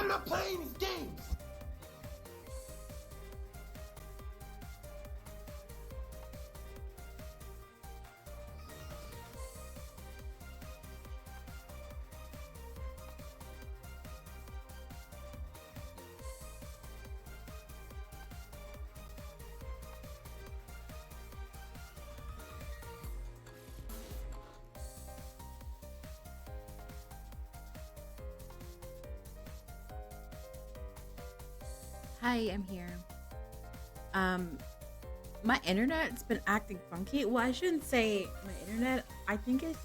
I'm not playing these games! Hi, I'm here. My internet's been acting funky. Well, I shouldn't say my internet. I think it's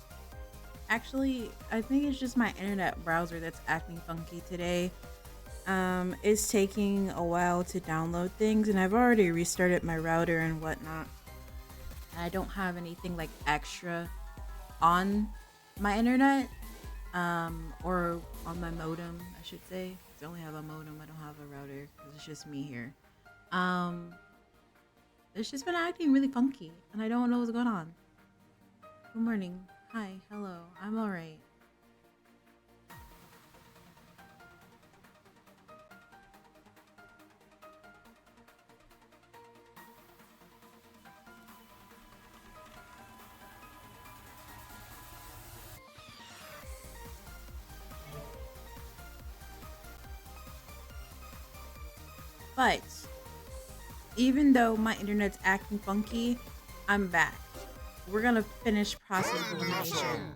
just my internet browser that's acting funky today. It's taking a while to download things, and I've already restarted my router and whatnot. I don't have anything like extra on my internet, or on my modem, I should say. I only have a modem. I don't have a router because it's just me here. It's just been acting really funky, and I don't know what's going on. Good morning. Hi. Hello. I'm alright. But even though my internet's acting funky, I'm back. We're gonna finish Process of Elimination.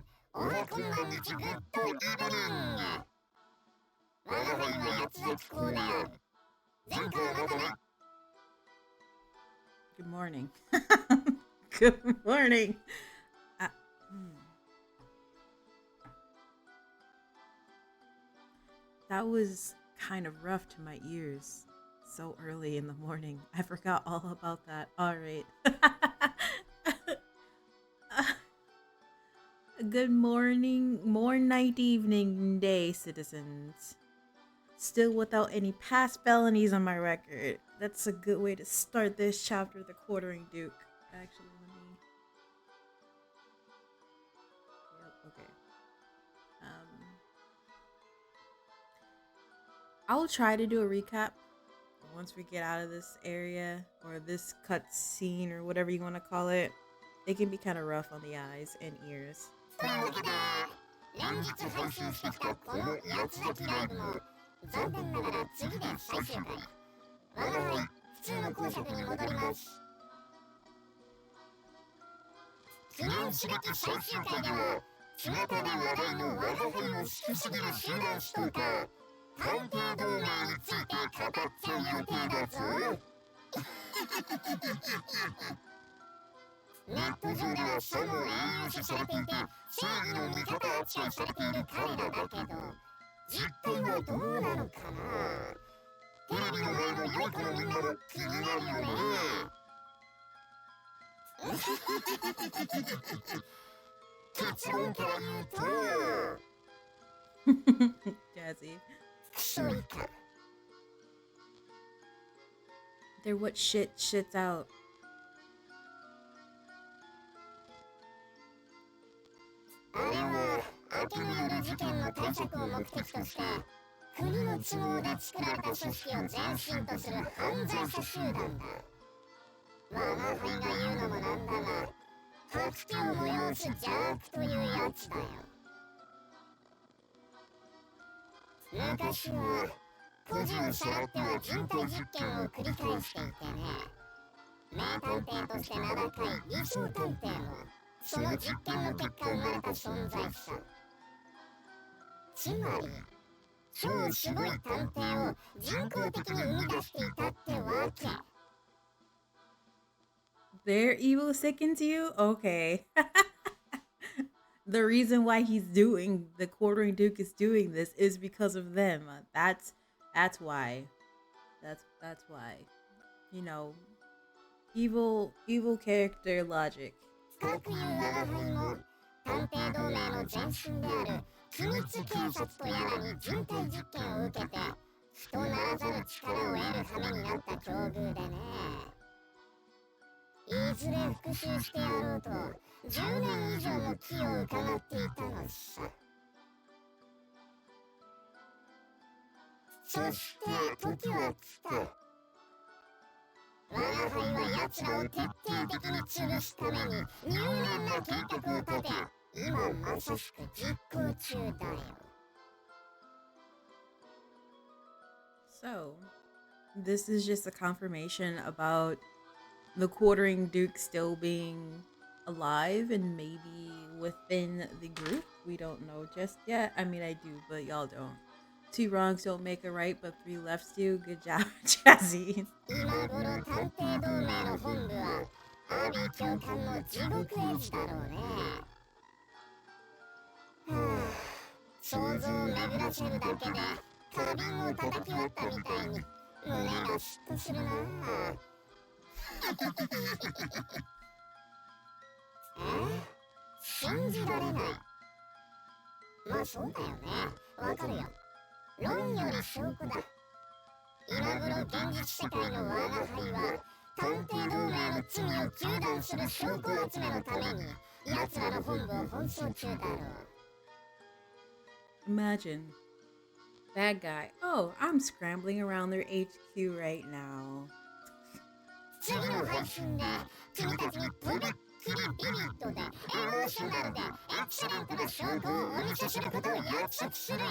Good morning. Good morning. That was kind of rough to my ears. So early in the morning. I forgot all about that. All right. Good morning, night, evening, day, citizens. Still without any past felonies on my record. That's a good way to start this chapter of the Quartering Duke. Actually, let me... Yep, okay. I'll try to do a recap once we get out of this area, or this cut scene, or whatever you want to call it. It can be kind of rough on the eyes and ears. Jazzy. They're what shits out. Their evil sickens you? Okay. The reason why the Quartering Duke is doing this is because of them. That's why. That's why. You know, evil character logic. そして時は来た。我が輩は奴らを徹底的に潰すために入念な計画を立て、今まさしく実行中だよ。So, this is just a confirmation about the quartering Duke still being alive and maybe within the group. We don't know just yet. I mean, I do, but y'all don't. 2 wrongs don't make a right, but 3 lefts do. Good job, Jazzy. 今頃探偵同盟の本部はアビー教官の地獄絵図だろうね。はあ、想像を巡らせるだけで花瓶を叩き割ったみたいに胸がスッとするな。信じられない。まあそうだよね。わかるよ。論より証拠だ。今頃現実世界の我が輩は探偵同盟の罪を糾弾する証拠集めのために奴らの本部を奔走中だろう。Imagine. Bad guy. Oh, I'm scrambling around their HQ right now. 次の配信で君たちにとびっきりビビッドでエモーショナルでエクセレントな証拠をお見せすることを約束するよ。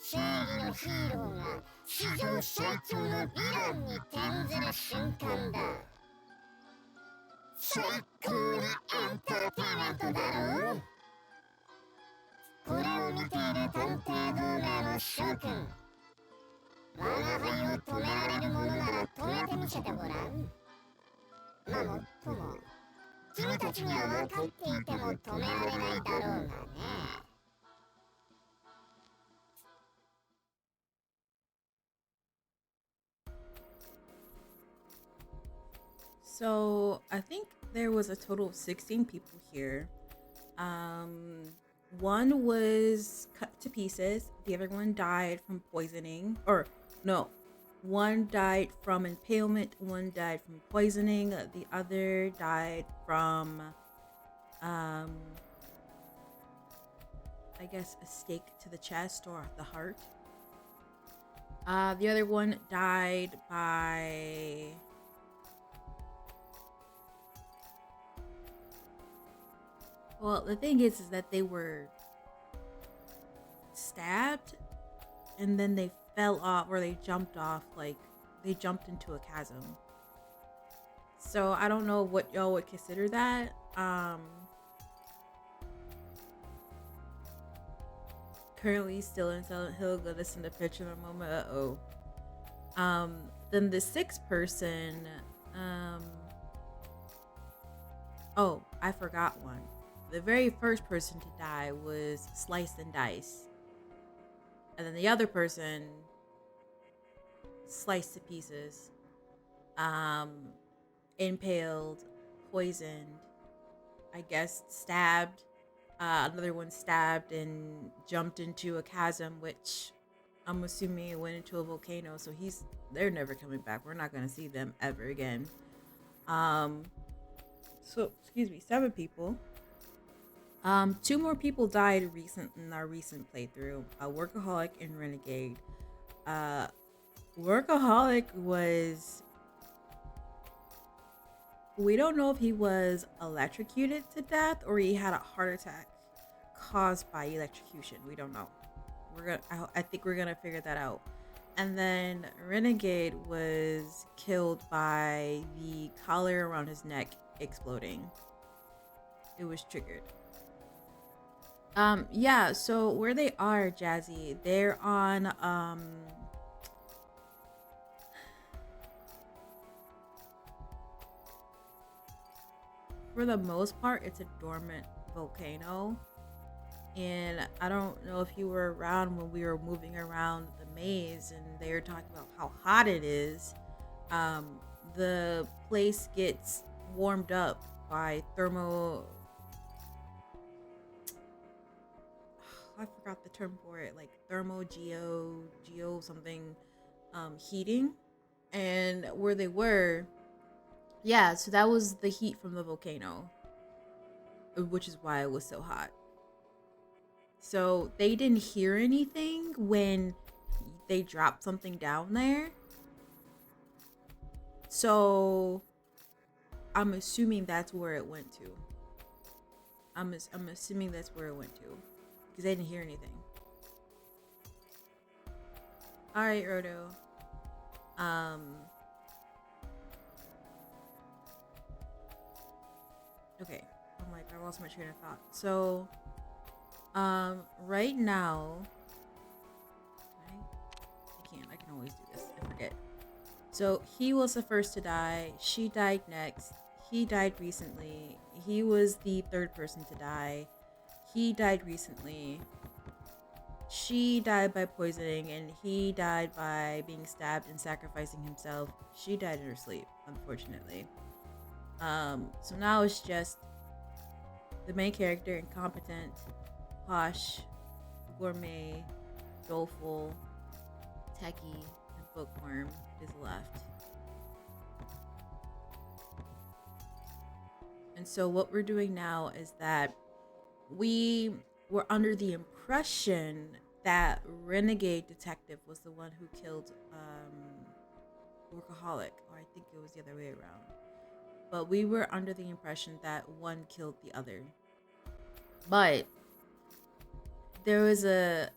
正義のヒーローが史上最強のヴィランに転ずる瞬間だ。最高にエンターテイメントだろう。これを見ている探偵同盟の諸君、我が輩を止められるものなら止めてみせてごらん。まあもっとも君たちには分かっていても止められないだろうがね。So, I think there was a total of 16 people here. One was cut to pieces. The other one died from poisoning. Or, no. One died from impalement. One died from poisoning. The other died from, I guess, a stake to the chest or the heart. The other one died by... Well, the thing is that they were stabbed and then they fell off, or they jumped off, like they jumped into a chasm. So I don't know what y'all would consider that. Currently still in Silent Hill. Gonna send a picture in a moment. Then the 6th person, oh, I forgot one. The very first person to die was sliced and diced. And then the other person sliced to pieces, impaled, poisoned, I guess stabbed. Another one stabbed and jumped into a chasm, which I'm assuming it went into a volcano. So they're never coming back. We're not going to see them ever again. So, excuse me, 7 people. 2 more people died in our recent playthrough. Workaholic and Renegade. Workaholic was... We don't know if he was electrocuted to death or he had a heart attack caused by electrocution. We don't know. I think we're gonna figure that out. And then Renegade was killed by the collar around his neck exploding. It was triggered. Yeah, so where they are, Jazzy, they're on, for the most part, it's a dormant volcano. And I don't know if you were around when we were moving around the maze and they were talking about how hot it is. The place gets warmed up by I forgot the term for it, like geo something, heating. And where they were, yeah, so that was the heat from the volcano, which is why it was so hot. So they didn't hear anything when they dropped something down there. So I'm assuming that's where it went to. I'm assuming that's where it went to because they didn't hear anything. All right, Roto. Okay. I'm like, I lost my train of thought. So, right now, I can't. I can always do this. I forget. So he was the first to die. She died next. He died recently. He was the third person to die. He died recently. She died by poisoning, and he died by being stabbed and sacrificing himself. She died in her sleep, unfortunately. So now it's just the main character, incompetent, posh, gourmet, doleful, techie, and bookworm is left. And so what we're doing now is that we were under the impression that Renegade Detective was the one who killed Workaholic, or I think it was the other way around. But we were under the impression that one killed the other. But there was a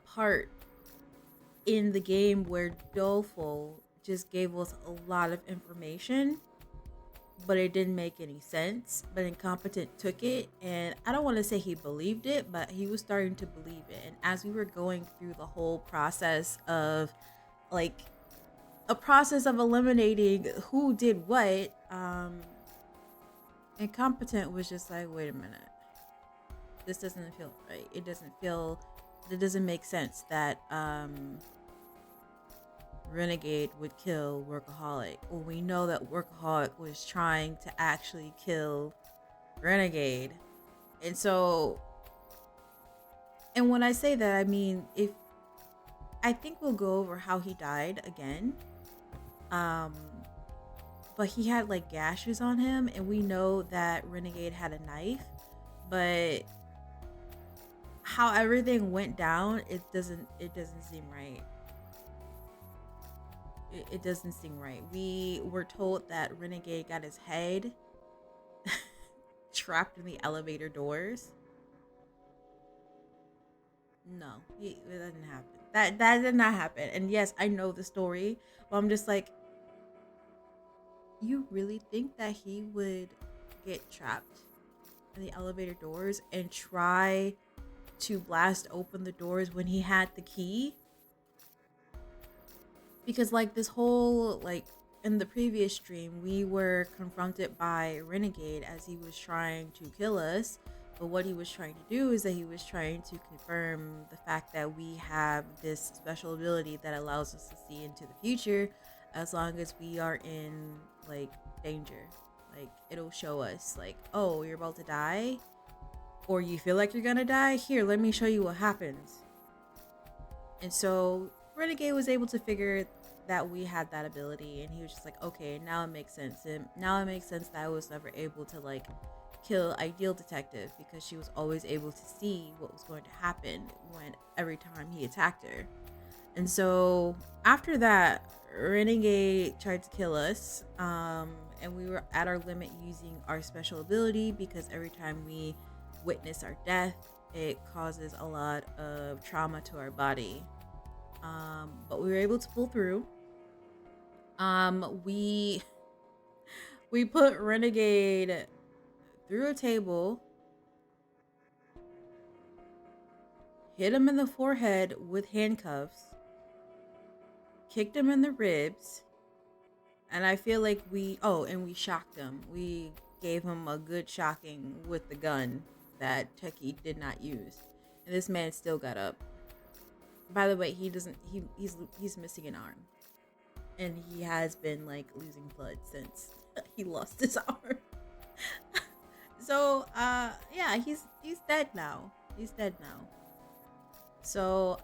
part in the game where Doleful just gave us a lot of information, but it didn't make any sense. But Incompetent took it, and I don't want to say he believed it, but he was starting to believe it. And as we were going through the whole process of like a process of eliminating who did what, Incompetent was just like, wait a minute, this doesn't feel right. It doesn't make sense that Renegade would kill Workaholic. Well, we know that Workaholic was trying to actually kill Renegade. And so, and when I say that, I mean, I think we'll go over how he died again. But he had like gashes on him, and we know that Renegade had a knife, but how everything went down, it doesn't seem right. It doesn't seem right. We were told that Renegade got his head trapped in the elevator doors. No, it didn't happen. That did not happen. And yes, I know the story, but I'm just like, you really think that he would get trapped in the elevator doors and try to blast open the doors when he had the key? Because like this whole, like in the previous stream, we were confronted by Renegade as he was trying to kill us. But what he was trying to do is that he was trying to confirm the fact that we have this special ability that allows us to see into the future as long as we are in like danger. Like it'll show us like, oh, you're about to die, or you feel like you're gonna die. Here, let me show you what happens. And so Renegade was able to figure that we had that ability, and he was just like, okay, now it makes sense. And now it makes sense that I was never able to like kill Ideal Detective, because she was always able to see what was going to happen when every time he attacked her. And so after that, Renegade tried to kill us, and we were at our limit using our special ability, because every time we witness our death, it causes a lot of trauma to our body. But we were able to pull through. We put Renegade through a table, hit him in the forehead with handcuffs, kicked him in the ribs, and I feel like we shocked him. We gave him a good shocking with the gun that Techie did not use, and this man still got up. By the way, he's missing an arm, and he has been like losing blood since he lost his arm. So yeah, he's dead now. He's dead now. So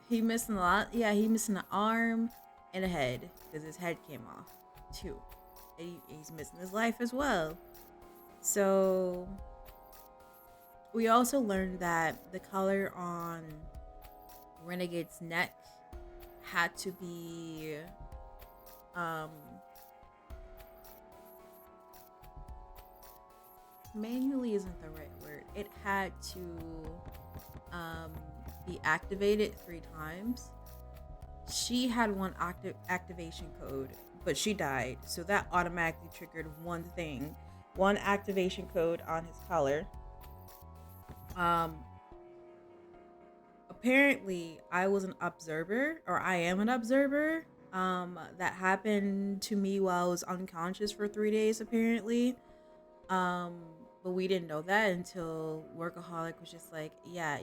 he missing a lot. Yeah, he missing an arm and a head, because his head came off too. He's missing his life as well. So We also learned that the color on Renegade's neck had to be um manually isn't the right word. It had to um be activated 3 times. She had one activation code, but she died, so that automatically triggered one activation code on his collar. um Apparently I was an observer, or I am an observer. That happened to me while I was unconscious for 3 days apparently. um but we didn't know that until Workaholic was just like, yeah,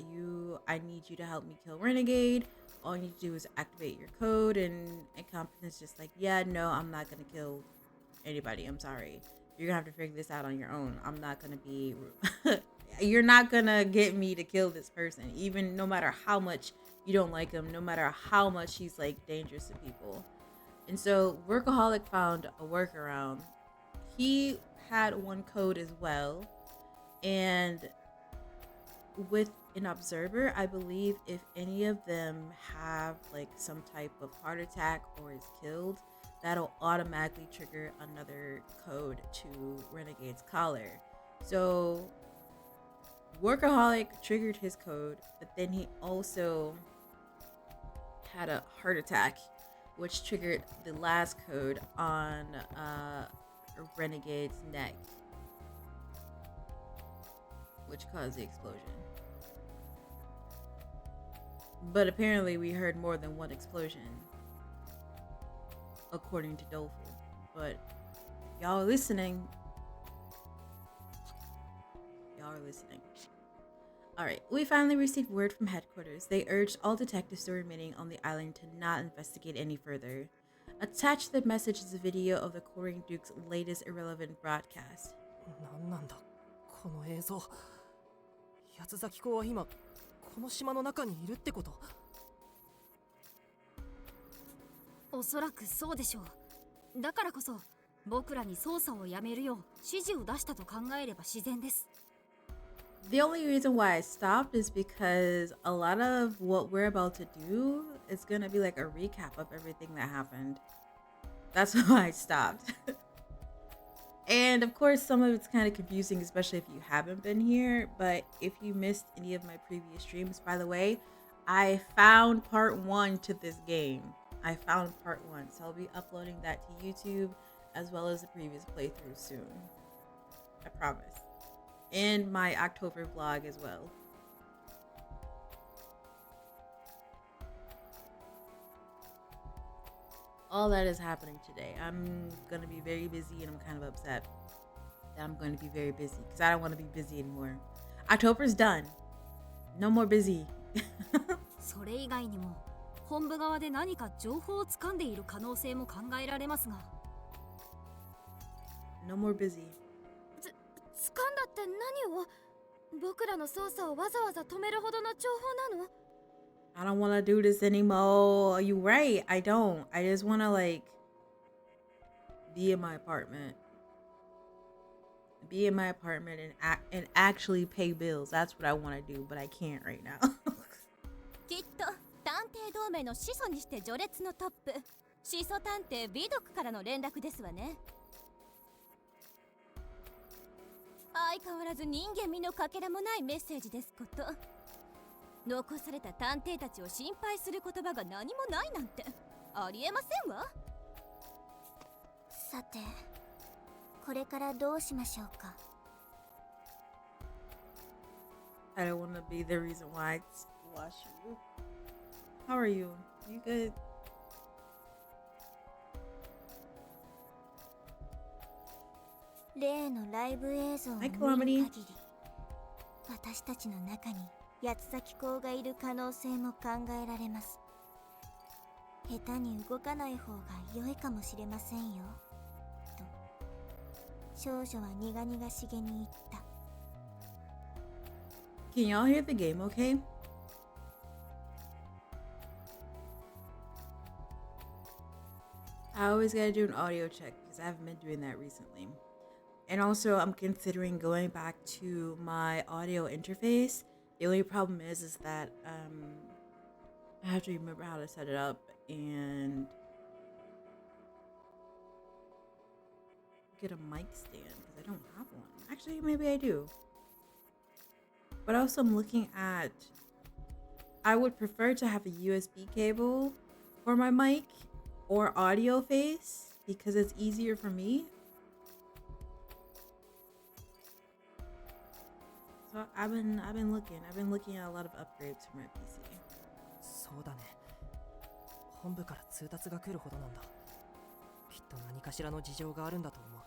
I need you to help me kill Renegade. All you need to do is activate your code. And Competence just like, yeah, no, I'm not gonna kill anybody, I'm sorry, you're gonna have to figure this out on your own. I'm not gonna be you're not gonna get me to kill this person, even no matter how much you don't like him, no matter how much he's like dangerous to people. And so Workaholic found a workaround. He had one code as well. And with an observer, I believe if any of them have like some type of heart attack or is killed, that'll automatically trigger another code to Renegade's collar. So Workaholic triggered his code, but then he also had a heart attack, which triggered the last code on Renegade's neck, which caused the explosion. But apparently we heard more than one explosion, according to Doleful. But y'all are listening. Y'all are listening. Alright, we finally received word from headquarters. They urged all detectives still remaining on the island to not investigate any further. Attached to the message is a video of the Coring Duke's latest irrelevant broadcast. なんなんだこの映像。八崎子は今この島の中にいるってこと？おそらくそうでしょう。だからこそ僕らに捜査をやめるよう指示を出したと考えれば自然です。The only reason why I stopped is because a lot of what we're about to do is gonna be like a recap of everything that happened. That's why I stopped. And of course, some of it's kind of confusing, especially if you haven't been here. But if you missed any of my previous streams, by the way, I found part 1 to this game. I found part 1, so I'll be uploading that to YouTube as well as the previous playthrough soon. I promise. And my October vlog as well. All that is happening today. I'm gonna be very busy, and I'm kind of upset that I'm going to be very busy because I don't want to be busy anymore. October's done. No more busy. それ以外にも本部側で何か情報を掴んでいる可能性も考えられますが。No more busy. 掴んだって何を？僕らの捜査をわざわざ止めるほどの情報なの？ I don't want to do this anymore. You're right. I don't. I just want to like be in my apartment. Be in my apartment and actually pay bills. That's what I want to do, but I can't right now. きっと探偵同盟の始祖にして序列のトップ、始祖探偵美読からの連絡ですわね。相変わらず人間味のかけらもないメッセージですこと。残された探偵たちを心配する言葉が何もないなんてありえませんわ。さて、これからどうしましょうか。I don't want to be the reason why I squash you. How are you? You good? 例のライブ映像を見る限り、私たちの中に八崎公がいる可能性も考えられます。下手に動かない方が良いかもしれませんよ。と少女は苦々しげに言った。Can y'all hear the game okay? I always gotta do an audio check because I haven't been doing that recently. And also, I'm considering going back to my audio interface. The only problem is that I have to remember how to set it up and get a mic stand because I don't have one. Actually, maybe I do. But also, I'm looking at. I would prefer to have a USB cable for my mic or audio face because it's easier for me. So I've been looking at a lot of upgrades for my PC. そうだね。本部から通達が来るほどなんだ。きっと何かしらの事情があるんだと思う。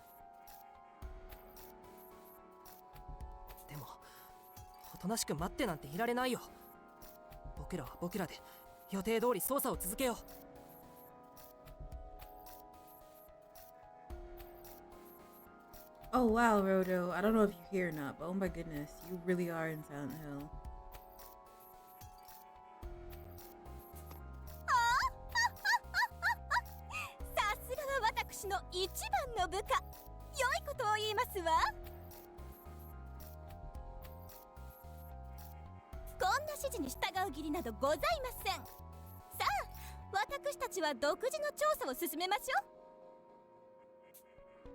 でも、おとなしく待ってなんていられないよ。僕らは僕らで予定通り捜査を続けよう。Oh wow, Rodo. I don't know if you're here or not, but oh my goodness, you really are in Silent Hill. さすがは私の一番の部下。良いことを言いますわ。こんな指示に従う義理などございません。さあ、私たちは独自の調査を進めましょ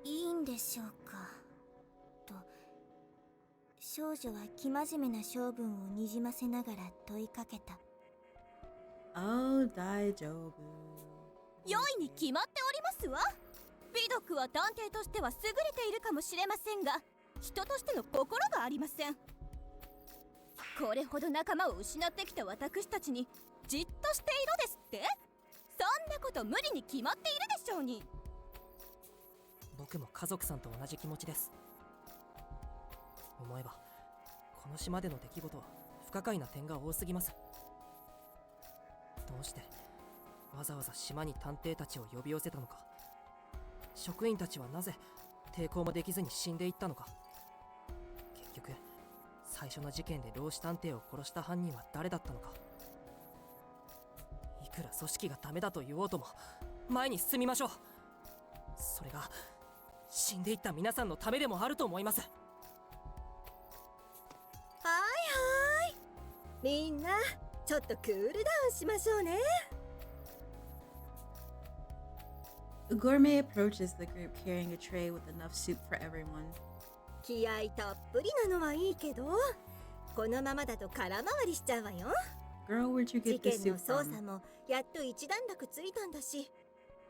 う。いいんでしょうか。と、少女は生真面目な性分をにじませながら問いかけた。Oh, 大丈夫。良いに決まっておりますわ。美読は探偵としては優れているかもしれませんが、人としての心がありません。これほど仲間を失ってきた私たちにじっとしていろですって？そんなこと無理に決まっているでしょうに。僕も家族さんと同じ気持ちです。思えばこの島での出来事は不可解な点が多すぎます。どうしてわざわざ島に探偵たちを呼び寄せたのか。職員たちはなぜ抵抗もできずに死んでいったのか。結局最初の事件で老子探偵を殺した犯人は誰だったのか。いくら組織がダメだと言おうとも前に進みましょう。それが死んでいった皆さんのためでもあると思います。はいはい、みんなちょっとクールダウンしましょうね。A gourmet approaches the group carrying a tray with enough soup for everyone. 気合たっぷりなのはいいけど、このままだと空回りしちゃうわよ。 Girl, where'd you 事 get this 件の soup 捜 from? 査もやっと一段落ついたんだし、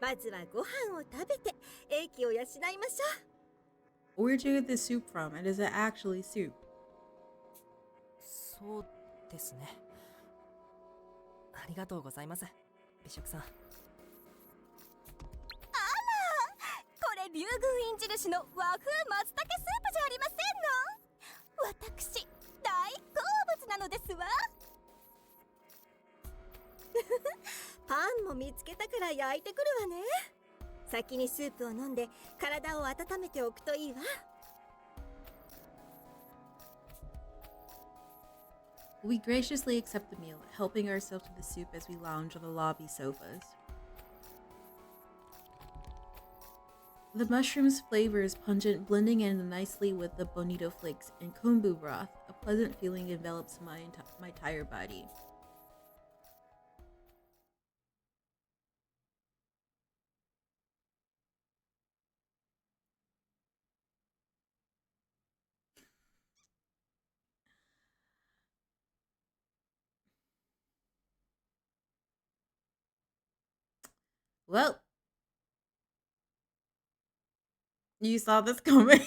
まずはご飯を食べて英気を養いましょう。 Where'd you get this soup from? And is it actually soup? そうですね。ありがとうございます、美食さん。これ竜宮院印の和風松茸スープじゃありませんの。私大好物なのですわ。パンも見つけたから焼いてくるわね。先にスープを飲んで体を温めておくといいわ。 We graciously accept the meal, helping ourselves to the soup as we lounge on the lobby sofas. The mushroom's flavor is pungent, blending in nicely with the bonito flakes and kombu broth. A pleasant feeling envelops my entire body. Well, you saw this coming.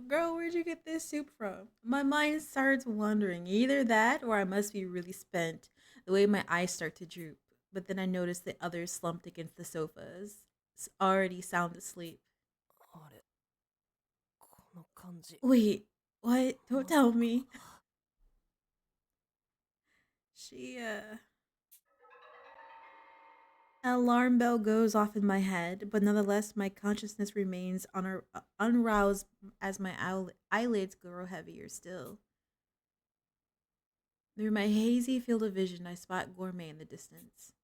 Girl, where'd you get this soup from? My mind starts wandering. Either that or I must be really spent, the way my eyes start to droop. But then I notice the others slumped against the sofas, already sound asleep. あれ、この感じ。 Wait, what? Don't tell me. An alarm bell goes off in my head, but nonetheless, my consciousness remains unroused as my eyelids grow heavier still. Through my hazy field of vision, I spot Gourmet in the distance.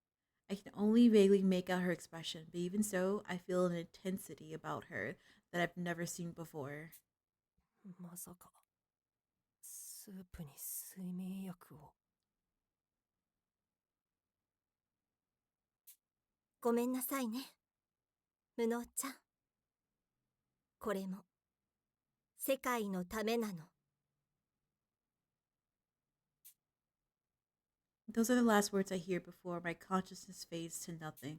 I can only vaguely make out her expression, but even so, I feel an intensity about her that I've never seen before. まさかスープに睡眠薬を。ごめんなさいね、無能ちゃん。これも世界のためなの。 Those are the last words I hear before my consciousness fades to nothing.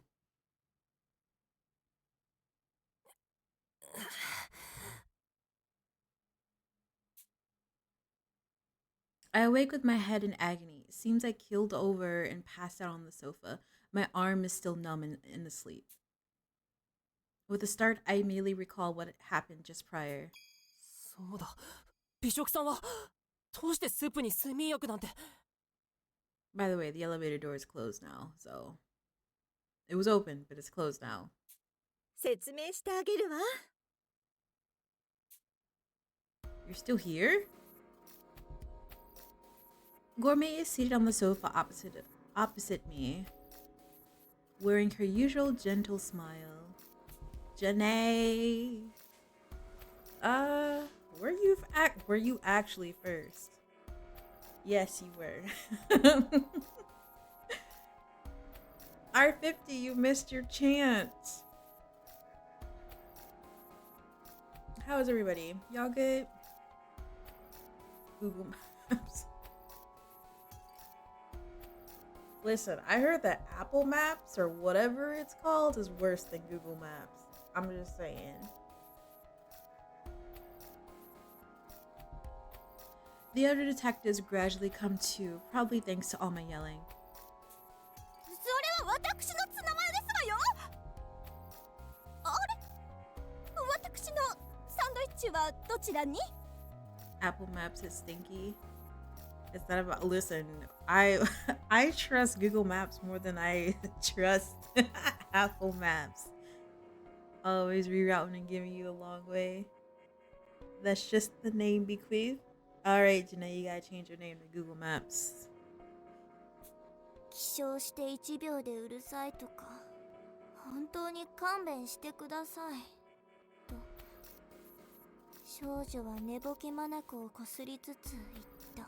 I awake with my head in agony. It seems I keeled over and passed out on the sofa. My arm is still numb in the sleep. With a start, I immediately recall what had happened just prior. そうだ、美食さんはどうしてスープに睡眠薬なんて。 By the way, the elevator door is closed now, so it was open, but it's closed now. 説明してあげるわ。 You're still here? Gourmet is seated on the sofa opposite me, wearing her usual gentle smile. Janae, were you actually first? Yes, you were. R50, you missed your chance. How is everybody? Y'all good? Google Maps. Listen, I heard that Apple Maps or whatever it's called is worse than Google Maps. I'm just saying. The other detectives gradually come to, probably thanks to all my yelling. それは私のツナマヨですわよ。あれ、私のサンドイッチはどちらに？ Apple Maps is stinky. It's not about. Listen, I trust Google Maps more than I trust Apple Maps. Always rerouting and giving you a long way. That's just the name bequeath. All right, Janae, you gotta change your name to Google Maps. 起床して1秒でうるさいとか、本当に勘弁してくださいと少女は寝ぼけ眼をこすりつつ言った。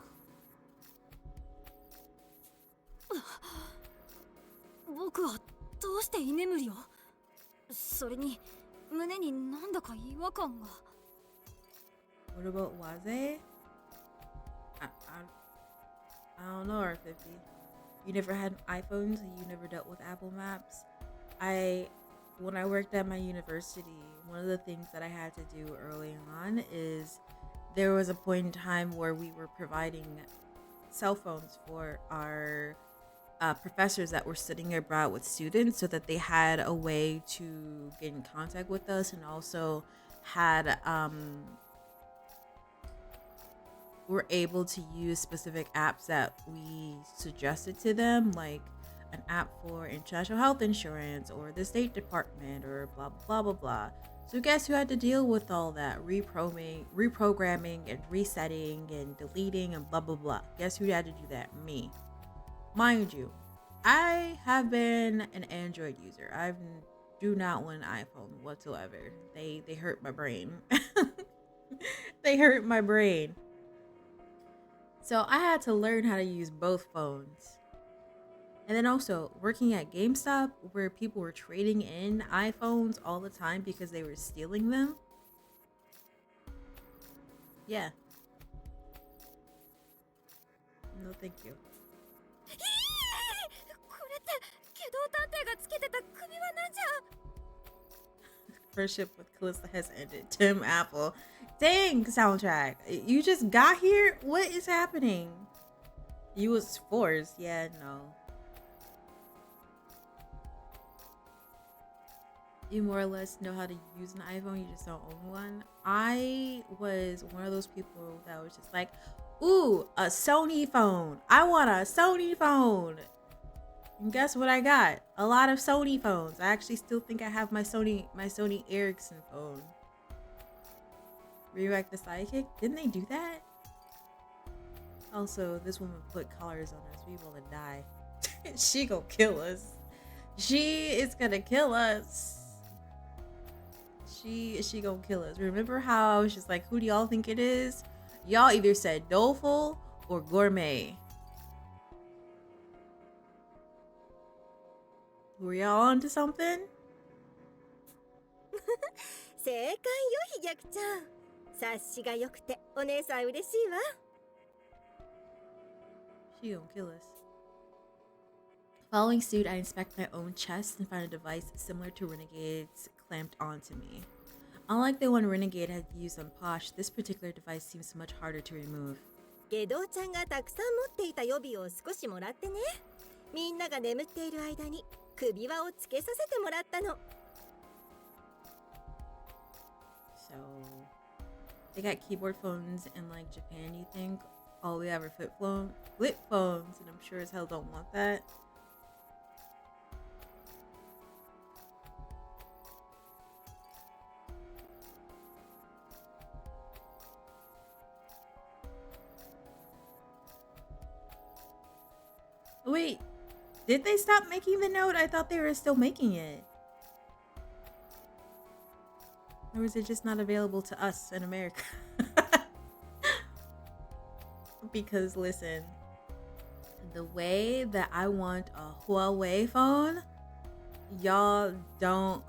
僕はどうして居眠りを？それに胸になんだか違和感が。 What about Waze? I don't know, R50. You never had iPhones and you never dealt with Apple Maps. When I worked at my university, one of the things that I had to do early on is there was a point in time where we were providing cell phones for our professors that were studying abroad with students so that they had a way to get in contact with us, and also had were able to use specific apps that we suggested to them, like an app for international health insurance or the State Department or blah blah blah blah. So guess who had to deal with all that reprogramming and resetting and deleting and blah blah blah? Guess who had to do that? Me. Mind you, I have been an Android user. I do not want an iPhone whatsoever. They hurt my brain. They hurt my brain. So I had to learn how to use both phones. And then also working at GameStop, where people were trading in iPhones all the time because they were stealing them. Yeah. No, thank you. これって機動探偵がつけてた首輪なんじゃ。 Friendship with Calista has ended. Tim Apple. Dang, soundtrack. You just got here? What is happening? You was forced. Yeah, no. You more or less know how to use an iPhone, you just don't own one. I was one of those people that was just like, ooh, a Sony phone. I want a Sony phone. And guess what I got? A lot of Sony phones. I actually still think I have my Sony Ericsson phone. React the sidekick? Didn't they do that? Also, this woman put collars on us. We wanna die. She gonna kill us. She is gonna kill us. She gonna kill us. Remember how she's like, who do y'all think it is? Y'all either said doleful or gourmet. Were y'all onto something? 正解よ、飛脚ちゃん。察しが良くてお姉さん嬉しいわ。She gonna kill us. Following suit, I inspect my own chest and find a device similar to Renegade's clamped onto me. Unlike the one Renegade had used on Posh, this particular device seems much harder to remove. 下道ちゃんがたくさん持っていた予備を少しもらってね。みんなが眠っている間に首輪をつけさせてもらったの。So, they got keyboard phones in like Japan, you think? All we have are flip phones, and I'm sure as hell don't want that. Wait, did they stop making the note? I thought they were still making it. Or is it just not available to us in America? Because listen, the way that I want a Huawei phone, y'all don't.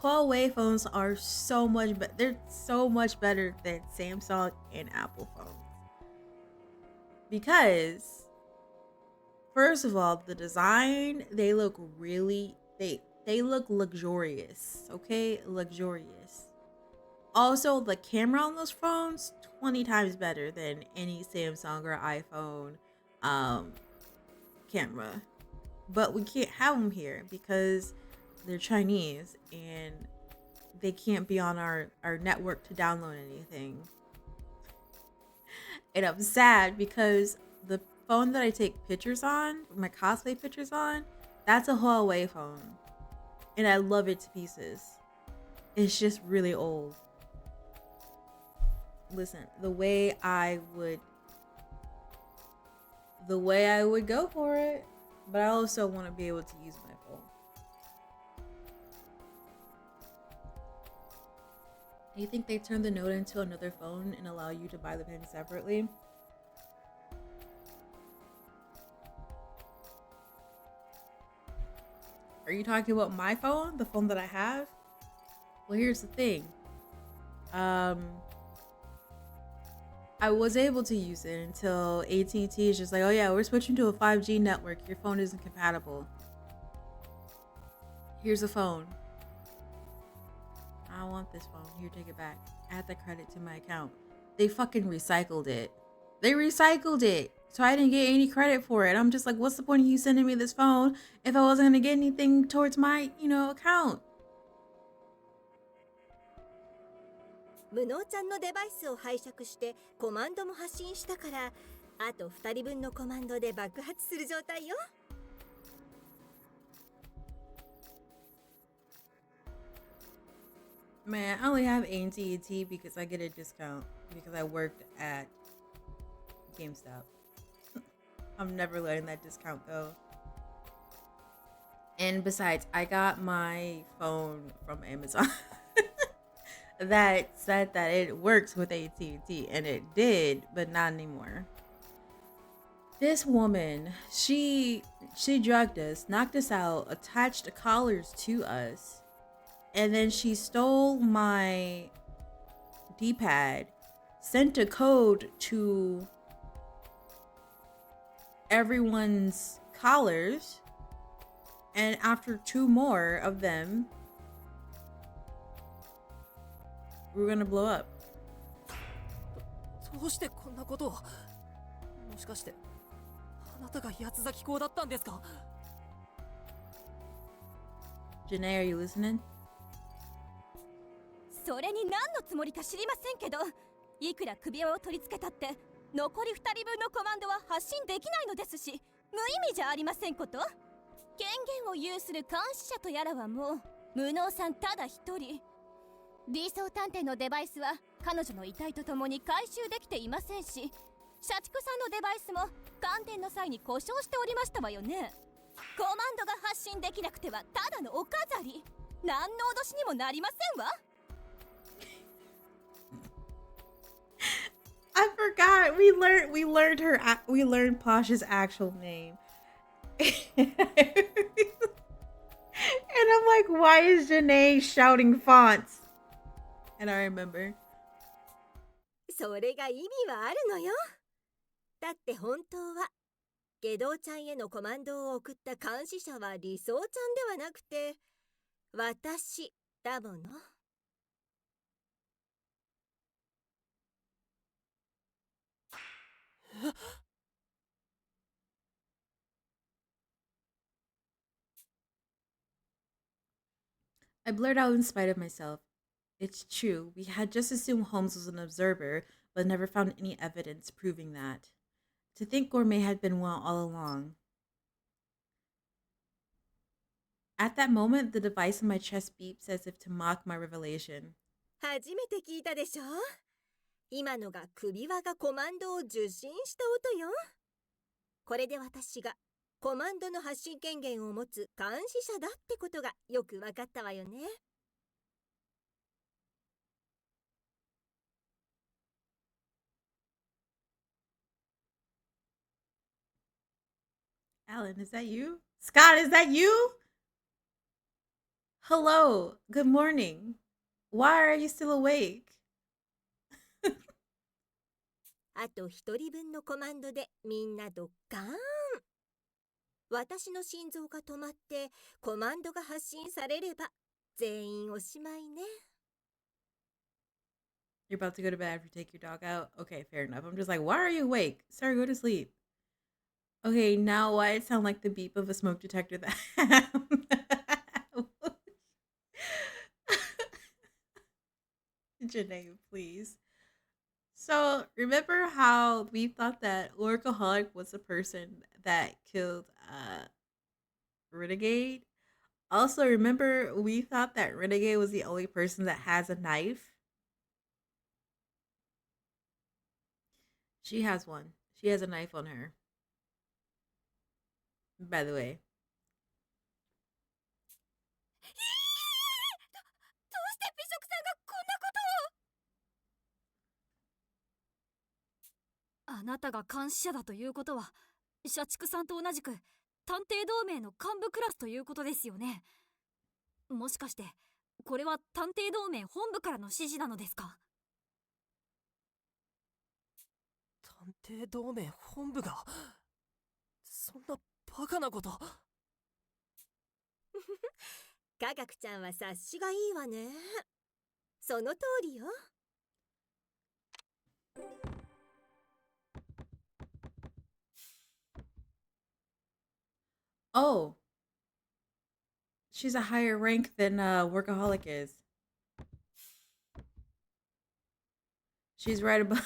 Huawei phones are so much better. They're so much better than Samsung and Apple phones. Because, first of all, the design, they look really, they look luxurious, okay? Luxurious. Also, the camera on those phones, 20 times better than any Samsung or iPhone camera. But we can't have them here because they're Chinese and they can't be on our network to download anything. And I'm sad because the phone that I take pictures on, my cosplay pictures on, that's a Huawei phone. And I love it to pieces. It's just really old. Listen, the way I would go for it, but I also want to be able to use my phone. Do you think they turn the Note into another phone and allow you to buy the pen separately? Are you talking about my phone? The phone that I have? Well, here's the thing. I was able to use it until AT&T is just like, oh yeah, we're switching to a 5G network. Your phone isn't compatible. Here's a phone. I don't want this phone. Here, take it back. Add the credit to my account. They fucking recycled it. They recycled it. So I didn't get any credit for it. I'm just like, what's the point of you sending me this phone if I wasn't going to get anything towards my, account? 無能ちゃんのデバイスを拝借してコマンドも発信したから、あと2人分のコマンドで爆発する状態よ。Man, I only have AT&T because I get a discount because I worked at GameStop. I'm never letting that discount go. And besides, I got my phone from Amazon. That said that it works with AT&T, and it did, but not anymore. This woman, she drugged us, knocked us out, attached collars to us, and then she stole my D-pad, sent a code to everyone's collars, and after 2 more of them, we're gonna blow up. どうしてこんなことを。もしかしてあなたが八つ咲公だったんですか。 Janae, are you listening? それに何のつもりか知りませんけど、いくら首輪を取り付けたって残り2人分のコマンドは発信できないのですし、無意味じゃありませんこと。権限を有する監視者とやらはもう無能さんただ一人。理想探偵のデバイスは彼女の遺体とともに回収できていませんし、社畜さんのデバイスも感電の際に故障しておりましたわよね。コマンドが発信できなくてはただのお飾り。何の脅しにもなりませんわ。I forgot. We learned Posh's actual name. And I'm like, why is Janae shouting fonts? And I remember. それが意味はあるのよ。だって本当は下道ちゃんへのコマンドを送った監視者は理想ちゃんではなくて私だもの。I blurred out in spite of myself. It's true, we had just assumed Holmes was an observer, but never found any evidence proving that. To think Gourmet had been well all along. At that moment, the device on my chest beeps as if to mock my revelation. 初めて聞いたでしょ。今のが首輪がコマンドを受信した音よ。これで私がコマンドの発信権限を持つ監視者だってことがよくわかったわよね。Alan, is that you? Scott, is that you? Hello, good morning. Why are you still awake? あと一人分のコマンドでみんなドッカーン。私の心臓が止まってコマンドが発信されれば全員おしまいね。You're about to go to bed after you take your dog out? Okay, fair enough. I'm just like, why are you awake? Sorry, go to sleep. Okay, now why it sound like the beep of a smoke detector that Janae, please. So remember how we thought that Workaholic was the person that killed Renegade? Also, remember we thought that Renegade was the only person that has a knife? She has one. She has a knife on her. By the way. どうして美食さんがこんなことを。あなたが監視者だということは社畜さんと同じく探偵同盟の幹部クラスということですよね。もしかしてこれは探偵同盟本部からの指示なのですか。探偵同盟本部がそんなバカなこと。科学ちゃんは察しがいいわね。その通りよ。Oh. She's a higher rank than Workaholic is. She's right above.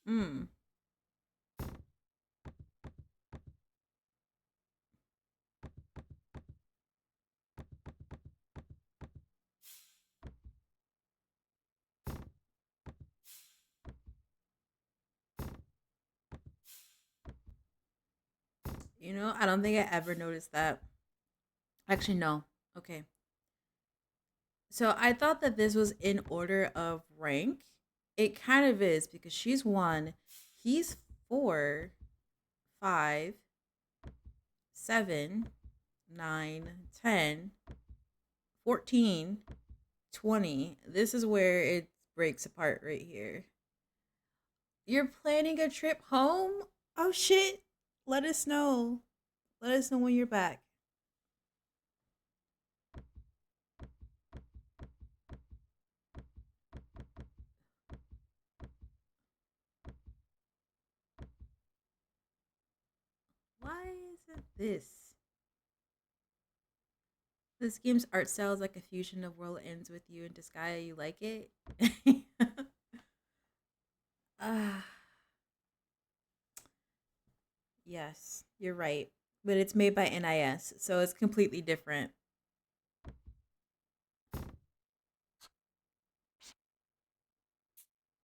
Hmm. You know, I don't think I ever noticed that. Actually, no. Okay. So I thought that this was in order of rank. It kind of is because she's 1, he's 4, 5, 7, 9, 10, 14, 20. This is where it breaks apart right here. You're planning a trip home? Oh shit. Let us know. Let us know when you're back. Why is it this? This game's art style is like a fusion of World Ends With You and Disgaea. You like it? Yes, you're right. But it's made by NIS, so it's completely different.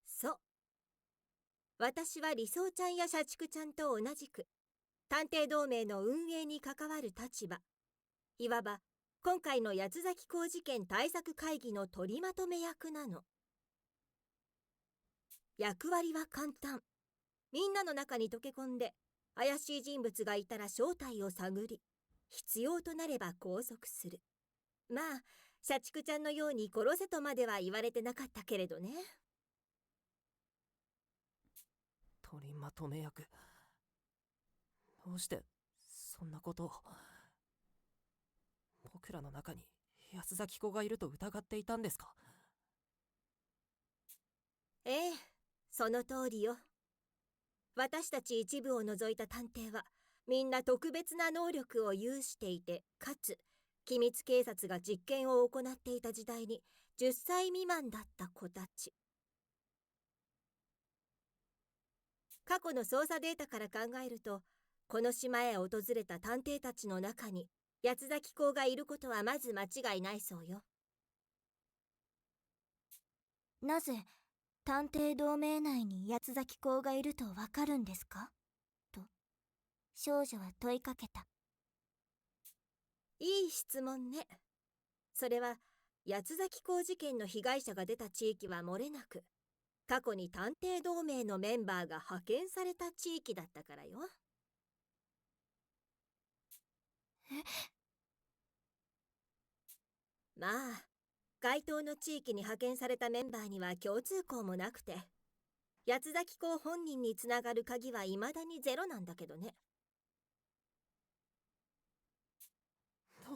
そう。私は理想ちゃんや社畜ちゃんと同じく探偵同盟の運営に関わる立場、いわば今回の八崎港事件対策会議の取りまとめ役なの。役割は簡単。みんなの中に溶け込んで、怪しい人物がいたら正体を探り、必要となれば拘束する。まあ、社畜ちゃんのように殺せとまでは言われてなかったけれどね。取りまとめ役。どうしてそんなことを。僕らの中に安崎子がいると疑っていたんですか？ええ、その通りよ。私たち一部を除いた探偵はみんな特別な能力を有していて、かつ機密警察が実験を行っていた時代に10歳未満だった子たち。過去の捜査データから考えると、この島へ訪れた探偵たちの中に八崎公がいることはまず間違いないそうよ。なぜ探偵同盟内に八崎公がいるとわかるんですかと少女は問いかけた。いい質問ね。それは八崎公事件の被害者が出た地域は漏れなく、過去に探偵同盟のメンバーが派遣された地域だったからよ。まあ、該当の地域に派遣されたメンバーには共通項もなくて、八崎公本人につながる鍵は未だにゼロなんだけどね。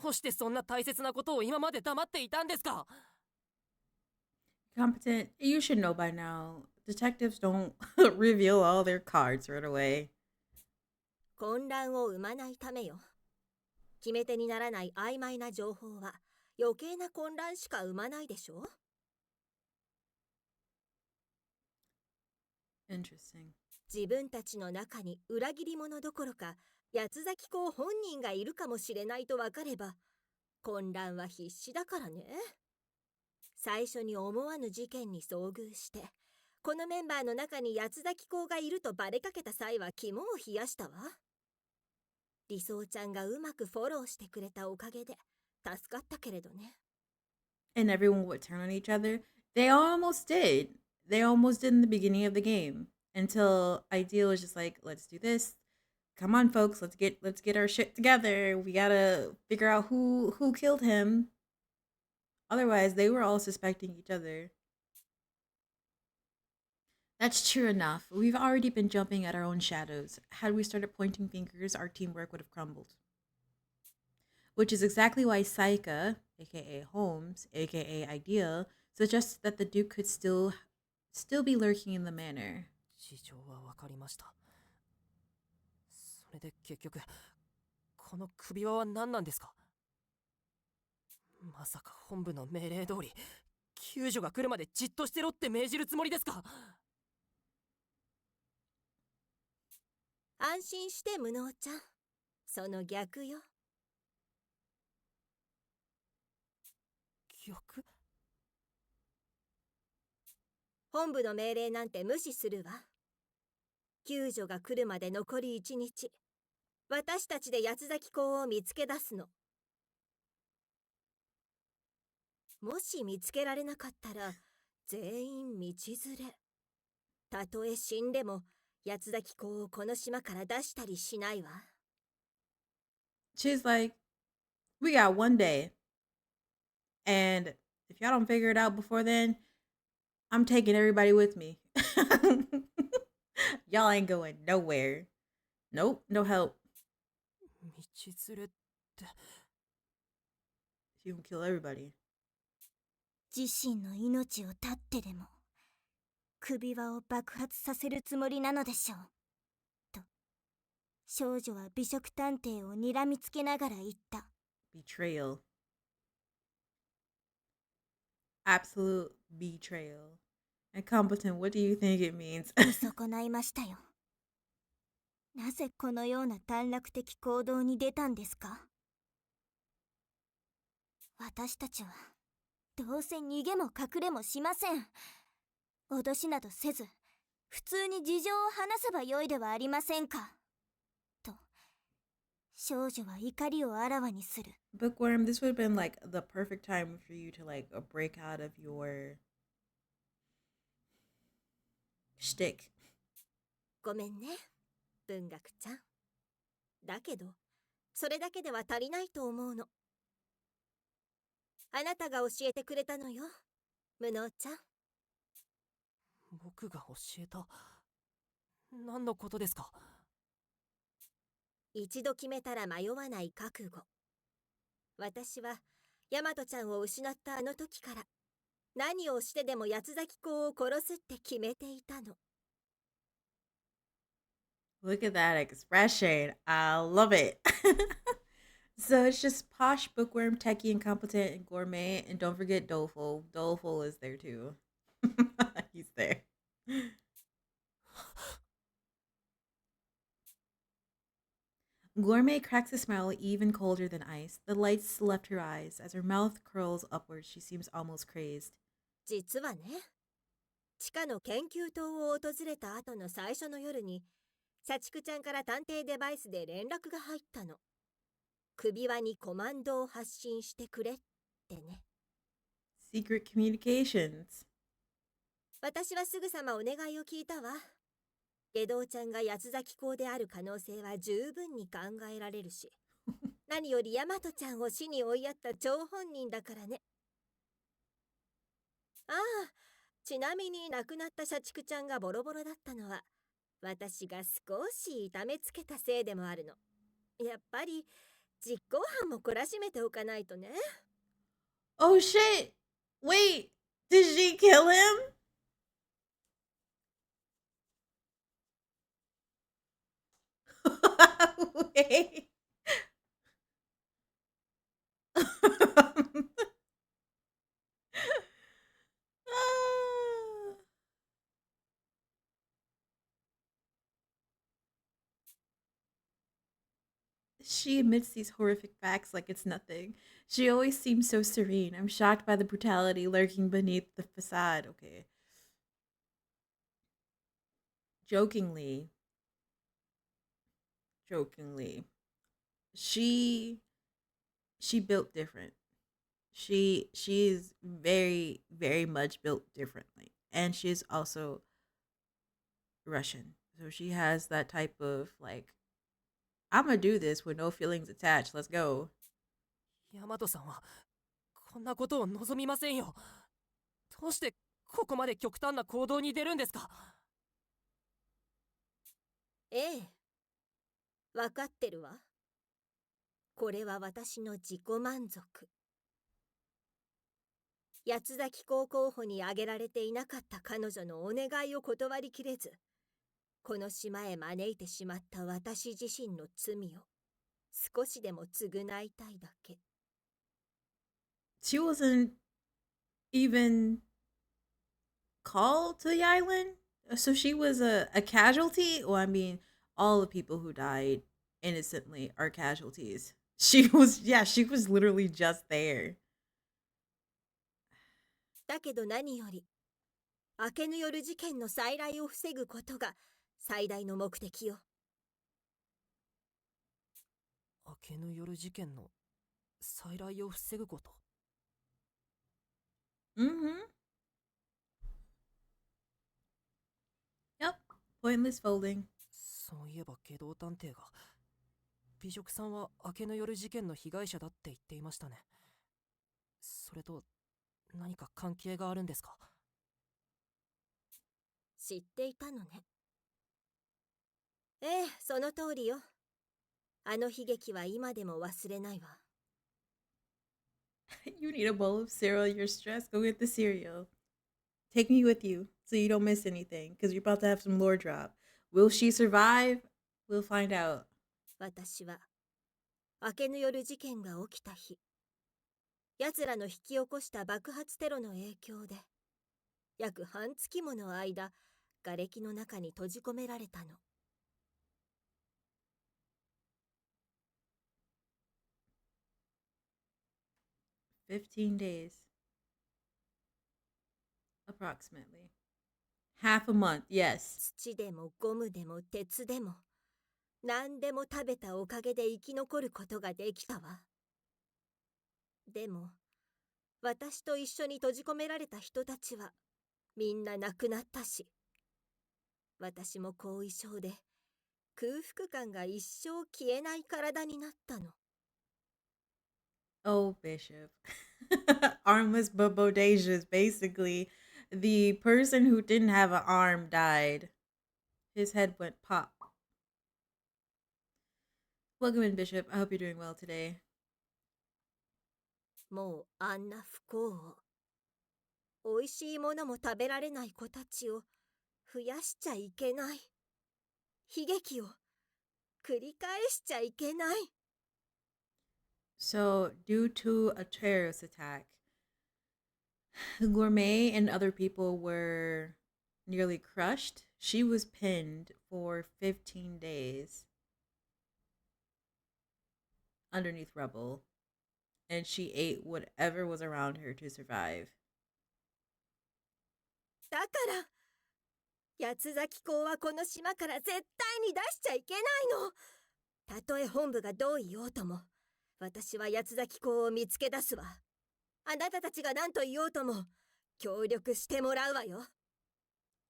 どうしてそんな大切なことを今まで黙っていたんですか？ Competent, you should know by now. Detectives don't reveal all their cards right away. 混乱を生まないためよ。決め手にならない曖昧な情報は余計な混乱しか生まないでしょ。Interesting. 自分たちの中に裏切り者どころか八崎公本人がいるかもしれないと分かれば、混乱は必至だからね。最初に思わぬ事件に遭遇して、このメンバーの中に八崎公がいるとバレかけた際は肝を冷やしたわ。理想ちゃんがうまくフォローしてくれたおかげで助かったけれどね。And everyone would turn on each other. They almost did. They almost did in the beginning of the game. Until Ideal was just like, let's do this. Come on, folks, let's get our shit together. We gotta figure out who killed him. Otherwise, they were all suspecting each other. That's true enough. We've already been jumping at our own shadows. Had we started pointing fingers, our teamwork would have crumbled. Which is exactly why Saika, aka Holmes, aka Ideal, suggested that the Duke could still be lurking in the manor. 事情は分かりました。それで結局、この首輪は何なんですか？まさか本部の命令通り、救助が来るまでじっとしてろって命じるつもりですか？安心して無能ちゃん。その逆よ。逆？本部の命令なんて無視するわ。救助が来るまで残り1日。私たちで八崎公を見つけ出すの。もし見つけられなかったら、全員道連れ。たとえ死んでも、八崎公をこの島から出したりしないわ。She's like, we got one day. And if y'all don't figure it out before then, I'm taking everybody with me. Y'all ain't going nowhere. Nope, no help. 道連れって。 She can kill everybody. 自身の命を絶ってでも首輪を爆発させるつもりなのでしょうと少女は美食探偵を睨みつけながら言った。 Betrayal. Absolute betrayal. Incompetent, what do you think it means? 見損ないましたよ。なぜこのような短絡的行動に出たんですか？私たちはどうせ逃げも隠れもしません。脅しなどせず普通に事情を話せばよいではありませんかと少女は怒りをあらわにする。 Bookworm, this would have been like the perfect time for you to like break out of your shtick. ごめんね、文学ちゃん。だけど、それだけでは足りないと思うの。あなたが教えてくれたのよ、無能ちゃん。僕が教えた。何のことですか？一度決めたら迷わない覚悟。私はヤマトちゃんを失ったあの時から何をしてでも八つ咲公を殺すって決めていたの。 Look at that expression. I love it. So it's just posh, bookworm, techie, incompetent, and gourmet. And don't forget Doleful. Doleful is there too. He's there. Gourmet cracks a smile even colder than ice. The lights left her eyes. As her mouth curls upwards, she seems almost crazed. 実はね、地下の研究棟を訪れた後の最初の夜に社畜ちゃんから探偵デバイスで連絡が入ったの。首輪にコマンドを発信してくれってね。 Secret communications. 私はすぐさまお願いを聞いたわ。下道ちゃんが八つ咲公である可能性は十分に考えられるし、何よりヤマトちゃんを死に追いやった張本人だからね。ああ、ちなみに亡くなった社畜ちゃんがボロボロだったのは私が少し痛めつけたせいでもあるの。やっぱり実行犯も懲らしめておかないとね。 Oh shit! Wait! Did she kill him? Wait. She admits these horrific facts like it's nothing. She always seems so serene. I'm shocked by the brutality lurking beneath the facade. Okay. Jokingly, she built different. She's very, very much built differently. And she's also Russian. So she has that type of like, I'm gonna do this with no feelings attached. Let's go. ヤマトさんはこんなことを望みませんよ。どうしてここまで極端な行動に出るんですか？ええ、わかってるわ。これは私の自己満足。八つ咲公候補に挙げられていなかった彼女のお願いを断りきれず、この島へ招いてしまった私自身の罪を少しでも償いたいだけ。She wasn't even called to the island. So she was a casualty. Well, I mean, all the people who died innocently are casualties. She was, yeah, she was literally just there. だけど何より、明けぬ夜事件の再来を防ぐことが最大の目的よ。明けぬ夜事件の再来を防ぐこと。Mm-hmm. Yep. Pointless folding. そういえば下道探偵が美食さんは明けぬ夜事件の被害者だって言っていましたね。それと何か関係があるんですか？知っていたのね。ええ、その通りよ。あの悲劇は今でも忘れないわ。You need a bowl of cereal. You're stressed. Go get the cereal. Take me with you so you don't miss anything because you're about to have some lore drop. Will she survive? We'll find out. 私は明けぬ夜事件が起きた日、奴らの引き起こした爆発テロの影響で約半月もの間瓦礫の中に閉じ込められたの。15 days. Approximately. Half a month, yes. 土でもゴムでも鉄でも何でも食べたおかげで生き残ることができたわ。でも、私と一緒に閉じ込められた人たちはみんな亡くなったし、私も後遺症で空腹感が一生消えない体になったの。Oh, Bishop. Armless but bodacious. Basically, the person who didn't have an arm died. His head went pop. Welcome in, Bishop. I hope you're doing well today. もうあんな不幸を、おいしいものも食べられない子たちを増やしちゃいけない。悲劇を繰り返しちゃいけない。So, due to a terrorist attack, Gourmet and other people were nearly crushed. She was pinned for 15 days underneath rubble, and she ate whatever was around her to survive. だから、八つ咲き港はこの島から絶対に出しちゃいけないの。たとえ本部がどう言おうとも、私は八つ咲き港を見つけ出すわ。あなたたちが何と言おうとも、協力してもらうわよ。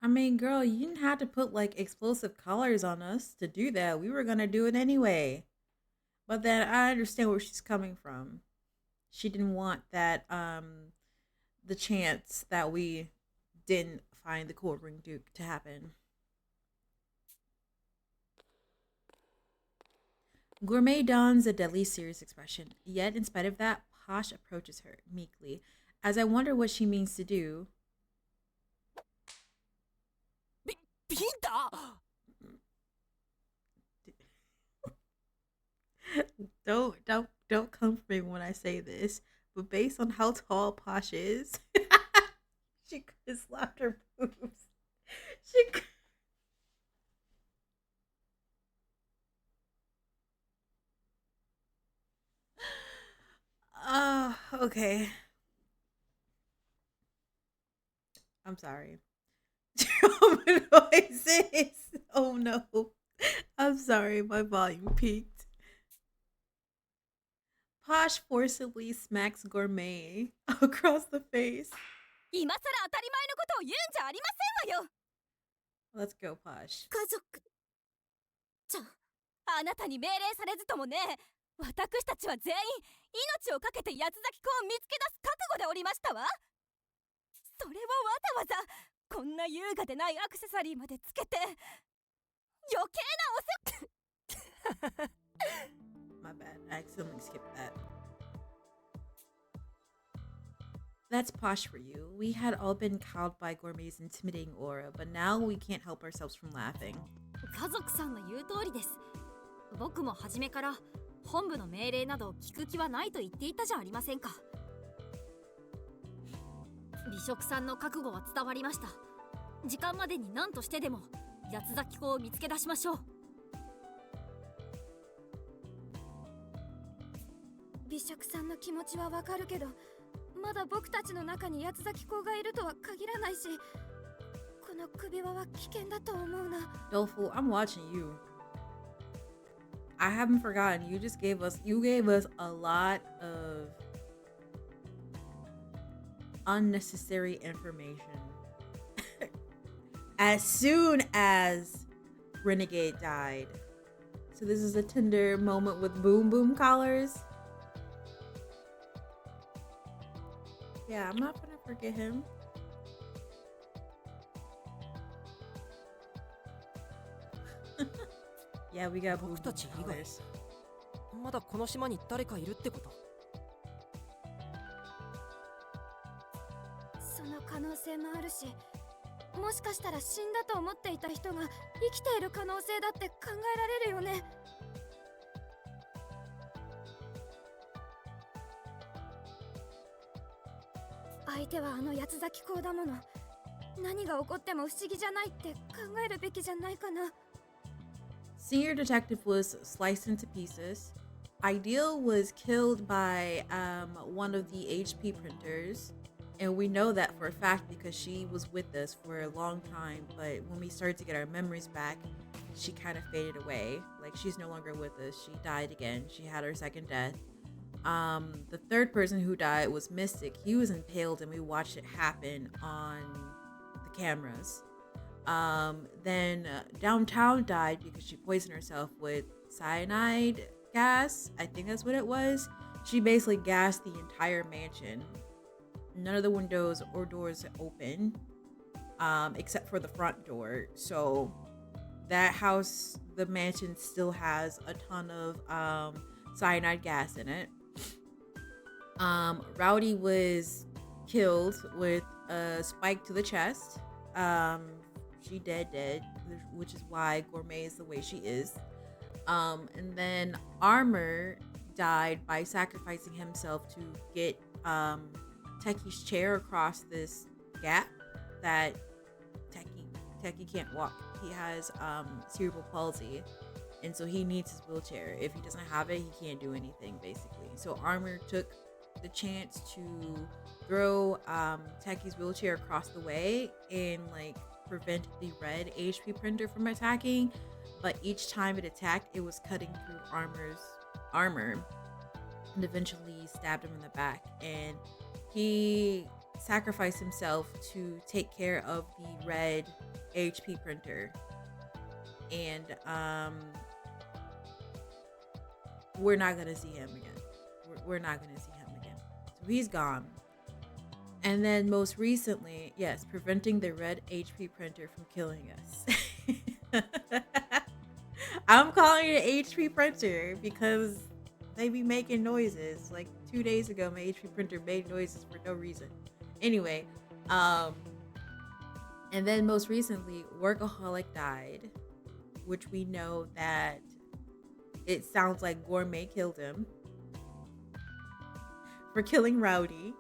I mean, girl, you didn't have to put like explosive colors on us to do that. We were gonna do it anyway. But then I understand where she's coming from. She didn't want that the chance that we didn't find the cool ring duke to happen. Gourmet dons a deadly serious expression, yet in spite of that, Posh approaches her meekly, as I wonder what she means to do. ビンタ Don't come for me when I say this, but based on how tall Posh is, she could have slapped her boobs. She could. Okay. I'm sorry. Trauma noises. Oh no. I'm sorry, my volume peaked. Posh forcibly smacks Gourmet across the face. 今さら当たり前のことを言うんじゃありませんわよ。 Let's go, Posh. 家族ちゃん、あなたに命令されずともね、私たちは全員命をかけて八つ咲き子を見つけ出す覚悟でおりましたわ。それをわざわざこんな優雅でないアクセサリーまでつけて、余計なおせMy bad. I accidentally skipped that. That's Posh for you. We had all been cowed by Gourmet's intimidating aura, but now we can't help ourselves from laughing. 家族さんの言う通りです。僕も初めから本部の命令など聞く気はないと言っていたじゃありませんか。美食さんの覚悟は伝わりました。時間までに何としてでも八つ咲き子を見つけ出しましょう。美食さんの気持ちはわかるけど、まだ僕たちの中に八つ咲き子がいるとは限らないし、この首輪は危険だと思うな。 Doleful, I'm watching you. I haven't forgotten. You gave us a lot of unnecessary information. As soon as Renegade died. So this is a tender moment with Boom Boom collars. Yeah, I'm not gonna forget him. Yeah, we got Boom 僕 Boom たち以外 collars. まだこの島に誰かいるってこと？その可能性もあるし、もしかしたら死んだと思っていた人が生きている可能性だって考えられるよね。相手はあの八つ咲き子だもの。何が起こっても不思議じゃないって考えるべきじゃないかな。 Senior Detective was sliced into pieces. Ideal was killed by one of the HP printers. And we know that for a fact because she was with us for a long time. But when we started to get our memories back, she kind of faded away. Like, she's no longer with us. She died again. She had her second death. The third person who died was Mystic. He was impaled, and we watched it happen on the cameras. Then Downtown died because she poisoned herself with cyanide gas. I think that's what it was. She basically gassed the entire mansion. None of the windows or doors open, except for the front door. So that house, the mansion, still has a ton of cyanide gas in it. Rowdy was killed with a spike to the chest. She dead, which is why Gourmet is the way she is. And then Armor died by sacrificing himself to get Techie's chair across this gap that Techie can't walk. He has cerebral palsy, and so he needs his wheelchair. If he doesn't have it, he can't do anything, basically. So Armor took the chance to throw Techie's wheelchair across the way and like prevent the red HP printer from attacking, but each time it attacked, it was cutting through Armor's armor and eventually stabbed him in the back. And he sacrificed himself to take care of the red HP printer. And we're not gonna see him again. We're not gonna see him again. So he's gone. And then most recently, yes, preventing the red HP printer from killing us. I'm calling it an HP printer because they be making noises. Like 2 days ago, my HP printer made noises for no reason. Anyway, and then most recently, Workaholic died, which we know that it sounds like Gourmet killed him for killing Rowdy.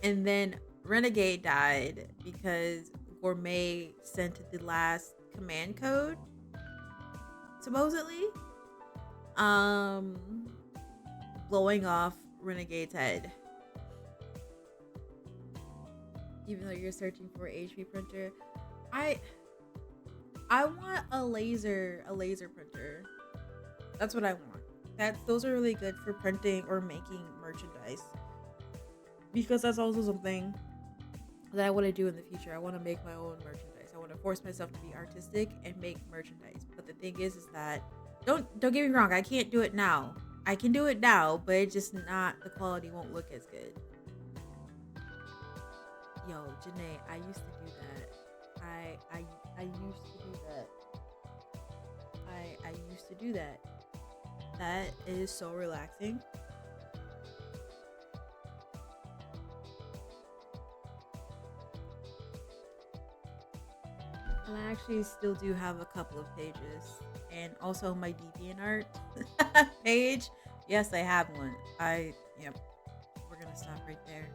And then Renegade died because Gourmet sent the last command code, supposedly, blowing off Renegade's head. Even though you're searching for an HP printer, I want a laser printer. That's what I want. Those are really good for printing or making merchandise. Because that's also something that I want to do in the future. I want to make my own merchandise. I want to force myself to be artistic and make merchandise. But the thing is that don't get me wrong. I can't do it now. I can do it now, but it's just not, the quality won't look as good. Yo, Janae, I used to do that. I used to do that. I used to do that. That is so relaxing. And I actually still do have a couple of pages. And also my DeviantArt page. Yes, I have one. Yep. We're gonna stop right there.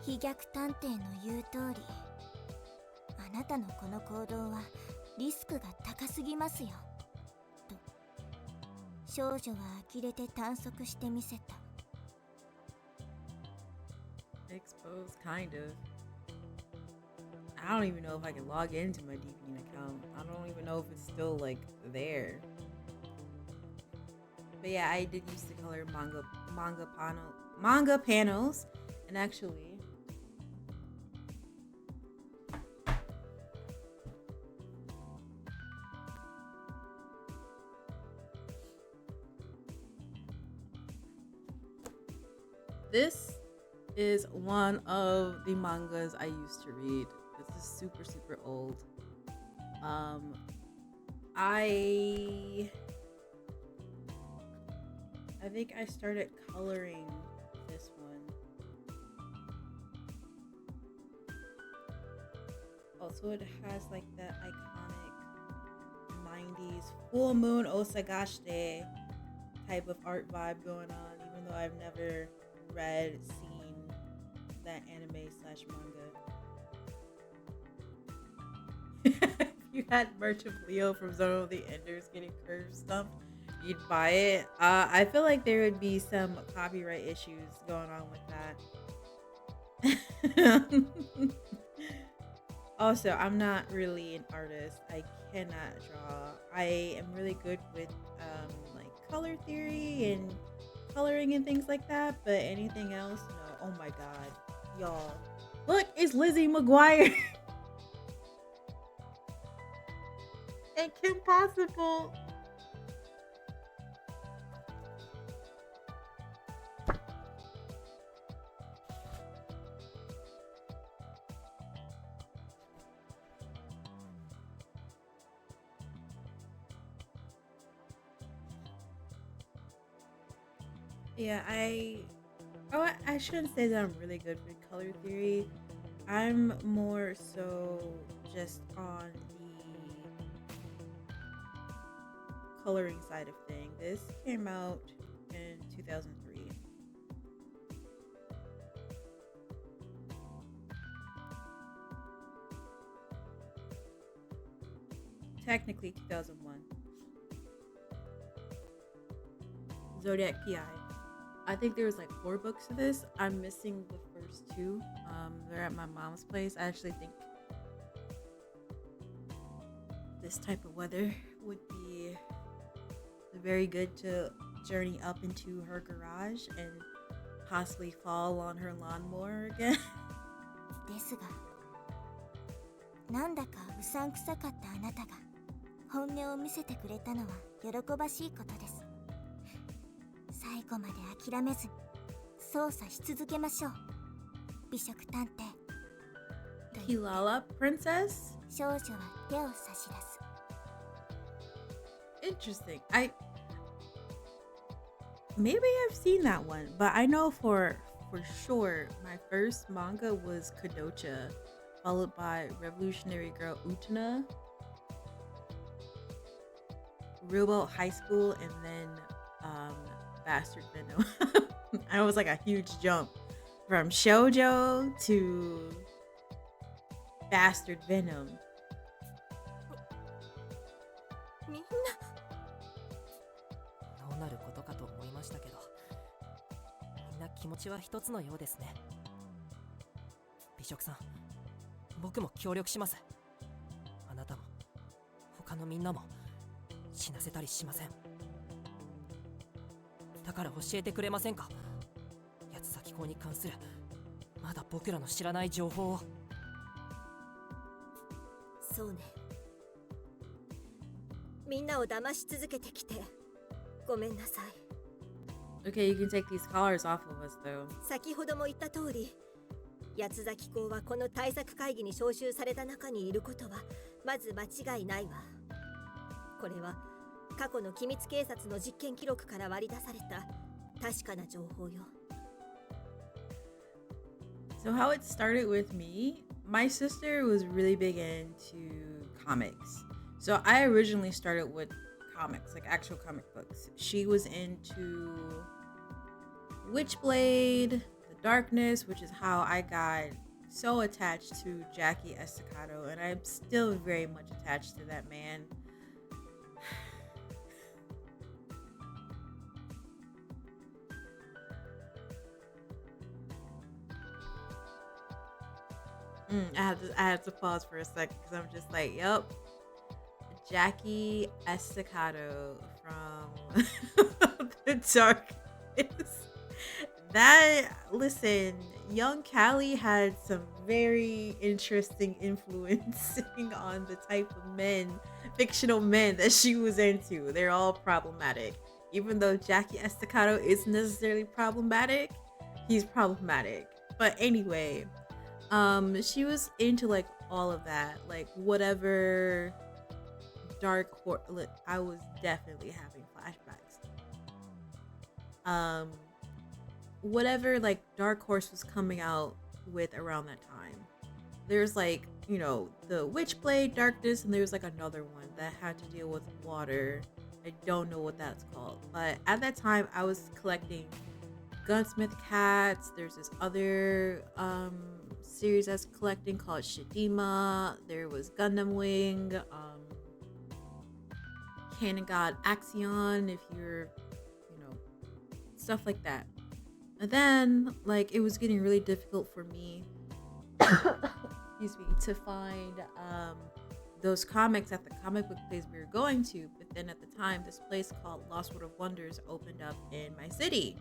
飛逆探偵の言う通り、あなたのこの行動はリスクが高すぎますよと少女は呆れて探索してみせた。 Exposed, kind of. I don't even know if I can log into my Deviant account. I don't even know if it's still like there. But yeah, I did used to color manga panels, and actually, this is one of the mangas I used to read. This is super, super old. I think I started coloring this one. Also, it has like that iconic 90s full moon osagashite type of art vibe going on, even though I've never seen that anime / manga. If you had merch of Leo from Zone of the Enders getting curved stumped, you'd buy it. I feel like there would be some copyright issues going on with that. Also, I'm not really an artist. I cannot draw. I am really good with like color theory and coloring and things like that, but anything else, no. Oh my god, y'all! Look, it's Lizzie McGuire and Kim Possible. Yeah, I shouldn't say that I'm really good with color theory. I'm more so just on the coloring side of things. This came out in 2003. Technically 2001. Zodiac PI. I think there was like 4 books of this. I'm missing the first 2. They're at my mom's place. I actually think this type of weather would be very good to journey up into her garage and possibly fall on her lawnmower again. ですが、なんだかうさんくさかったあなたが本音を見せてくれたのは喜ばしいことです。最後まで諦めずに捜査し続けましょう。美食探偵。Kilala Princess? 少女は手を差し出す。Interesting. Maybe I've seen that one, but I know for sure my first manga was Kadocha, followed by Revolutionary Girl Utena, Real High School, and then Bastard Venom. I was like a huge jump from shoujo to Bastard Venom. みんなどうなることかと思いましたけど、みんな気持ちは一つのようですね。美食さん、僕も協力します。あなたも他のみんなも死なせたりしません。だから教えてくれませんか？八つ咲港に関するまだ僕らの知らない情報を。そうね。みんなを騙し続けてきてごめんなさい。 Okay, you can take these collars off of us though. 先ほども言った通り、八つ咲港はこの対策会議に招集された中にいることはまず間違いないわ。これは過去の機密警察の実験記録から割り出された確かな情報よ。So how it started with me, my sister was really big into comics. So I originally started with comics, like actual comic books. She was into Witchblade, The Darkness, which is how I got so attached to Jackie Estacado, and I'm still very much attached to that man. I had to pause for a second because I'm just like, yep, Jackie Estacado from The Darkness. That, listen, young Callie had some very interesting influencing on the type of men, fictional men that she was into. They're all problematic. Even though Jackie Estacado isn't necessarily problematic, he's problematic. But anyway, she was into like all of that, like whatever dark horse. I was definitely having flashbacks. Whatever like Dark Horse was coming out with around that time. There's like, you know, the Witchblade Darkness, and there's like another one that had to deal with water. I don't know what that's called, but at that time I was collecting Gunsmith Cats. There's this other series I was collecting called Shidima. There was Gundam Wing, Cannon God Axion, if you're, you know, stuff like that. And then, like, it was getting really difficult for me excuse me, to find those comics at the comic book place we were going to. But then at the time, this place called Lost World of Wonders opened up in my city.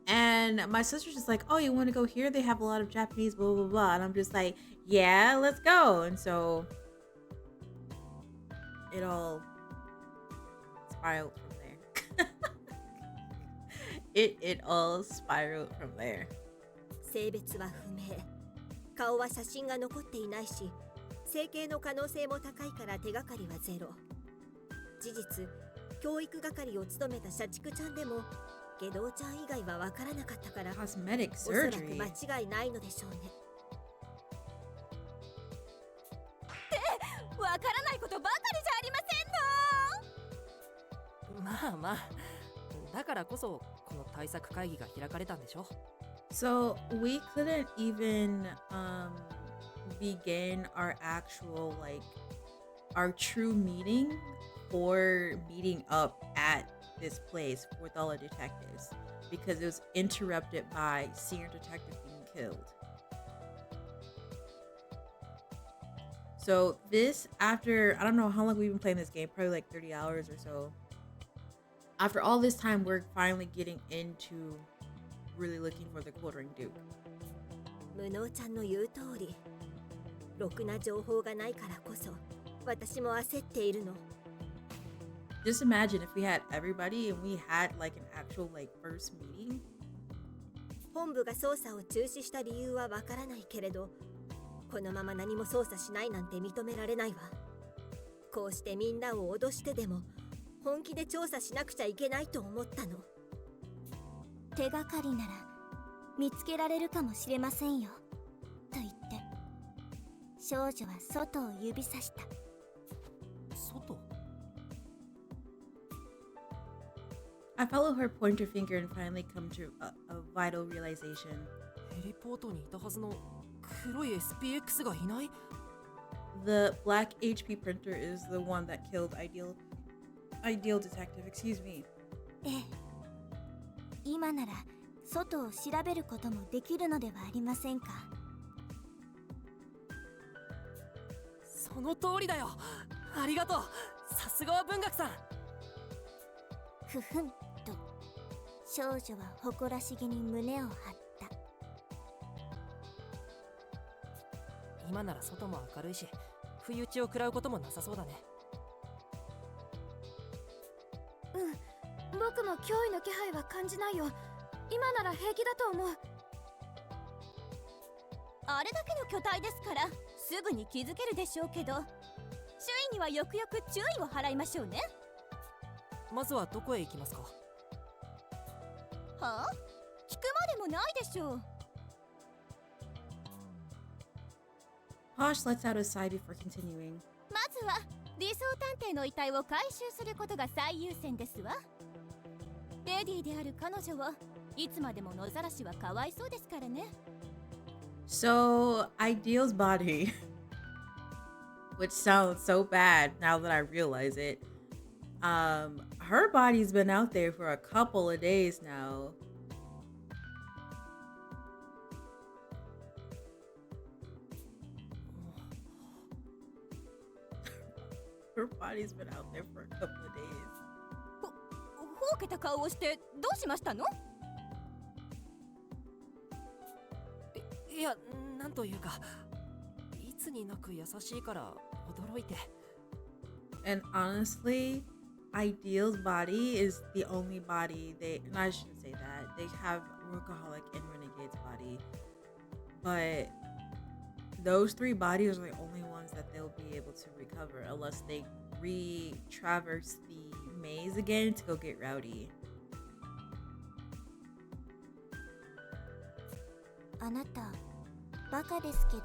And my sister's just like, oh, you want to go here? They have a lot of Japanese, blah, blah, blah. And I'm just like, yeah, let's go. And so it all spiraled from there. it all spiraled from there. 性別は不明。顔は写真が残っていないし、整形の可能性も高いから手がかりはゼロ。事実、教育係を務めた社畜ちゃんでも、下道ちゃん以外はわからなかったから、Cosmetic おそらく surgery. 間違いないのでしょうね。わからないことばかりじゃありませんの。まあまあ、だからこそこの対策会議が開かれたんでしょ。 So we couldn't even begin our actual, like, our true meeting or meeting up at this place with all the detectives because it was interrupted by senior detective being killed. So this, after, I don't know how long we've been playing this game, probably like 30 hours or so. After all this time, we're finally getting into really looking for the Quartering Duke. 無能ちゃんの言う通り、ろくな情報がないからこそ、私も焦っているの。Just imagine if we had everybody and we had like an actual like first meeting. 本部が捜査を中止した理由はわからないけれど、このまま何も捜査しないなんて認められないわ。こうしてみんなを脅してでも本気で調査しなくちゃいけないと思ったの。手がかりなら見つけられるかもしれませんよと言って少女は外を指さした。外？ I follow her pointer finger and finally come to a vital realization. ヘリポートにいたはずの黒い SPX がいない？ The black HP printer is the one that killed Ideal Detective, excuse me. ええ、今なら外を調べることもできるのではありませんか。その通りだよ。ありがとう。さすがは文学さん。ふふんと少女は誇らしげに胸を張った。今なら外も明るいし、不意打ちを食らうこともなさそうだね。うん、僕も脅威の気配は感じないよ。今なら平気だと思う。あれだけの巨体ですからすぐに気づけるでしょうけど、周囲にはよくよく注意を払いましょうね。まずはどこへ行きますか？はあ？聞くまでもないでしょう。Posh lets out a sigh before continuing. まずは理想探偵の遺体を回収することが最優先ですわ。レディーである彼女はいつまでも野ざらしはかわいそうですからね。So, Ideal's body, which sounds so bad now that I realize it, her body's been out there for a couple of days now. Her body's been out there for a couple of days. ほうけた顔をしてどうしましたの？いや、なんというか、いつになく優しいから驚いて。And honestly, Ideal's body is the only body and I shouldn't say that. They have Workaholic and Renegade's body. But those three bodies are the only ones that they'll be able to recover unless they retraverse the maze again to go get Rowdy. あなたバカですけど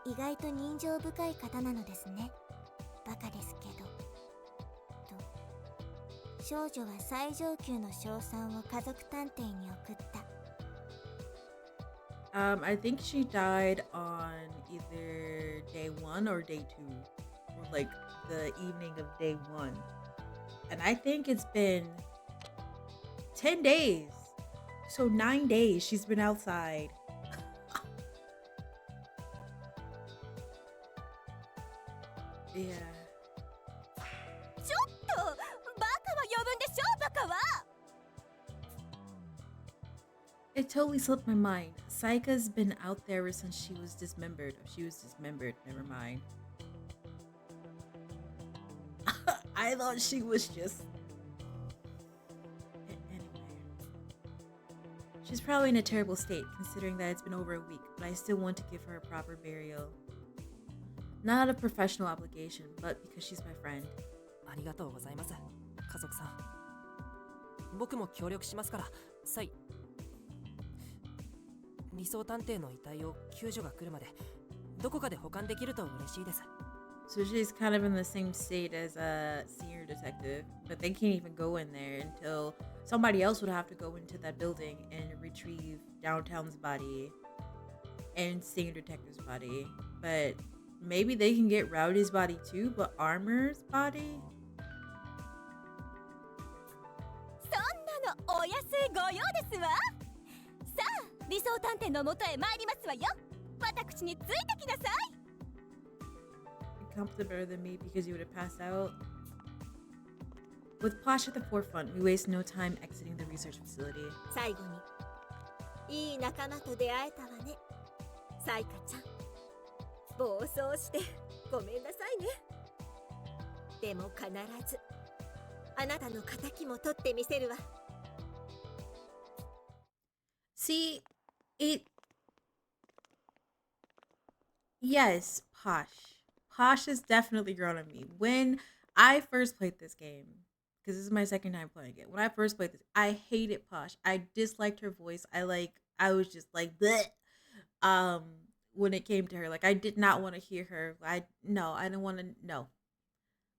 意外と人情深い方なのですね。バカですけどと少女は最上級の称賛を家族探偵に送った。I think she died on either day 1 or day 2, or like the evening of day 1. And I think it's been 10 days. So 9 days she's been outside. It totally slipped my mind. Saika's been out there ever since she was dismembered. Oh, she was dismembered. Never mind. I thought she was just. Anyway. She's probably in a terrible state, considering that it's been over a week, but I still want to give her a proper burial. Not out of professional obligation, but because she's my friend. ありがとうございます、家族さん。僕も協力しますから、理想探偵の遺体を救助が来るまでどこかで保管できると嬉しいです。 So she's kind of in the same state as a senior detective, but they can't even go in there until somebody else would have to go into that building and retrieve Downtown's body and senior detective's body. But maybe they can get Rowdy's body too, but Armor's body? そんなのお安いご用ですわ。さあ、理想探偵の元へ参りますわよ。私についてきなさい。Comfortable better than me because you would have passed out. With Posh at the forefront, we waste no time exiting the research facility. 最後にいい仲間と出会えたわね、サイカちゃん。暴走してごめんなさいね。でも必ずあなたの仇も取ってみせるわ。See, yes, Posh. Posh has definitely grown on me. When I first played this game, because this is my second time playing it. When I first played this, I hated Posh. I disliked her voice. I was just like, bleh. When it came to her, like I did not want to hear her. I didn't want to know.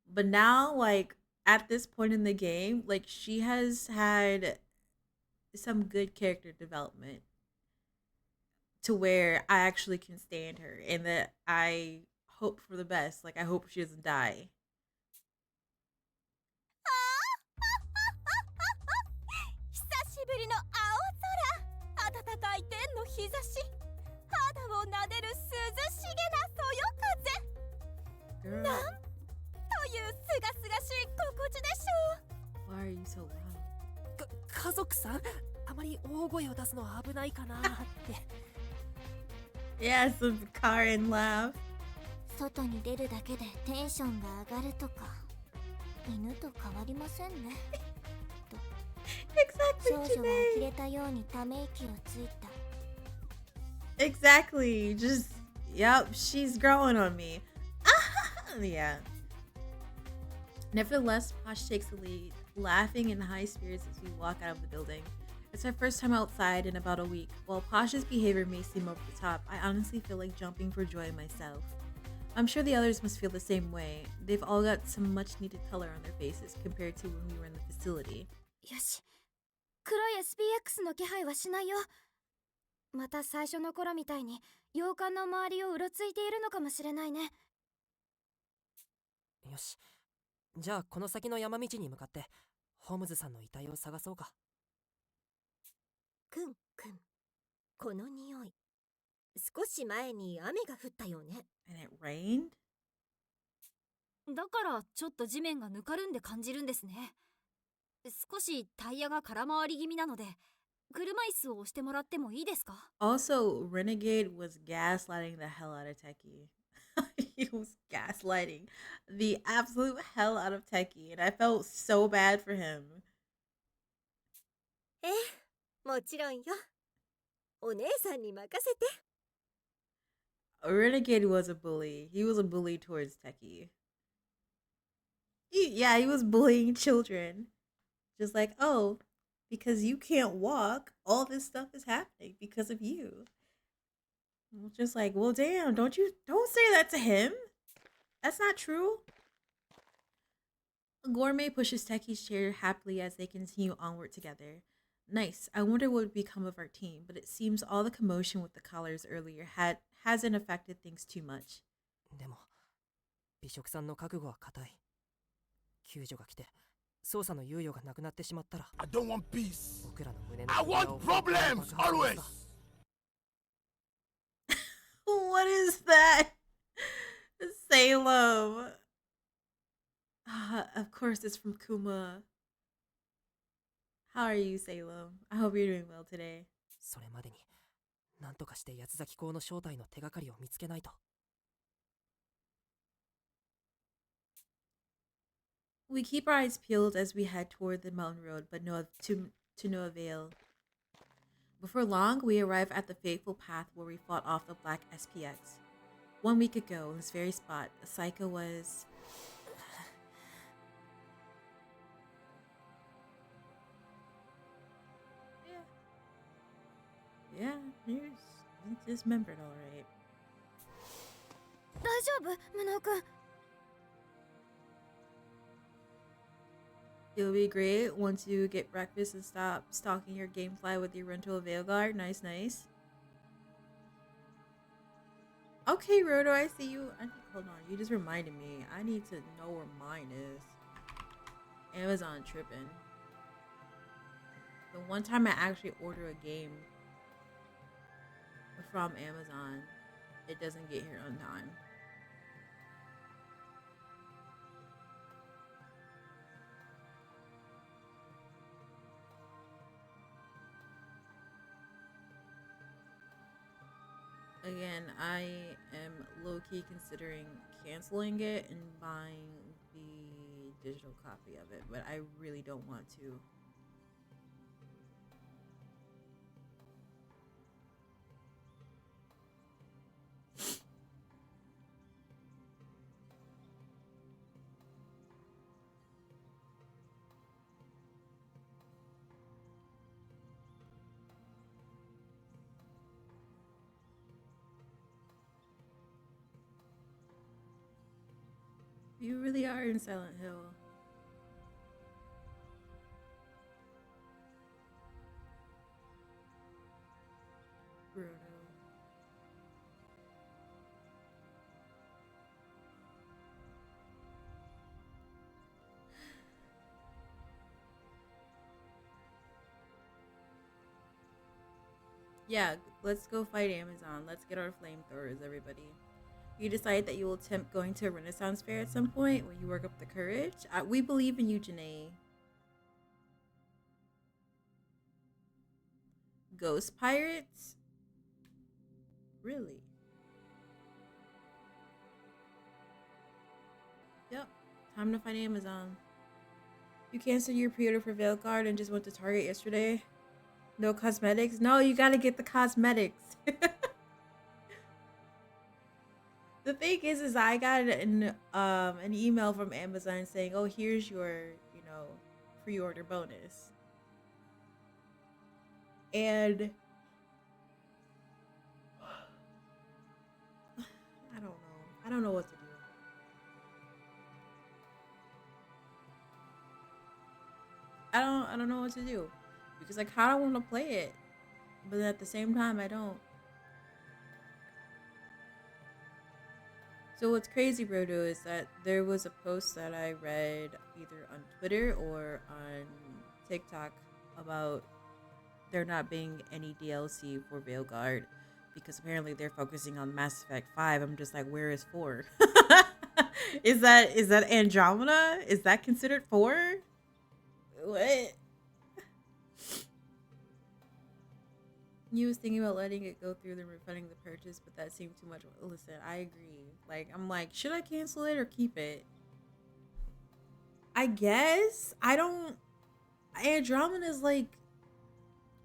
But now, like at this point in the game, like she has had some good character development to where I actually can stand her and that I hope for the best. Like I hope she doesn't die. 久しぶりの青空、暖かい天の日差し、肌を撫でる涼しげなそよ風。 Girl, なんというすがすがしい心地でしょう。 why are you so loud? 家族さん、あまり大声を出すのは危ないかなって。Yes, the car and laugh. 外に出るだけでテンションが上がるとか、犬と変わりませんね。少 Exactly, 女は Janae. 呆れたようにため息をついた。 Exactly. Just, yep, she's growing on me. Yeah. Nevertheless, Posh takes the lead, laughing in high spirits as we walk out of the building. It's our first time outside in about a week. While Posh's behavior may seem over the top, I honestly feel like jumping for joy myself. I'm sure the others must feel the same way. They've all got some much needed color on their faces compared to when we were in the facility. よし、黒い SPX の気配はしないよ。また最初の頃みたいに洋館の周りをうろついているのかもしれないね。よし、じゃあこの先の山道に向かってホームズさんの遺体を探そうか。くんくん、この匂い、少し前に雨が降ったよね。 And it rained? だからちょっと地面がぬかるんで感じるんですね。少しタイヤが空回り気味なので、車椅子を押してもらってもいいですか？ Also, Renegade was gaslighting the hell out of Techie. He was gaslighting the absolute hell out of Techie, and I felt so bad for him. ええ、もちろんよ。お姉さんに任せて。 Renegade was a bully. He was a bully towards Techie. He was bullying children. Just like, oh, because you can't walk, all this stuff is happening because of you. Just like, well, damn, don't say that to him. That's not true. Gourmet pushes Techie's chair happily as they continue onward together. Nice. I wonder what would become of our team, but it seems all the commotion with the collars earlier hasn't affected things too much. でも美食さんの覚悟は固い。救助が来て捜査の猶予がなくなってしまったら I don't want peace. 僕らの胸の I 扉 want を problems 爆発させ always. た。 What is that? Salem. Of course, it's from Kuma. How are you, Salem? I hope you're doing well today. それまでに何とかして八つ崎港の正体の手がかりを見つけないと。We keep our eyes peeled as we head toward the mountain road, but to no avail. Before long, we arrive at the fateful path where we fought off the black SPX. 1 week ago, in this very spot, a psycho was... Yeah, it's dismembered, alright. 大丈夫、ムノ君。It'll be great once you get breakfast and stop stalking your gamefly with your rental Veilguard. Nice, nice. Okay, Roto, I see you. Hold on, you just reminded me. I need to know where mine is. Amazon tripping. The one time I actually order a game from Amazon, it doesn't get here on time. Again, I am low-key considering canceling it and buying the digital copy of it, but I really don't want to. You really are in Silent Hill. Brutal. Yeah, let's go fight Amazon. Let's get our flamethrowers, everybody. You decide that you will attempt going to a Renaissance fair at some point when you work up the courage. We believe in you, Janae. Ghost pirates? Really? Yep. Time to find Amazon. You canceled your pre-order for Veilguard and just went to Target yesterday? No cosmetics? No, you gotta get the cosmetics. The thing is I got an email from Amazon saying, "Oh, here's your, pre-order bonus." And I don't know. I don't know what to do. I don't know what to do because I kind of want to play it, but at the same time I don't. So what's crazy, Brodo, is that there was a post that I read either on Twitter or on TikTok about there not being any DLC for Veilguard because apparently they're focusing on Mass Effect 5. I'm just like, where is 4? Is that Andromeda? Is that considered 4? What? You was thinking about letting it go through the refunding the purchase, but that seemed too much. Listen, I agree. Like, I'm like, should I cancel it or keep it? I guess. I don't... Andromeda is like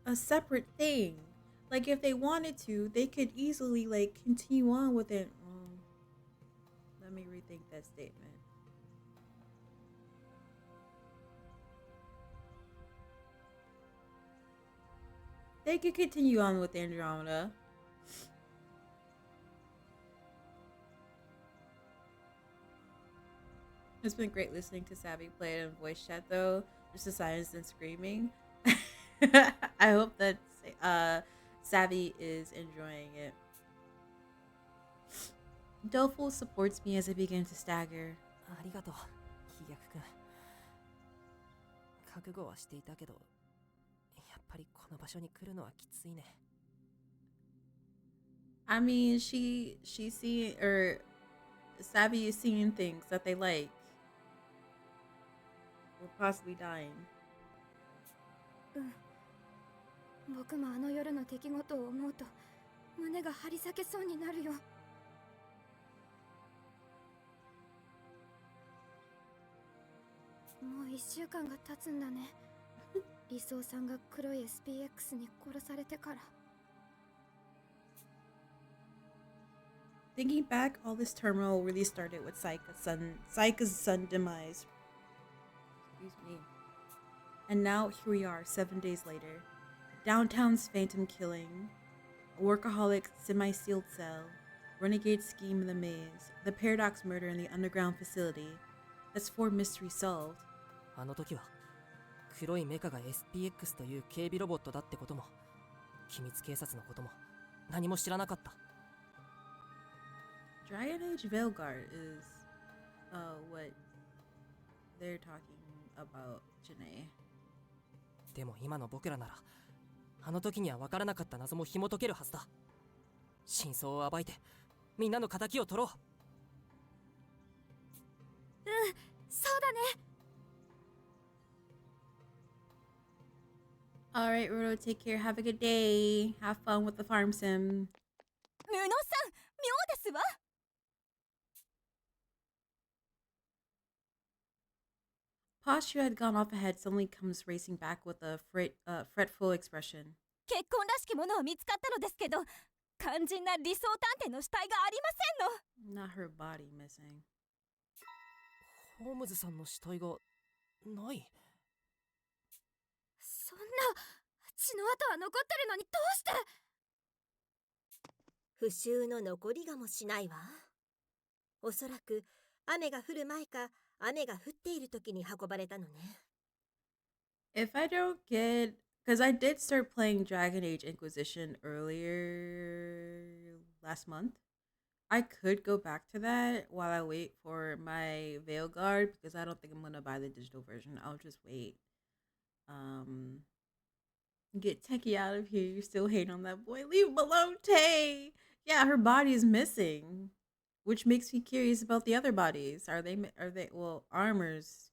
a separate thing. Like, if they wanted to, they could easily, like, continue on with it. Let me rethink that statement. They could continue on with Andromeda. It's been great listening to Savvy play it in voice chat, though. Just the silence and screaming. I hope that Savvy is enjoying it. Doleful supports me as I begin to stagger. ありがとう、飛躍くん。覚悟はしていたけど、やっぱりこの場所に来るのはきついね。I mean, she see or Savvy is seeing things that they like. Or possibly dying. 僕もあの夜の出来事を思うと胸が張り裂けそうになるよ。もう1週間が経つんだね。理想さんが黒い SPX に殺されてから。Thinking back, all this turmoil really started with Saika's son demise. Excuse me. And now here we are, 7 days later. Downtown's phantom killing, a workaholic semi-sealed cell, renegade scheme in the maze, the paradox murder in the underground facility. That's 4 mysteries solved. あの時は黒いメカが SPX という警備ロボットだってことも機密警察のことも何も知らなかった。Dragon Age Veilguard is what they're talking about, Janae. でも今の僕らならあの時には分からなかった謎も紐解けるはずだ。真相を暴いてみんなの仇を取ろう。そうだね。Alright, Rudo, take care. Have a good day. Have fun with the farm sim. 布さん、妙ですわ。Posture had gone off ahead, suddenly comes racing back with a fretful expression. 結婚らしきものは見つかったのですけど、肝心な理想探偵の死体がありませんの。 Not her body missing. ホームズさんの死体がない。そんな血の跡は残ってるのにどうして。復讐の残りがもしないわ。おそらく雨が降る前か雨が降っている時に運ばれたのね。If I don't get... Because I did start playing Dragon Age Inquisition earlier last month. I could go back to that while I wait for my Veilguard, because I don't think I'm going to buy the digital version. I'll just wait. Get Techie out of here. You're still hating on that boy. Leave him alone, Tay. Yeah, her body is missing, which makes me curious about the other bodies. Are they, well, Armor's,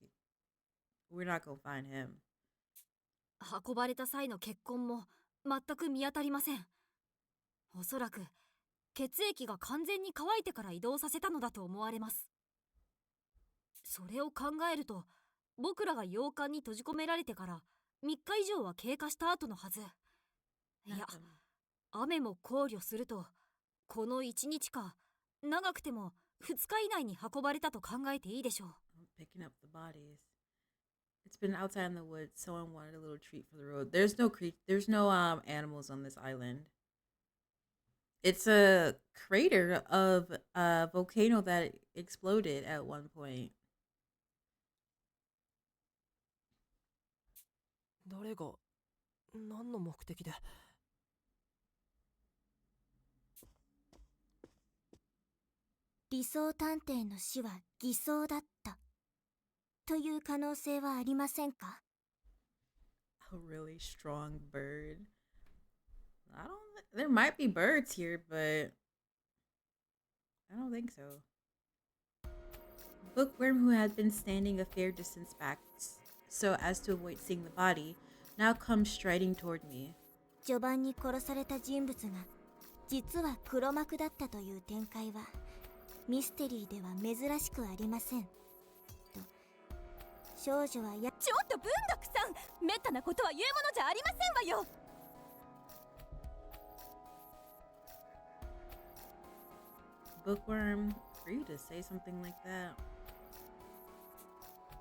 we're not going to find him. 運ばれた際の血痕も全く見当たりません。おそらく血液が完全に乾いてから移動させたのだと思われます。それを考えると僕らが洋館に閉じ込められてから3日以上は経過した後のはず。いや、雨も考慮するとこの1日か長くても2日以内に運ばれたと考えていいでしょう。Picking up the bodies. It's been outside in the woods. Someone wanted a little treat for the road. There's no animals on this island. It's a crater of a volcano that exploded at one point. 誰が何の目的で。理想探偵の死は偽装だったという可能性はありませんか？ A really strong bird. There might be birds here, but I don't think so. Bookworm, who had been standing a fair distance back so as to avoid seeing the body, now comes striding toward me. 序盤に殺された人物が実は黒幕だったという展開はミステリーでは珍しくありませんと少女はちょっと文学さん、めったなことは言うものじゃありませんわよ。Bookworm, for you to say something like that.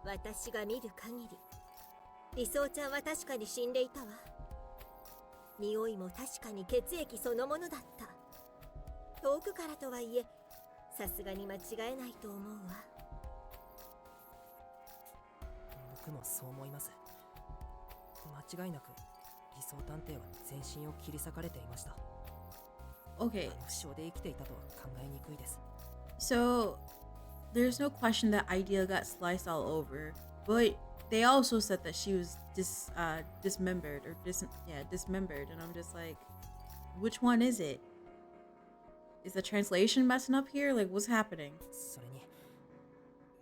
私が見る限り理想ちゃんは確かに死んでいたわ。匂いも確かに血液そのものだった。遠くからとはいえさすがに間違えないと思うわ。僕もそう思います。間違いなく理想探偵は全身を切り裂かれていました。 Okay. 負傷で生きていたとは考えにくいです。 So, there's no question that Idea got sliced all over, but they also said that she was dismembered, and I'm just like, which one is it? Is the translation messing up here? Like, what's happening? それに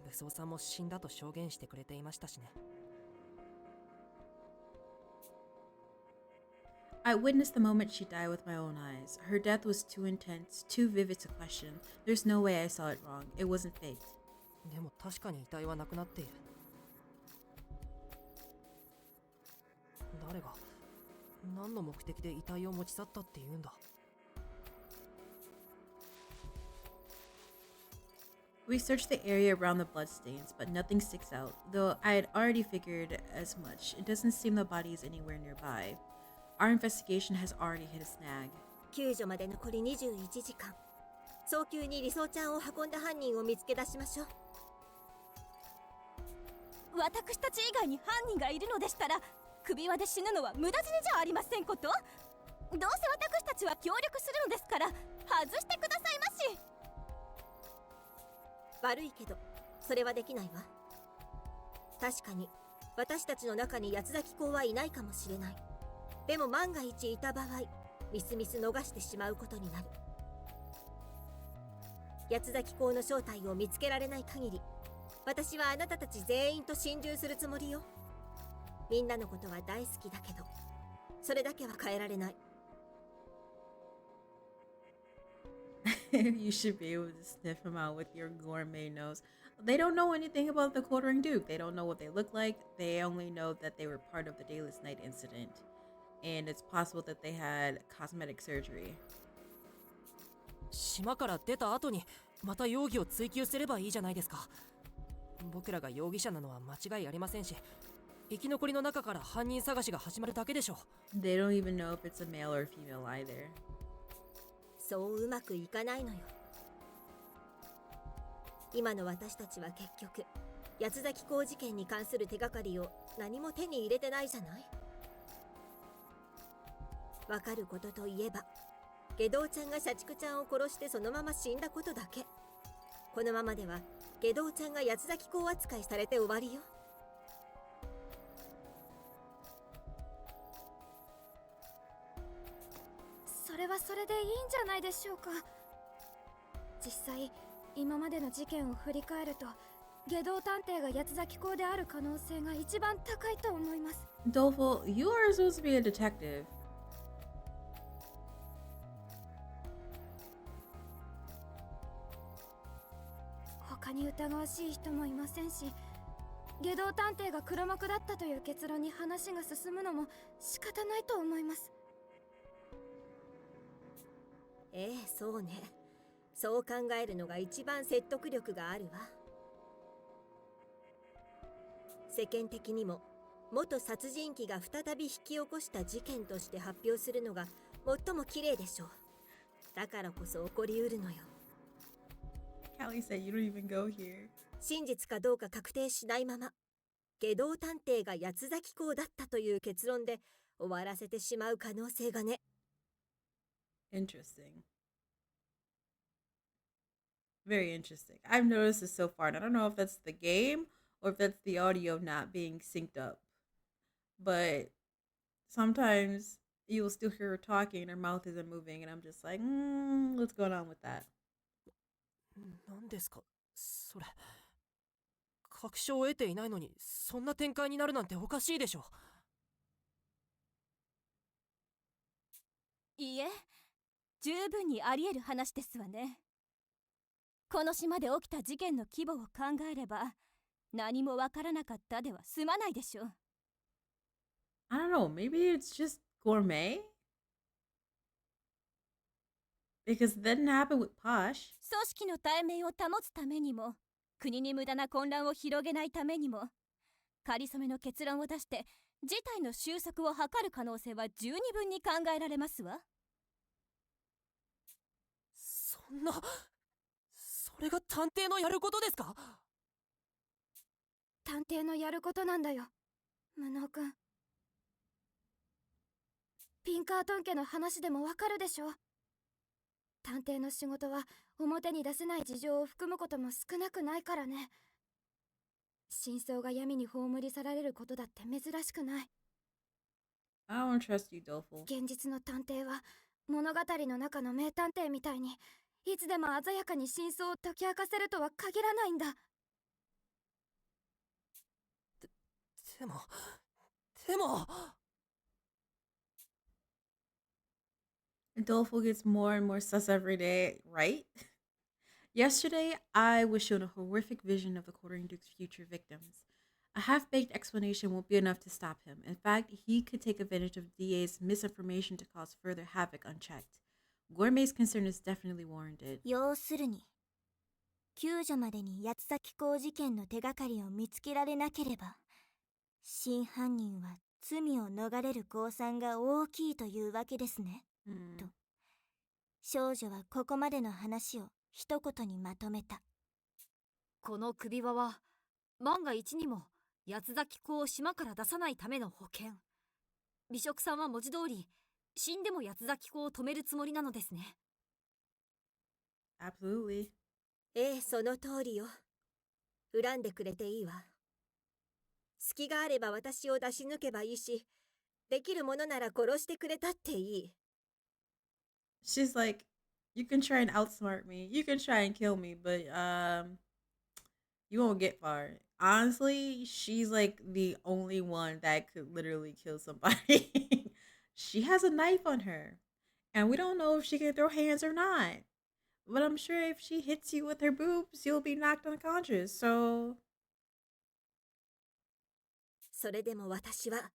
武装さんも死んだと証言してくれていましたしね。I witnessed the moment she died with my own eyes. Her death was too intense, too vivid to question. There's no way I saw it wrong. It wasn't faked. でも確かに遺体はなくなっている。誰が何の目的で遺体を持ち去ったって言うんだ。We searched the area around the bloodstains, but nothing sticks out, though I had already figured as much. It doesn't seem the body is anywhere nearby. Our investigation has already hit a snag. 救助まで残り21時間。早急に理想ちゃんを運んだ犯人を見つけ出しましょう。私たち以外に犯人がいるのでしたら、首輪で死ぬのは無駄死にじゃありませんこと。どうせ私たちは協力するのですから、外してくださいまし。悪いけど、それはできないわ。確かに、私たちの中に八つ咲き公はいないかもしれない。でも万が一いた場合、みすみす逃してしまうことになる。八つ咲き公の正体を見つけられない限り、私はあなたたち全員と心中するつもりよ。みんなのことは大好きだけど、それだけは変えられない。You should be able to sniff him out with your gourmet nose. They don't know anything about the Quartering Duke. They don't know what they look like. They only know that they were part of the Dayless Night incident. And it's possible that they had cosmetic surgery. 島から出た後にまた容疑を追及すればいいじゃないですか。僕らが容疑者なのは間違いありませんし、生き残りの中から犯人探しが始まるだけでしょう。They don't even know if it's a male or female either. そううまくいかないのよ。今の私たちは結局、八つ咲き公事件に関する手がかりを何も手に入れてないじゃない。わかることといえば、下道ちゃんが社畜ちゃんを殺してそのまま死んだことだけ。このままでは下道ちゃんが八つ咲き公扱いされて終わりよ。それはそれでいいんじゃないでしょうか。実際今までの事件を振り返ると、下道探偵が八つ咲き公である可能性が一番高いと思います。Doleful, you are supposed to be a detective. 他に疑わしい人もいませんし、下道探偵が黒幕だったという結論に話が進むのも仕方ないと思います。ええ、そうね。そう考えるのが一番説得力があるわ。世間的にも元殺人鬼が再び引き起こした事件として発表するのが最も綺麗でしょう。だからこそ起こりうるのよ。Callie said you don't even go here. 真実かどうか確定しないまま、下道探偵が八つ咲き公だったという結論で終わらせてしまう可能性がね。Interesting. Very interesting. I've noticed this so far, and I don't know if that's the game or if that's the audio not being synced up. But sometimes you will still hear her talking and her mouth isn't moving, and I'm just like, what's going on with that? 何ですかそれ。確証を得ていないのにそんな展開になるなんておかしいでしょ。いいえ、十分にあり得る話ですわね。この島で起きた事件の規模を考えれば、何もわからなかったでは済まないでしょう。I don't know, maybe it's just gourmet? Because it didn't happen with Posh. 組織の体面を保つためにも、国に無駄な混乱を広げないためにも、仮初めの結論を出して事態の収束を図る可能性は十二分に考えられますわ。そんな、それが探偵のやることですか？探偵のやることなんだよ、無能くん。ピンカートン家の話でもわかるでしょ。探偵の仕事は表に出せない事情を含むことも少なくないからね。真相が闇に葬り去られることだって珍しくない。I don't trust you, Doleful. 現実の探偵は物語の中の名探偵みたいにいつでも鮮やかに真相を解き明かせるとは限らないんだ。でも Adolfo gets more and more sus every day, right? Yesterday, I was shown a horrific vision of the Quartering Duke's future victims. A half baked explanation won't be enough to stop him. In fact, he could take advantage of DA's misinformation to cause further havoc unchecked. Gourmet's concern is definitely warranted. 要するに救助までに八つ崎港事件の手がかりを見つけられなければ真犯人は罪を逃れる公算が大きいというわけですね。と少女はここまでの話を一言にまとめた。この首輪は万が一にも八つ崎港を島から出さないための保険。美食さんは文字通り死んでも八つ崎港を止めるつもりなのですね。Absolutely. ええ、その通りよ。恨んでくれていいわ。隙があれば私を出し抜けばいいし、できるものなら殺してくれたっていい。She's like, you can try and outsmart me. You can try and kill me, but you won't get far. Honestly, she's like the only one that could literally kill somebody. She has a knife on her, and we don't know if she can throw hands or not. But I'm sure if she hits you with her boobs, you'll be knocked unconscious. So それでも私は、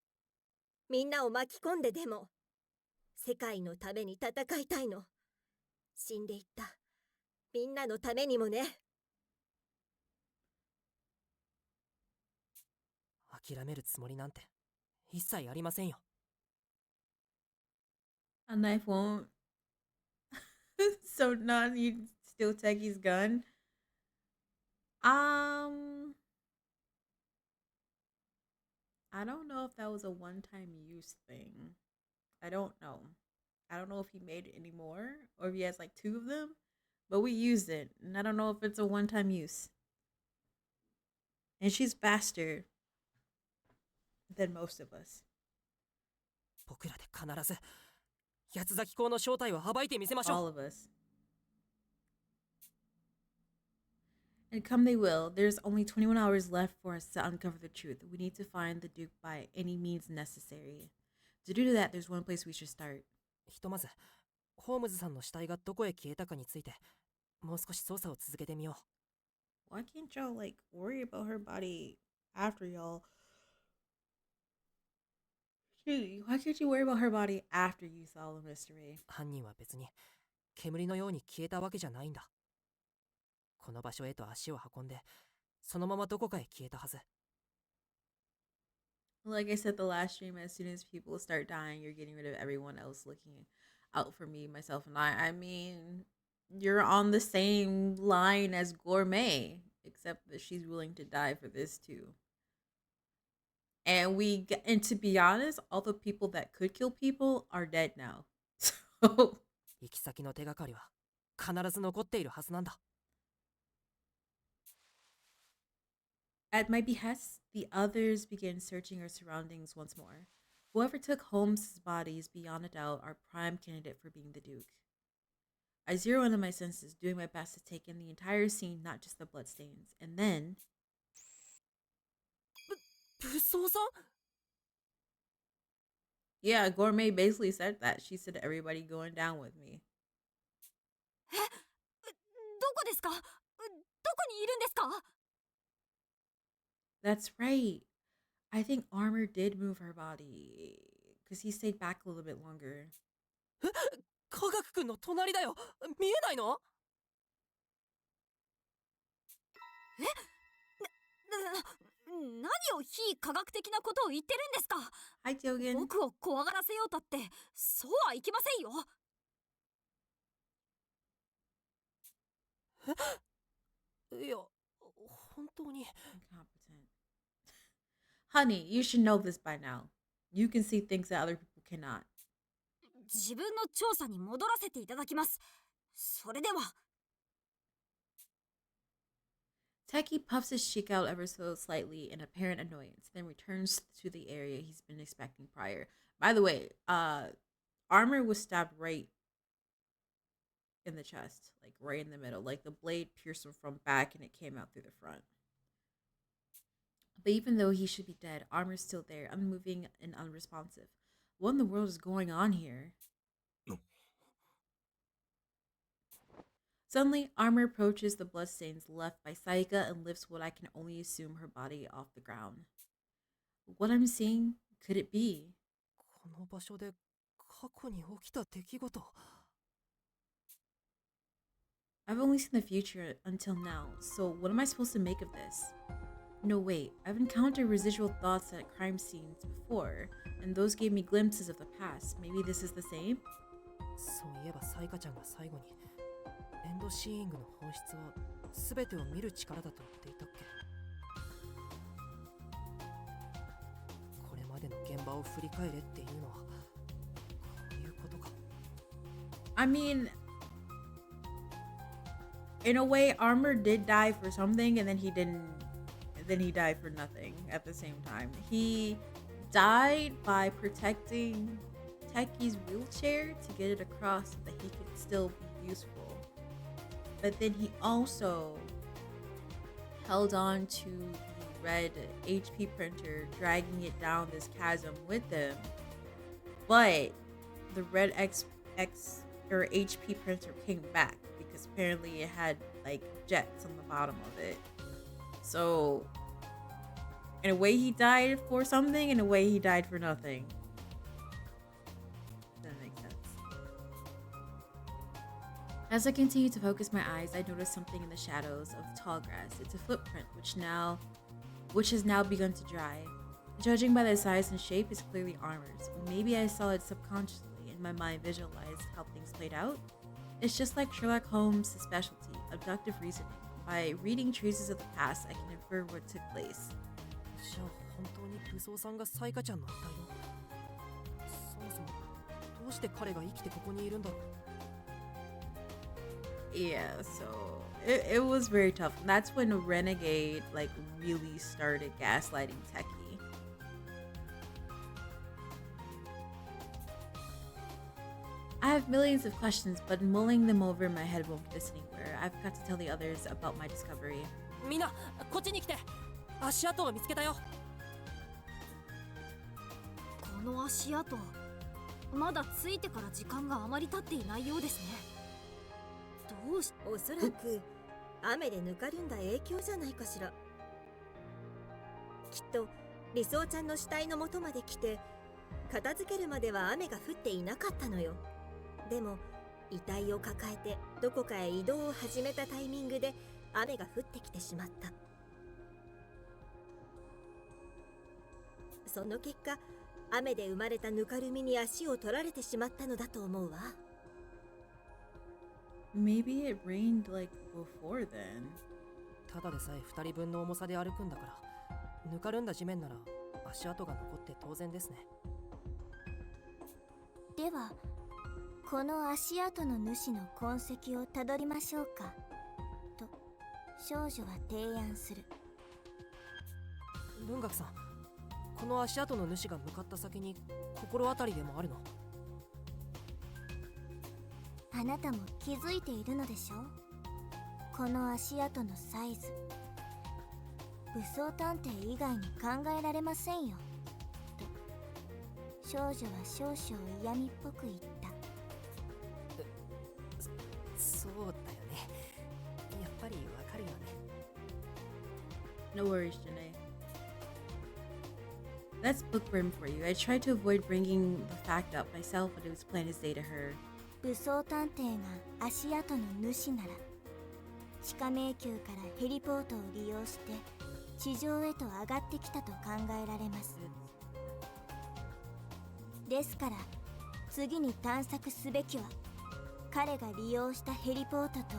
みんなを巻き込んででも、世界のために戦いたいの。死んでいったみんなのためにもね。諦めるつもりなんて一切ありませんよ。a knife won't. So none, you still take his gun. I don't know if that was a one-time use thing. I don't know. I don't know if he made it anymore or if he has like two of them, but we used it, and I don't know if it's a one-time use. And she's faster than most of us. 僕らで必ず八つ崎港の正体を暴いてみせましょ All う。 of us. And come they will. There's only 21 hours left for us to uncover the truth. We need to find the Duke by any means necessary. To do that, there's one place we should start. ひとまずホームズさんの死体がどこへ消えたかについてもう少し捜査を続けてみよう。 Why can't y'all like worry about her body after y'all? Why can't you worry about her body after you solve the mystery? 犯人は別に煙のように消えたわけじゃないんだ。この場所へと足を運んでそのままどこかへ消えたはず。 Like I said the last stream, as soon as people start dying, you're getting rid of everyone else looking out for me, myself, and I. I mean, you're on the same line as Gourmet, except that she's willing to die for this too. And to be honest, all the people that could kill people are dead now. So 行き先の手がかりは必ず残っているはずなんだ。 at my behest, the others began searching our surroundings once more. Whoever took Holmes's body is beyond a doubt our prime candidate for being the Duke. I zero into my senses, doing my best to take in the entire scene, not just the bloodstains. And then 武装さん yeah, Gourmet basically said that. She said everybody going down with me. どこですか？どこにいるんですか？ That's right. I think Armor did move her body because he stayed back a little bit longer. 科学くんの隣だよ。見えないの？何を非科学的なことを言ってるんですか？ Hi, Jogan. 僕を怖がらせようたってそうはいきませんよ。いや、本当に。 Incompetent. Honey, you should know this by now. You can see things that other people cannot. 自分の調査に戻らせていただきます。それでは。 Techie puffs his cheek out ever so slightly in apparent annoyance, then returns to the area he's been expecting prior. By the way, Armor was stabbed right in the chest, like right in the middle. Like the blade pierced him from back and it came out through the front. But even though he should be dead, Armor's still there, unmoving and unresponsive. What in the world is going on here? Suddenly, Armor approaches the bloodstains left by Saika and lifts what I can only assume her body off the ground. What I'm seeing, could it be? この場所で過去に起きた出来事。 I've only seen the future until now, so what am I supposed to make of this? No, wait, I've encountered residual thoughts at crime scenes before, and those gave me glimpses of the past. Maybe this is the same? そういえばサイカちゃんが最後にエンドシーイングの本質は全てを見る力だと言っていたっけ。これまでの現場を振り返れっていうのはこういうことか。 I mean, in a way, Armor did die for something, and then he didn't. And then he died for nothing at the same time. He died by protecting Teki's wheelchair to get it across so that he could still be useful. But then he also held on to the red HP printer, dragging it down this chasm with him. But the red HP printer came back because apparently it had like jets on the bottom of it. So in a way he died for something, in a way he died for nothing. That makes sense. As I continue to focus my eyes, I notice something in the shadows of tall grass. It's a footprint which has now begun to dry. Judging by the size and shape, it's clearly Armor's. Maybe I saw it subconsciously and my mind visualized how things played out. It's just like Sherlock Holmes' specialty, abductive reasoning. By reading traces of the past, I can infer what took place. じゃあ本当に武装さんがサイカちゃんの遺体を。そもそもどうして彼が生きてここにいるんだろう。 Yeah, so it was very tough. And that's when Renegade like really started gaslighting Teki. I have millions of questions, but mulling them over in my head won't get us anywhere. I've got to tell the others about my discovery. みんなこっちに来て。足跡を見つけたよ。この足跡、まだついてから時間があまり経っていないようですね。どうし、おそらく雨でぬかるんだ影響じゃないかしら。きっと理想ちゃんの死体の元まで来て片付けるまでは雨が降っていなかったのよ。でも遺体を抱えてどこかへ移動を始めたタイミングで雨が降ってきてしまった。その結果、雨で生まれたぬかるみに足を取られてしまったのだと思うわ。Maybe it rained like before then. ただでさえ2人分の重さで歩くんだから、ぬかるんだ地面なら足跡が残って当然ですね。ではこの足跡の主の痕跡をたどりましょうかと少女は提案する。文学さん、この足跡の主が向かった先に心当たりでもあるの？あなたも気づいているのでしょう。この足跡のサイズ、武装探偵以外に考えられませんよと少女は少々嫌味っぽく言った。そうだよね。やっぱりわかるよね。 No worries, Janae. That's bookworm for you. I tried to avoid bringing the fact up myself, but it was plain as day to her. 武装探偵が足跡の主なら地下迷宮からヘリポートを利用して地上へと上がってきたと考えられます。ですから次に探索すべきは彼が利用したヘリポートと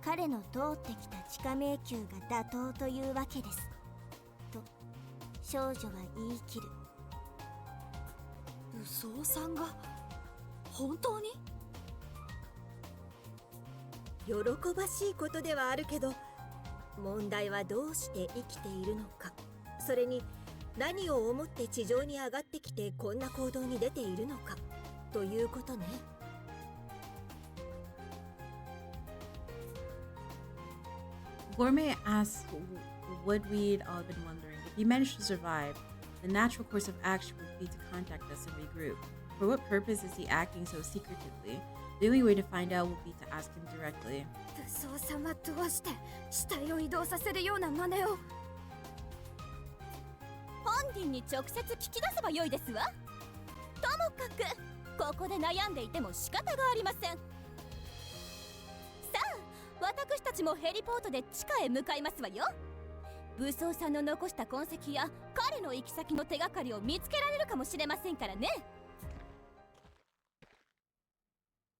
彼の通ってきた地下迷宮が妥当というわけですと少女は言い切る。武装さんが本当に？喜ばしいことではあるけど、問題はどうして生きているのか、それに何を思って地上に上がってきてこんな行動に出ているのかということね。Gourmet asks what we'd all been wondering. If you managed to survive, the natural course of action would be to contact us and regroup. For what purpose is he acting so secretively? The only way to find out will be to ask him directly. 武装さんはどうして死体を移動させるような真似を。本人に直接聞き出せばよいですわ。ともかくここで悩んでいても仕方がありません。さあ、私たちもヘリポートで地下へ向かいますわよ。武装さんの残した痕跡や彼の行き先の手がかりを見つけられるかもしれませんからね。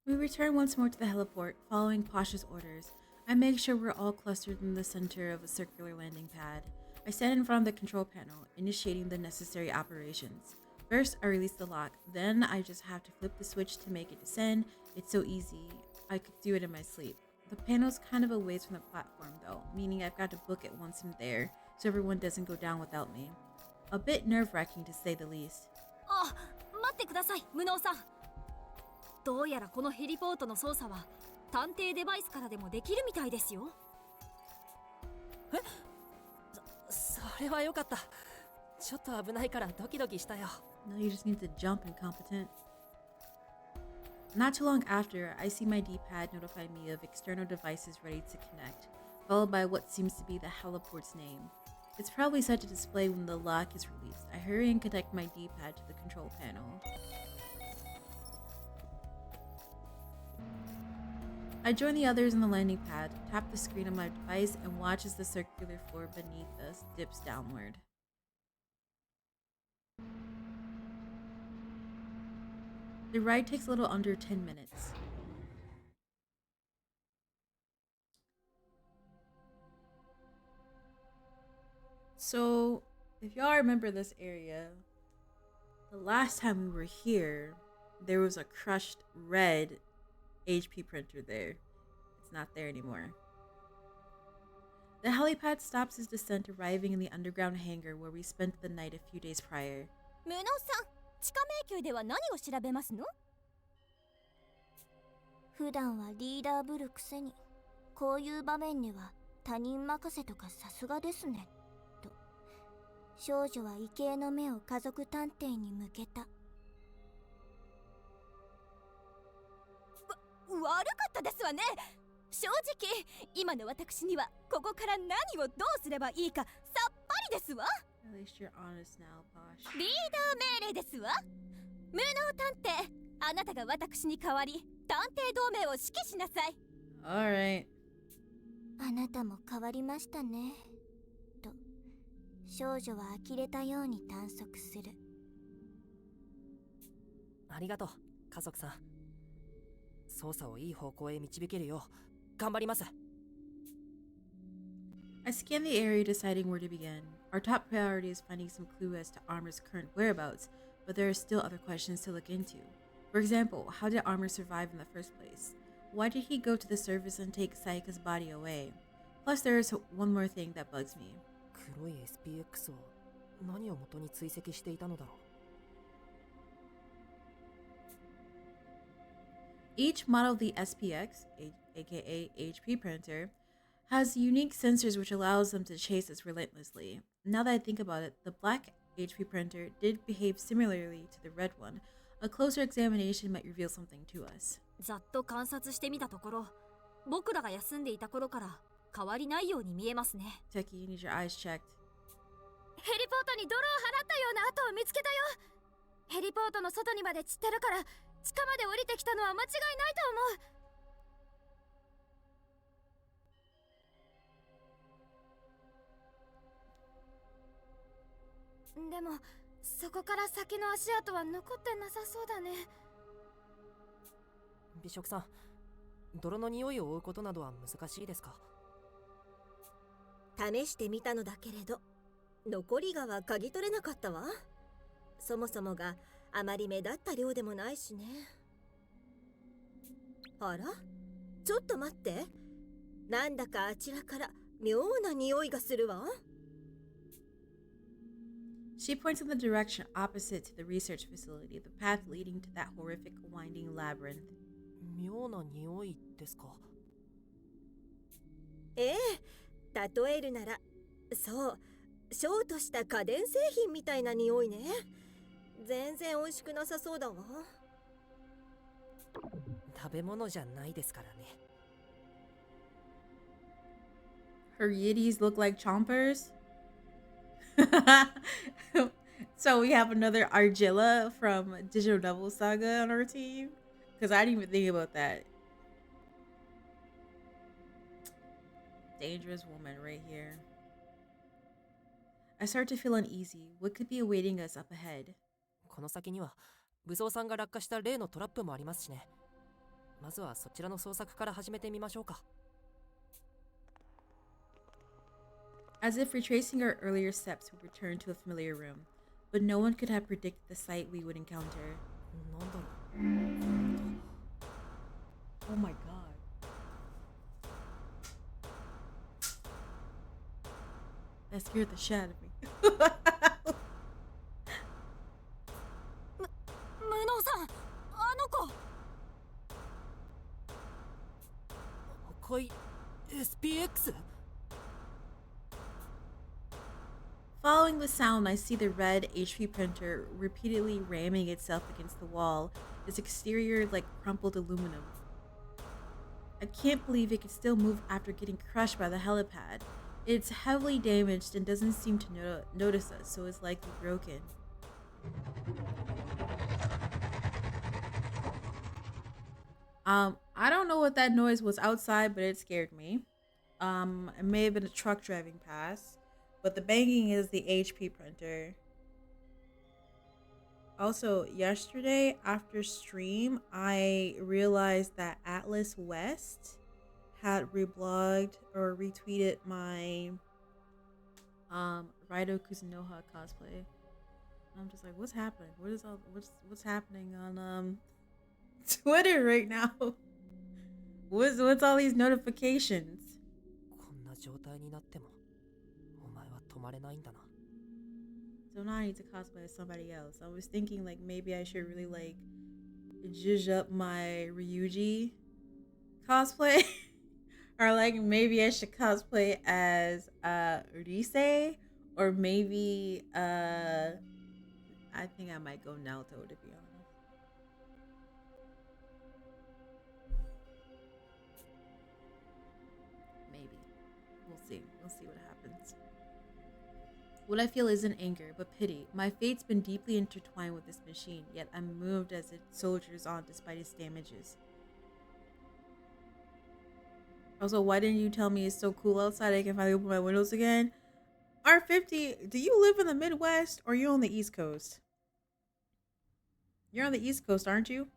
We return once more to the heliport, following Pasha's orders. I make sure we're all clustered in the center of a circular landing pad. I stand in front of the control panel, initiating the necessary operations. First, I release the lock, then I just have to flip the switch to make it descend. It's so easy, I could do it in my sleep. The panel's kind of a ways from the platform though, meaning I've got to book it once I'm there, so everyone doesn't go down without me. A bit nerve-wracking to say the least. あ、待ってください、無能さん。どうやらこのヘリポートの操作は探偵デバイスからでもできるみたいですよ。それはよかった。ちょっと危ないからドキドキしたよ。No, you just need to jump, incompetent. Not too long after, I see my D-pad notify me of external devices ready to connect, followed by what seems to be the heliport's name. It's probably set to display when the lock is released. I hurry and connect my D-pad to the control panel. I join the others on the landing pad, tap the screen on my device, and watch as the circular floor beneath us dips downward. The ride takes a little under 10 minutes. So, if y'all remember this area, the last time we were here, there was a crushed red HP printer there. It's not there anymore. The helipad stops his descent, arriving in the underground hangar where we spent the night a few days prior. 無能さん、地下迷宮では何を調べますの？普段はリーダーぶるくせに、こういう場面には他人任せとかさすがですねと。少女は畏敬の目を家族探偵に向けた。悪かったですわね。正直今の私にはここから何をどうすればいいかさっぱりですわ。 At least you're honest now, Posh. リーダー命令ですわ。無能探偵、あなたが私に代わり探偵同盟を指揮しなさい。 Alright. あなたも変わりましたねと少女は呆れたように探索する。ありがとう、家族さん。操作をいい方向へ導けるよう頑張ります。I scan the area, deciding where to begin. Our top priority is finding some clue as to Armor's current whereabouts, but there are still other questions to look into. For example, how did Armor survive in the first place? Why did he go to the surface and take Sayaka's body away? Plus, there is one more thing that bugs me. 黒い SPX を何を元に追跡していたのだろう。Each model of the SPX, aka HP printer, has unique sensors which allows them to chase us relentlessly. Now that I think about it, the black HP printer did behave similarly to the red one. A closer examination might reveal something to us. ざっと観察してみたところ、僕らが休んでいた頃から変わりないように見えますね。 Techie, you need your eyes checked. ヘリポートに泥を払ったような跡を見つけたよ。ヘリポートの外にまで散ってるから地下まで降りてきたのは間違いないと思う。でもそこから先の足跡は残ってなさそうだね。美食さん、泥の匂いを追うことなどは難しいですか？試してみたのだけれど残りがは嗅ぎ取れなかったわ。そもそもがあまり目立った量でもないしね。あら、ちょっと待って、なんだかあちらから妙な匂いがするわ。She points in the direction opposite to the research facility, the path leading to that horrific winding labyrinth. 妙な匂いですか？ええ、例えるならそう、ショートした家電製品みたいな匂いね。全然美味しくなさそうだわ。食べ物じゃないですからね。 Her yitties look like chompers. So we have another Argilla from Digital Devil Saga on our team. Because I didn't even think about that. Dangerous woman right here. I start to feel uneasy. What could be awaiting us up ahead? この先には武装さんが落下した例のトラップもありますしね。まずはそちらの捜索から始めてみましょうか。 As if retracing our earlier steps, we returned to a familiar room. But no one could have predicted the sight we would encounter. なんだろう。 Oh my god. That scared the shit out of me. 無能さん、あの子。赤い SPX？ Following the sound, I see the red HP printer repeatedly ramming itself against the wall, its exterior like crumpled aluminum. I can't believe it could still move after getting crushed by the helipad. It's heavily damaged and doesn't seem to notice us, so it's likely broken. I don't know what that noise was outside, but it scared me. It may have been a truck driving past, but the banging is the HP printer. Also, yesterday after stream, I realized that Atlas West had reblogged or retweeted my Raido Kuzunoha cosplay. I'm just like, what's happening? What's happening on Twitter right now? What's all these notifications? こんな状態になってもお前は止まれないんだな。 So now I need to cosplay as somebody else. I was thinking like maybe I should really like zhuzh up my Ryuji cosplay. Or like maybe I should cosplay as Rise, or maybe I think I might go Naoto, to be honest. Maybe. We'll see what happens. What I feel isn't anger, but pity. My fate's been deeply intertwined with this machine, yet I'm moved as it soldiers on despite its damages. Also, why didn't you tell me it's so cool outside I can finally open my windows again? R50, do you live in the Midwest or are you on the East Coast? You're on the East Coast, aren't you?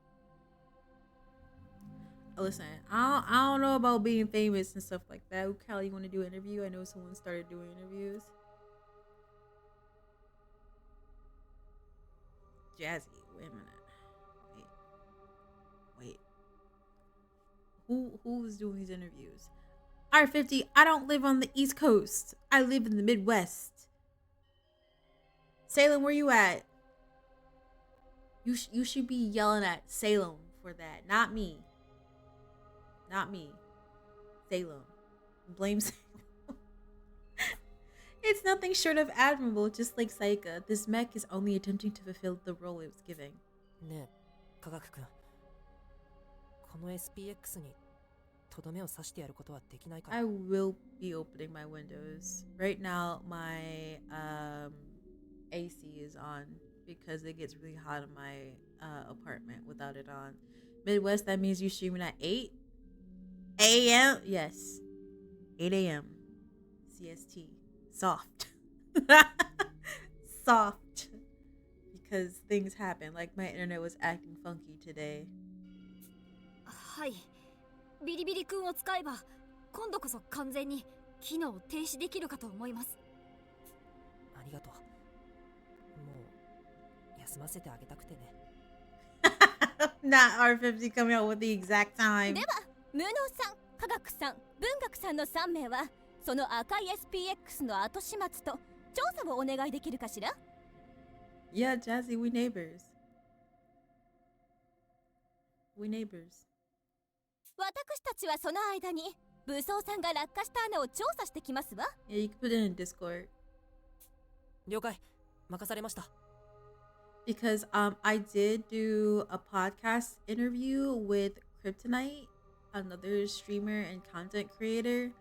Listen, I don't know about being famous and stuff like that. Callie, you want to do an interview? I know someone started doing interviews. Jazzy, wait a minute. Wait. Who is doing these interviews? R50, I don't live on the East Coast. I live in the Midwest. Salem, where you at? You should be yelling at Salem for that, not me. Not me. Salem. Blame Salem. It's nothing short of admirable, just like Saika. This mech is only attempting to fulfill the role it was giving. ねえ、科学君。この SPX にとどめを刺してやることはできないか I will be opening my windows. Right now, my AC is on because it gets really hot in my apartment without it on. Midwest, that means you streaming at 8 a.m. Yes, 8 a.m. CST. Soft. Soft. Because things happen. Like my internet was acting funky today. はい。ビリビリ君を使えば今度こそ完全に機能を停止できるかと思います。ありがとう。もう休ませてあげたくてね。Not R50 coming out with the exact time. では無能さん、科学さん、文学さんの3名はその赤い SPX の後始末と調査をお願いできるかしら？ Yeah, Jazzy, we neighbors. We neighbors. 私たちはその間に武装さんが落下した穴を調査してきますわ。 Yeah, you can put it in Discord. 了解。任されました。because I did do a podcast interview with Kryptonite, another streamer and content creator,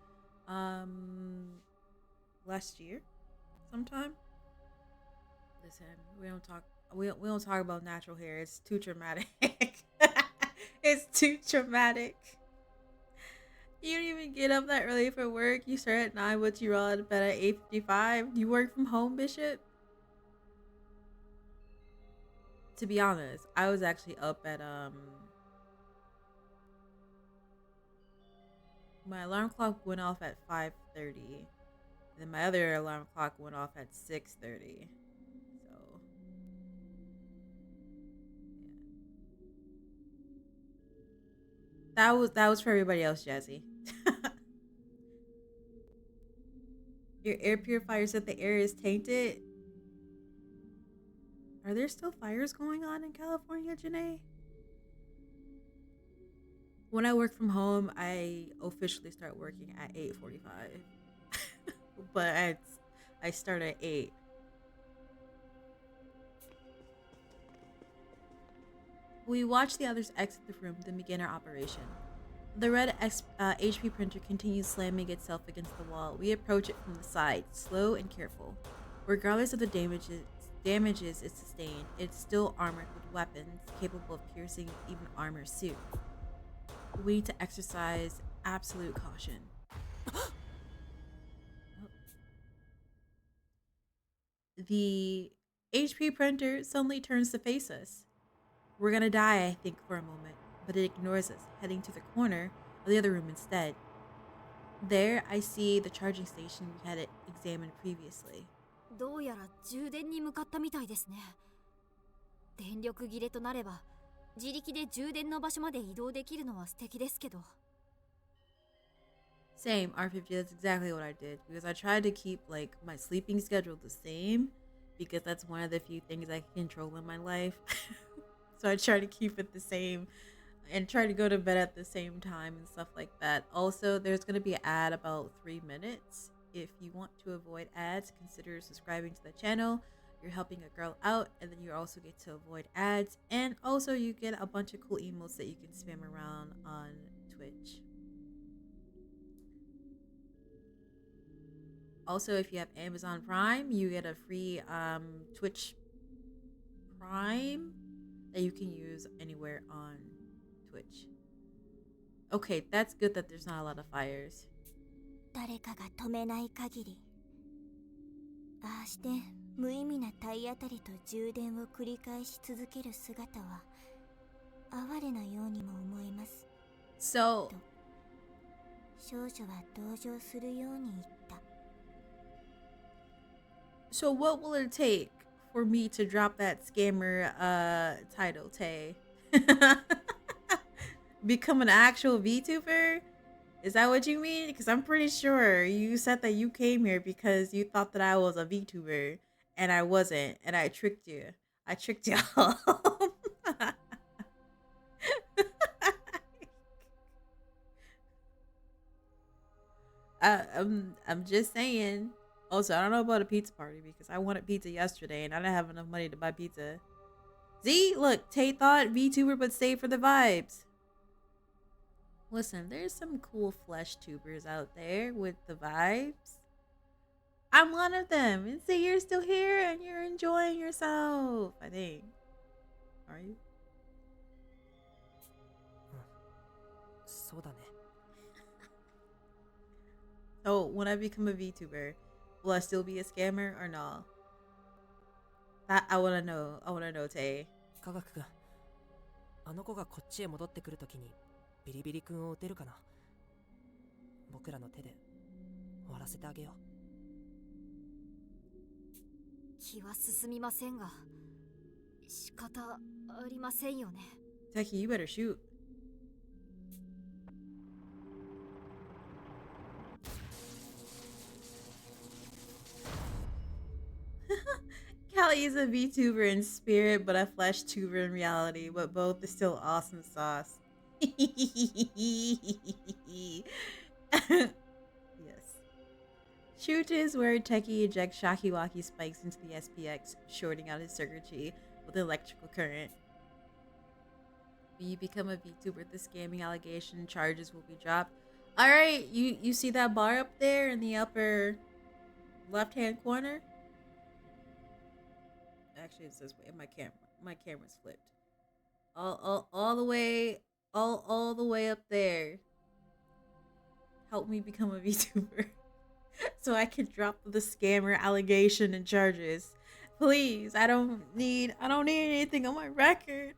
um last year sometime. Listen, we don't talk about natural hair. It's too traumatic. It's too traumatic. You don't even get up that early for work. You start at 9, but you roll out of bed at 8:55. You work from home, Bishop? To be honest, I was actually up at my alarm clock went off at 5:30. Then my other alarm clock went off at 6:30. So that was for everybody else, Jazzy. Your air purifier said the air is tainted. Are there still fires going on in California, Janae? When I work from home, I officially start working at 8:45. But I start at 8. We watch the others exit the room, then begin our operation. The red HP printer continues slamming itself against the wall. We approach it from the side, slow and careful. Regardless of the damages it sustained, it's still armored with weapons capable of piercing even armor suit. We need to exercise absolute caution. The HP printer suddenly turns to face us. We're gonna die, I think, for a moment, but it ignores us, heading to the corner of the other room instead. There, I see the charging station we had examined previously. どうやら充電に向かったみたいですね。電力切れとなれば、自力で充電の場所まで移動できるのは素敵ですけど。Same, R50, that's exactly what I did, because I tried to keep, like, my sleeping schedule the same, because that's one of the few things I can control in my life. So I try to keep it the same and try to go to bed at the same time and stuff like that. Also, there's going to be an ad about 3 minutes. If you want to avoid ads, consider subscribing to the channel. You're helping a girl out, and then you also get to avoid ads, and also you get a bunch of cool emotes that you can spam around on Twitch. Also, if you have Amazon Prime, you get a free Twitch Prime that you can use anywhere on Twitch. Okay, that's good that there's not a lot of fires. 誰かが止めない限り、ああして無意味な体当たりと充電を繰り返し続ける姿は哀れなようにも思えます。 So 少女は同情するように言った。 So what will it take for me to drop that scammer title, Tay? Become an actual VTuber? Is that what you mean? Because I'm pretty sure you said that you came here because you thought that I was a VTuber, and I wasn't, and I tricked you. I tricked y'all. I'm just saying. Also, I don't know about a pizza party because I wanted pizza yesterday and I didn't have enough money to buy pizza. See, look, Tay thought VTuber but stay for the vibes. Listen, there's some cool flesh tubers out there with the vibes. I'm one of them. And see, you're still here and you're enjoying yourself, I think. Are you? そうだね。 So, when I become a VTuber, will I still be a scammer or no? That I wanna know. I wanna know, Tay. 科学君、あの子がこっちへ戻ってくるときにビリビリ君を撃てるかな。僕らの手で終わらせてあげよう。気は進みませんが、仕方ありませんよね。Techie, you better shoot. Callie is a VTuber in spirit, but a flesh tuber in reality. But both is still awesome sauce. Yes. Shoot is where Techie ejects Shakiwaki spikes into the SPX, shorting out his circuitry. with electrical current. When you become a VTuber, the scamming allegation charges will be dropped. All right, you see that bar up there in the upper left-hand corner? Actually, it says wait, my camera's flipped. All the way, all the way up there. Help me become a VTuber, so I can drop the scammer allegation and charges. Please, I don't need anything on my record.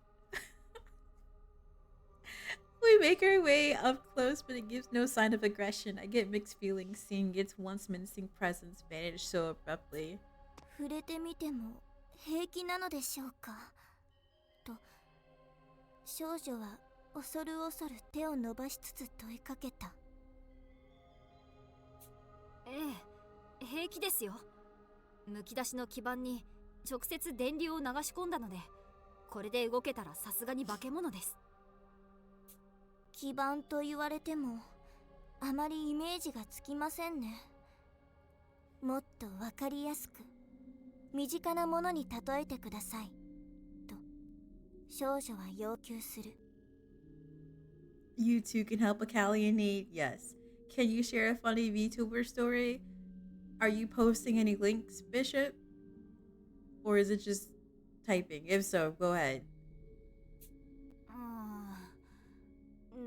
We make our way up close, but it gives no sign of aggression. I get mixed feelings seeing its once menacing presence vanish so abruptly. 触れてみても平気なのでしょうかと少女は恐る恐る手を伸ばしつつ問いかけた。ええ、平気ですよ。むき出しの基板に直接電流を流し込んだので、これで動けたらさすがに化け物です。基板と言われてもあまりイメージがつきませんね。もっとわかりやすく身近なものに例えてくださいと少女は要求する。 You too can help a Callie in need. Yes. Can you share a funny VTuber story? Are you posting any links, Bishop? Or is it just typing? If so, go ahead.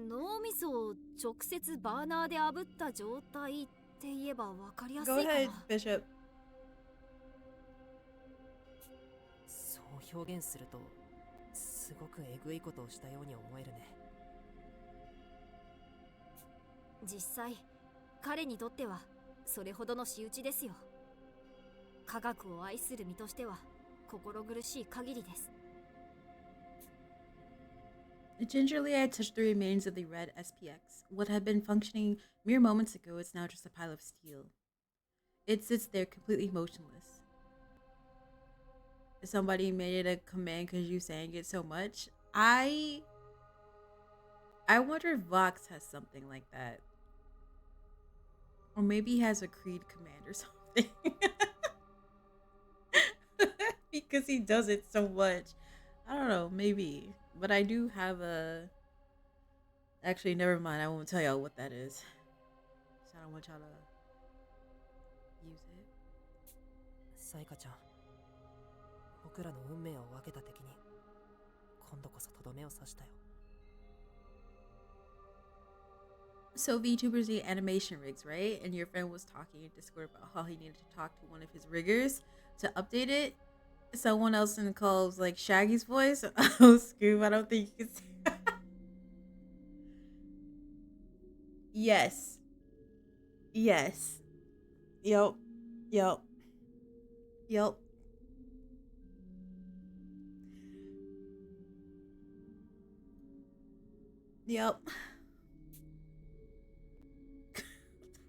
脳みそを直接バーナーで炙った状態って言えば分かりやすい Go か ahead, な。 Bishop. そう表現するとすごくえぐいことをしたように思えるね。実際彼にとってはそれほどの仕打ちですよ。科学を愛する身としては心苦しい限りです。 Gingerly, I touched the remains of the red SPX. What had been functioning mere moments ago is now just a pile of steel. It sits there completely motionless. Somebody made it a command because you sang it so much. I wonder if Vox has something like that. Or maybe he has a Creed command or something. Because he does it so much. I don't know, maybe. But I do have a... Actually, never mind. I won't tell y'all what that is. So I don't want y'all to use it. サイカちゃん、僕らの運命を分けた敵に今度こそとどめを刺したよ。 So VTubers need animation rigs, right? And your friend was talking in Discord about how he needed to talk to one of his riggers to update it. Someone else in the call was like Shaggy's voice. Oh, Scoob, I don't think you can see that. Yes. Yes. Yep. Yep. Yep. Yep.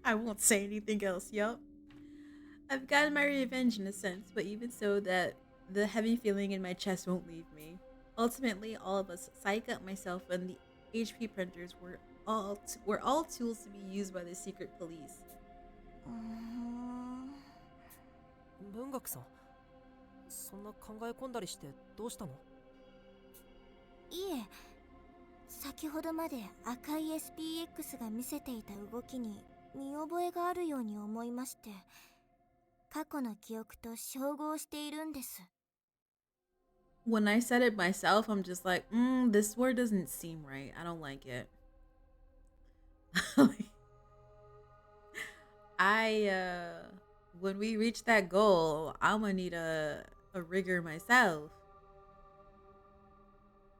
I won't say anything else. Yep. I've gotten my revenge in a sense, but even so, that the heavy feeling in my chest won't leave me. Ultimately, all of us, Saika, myself, and the HP printers were all tools to be used by the secret police. 文学さん、そんな考え込んだりしてどうしたの？いえ、先ほどまで赤い SPX が見せていた動きに見覚えがあるように思いまして、過去の記憶と照合しているんです。 When I said it myself, I'm just like, this word doesn't seem right. I don't like it. When we reach that goal, I'm gonna need a rigor myself.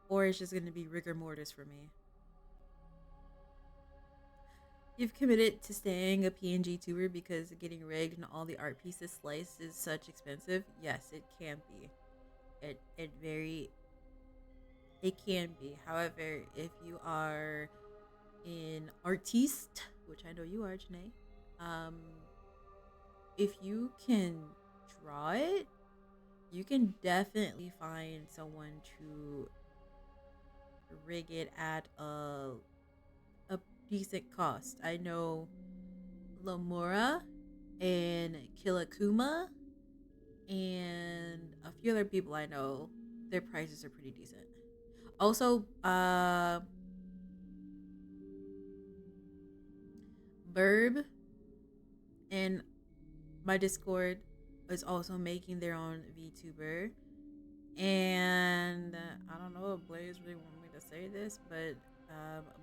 Or it's just gonna be rigor mortis for me. You've committed to staying a PNG tuber because getting rigged and all the art pieces sliced is such expensive. Yes, it can be. It can be. However, if you are an artiste, which I know you are, Janae, if you can draw it, you can definitely find someone to rig it at a decent cost. I know Lamura and Kilakuma and a few other people I know their prices are pretty decent. Also, Burb in my Discord is also making their own VTuber. And I don't know if Blaze really want me to say this, but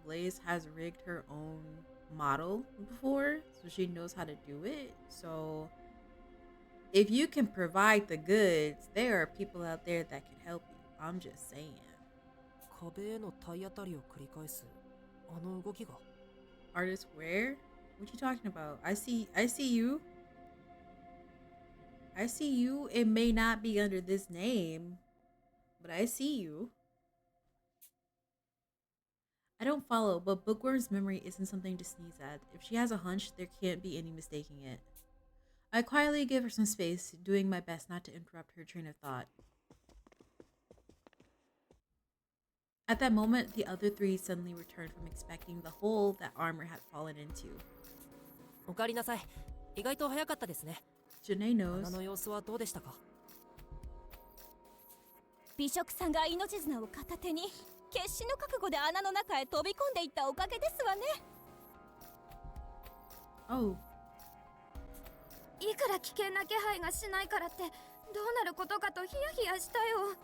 Blaze has rigged her own model before, so she knows how to do it. So if you can provide the goods, there are people out there that can help you. I'm just saying. 壁への体当たりを繰り返すあの動きが Artist where? What you talking about? I see you. I see you. It may not be under this name, but I see you. I don't follow, but Bookworm's memory isn't something to sneeze at. If she has a hunch, there can't be any mistaking it. I quietly give her some space, doing my best not to interrupt her train of thought. At that moment, the other three suddenly returned from expecting the hole that Armor had fallen into. おかえりなさい。意外と早かったですね。 Janae knows. 穴の様子はどうでしたか？美食さんが命綱を片手に決死の覚悟で穴の中へ飛び込んでいったおかげですわね。 Oh. いくら危険な気配がしないからってどうなることかとヒヤヒヤしたよ。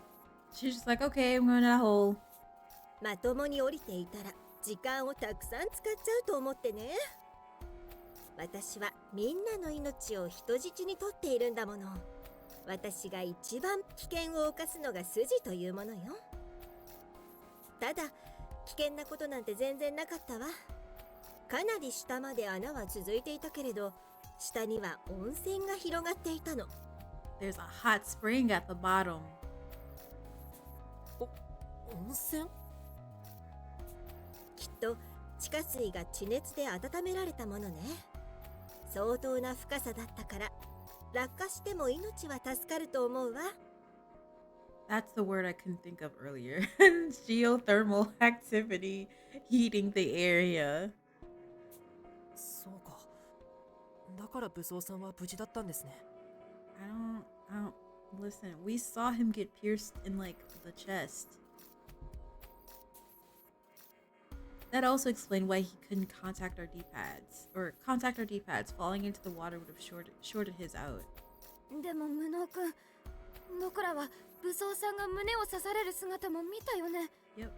She's just like, okay, I'm going in that hole. まともに降りていたら時間をたくさん使っちゃうと思ってね。私はみんなの命を人質に取っているんだもの。私が一番危険を冒すのが筋というものよ。ただ危険なことなんて全然なかったわ。かなり下まで穴は続いていたけれど、下には温泉が広がっていたの。 There's a hot spring at the bottom. 温泉？きっと地下水が地熱で温められたものね。相当な深さだったから落下しても命は助かると思うわ。 That's the word I couldn't think of earlier. Geothermal activity heating the area. そうか。だから武装さんは無事だったんですね。I don't listen, we saw him get pierced in like the chest. That also explained why he couldn't contact our D-pads. Or contact our D-pads. Falling into the water would have shorted his out. でも無能くん、僕らは武装さんが胸を刺される姿も見たよね。 Yep.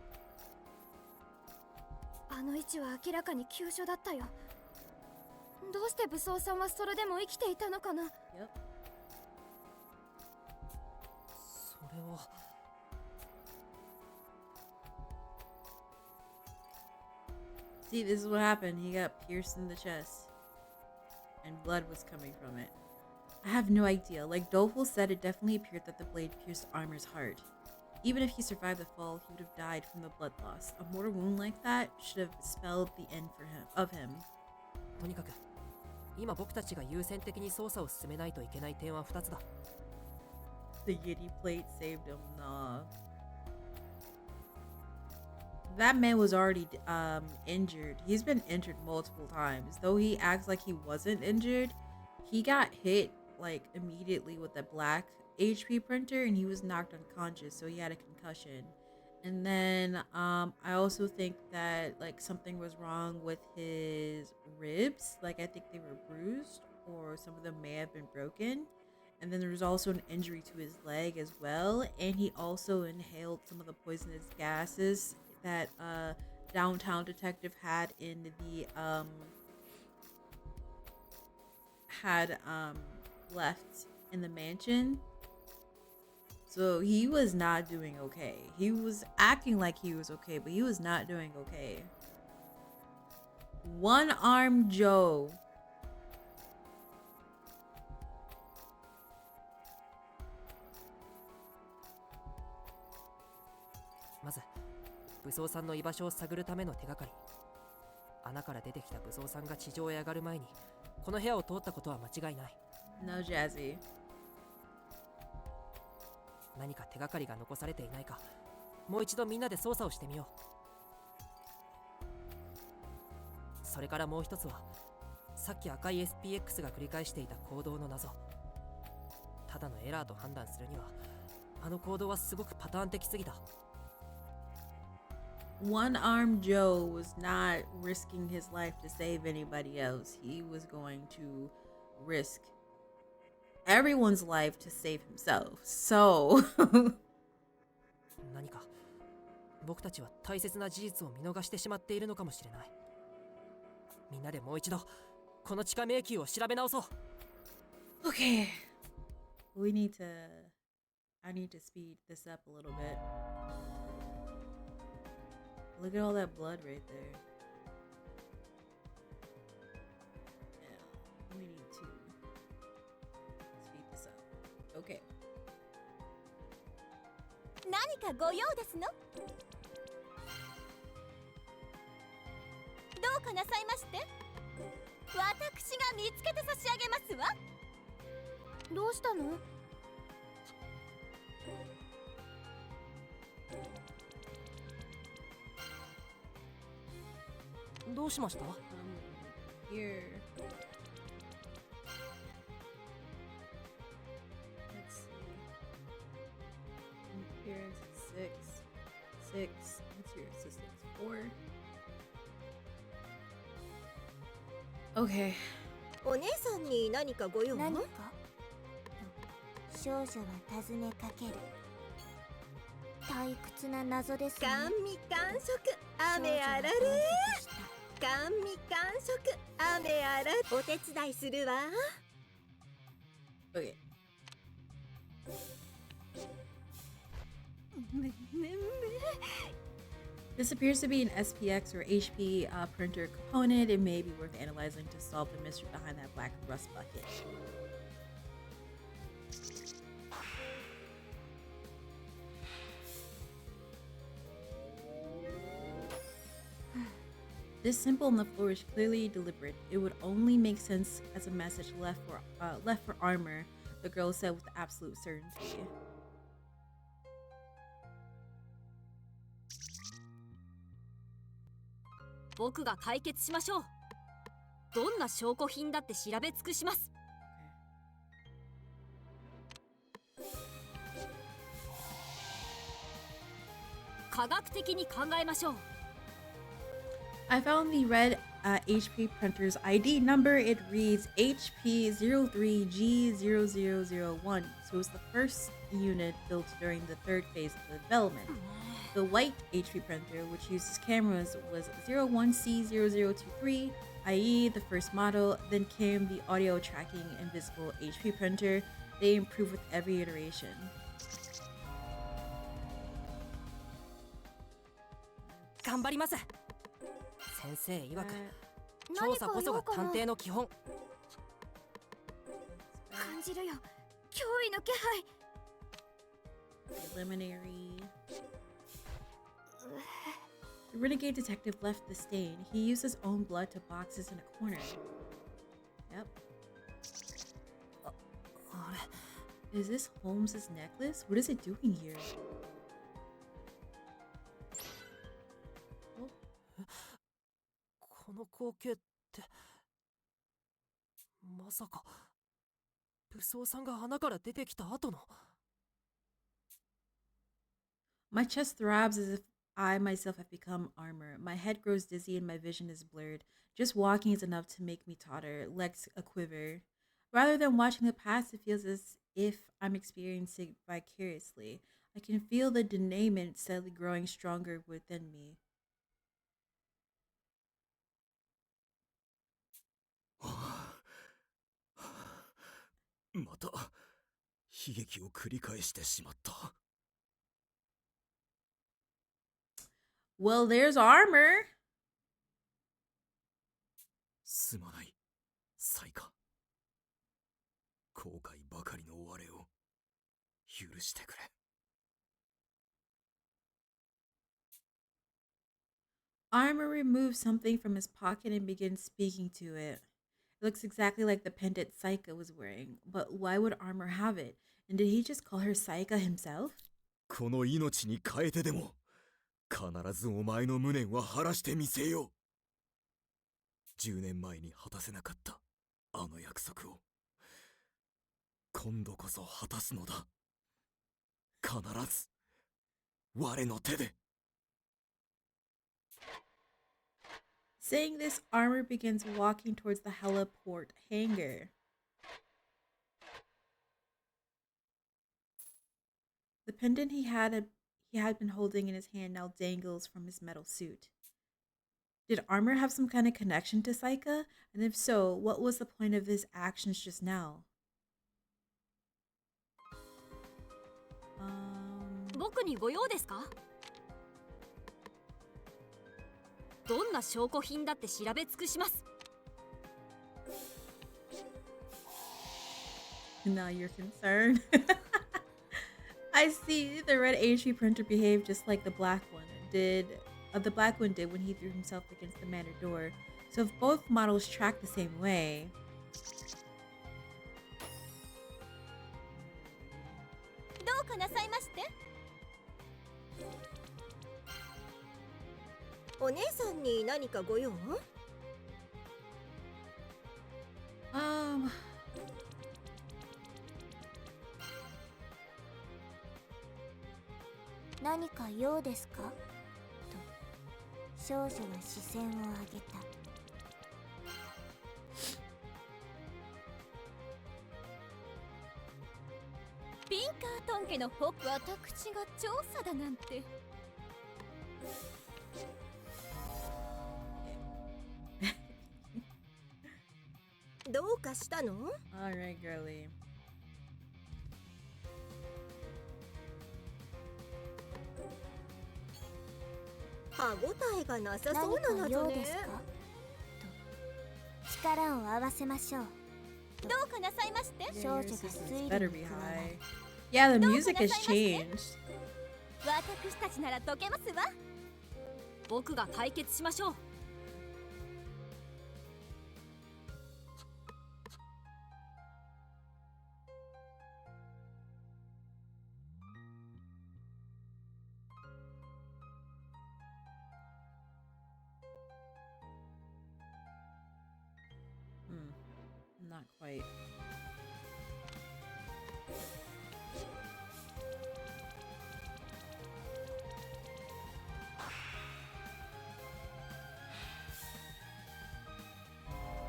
あの位置は明らかに急所だったよ。どうして武装さんはそれでも生きていたのかな。 Yep. それは。 See, this is what happened. He got pierced in the chest. And blood was coming from it. I have no idea. Like Doleful said, it definitely appeared that the blade pierced Armor's heart. Even if he survived the fall, he would have died from the blood loss. A mortal wound like that should have spelled the end for him. とにかく、今僕たちが優先的に捜査を進めないといけない点は2つだ。The Yeti plate saved him. Nah. That man was already injured. He's been injured multiple times. Though he acts like he wasn't injured, he got hit like immediately with a black HP printer and he was knocked unconscious, so he had a concussion. And then I also think that like something was wrong with his ribs. Like I think they were bruised or some of them may have been broken. And then there was also an injury to his leg as well. And he also inhaled some of the poisonous gases that downtown detective had in the left in the mansion. So he was not doing okay. He was acting like he was okay, but he was not doing okay. One-armed Joe. まず武装さんの居場所を探るための手がかり。穴から出てきた武装さんが地上へ上がる前にこの部屋を通ったことは間違いない。 No, Jazzy. 何か手がかりが残されていないか、もう一度みんなで捜査をしてみよう。それからもう一つは、さっき赤い SPX が繰り返していた行動の謎。ただのエラーと判断するにはあの行動はすごくパターン的すぎた。 One-armed Joe was not risking his life to save anybody else. He was going to risk everyone's life to save himself. So 何か僕たちは大切な事実を見逃してしまっているのかもしれない。みんなでもう一度この地下迷宮を調べ直そう。 okay, I need to speed this up a little bit. Look at all that blood right there. Yeah, we need to speed this up. Okay. 何かご用ですの？どうかなさいまして？私が見つけて差し上げますわ。どうしたの？どうしました？ Here. Let's see. Appearance 6. What's your assistance? 4. Okay. お姉さんに何かご用？何か少女は尋ねかける。退屈な謎ですね。甘味完食雨あられ。甘味完食雨あられ。お手伝いするわ。 Okay. This appears to be an SPX or HP printer component. It may be worth analyzing to solve the mystery behind that black rust bucket. This symbol on the floor is clearly deliberate. It would only make sense as a message left for armor, the girl said with absolute certainty. 僕が解決しましょう。どんな証拠品だって調べ尽くします。科学的に考えましょう。 I found the red HP printer's ID number. It reads HP03G0001, so it's the first unit built during the third phase of the development. The white HP printer, which uses cameras, was 01C0023, i.e. the first model. Then came the audio tracking invisible HP printer. They improve with every iteration. 頑張ります。先生曰く調査こそが探偵の基本。感じるよ、脅威の気配。 Preliminary. The renegade detective left the stain. He used his own blood to boxes in a corner. Yep. あれ Is this Holmes's necklace? What is it doing here? Oh, この光景ってまさか武装さんが穴から出てきた後の。 my chest throbs as if I myself have become armor. My head grows dizzy and my vision is blurred. Just walking is enough to make me totter, legs a quiver. Rather than watching the past, it feels as if I'm experiencing it vicariously. I can feel the denouement steadily growing stronger within me. また悲劇を繰り返してしまった。 Well, there's armor. すまない、サイカ。後悔ばかりの我を許してくれ。 Armor removes something from his pocket and begins speaking to it. It looks exactly like the pendant Saika was wearing, but why would Armor have it? And did he just call her Saika himself? この命に変えてでも必ずお前の無念は晴らしてみせよう。10年前に果たせなかったあの約束を今度こそ果たすのだ。必ず我の手で。 Saying this, Armor begins walking towards the heliport hangar. The pendant he had been holding in his hand now dangles from his metal suit. Did Armor have some kind of connection to Saika? And if so, what was the point of his actions just now? 僕にご用ですか？どんな証拠品だって調べ尽くします。 Now you're concerned. I see. The red HP printer behaved just like the black one did when he threw himself against the manor door. So if both models track the same way, どうかなさいまして。お姉さんに何かご用？ 何か用ですかと少女は視線を上げた。ピンカートン家のホップ、私が調査だなんて。どうかしたの？ alright, girly. 歯ごたえがなさそうなのよね。力を合わせましょう。どうかなさいまして。 Yeah, 少 your 女が assistance 推理 better に be 加わ high. る。 Yeah, the music has changed. 私たちなら解けますわ。僕が解決しましょう。 Not quite.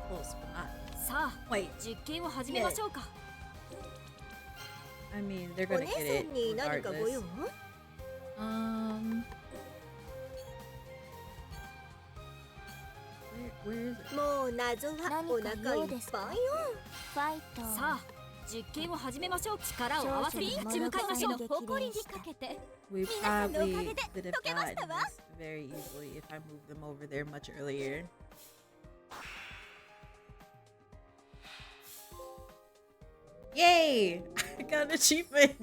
Close, but not さあ、 quite. 実験を始めましょうか。 I mean, they're お gonna 姉 get さ it んに何かご regardless. 用？ Where is it? もう謎はお腹いっぱいよ。ファイト。さあ、実験を始めましょう。力を合わせて立ち向かいましょう。の誇りにかけて。 We 皆さんのおか probably げで could have 解けました gotten わ。 this very easily if I moved them over there much earlier. Yay! I got an achievement!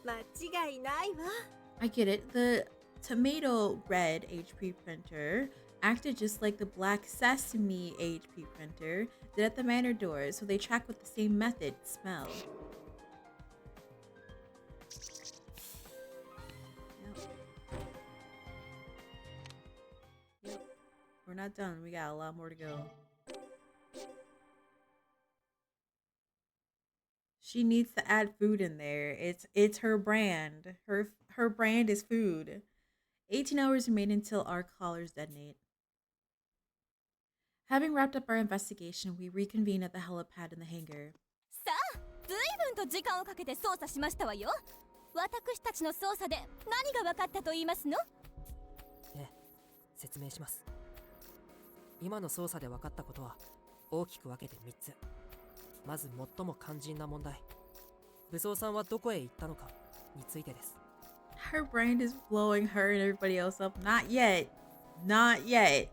間違いないわ。 I get it. The tomato red HP printer acted just like the black sesame HP printer did at the manor door, so they track with the same method, smell. Yep. We're not done. We got a lot more to go. She needs to add food in there. It's her brand. Her brand is food. 18 hours remain until our collars detonate. Having wrapped up our investigation, we reconvene at the helipad in the hangar. さあ、随分と時間をかけて捜査しましたわよ。私たちの捜査で何が分かったと言いますの？ええ、説明します。今の捜査で分かったことは大きく分けて3つ。まず最も肝心な問題、武装さんはどこへ行ったのかについてです。 Her brand is blowing her and everybody else up. Not yet. Not yet.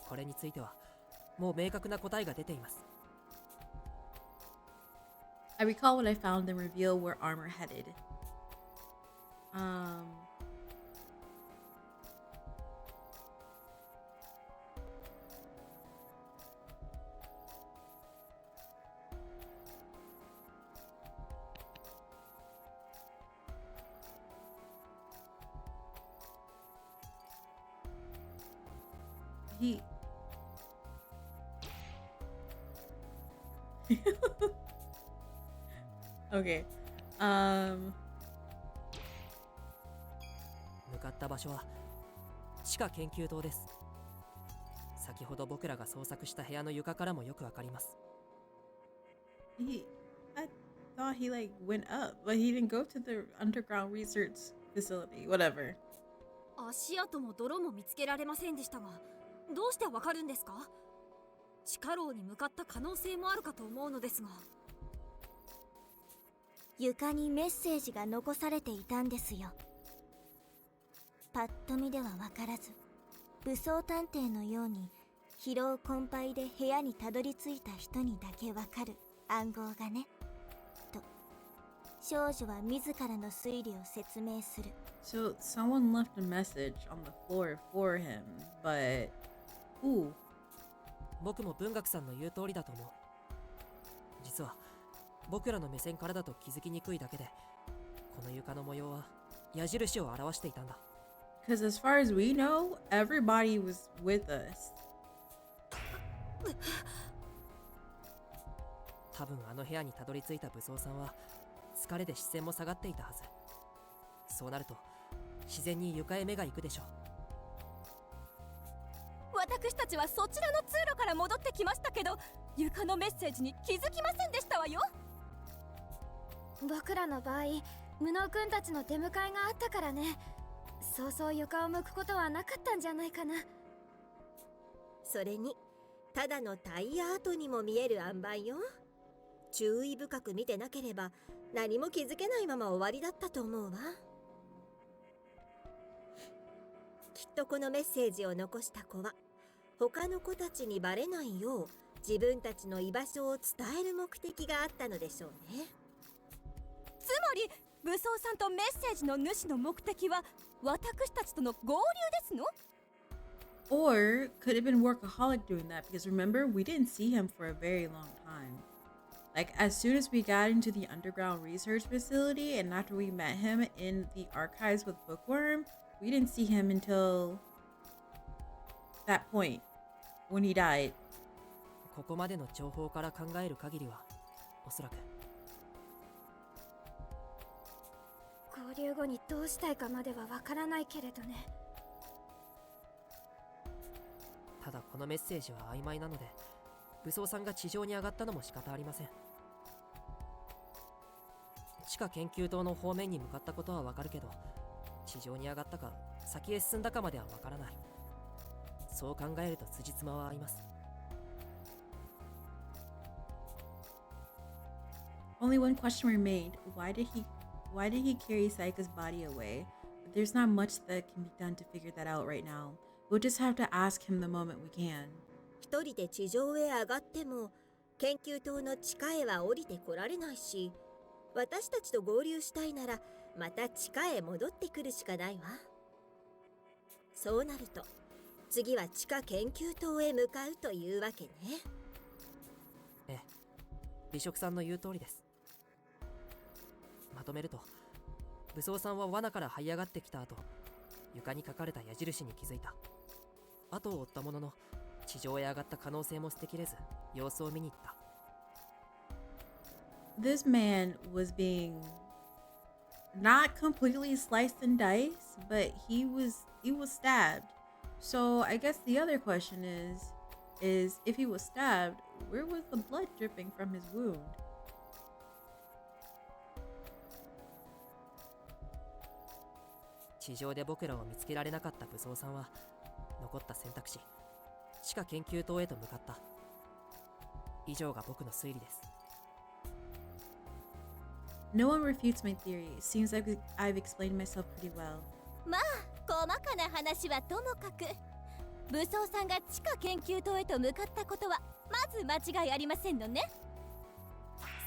これについてはもう明確な答えが出ています。 I recall what I found and reveal where Armor headed. He Okay. 向かった場所は地下研究棟です。先ほど僕らが捜索した部屋の床からもよくわかります。I thought he like went up, but he didn't go to the underground research facility. Whatever. 足跡も泥も見つけられませんでしたが、どうしてわかるんですか？地下牢に向かった可能性もあるかと思うのですが。床にメッセージが残されていたんですよ。パッと見ではわからず、武装探偵のように疲労困憊で部屋にたどり着いた人にだけわかる暗号がね。と少女は自らの推理を説明する。So someone left a message on the floor for him, but who? 僕も文学さんの言う通りだと思う。実は僕らの目線からだと気づきにくいだけで、この床の模様は矢印を表していたんだ。Because as far as we know, everybody was with us. 多分あの部屋にたどり着いた武装さんは疲れで視線も下がっていたはず。そうなると自然に床へ目が行くでしょう。私たちはそちらの通路から戻ってきましたけど、床のメッセージに気づきませんでしたわよ。僕らの場合、無能くんたちの出迎えがあったからね。そうそう床を向くことはなかったんじゃないかな。それにただのタイヤ跡にも見える塩梅よ。注意深く見てなければ何も気づけないまま終わりだったと思うわ。きっとこのメッセージを残した子は他の子たちにバレないよう自分たちの居場所を伝える目的があったのでしょうね。つまり武装さんとメッセージの主の目的は私たちとの合流ですの？ Or could have been workaholic doing that, because remember, we didn't see him for a very long time. Like, as soon as we got into the underground research facility and after we met him in the archives with Bookworm, we didn't see him until that point when he died. ここまでの情報から考える限りは、おそらく合流後にどうしたいかまではわからないけれどね。ただこのメッセージは曖昧なので、武装さんが地上に上がったのも仕方ありません。地下研究棟の方面に向かったことはわかるけど、地上に上がったか先へ進んだかまではわからない。そう考えると辻褄は合います。Only one question remained. Why did he carry Saika's body away? But there's not much that can be done to figure that out right now. We'll just have to ask him the moment we can. 一人で地上へ上がっても研究棟の地下へは降りてこられないし、私たちと合流したいならまた地下へ戻ってくるしかないわ。そうなると次は地下研究棟へ向かうというわけね。ええ、美食さんの言う通りです。まとめると、武装さんは罠から這い上がってきた後、床に書かれた矢印に気づいた。後を追ったものの、地上へ上がった可能性も捨てきれず、様子を見に行った。This man was being not completely sliced and diced, but he was stabbed. So I guess the other question is if he was stabbed, where was the blood dripping from his wound? 地上で僕らを見つけられなかった武装さんは、残った選択肢、地下研究棟へと向かった。以上が僕の推理です。No one refutes my theory. It seems like I've explained myself pretty well. まあ細かな話はともかく、武装さんが地下研究棟へと向かったことはまず間違いありませんのね。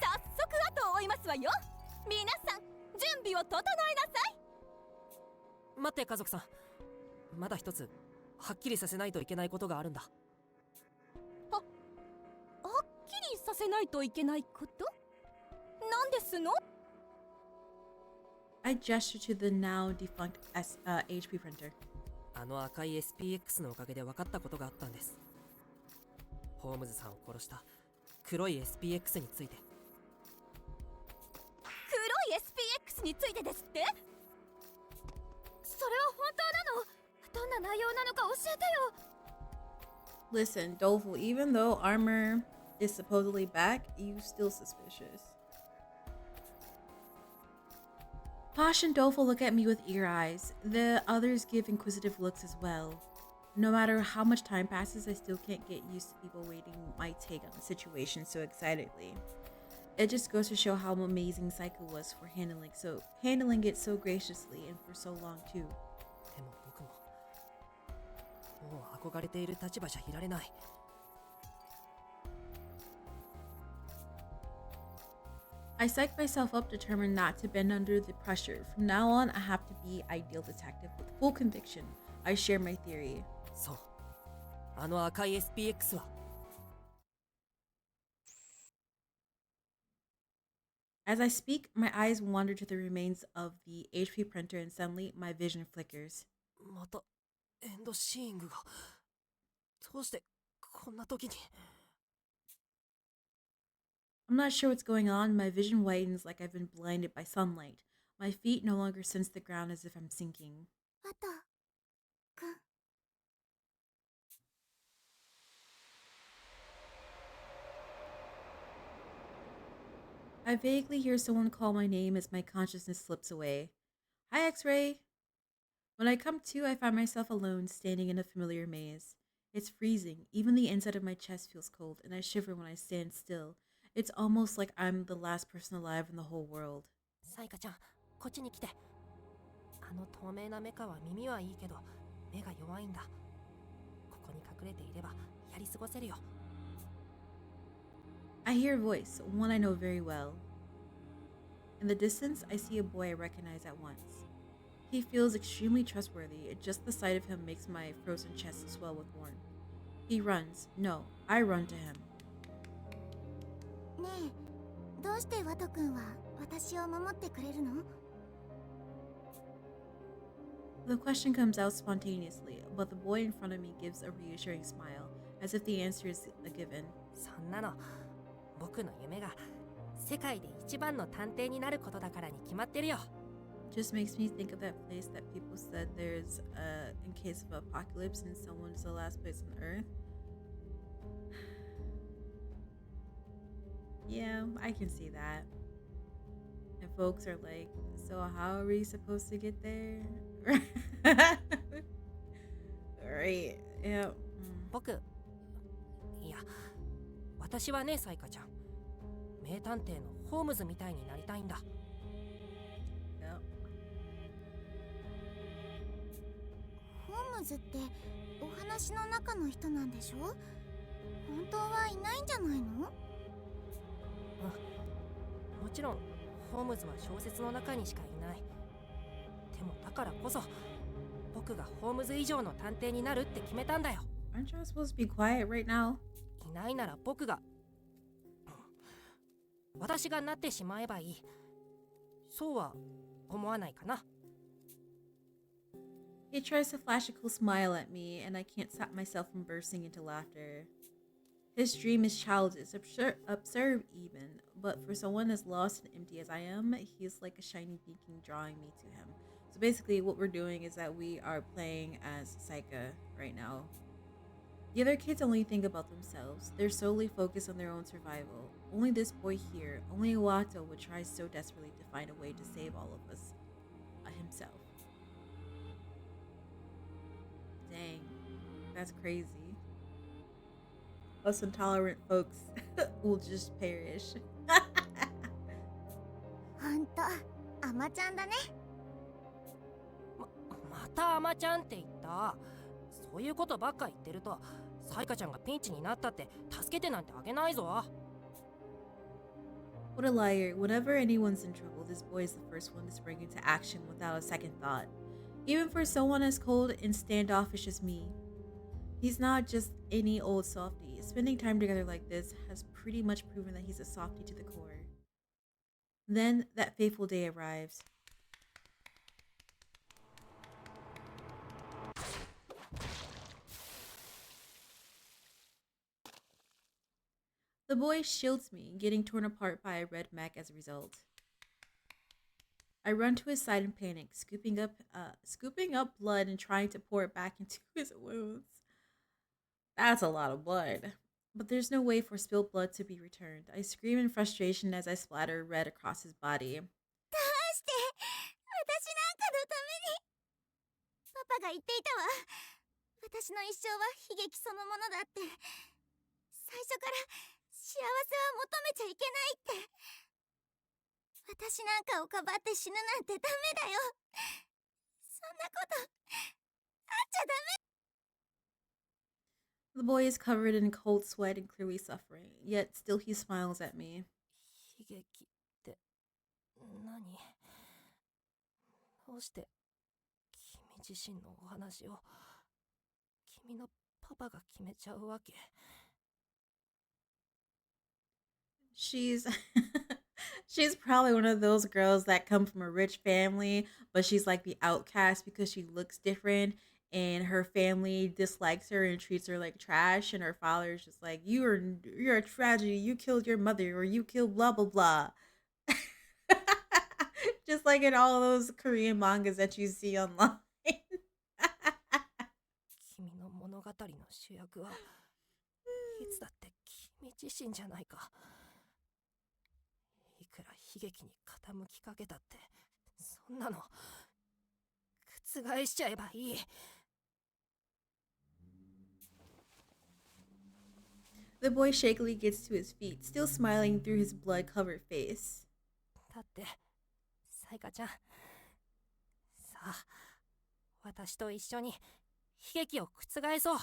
早速後を追いますわよ。皆さん準備を整えなさい。待って家族さん、まだ一つはっきりさせないといけないことがあるんだ。はっきりさせないといけないこと？なんですの？ I gestured to the now defunct HP printer. あの赤い SPX のおかげで分かったことがあったんです。ホームズさんを殺した黒い SPX について。黒い話についてですって？それは本当なの？どんな内容なのか教えてよ。 Listen, Doleful, even though armor is supposedly back, you still suspicious. Posh and Doleful look at me with ear eyes. The others give inquisitive looks as well. No matter how much time passes, I still can't get used to people waiting my take on the situation so excitedly. It just goes to show how amazing Psycho was for handling it so graciously and for so long too. でも僕ももう憧れている立場じゃいられない。I psyched myself up, determined not to bend under the pressure. From now on, I have to be ideal detective with full conviction. I share my theory. そう、あの赤い SPX は。As I speak, my eyes wander to the remains of the HP printer and suddenly my vision flickers. またエンドシーイングが。どうしてこんな時に。I'm not sure what's going on. My vision widens like I've been blinded by sunlight. My feet no longer sense the ground as if I'm sinking. ワトくん。I vaguely hear someone call my name as my consciousness slips away. Hi, X-Ray! When I come to, I find myself alone, standing in a familiar maze. It's freezing. Even the inside of my chest feels cold, and I shiver when I stand still. It's almost like I'm the last person alive in the whole world. サイカちゃん、こっちに来て。あの透明なメカは耳はいいけど、目が弱いんだ。ここに隠れていればやり過ごせるよ。I hear a voice, one I know very well. In the distance, I see a boy I recognize at once. He feels extremely trustworthy. Just the sight of him makes my frozen chest swell with warmth. He runs. No, I run to him. ねえ、どうしてワトくんは私を守ってくれるの？ The question comes out spontaneously, but the boy in front of me gives a reassuring smile, as if the answer is a given. そんなの、僕の夢が世界で一番の探偵になることだからに決まってるよ。Just makes me think of that place that people said there's in case of apocalypse and someone's the last place on earth. Yeah, I can see that. And folks are like, so how are we supposed to get there? Right. Yeah. 僕、いや、私はね、サイカちゃん。名探偵のホームズみたいになりたいんだ。Yep. ホームズってお話の中の人なんでしょ？本当はいないんじゃないの？もちろんホームズは小説の中にしかいない。でもだからこそ僕がホームズ以上の探偵になるって決めたんだよ。 Aren't you supposed to be quiet right now? いないなら僕が私がなってしまえばいい。そうは思わないかな。 He tries to flash a cool smile at me, and I can't stop myself from bursting into laughter. His dream is childish, absurd even, but for someone as lost and empty as I am, he's like a shiny beacon drawing me to him. So basically what we're doing is that we are playing as Saika right now. The other kids only think about themselves. They're solely focused on their own survival. Only this boy here, only Iwato would try so desperately to find a way to save all of us. Himself. Dang, that's crazy. Us intolerant folks will just perish. ほんと、アマちゃんだね。またアマちゃんって言った。そういうことばっか言ってるとサイカちゃんがピンチになったって助けてなんてあげないぞ。 What a liar. Whenever anyone's in trouble, this boy is the first one to spring into action without a second thought. Even for someone as cold and standoffish as me. He's not just any old softie. Spending time together like this has pretty much proven that he's a softie to the core. Then that fateful day arrives. The boy shields me, getting torn apart by a red mech as a result. I run to his side in panic, scooping up blood and trying to pour it back into his wounds. That's a lot of blood. But there's no way for spilled blood to be returned. I scream in frustration as I splatter red across his body. どうして私なんかのために。パパが言っていたわ。私の一生は悲劇そのものだって。最初から幸せは求めちゃいけないって。私なんかをかばって死ぬなんてダメだよ。そんなことあっちゃダメ。 The boy is covered in cold sweat and clearly suffering, yet still he smiles at me. 悲劇って何？どうして君自身のお話を君のパパが決めちゃうわけ？ She's she's probably one of those girls that come from a rich family, but she's like the outcast because she looks different and her family dislikes her and treats her like trash, and her father's just like, you're a tragedy, you killed your mother, or you killed blah blah blah. Just like in all those Korean mangas that you see online. 君の物語の主役はいつだって君自身じゃないか。いくら悲劇に傾きかけたってそんなの覆しちゃえばいい。The boy shakily gets to his feet, still smiling through his blood-covered face. だってサイカちゃん、さあ私と一緒に悲劇を覆そう。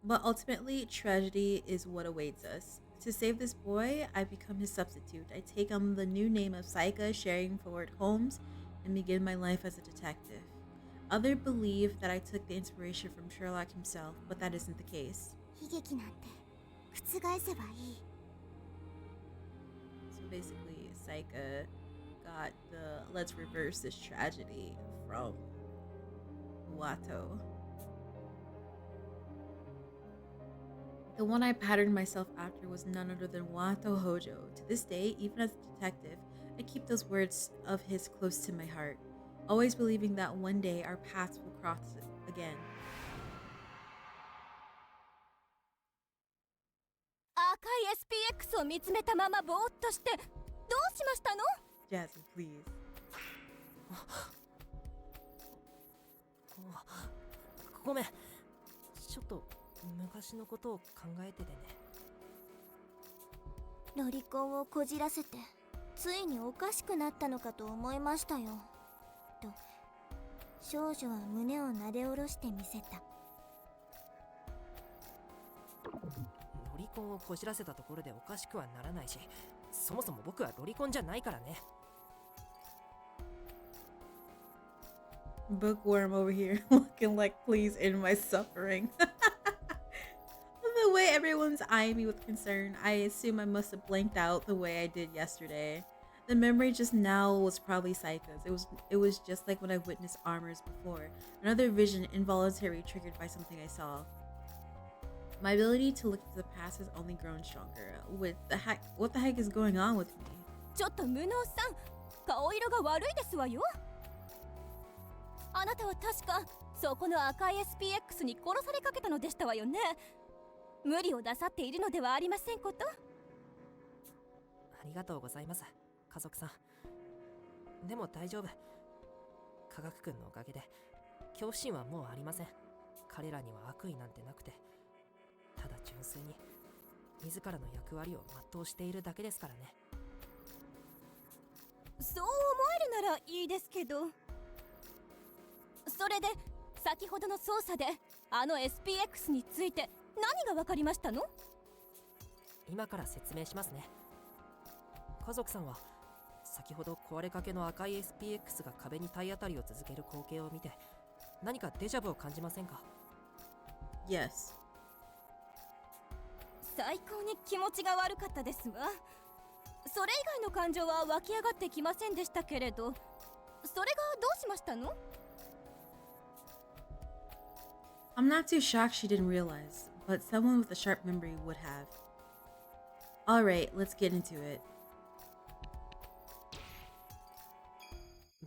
But ultimately, tragedy is what awaits us. To save this boy, I become his substitute. I take on the new name of Saika Sharing Forward Holmes and begin my life as a detective. Others believe that I took the inspiration from Sherlock himself, but that isn't the case. 悲劇なんて覆せばいい。 So basically, Saika got the let's reverse this tragedy from Wato. The one I patterned myself after was none other than Wato Hojo. To this day, even as a detective, I keep those words of his close to my heart, always believing that one day our paths will cross again. 赤い SPX を見つめたままぼーっとしてどうしましたの？ Jasmine, please. ごめん、ちょっと昔のことを考えててね。ロリコンをこじらせてついにおかしくなったのかと思いましたよ。と少女は胸をなで下ろしてみせた。ロリコンをこじらせたところでおかしくはならないし、そもそも僕はロリコンじゃないからね。Bookworm over here looking like, please end my suffering. The way everyone's eyeing me with concern, I assume I must have blanked out the way I did yesterday. The memory just now was probably Saika's. It was just like when I witnessed Armor's before. Another vision involuntarily triggered by something I saw. My ability to look to the past has only grown stronger. What the heck is going on with me? ちょっと無能さん、顔色が悪いですわよ。あなたは確かそこの赤い SPX に殺されかけたのでしたわよね。無理をなさっているのではありませんこと。ありがとうございます、家族さん。でも大丈夫。科学君のおかげで恐怖心はもうありません。彼らには悪意なんてなくて、ただ純粋に自らの役割を全うしているだけですからね。そう思えるならいいですけど。それで先ほどの捜査であの SPX について何が分かりましたの？今から説明しますね。家族さんは先ほど壊れかけの赤い SPX が壁に体当たりを続ける光景を見て何かデジャブを感じませんか？ Yes. 最高に気持ちが悪かったですわ。それ以外の感情は湧き上がってきませんでしたけれど、それがどうしましたの？ I'm not too shocked she didn't realize, but someone with a sharp memory would have. Alright, let's get into it.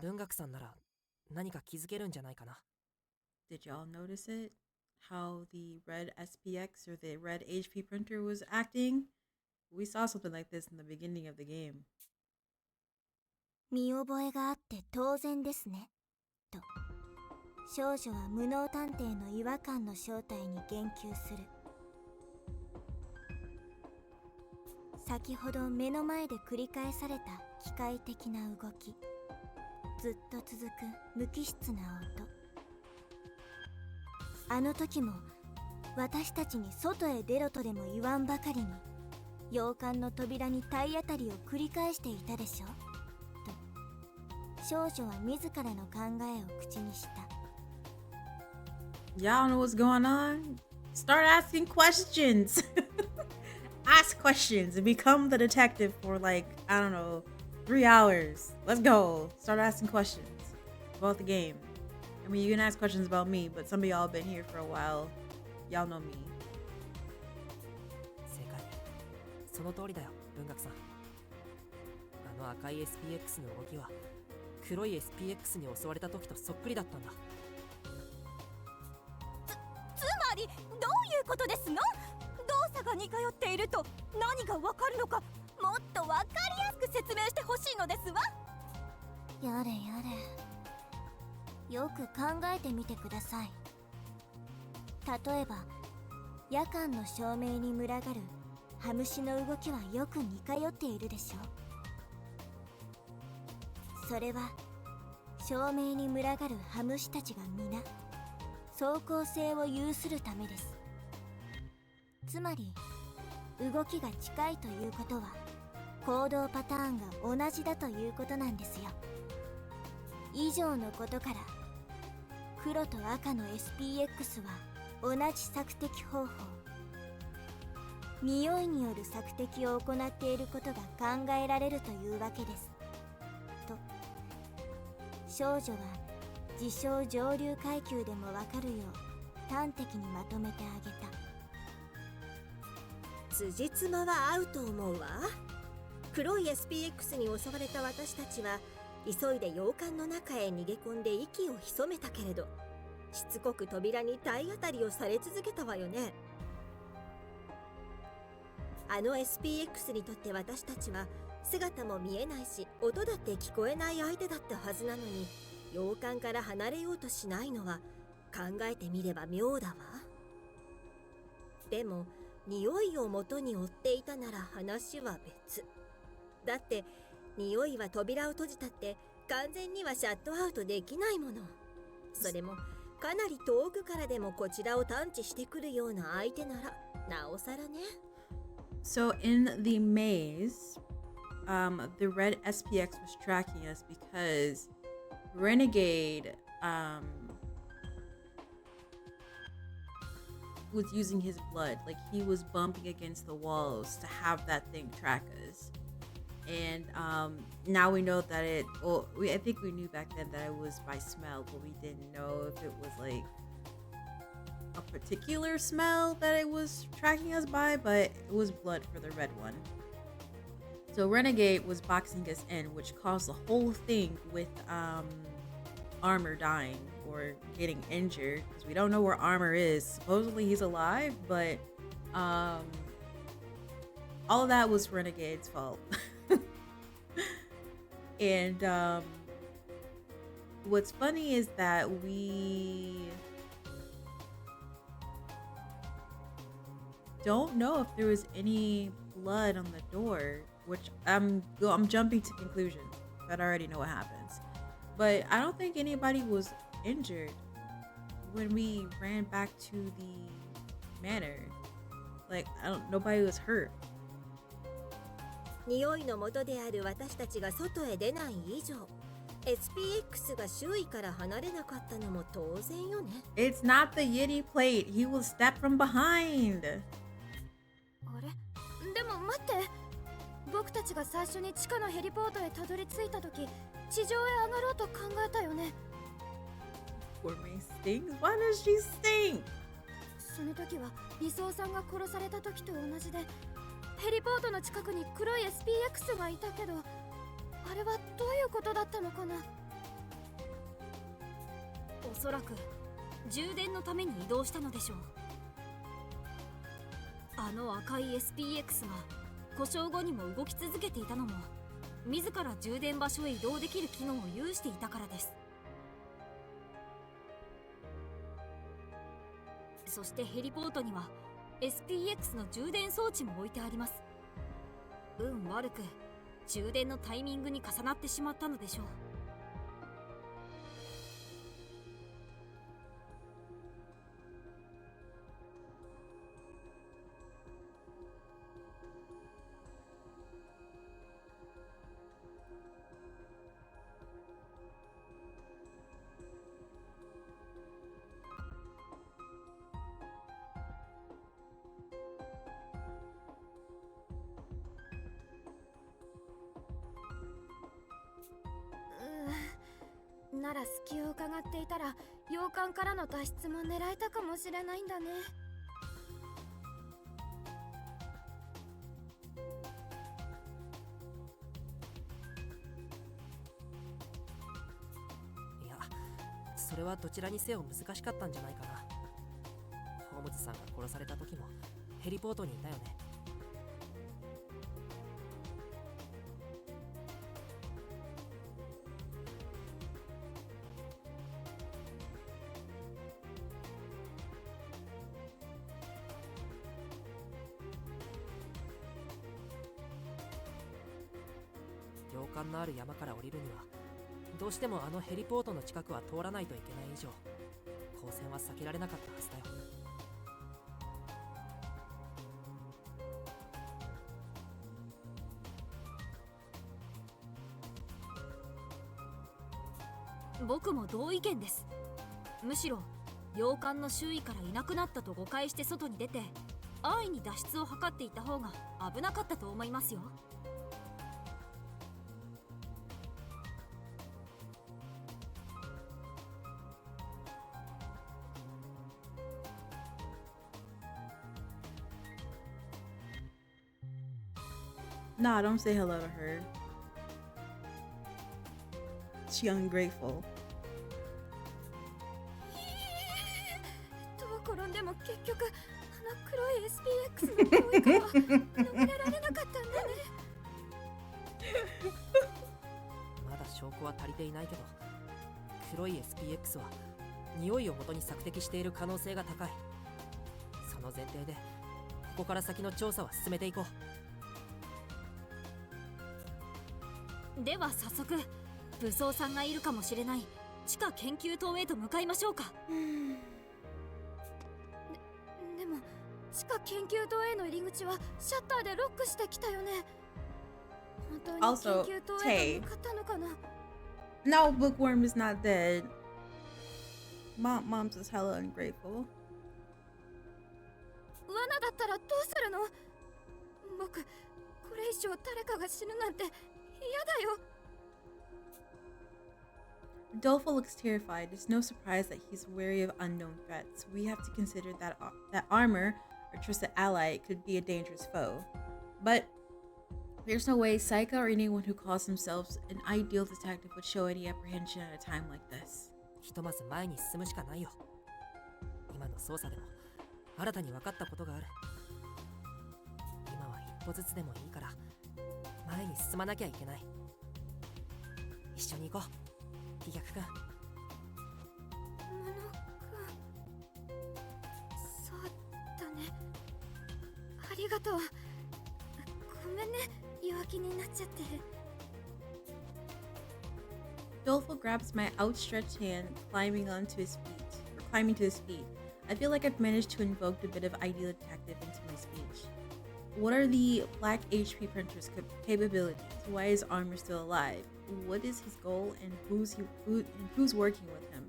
文学さんなら何か気づけるんじゃないかな。 Did y'all notice it? How the red SPX or the red HP printer was acting? We saw something like this in the beginning of the game. 見覚えがあって当然ですねと少女は無能探偵の違和感の正体に言及する。先ほど目の前で繰り返された機械的な動き、ずっと続く無機質な音。あの時も私たちに外へ出ろとでも言わんばかりに洋館の扉に体当たりを繰り返していたでしょと少女は自らの考えを口にした。 Y'all know what's going on? Start asking questions. Ask questions and become the detective for like, I don't know, 3 hours. Let's go. Start asking questions about the game. I mean, you can ask questions about me, but some of y'all been here for a while. Y'all know me. 正解。その通りだよ、文学さん。あの赤い SPX の動きは黒い SPX に襲われた時とそっくりだったんだ。つまりどういうことですの？動作が似通っていると何がわかるのか、もっとわかりやすく説明してほしいのですわ。やれやれ、よく考えてみてください。例えば夜間の照明に群がるハムシの動きはよく似通っているでしょう。それは照明に群がるハムシたちが皆走行性を有するためです。つまり動きが近いということは行動パターンが同じだということなんですよ。以上のことから黒と赤の SPX は同じ索敵方法、匂いによる索敵を行っていることが考えられるというわけですと少女は自称上流階級でもわかるよう端的にまとめてあげた。辻褄は合うと思うわ。黒い SPX に襲われた私たちは急いで洋館の中へ逃げ込んで息を潜めたけれど、しつこく扉に体当たりをされ続けたわよね。あの SPX にとって私たちは姿も見えないし音だって聞こえない相手だったはずなのに、洋館から離れようとしないのは考えてみれば妙だわ。でも匂いを元に追っていたなら話は別だって、匂いは扉を閉じたって完全にはシャットアウトできないもの。それもかなり遠くからでもこちらを探知してくるような相手ならなおさらね。 So in the maze, the red SPX was tracking us because Renegade was using his blood. Like, he was bumping against the walls to have that thing track us. And now we know that I think we knew back then that it was by smell, but we didn't know if it was like a particular smell that it was tracking us by, but it was blood for the red one. So Renegade was boxing us in, which caused the whole thing with Armor dying or getting injured, because we don't know where Armor is. Supposedly he's alive, but all of that was Renegade's fault. And what's funny is that we don't know if there was any blood on the door, which I'm jumping to conclusions, but I already know what happens. But I don't think anybody was injured when we ran back to the manor. Like, nobody was hurt. 匂いの元である私たちが外へ出ない以上、SPX が周囲から離れなかったのも当然よね。 It's not the Yeti plate. He will step from behind. あれでも待って、僕たちが最初に地下のヘリポートへたどり着いた時、地上へ上がろうと考えたよね。For me stings? Why does she stink? その時は理想さんが殺された時と同じで、ヘリポートの近くに黒い SPX がいたけど、あれはどういうことだったのかな。おそらく充電のために移動したのでしょう。あの赤い SPX が故障後にも動き続けていたのも、自ら充電場所へ移動できる機能を有していたからです。そしてヘリポートには SPX の充電装置も置いてあります。運悪く充電のタイミングに重なってしまったのでしょう。なら隙を伺っていたら洋館からの脱出も狙えたかもしれないんだね。いや、それはどちらにせよ難しかったんじゃないかな。ホームズさんが殺された時もヘリポートにいたよね。洋館のある山から降りるにはどうしてもあのヘリポートの近くは通らないといけない以上、光線は避けられなかったはずだよ。僕も同意見です。むしろ洋館の周囲からいなくなったと誤解して外に出て安易に脱出を図っていた方が危なかったと思いますよ。Nah, don't say hello to her. She ungrateful. どう転んでも結局あの黒い SPX の教育は逃れられなかったんだね。まだ証拠は足りていないけど、黒い SPX は匂いを元に索敵している可能性が高い。その前提でここから先の調査は進めていこう。では早速武装さんがいるかもしれない地下研究棟へと向かいましょうか。でも地下研究棟への入り口はシャッターでロックしてきたよね。本当に Also, 研究棟へと向かったのかな。 No, Bookworm is not dead. Mom's is hella ungrateful. 罠だったらどうするの。僕これ以上誰かが死ぬなんて嫌だよ。Dolfo looks terrified. It's no surprise that he's wary of unknown threats. We have to consider that armor, or trusted ally, could be a dangerous foe. But there's no way Saika or anyone who calls themselves an ideal detective would show any apprehension at a time like this. ひとまず前に進むしかないよ。今の捜査でも新たに分かったことがある。今は一歩ずつでもいいから前に進まなきゃいけない。一緒に行こう、飛脚くん。ムノ君、そうだね。ありがとう。ごめんね、弱気になっちゃって。Dolfo grabs my outstretched hand, climbing to his feet. I feel like I've managed to invoke a bit of ideal detective into my speech. What are the black HP printer's capabilities? Why is Armor still alive? What is his goal, and who's working with him?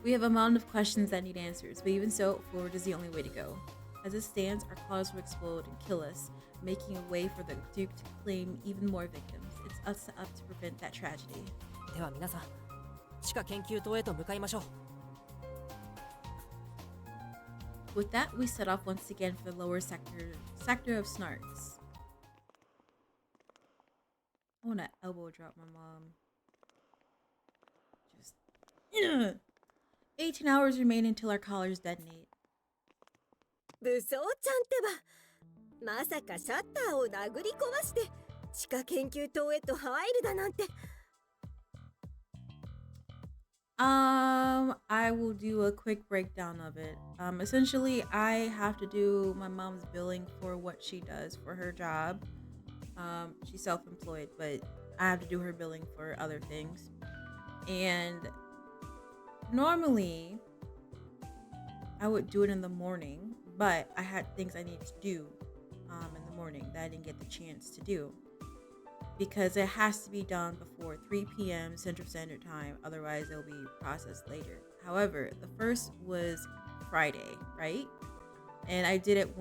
We have a mountain of questions that need answers, but even so, forward is the only way to go. As it stands, our claws will explode and kill us, making a way for the Duke to claim even more victims. It's us up to prevent that tragedy. では皆さん、地下研究棟へと向かいましょう。with that, we set off once again for the lower sector of Snarks. I want to elbow drop my mom. Just 18 hours remain until our collars detonate. 武装ちゃんってば、まさかシャッターを殴り壊して地下研究棟へと入るだなんて。I will do a quick breakdown of it. Essentially, I have to do my mom's billing for what she does for her job. She's self-employed, but I have to do her billing for other things. And normally, I would do it in the morning, but I had things I needed to do in the morning that I didn't get the chance to do. Because it has to be done before 3 p.m. Central Standard Time, otherwise it'll be processed later. However, the first was Friday, right? And I did it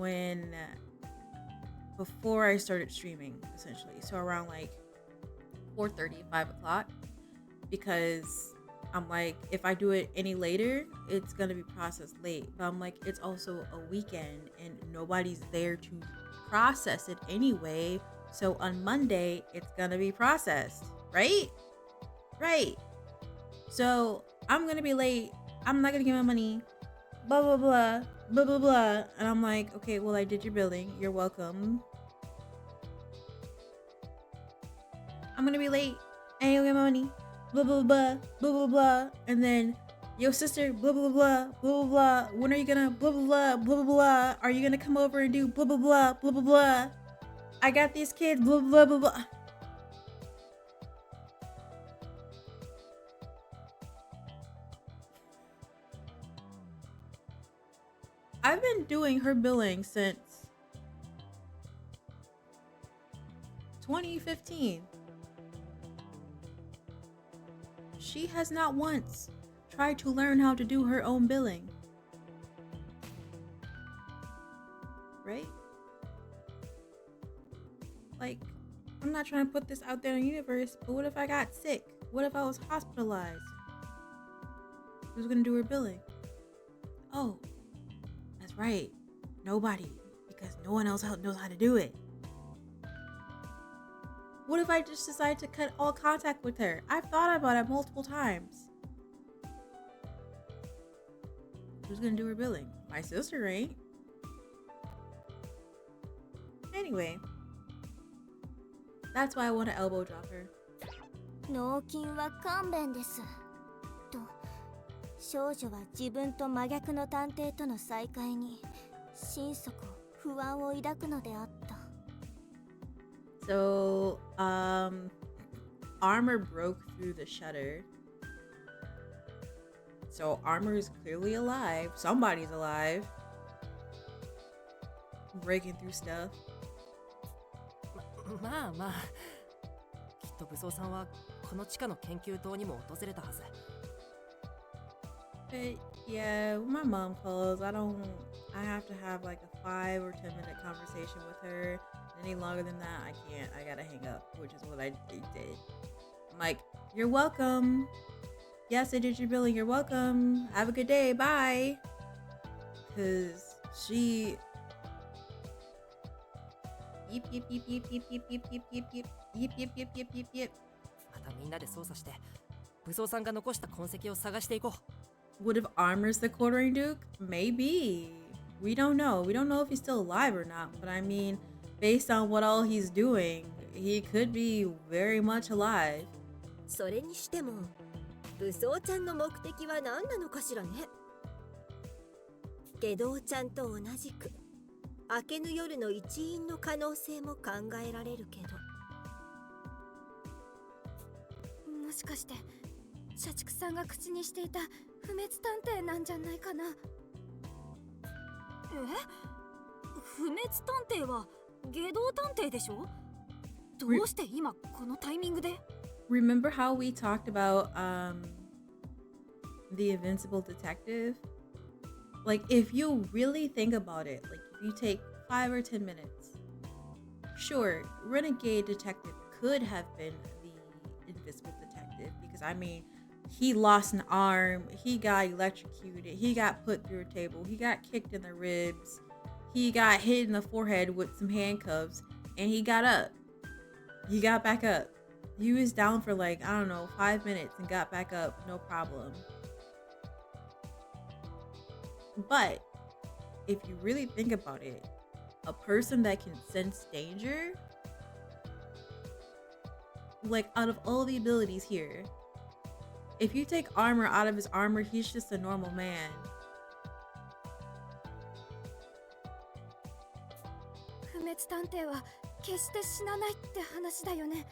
before I started streaming, essentially. So around like 4:30, 5 o'clock, because I'm like, if I do it any later, it's gonna be processed late. But I'm like, it's also a weekend and nobody's there to process it anyway. So on Monday, it's gonna be processed, right? Right. So I'm gonna be late. I'm not gonna get my money. Blah, blah, blah, blah, blah, blah. And I'm like, okay, well, I did your billing. You're welcome. I'm gonna be late. I ain't gonna get my money. Blah, blah, blah, blah, blah, blah. And then, yo, sister, blah, blah, blah, blah, blah, blah. When are you gonna blah, blah, blah, blah, blah, blah? Are you gonna come over and do blah, blah, blah, blah, blah, blah? I got these kids, blah, blah, blah, blah. I've been doing her billing since 2015. She has not once tried to learn how to do her own billing. Right? Like, I'm not trying to put this out there in the universe, but what if I got sick? What if I was hospitalized? Who's gonna do her billing? Oh, that's right. Nobody, because no one else knows how to do it. What if I just decide to cut all contact with her? I've thought about it multiple times. Who's gonna do her billing? My sister ain't. Anyway. That's why I want to elbow drop her. 納金は勘弁です。と、少女は自分と真逆の探偵との再会に心底不安を抱くのであった。So, Armor broke through the shutter. So Armor is clearly alive. Somebody's alive. Breaking through stuff. まあまあ、きっと武装さんはこの地下の研究棟にも訪れたはず。But yeah, when my mom calls, I have to have like a 5 or 10 minute conversation with her. Any longer than that, I can't. I gotta hang up, which is what I did. I'm like, you're welcome. Yes, I did your billing. You're welcome. Have a good day. Bye. Cause she. Yip yip yip yip yip yip yip yip yip yip yip yip yip yip yip yip. またみんなで捜査して武装さんが残した痕跡を探していこう。What if Armor's the quartering duke? Maybe. We don't know. We don't know if he's still alive or not. But I mean, based on what all he's doing, he could be very much alive. それにしても武装ちゃんの目的は何なのかしらね。下道ちゃんと同じく明けぬ夜の一員の可能性も考えられるけど。もしかして社畜さんが口にしていた不滅探偵なんじゃないかな。不滅探偵は下道探偵でしょ。どうして今このタイミングで？ Remember how we talked about the invincible detective? Like, if you really think about it, like if you take 5 or 10 minutes, sure, renegade detective could have been the invisible detective, because I mean, he lost an arm, he got electrocuted, he got put through a table, he got kicked in the ribs, he got hit in the forehead with some handcuffs, and he got up. He got back up. He was down for like, I don't know, 5 minutes and got back up, no problem. But if you really think about it, a person that can sense danger, like out of all the abilities here, if you take armor out of his armor, he's just a normal man. 不滅探偵は決して死なないって話だよね。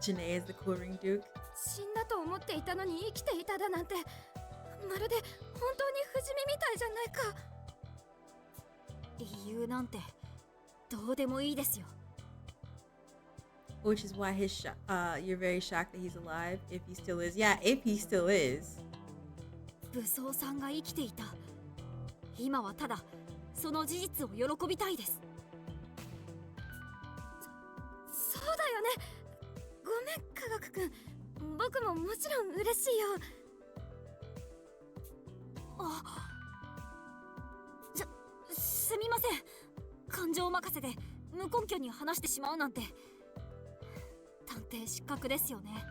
Janae is the cool-ring duke. 死んだと思っていたのに生きていただなんて、まるで本当に不死身みたいじゃないか。理由なんてどうでもいいですよ。 Which is why you're very shocked that he's alive, if he still is. Yeah, if he still is. 武装さんが生きていた。今はただその事実を喜びたいです。そうだよね。ごめん科学くん、僕ももちろん嬉しいよ。すみません。感情任せで無根拠に話してしまうなんて。探偵失格ですよね。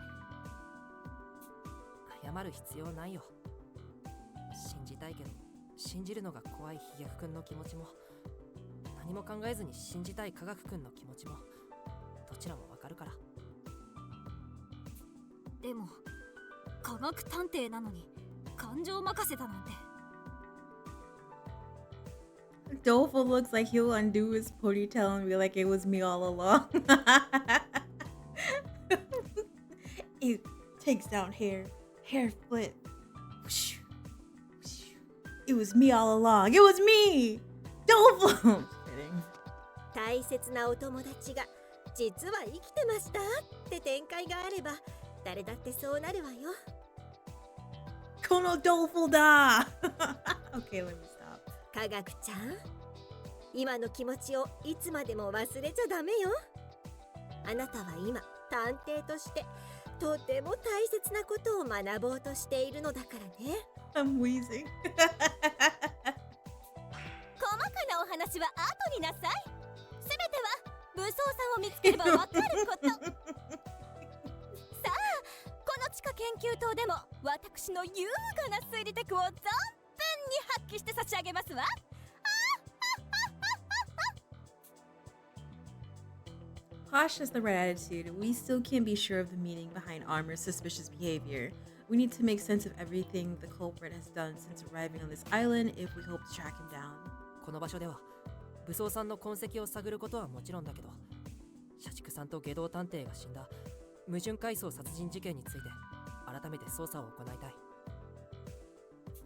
謝る必要ないよ。信じたいけど信じるのが怖い飛躍くんの気持ちも、何も考えずに信じたい科学くんの気持ちも、どちらもわかるから。でも科学探偵なのに感情任せだなんて。Dolphin looks like he'll undo his ponytail and be like, it was me all along. It takes down hair flip. It was me all along. It was me! Dolphin! Kidding. 大切なお友達が実は生きてましたって展開があれば誰だってそうなるわよ。 Kono Dolphin da! Okay, let me stop. 科学ちゃん、今の気持ちをいつまでも忘れちゃダメよ。あなたは今探偵としてとても大切なことを学ぼうとしているのだからね。 I'm wheezing. 細かなお話は後になさい。すべては武装さんを見つければわかること。さあ、この地下研究棟でも私の優雅な推理テクを存分に発揮して差し上げますわ。Posh has the right attitude. We still can't be sure of the meaning behind Armor's suspicious behavior. We need to make sense of everything the culprit has done since arriving on this island if we hope to track him down. この場所では武装さんの痕跡を探ることはもちろんだけど、社畜さんと下道探偵が死んだ矛盾階層殺人事件について改めて捜査を行いたい。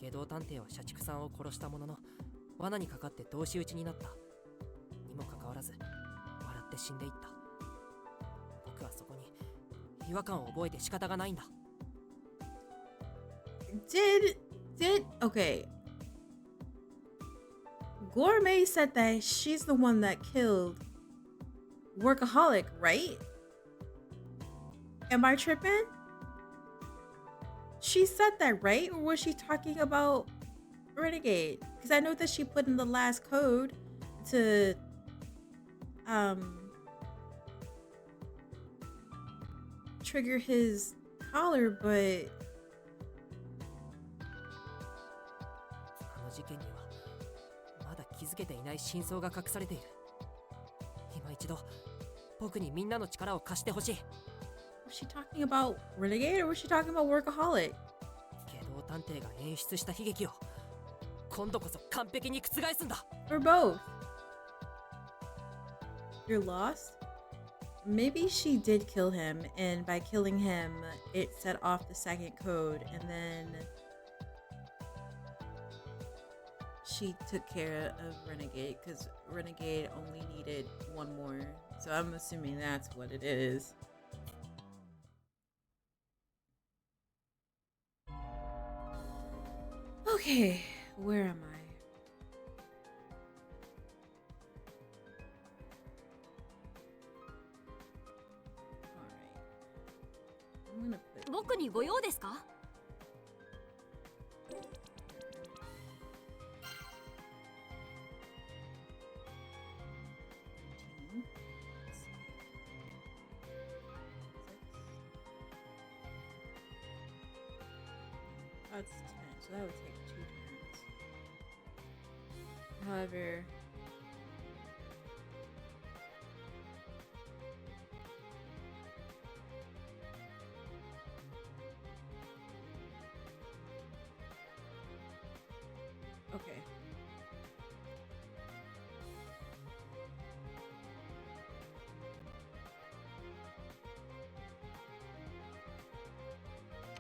下道探偵は社畜さんを殺したものの罠にかかって同士討ちになった。にもかかわらず笑って死んでいった。僕はそこに違和感を覚えて仕方がないんだ。Okay. Gourmet said that she's the one that killed Workaholic, right? Am I tripping? She said that, right? Or was she talking about Renegade? Because I know that she put in the last code to trigger his collar, but あの事件にはまだ気づけていない真相が隠されている。今一度僕にみんなの力を貸してほしい。was she talking about Renegade or was she talking about Workaholic? 下道探偵が演出した悲劇を今度こそ完璧に覆すんだ。 Or both? You're lost? Maybe she did kill him, and by killing him, it set off the second code, and then she took care of Renegade, because Renegade only needed one more. So I'm assuming that's what it is. Okay, where am I? 僕にご用ですか？That's 10, so that would take 2 turns. However, okay.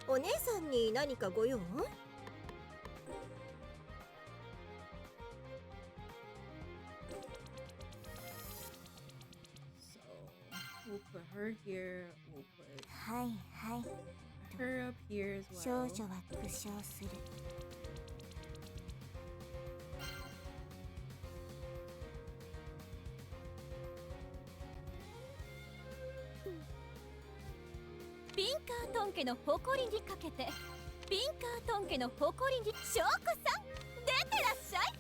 お姉さんに何かご用？ So we'll put her here. We'll put はいはい。 her up here as 少 well. 女は苦笑する。ピンカートン家の誇りにかけて、ピンカートン家の誇りに、翔子さん出てらっしゃい。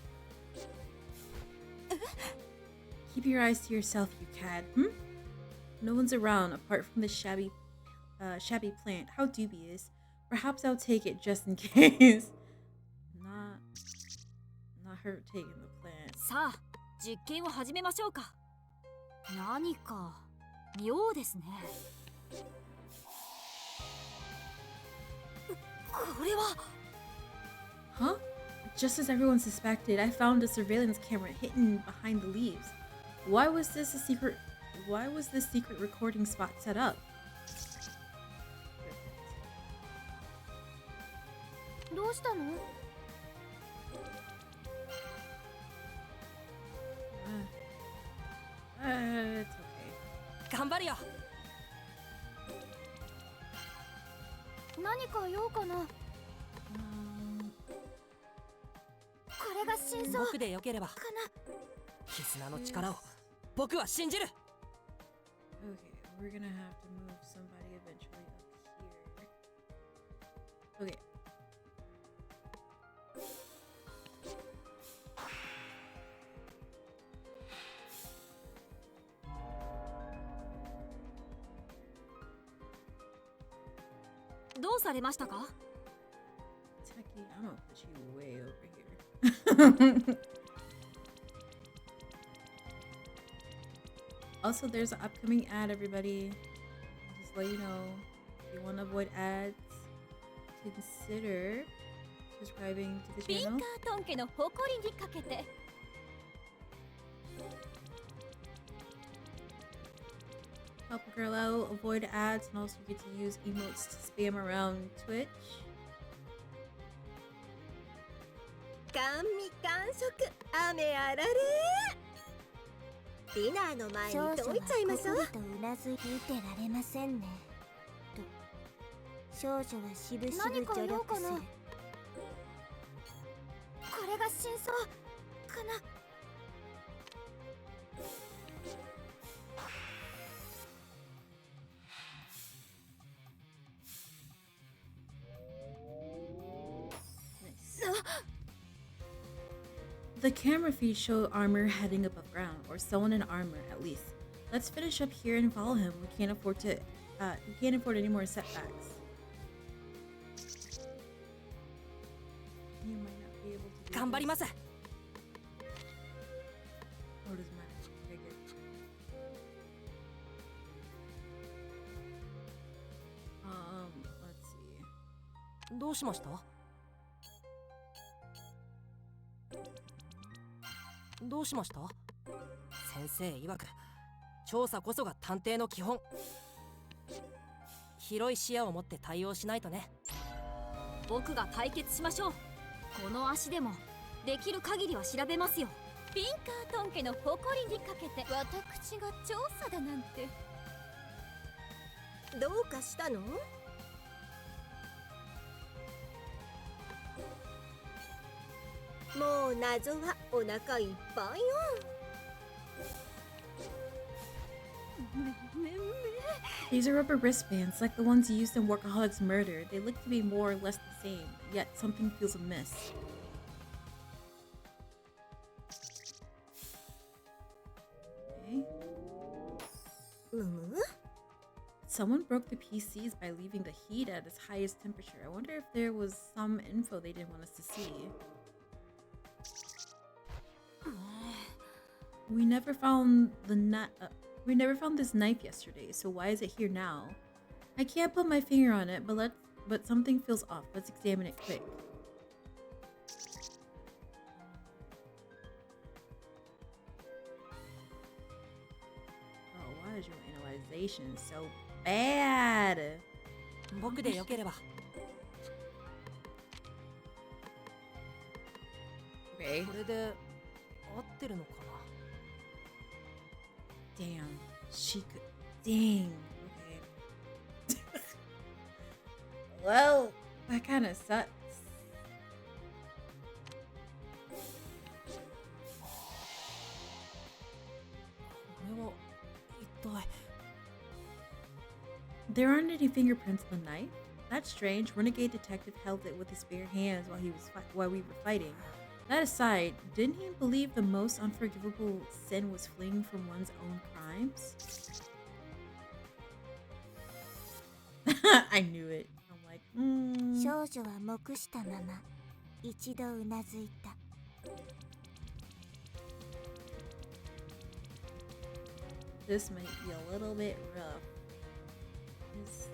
Keep your eyes to yourself, you cad. No one's around apart from the shabby plant. How dubious. Perhaps I'll take it just in case. Not her taking the plant. さあ、実験を始めましょうか。何か妙ですね。これは Huh? Just as everyone suspected, I found a surveillance camera hidden behind the leaves. Why was this secret recording spot set up? どうしたの？ It's okay. 頑張るよ。何か用かな？これが真相僕でよければ。かな？絆の力を僕は信じる。 Okay, we're gonna have to move somebody eventually up here. Okay. What どうされましたか？ Techie, I'm gonna put you way over here. Also, there's an upcoming ad, everybody. Just let you know. If you want to avoid ads, consider subscribing to the ピンカ channel. ートン家の誇りにかけて。 Help a girl out, avoid ads, and also get to use emotes to spam around Twitch. 甘味完食、雨あられ。ディナーの前に少女はどいちゃいましょう。ここりとうなずいてられませんね。と少女はしぶしぶ何か助用かな？力する。これが真相かな？ The camera feeds show armor heading above ground, or someone in armor at least. Let's finish up here and follow him. We can't afford any more setbacks. You might not be able to do 頑張り this. ます。 Oh, it doesn't matter. Okay, good. Let's see. どうしました？どうしました？先生曰く調査こそが探偵の基本。広い視野を持って対応しないとね。僕が解決しましょう。この足でもできる限りは調べますよ。ピンカートン家の誇りにかけて。私が調査だなんて。どうかしたの？もう謎はお腹いっぱいよ。These are rubber wristbands, like the ones used in Workaholics Murder. They look to be more or less the same, yet something feels amiss. Okay. Someone broke the PCs by leaving the heat at its highest temperature. I wonder if there was some info they didn't want us to see. We never found this knife yesterday, so why is it here now? I can't put my finger on it, but something feels off. Let's examine it quick. Oh, why is your analyzation so bad? 僕でよければ。 Okay. これで合ってるのかな。 Damn. She could. Dang. Okay. Well, that kind of sucks. これは一体。 There aren't any fingerprints on the knife. That's strange. Renegade detective held it with his bare hands while we were fighting. That aside, didn't he believe the most unforgivable sin was fleeing from one's own crimes? I knew it. I'm like, 少女は黙したまま一度うなずいた。 This might be a little bit rough. His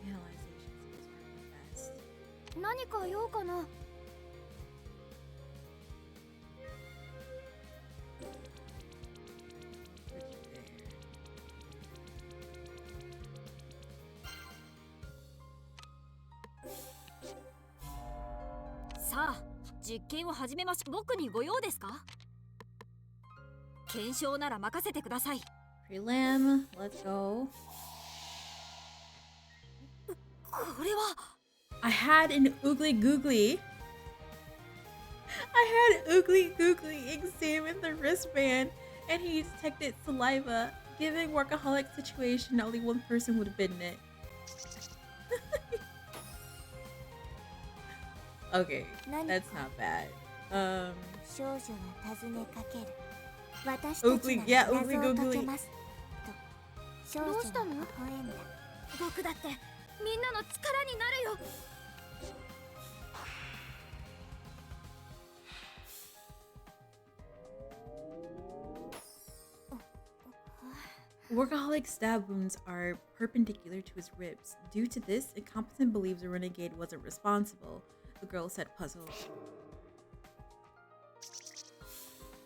analyzation skills aren't the best. 何か用かな。さあ、実験を始めましょう。僕にご用ですか？検証なら任せてください。 Prelim, let's go. これは I had an oogly googly. I had oogly googly examine the wristband and he detected saliva. Given workaholic situation, only one person would have been in it. Okay, that's not bad. 少女は尋ねかける。私たち Oogly, が yeah, 謎 oogly を解 googly. けます。と少女は微笑んだ。僕だってみんなの力になるよ。 Workaholic's stab wounds are perpendicular to his ribs. Due to this, Incompetent believes the renegade wasn't responsible. The girl said puzzled.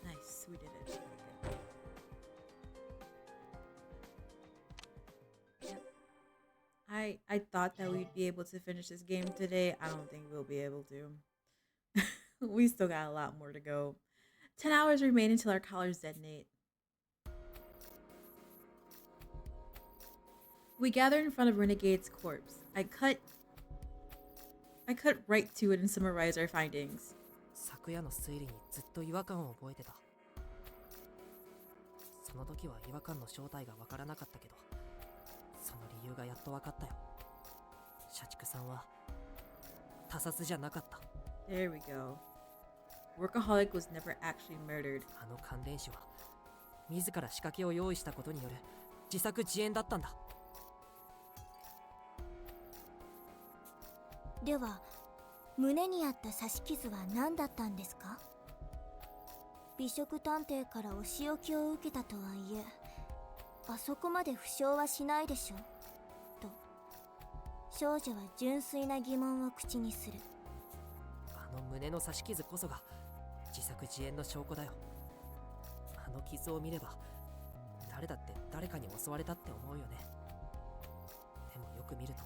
Nice, we did it. Yep. I thought that we'd be able to finish this game today. I don't think we'll be able to. We still got a lot more to go. 10 hours remain until our collars detonate. We gather in front of Renegade's corpse. I cut right to it and summarize our findings. 昨夜の推理にずっと違和感を覚えてた。その時は違和感の正体がわからなかったけど、その理由がやっとわかったよ。社畜さんは他殺じゃなかった。 There we go. Workaholic was never actually murdered. あの感電死は自ら仕掛けを用意したことによる自作自演だったんだ。では胸にあった刺し傷は何だったんですか？美食探偵からお仕置きを受けたとはいえ、あそこまで負傷はしないでしょと少女は純粋な疑問を口にする。あの胸の刺し傷こそが自作自演の証拠だよ。あの傷を見れば誰だって誰かに襲われたって思うよね。でもよく見ると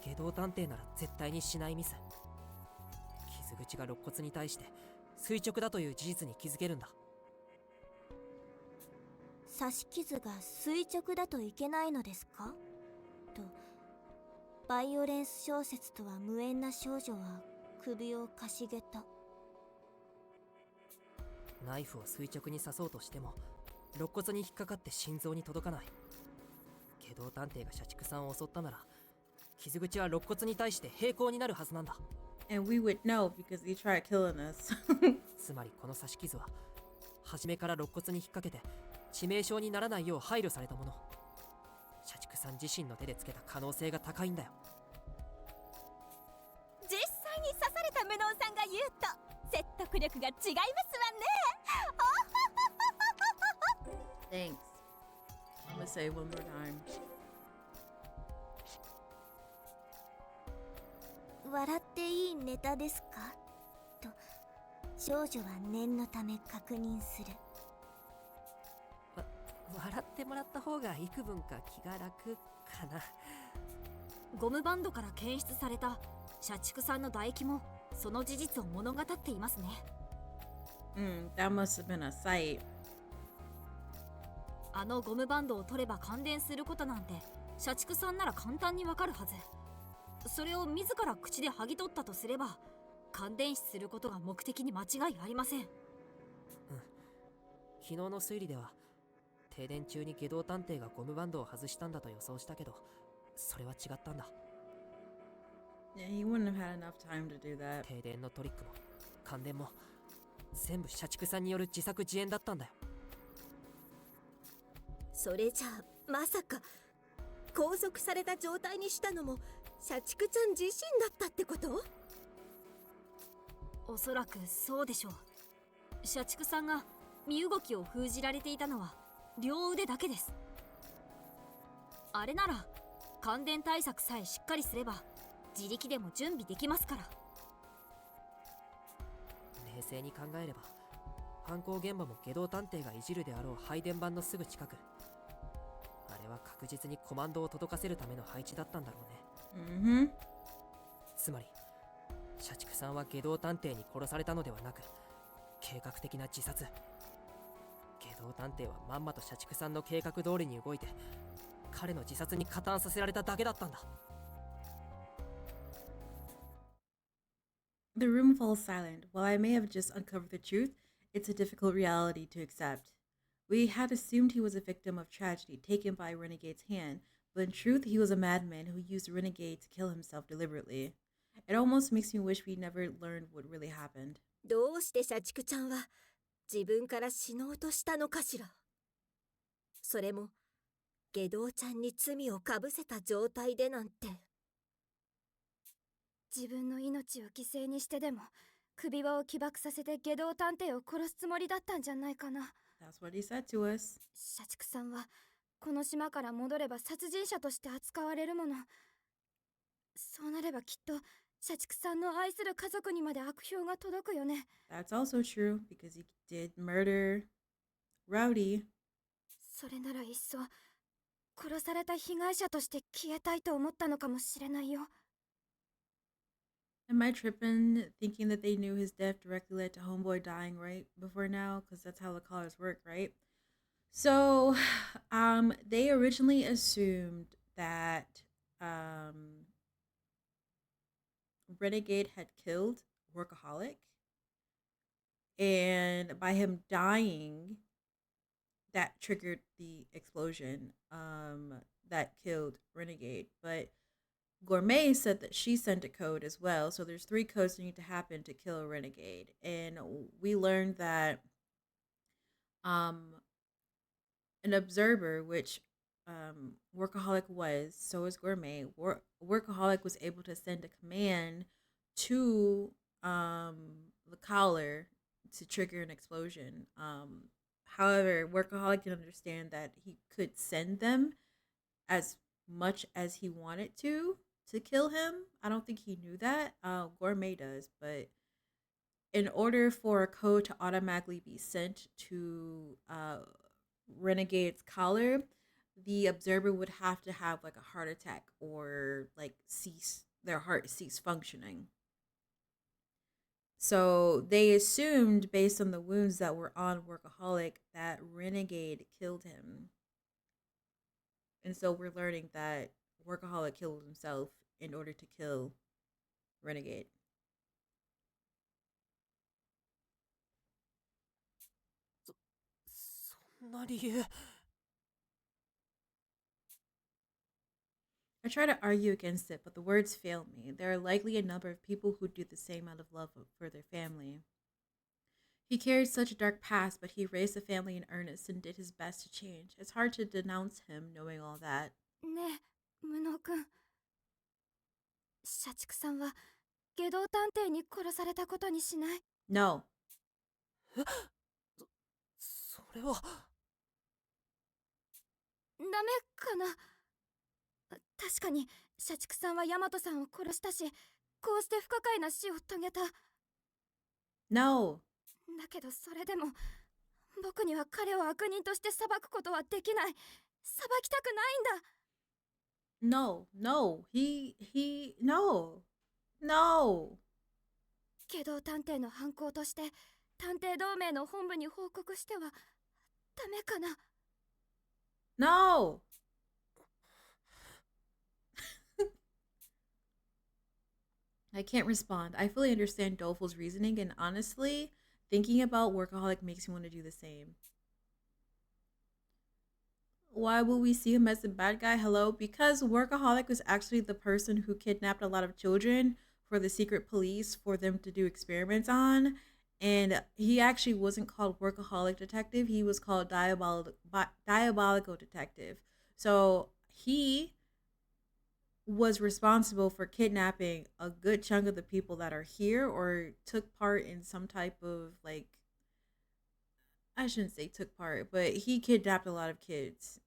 外道探偵なら絶対にしないミス。傷口が肋骨に対して垂直だという事実に気づけるんだ。刺し傷が垂直だといけないのですかとバイオレンス小説とは無縁な少女は首をかしげた。ナイフを垂直に刺そうとしても肋骨に引っかかって心臓に届かない。下道探偵が社畜さんを襲ったなら、傷口は肋骨に対して平行になるはずなんだ。And we would know because he tried killing us. つまりこの刺し傷は初めから肋骨に引っ掛けて致命傷にならないよう配慮されたもの。社畜さん自身の手でつけた可能性が高いんだよ。実際に刺された無能さんが言うと説得力が違いますわね。Thanks. I'm gonna say it one more time. 笑っていいネタですかと少女は念のため確認する。笑ってもらった方が幾分か気が楽かな。ゴムバンドから検出された社畜さんの唾液もその事実を物語っていますね。That must have been a sight. あのゴムバンドを取れば感電することなんて社畜さんなら簡単にわかるはず。それを自ら口で剥ぎ取ったとすれば感電死することが目的に間違いありません。昨日の推理では停電中に下道探偵がゴムバンドを外したんだと予想したけど、それは違ったんだ。Yeah, he wouldn't have had enough time to do that. 停電のトリックも感電も全部社畜さんによる自作自演だったんだよ。それじゃあまさか拘束された状態にしたのも社畜ちゃん自身だったってこと？おそらくそうでしょう。社畜さんが身動きを封じられていたのは両腕だけです。あれなら感電対策さえしっかりすれば自力でも準備できますから。冷静に考えれば犯行現場も下道探偵がいじるであろう配電盤のすぐ近く。あれは確実にコマンドを届かせるための配置だったんだろうね。つまり社畜さんは下道探偵に殺されたのではなく計画的な自殺。下道探偵はまんまと社畜さんの計画通りに動いて彼の自殺に加担させられただけだったんだ。The room falls silent. While I may have just uncovered the truth, it's a difficult reality to accept. We had assumed he was a victim of tragedy taken by a renegade's hand, but in truth, he was a madman who used a renegade to kill himself deliberately. It almost makes me wish we never learned what really happened. どうして社畜ちゃんは自分から死のうとしたのかしら。それも下道ちゃんに罪をかぶせた状態でなんて。自分の命を犠牲にしてでも首輪を起爆させて下道探偵を殺すつもりだったんじゃないかな。That's what he said to us. 社畜さんはこの島から戻れば殺人者として扱われるもの。そうなればきっと社畜さんの愛する家族にまで悪評が届くよね。That's also true because he did murder Rowdy. それならいっそ殺された被害者として消えたいと思ったのかもしれないよ。Am I tripping thinking that they knew his death directly led to Homeboy dying right before now? Because that's how the collars work, right? So, they originally assumed that Renegade had killed Workaholic, and by him dying, that triggered the explosion that killed Renegade. But Gourmet said that she sent a code as well, so there's 3 codes that need to happen to kill a Renegade. And we learned that an observer, which Workaholic was, so is Gourmet. Workaholic was able to send a command to the collar to trigger an explosion. However, Workaholic can understand that he could send them as much as he wanted to kill him. I don't think he knew that. Gourmet does, but in order for a code to automatically be sent to Renegade's collar, the observer would have to have like a heart attack or like their heart cease functioning. So they assumed based on the wounds that were on Workaholic that Renegade killed him. And so we're learning that Workaholic killed himself in order to kill Renegade. そんな理由。 I try to argue against it, but the words fail me. There are likely a number of people who do the same out of love for their family. He carried such a dark past, but he raised the family in earnest and did his best to change. It's hard to denounce him knowing all that. ねえ無能くん、社畜さんは下道探偵に殺されたことにしない？ No. それは。ダメかな。確かに社畜さんはヤマトさんを殺したし、こうして不可解な死を遂げた。 No. だけどそれでも僕には彼を悪人として裁くことはできない。裁きたくないんだ。 No. No. No. 下道探偵の犯行として探偵同盟の本部に報告してはダメかな。 No. I can't respond. I fully understand Doleful's reasoning, and honestly, thinking about Workaholic makes me want to do the same. Why will we see him as the bad guy? Hello? Because Workaholic was actually the person who kidnapped a lot of children for the secret police for them to do experiments on. And he actually wasn't called Workaholic Detective. He was called Diabolical Detective. So he was responsible for kidnapping a good chunk of the people that are here, or took part in some type of, like, I shouldn't say took part, but he kidnapped a lot of kids.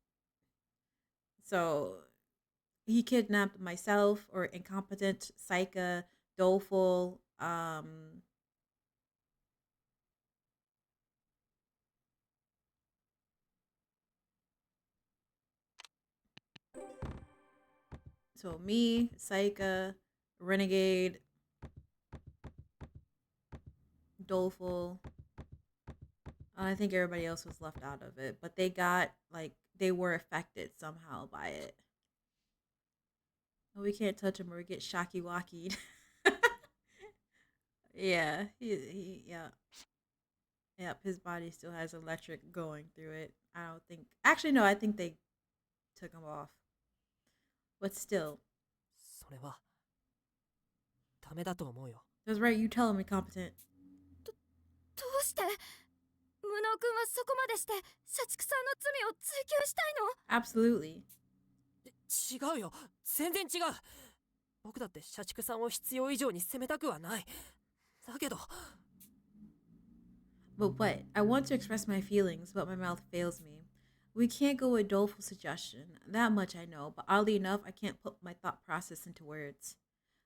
So he kidnapped myself, or Incompetent, Saika, Doleful, so me, Saika, Renegade, Doleful. I think everybody else was left out of it, but they got, like, they were affected somehow by it. We can't touch him or we get shocky-wakied. Yeah, yeah. Yep, his body still has electric going through it. I don't think, actually, no, I think they took him off. But still. それはダメだと思うよ。 That's right, you tell him, Incompetent. どうして無能くんはそこまでして社畜さんの罪を追及したいの？ Absolutely. 違うよ、全然違う。僕だって社畜さんを必要以上に責めたくはない。だけど。 But what? I want to express my feelings, but my mouth fails me. We can't go with Doleful suggestion. That much I know, but oddly enough, I can't put my thought process into words.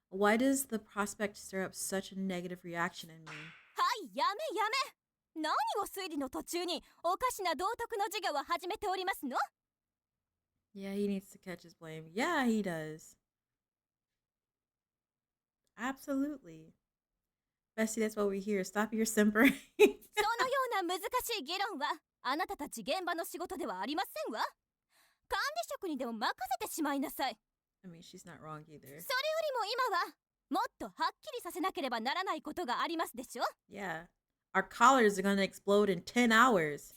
Why does the prospect stir up such a negative reaction in me? はい、やめやめ。何を推理の途中におかしな道徳の授業を始めておりますの？ Yeah, he needs to catch his blame. Yeah, he does. Absolutely. Bessie, that's what we hear. Stop your simpering. そのような難しい議論はあなたたち現場の仕事ではありませんわ。管理職にでも任せてしまいなさい。 I mean, she's not wrong either. それよりも今はもっとはっきりさせなければならないことがありますでしょ。 Yeah. Our collars are gonna explode in 10 hours.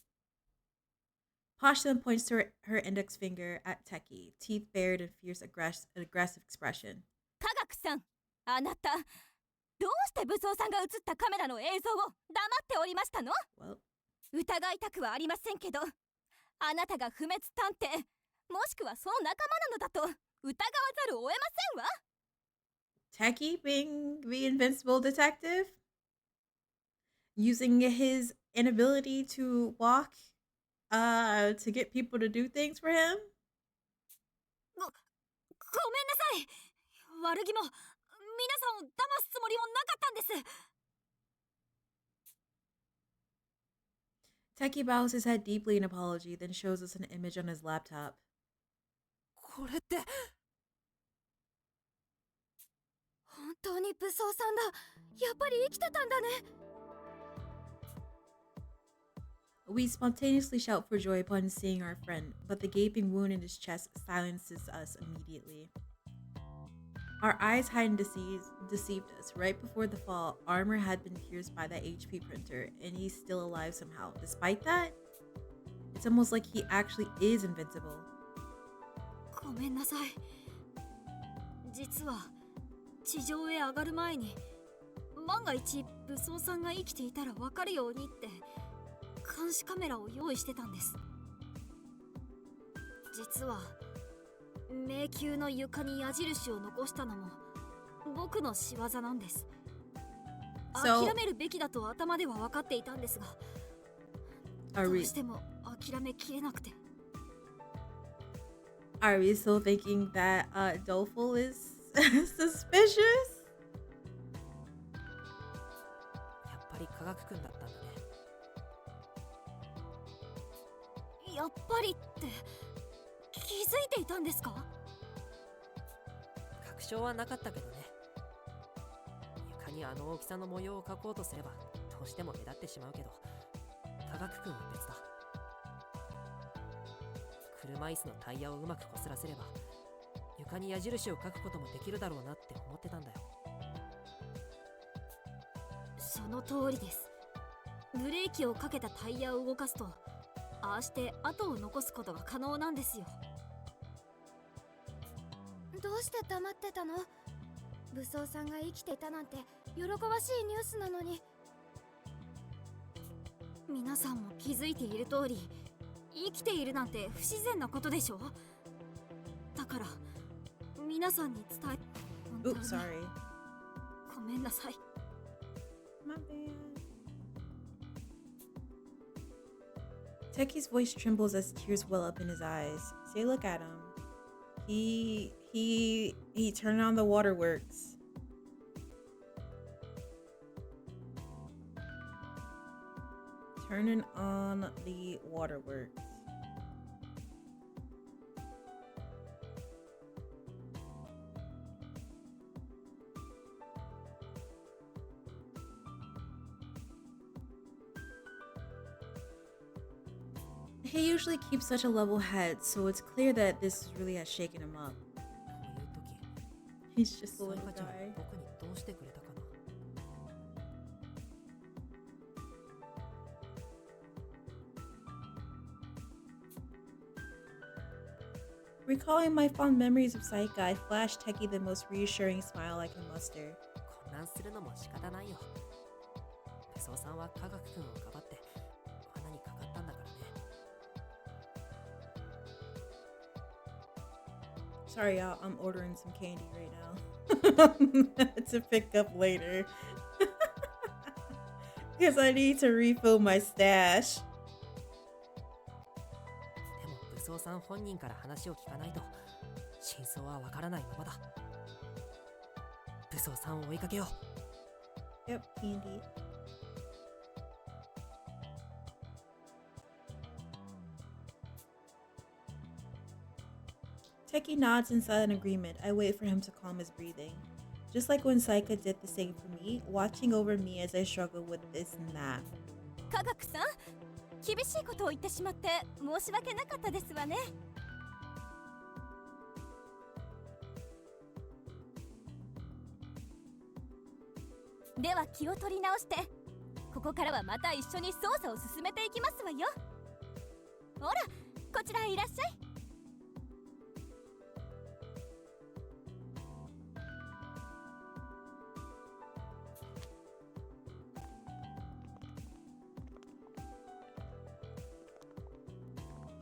Posh then points to her index finger at Techie, teeth bared in fierce aggressive expression. 科学さん、あなたどうして武装さんが映ったカメラの映像を黙っておりましたの？ Well, 疑いたくはありませんけど、あなたが不滅探偵、もしくはその仲間なのだと疑わざるを得ませんわ。 Techie being the invincible detective? Using his inability to walk to get people to do things for him? ごめんなさい。悪気も皆さんを騙すつもりもなかったんです。 Techie bows his head deeply in apology, then shows us an image on his laptop. これって。本当に武装さんだ。やっぱり生きてたんだね。 We spontaneously shout for joy upon seeing our friend, but the gaping wound in his chest silences us immediately. Our eyes hadn't deceived us. Right before the fall, armor had been pierced by that HP printer, and he's still alive somehow. Despite that, It's almost like he actually is invincible. ごめんなさい。実は地上へ上がる前に万が一武装さんが生きていたら分かるようにって監視カメラを用意してたんです。実は迷宮の床に矢印を残したのも僕の仕業なんです。諦めるべきだと頭では分かっていたんですが、どうしても諦めきれなくて。Are we still thinking that Doleful is suspicious? やっぱり科学くんだったんだね。やっぱりって気づいていたんですか？確証はなかったけどね。床にあの大きさの模様を描こうとすればどうしても目立ってしまうけど、科学くんは別だ。車椅子のタイヤをうまく擦らせれば床に矢印を描くこともできるだろうなって思ってたんだよ。その通りです。ブレーキをかけたタイヤを動かすとああして跡を残すことが可能なんですよ。どうして黙ってたの？武装さんが生きていたなんて喜ばしいニュースなのに。皆さんも気づいている通り生きているなんて不自然なことでしょ。だから皆さんに伝え。 Oops, sorry. ごめんなさい。 My bad. Techi's voice trembles as tears well up in his eyes. Say, look at him. He turned on the waterworks. Turning on the waterworks. He usually keeps such a level head, so it's clear that this really has shaken him up. こういう時 He's just a サイ little カちゃんは guy. 僕にどうしてくれたかな。Recalling my fond memories of Saika, I flashed Teki the most reassuring smile I can muster. 混乱するのも仕方ないよ。武装さんは科学くんをかばって罠にかかったんだからね。 Sorry, y'all. I'm ordering some candy right now to pick up later because I need to refill my stash. でも武装さん本人から話を聞かないと真相はわからないままだ。武装さんを追いかけよう。 Yep, candy. Teki nods in silent agreement. I wait for him to calm his breathing. Just like when Saika did the same for me, watching over me as I struggle with this and that. 科学さん、厳しいことを言ってしまって申し訳なかったですわね。では気を取り直して、ここからはまた一緒に捜査を進めていきますわよ。ほら、こちらへいらっしゃい。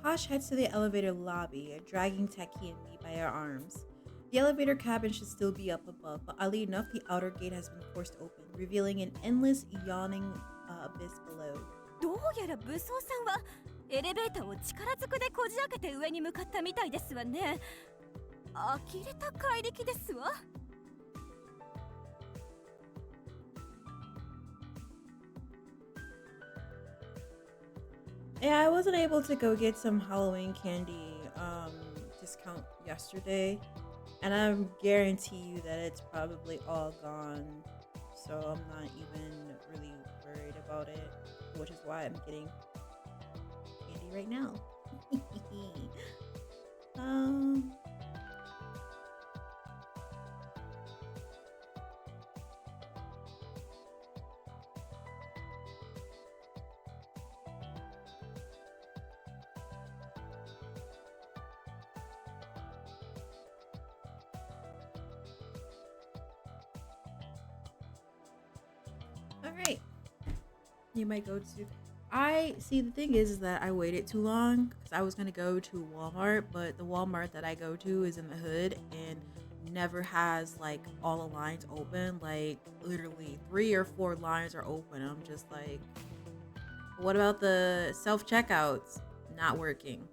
Posh heads to the elevator lobby, dragging Teki and me by our arms. The elevator cabin should still be up above, but oddly enough, the outer gate has been forced open, revealing an endless, yawning abyss below. どうやら武装さんはエレベーターを力ずくでこじ開けて上に向かったみたいですわね。呆れた怪力ですわ。Yeah, I wasn't able to go get some Halloween candy discount yesterday, and I guarantee you that it's probably all gone. So I'm not even really worried about it, which is why I'm getting candy right now. All right. You might go to. I see. The thing is that I waited too long because I was gonna go to Walmart, but the Walmart that I go to is in the hood and never has like all the lines open. Like literally 3 or 4 lines are open. I'm just like, what about the self checkouts? Not working.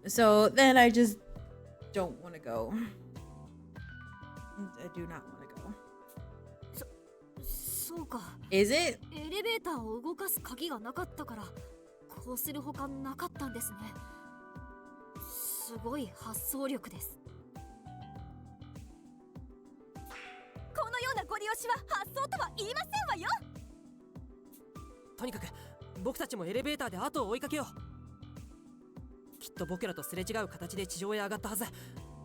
So then I just don't want to go. I do not want to go. そうか。 Is it? エレベーターを動かす鍵がなかったからこうするほかなかったんですね。すごい発想力です。このようなご利用しは発想とは言いませんわよ。とにかく僕たちもエレベーターで後を追いかけよう。きっと僕らとすれ違う形で地上へ上がったはず。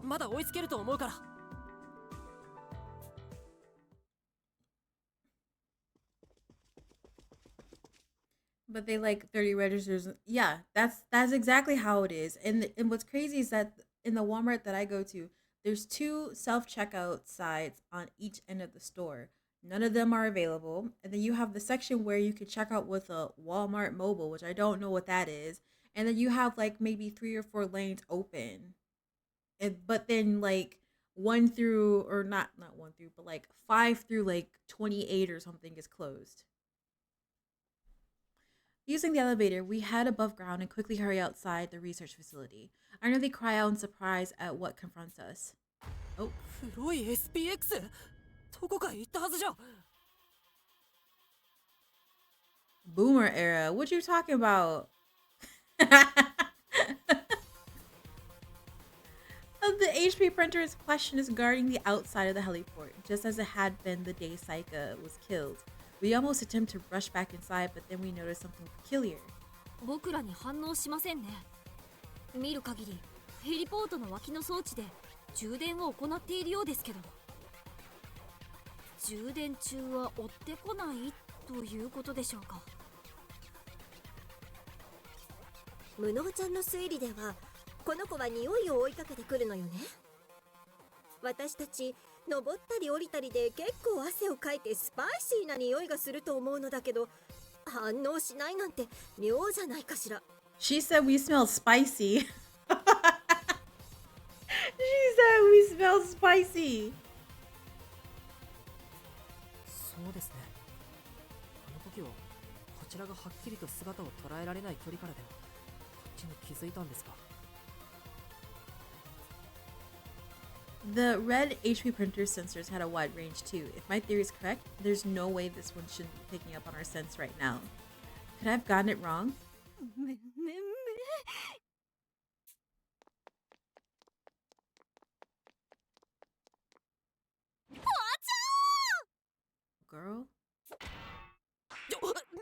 まだ追いつけると思うから。But they like 30 registers. Yeah, that's exactly how it is. And what's crazy is that in the Walmart that I go to, there's 2 self-checkout sides on each end of the store. None of them are available. And then you have the section where you can check out with a Walmart mobile, which I don't know what that is. And then you have like maybe 3 or 4 lanes open. But then like 1 through, or not 1 through, but like 5 through like 28 or something is closed. Using the elevator, we head above ground and quickly hurry outside the research facility. I nearly cry out in surprise at what confronts us. Oh. 黒い SPX? どこかへ行ったはずじゃ。 Boomer era. What you talking about? The HP printer's question is guarding the outside of the heliport, just as it had been the day Saika was killed. We almost attempt to rush back inside, but then we notice something peculiar. 僕らに反応しませんね。見る限りヘリポートの脇の装置で充電を行っているようですけど、充電中は追ってこないということでしょうか。無能ちゃんの推理ではこの子は匂いを追いかけてくるのよね。私たち登ったり降りたりで結構汗をかいてスパイシーな匂いがすると思うのだけど、反応しないなんて妙じゃないかしら。 She said we smell spicy. She said we smell spicy. そうですね。あの時はこちらがはっきりと姿を捉えられない距離からでもこっちに気づいたんですか。 The red HP printer sensors had a wide range too. If my theory is correct, there's no way this one shouldn't be picking up on our sense right now. Could I have gotten it wrong? Girl?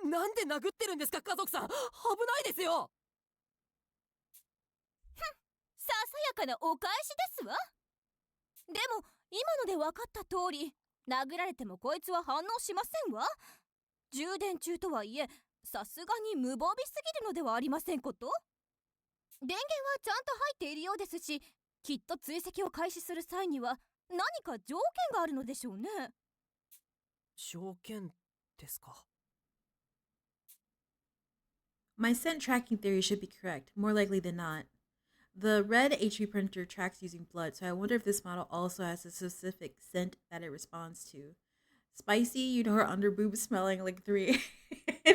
なんで殴ってるんですか、家族さん。危ないですよ。ささやかなお返しですわ。でも今ので分かった通り、殴られてもこいつは反応しませんわ。充電中とはいえ、さすがに無防備すぎるのではありませんこと。電源はちゃんと入っているようですし、きっと追跡を開始する際には何か条件があるのでしょうね。条件ですか。 My scent tracking theory should be correct, more likely than not. The red HP printer tracks using blood, so I wonder if this model also has a specific scent that it responds to. Spicy, you know, her underboob smelling like 3.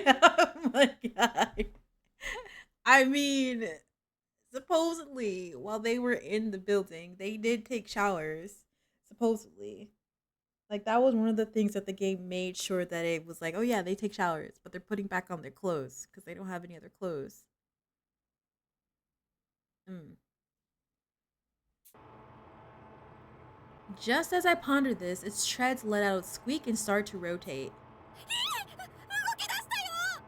Oh my god. I mean, supposedly, while they were in the building, they did take showers. Supposedly. Like, that was one of the things that the game made sure that it was like, oh yeah, they take showers, but they're putting back on their clothes because they don't have any other clothes. Just as I pondered this, its treads let out a squeak and started to rotate. 動き出したよ。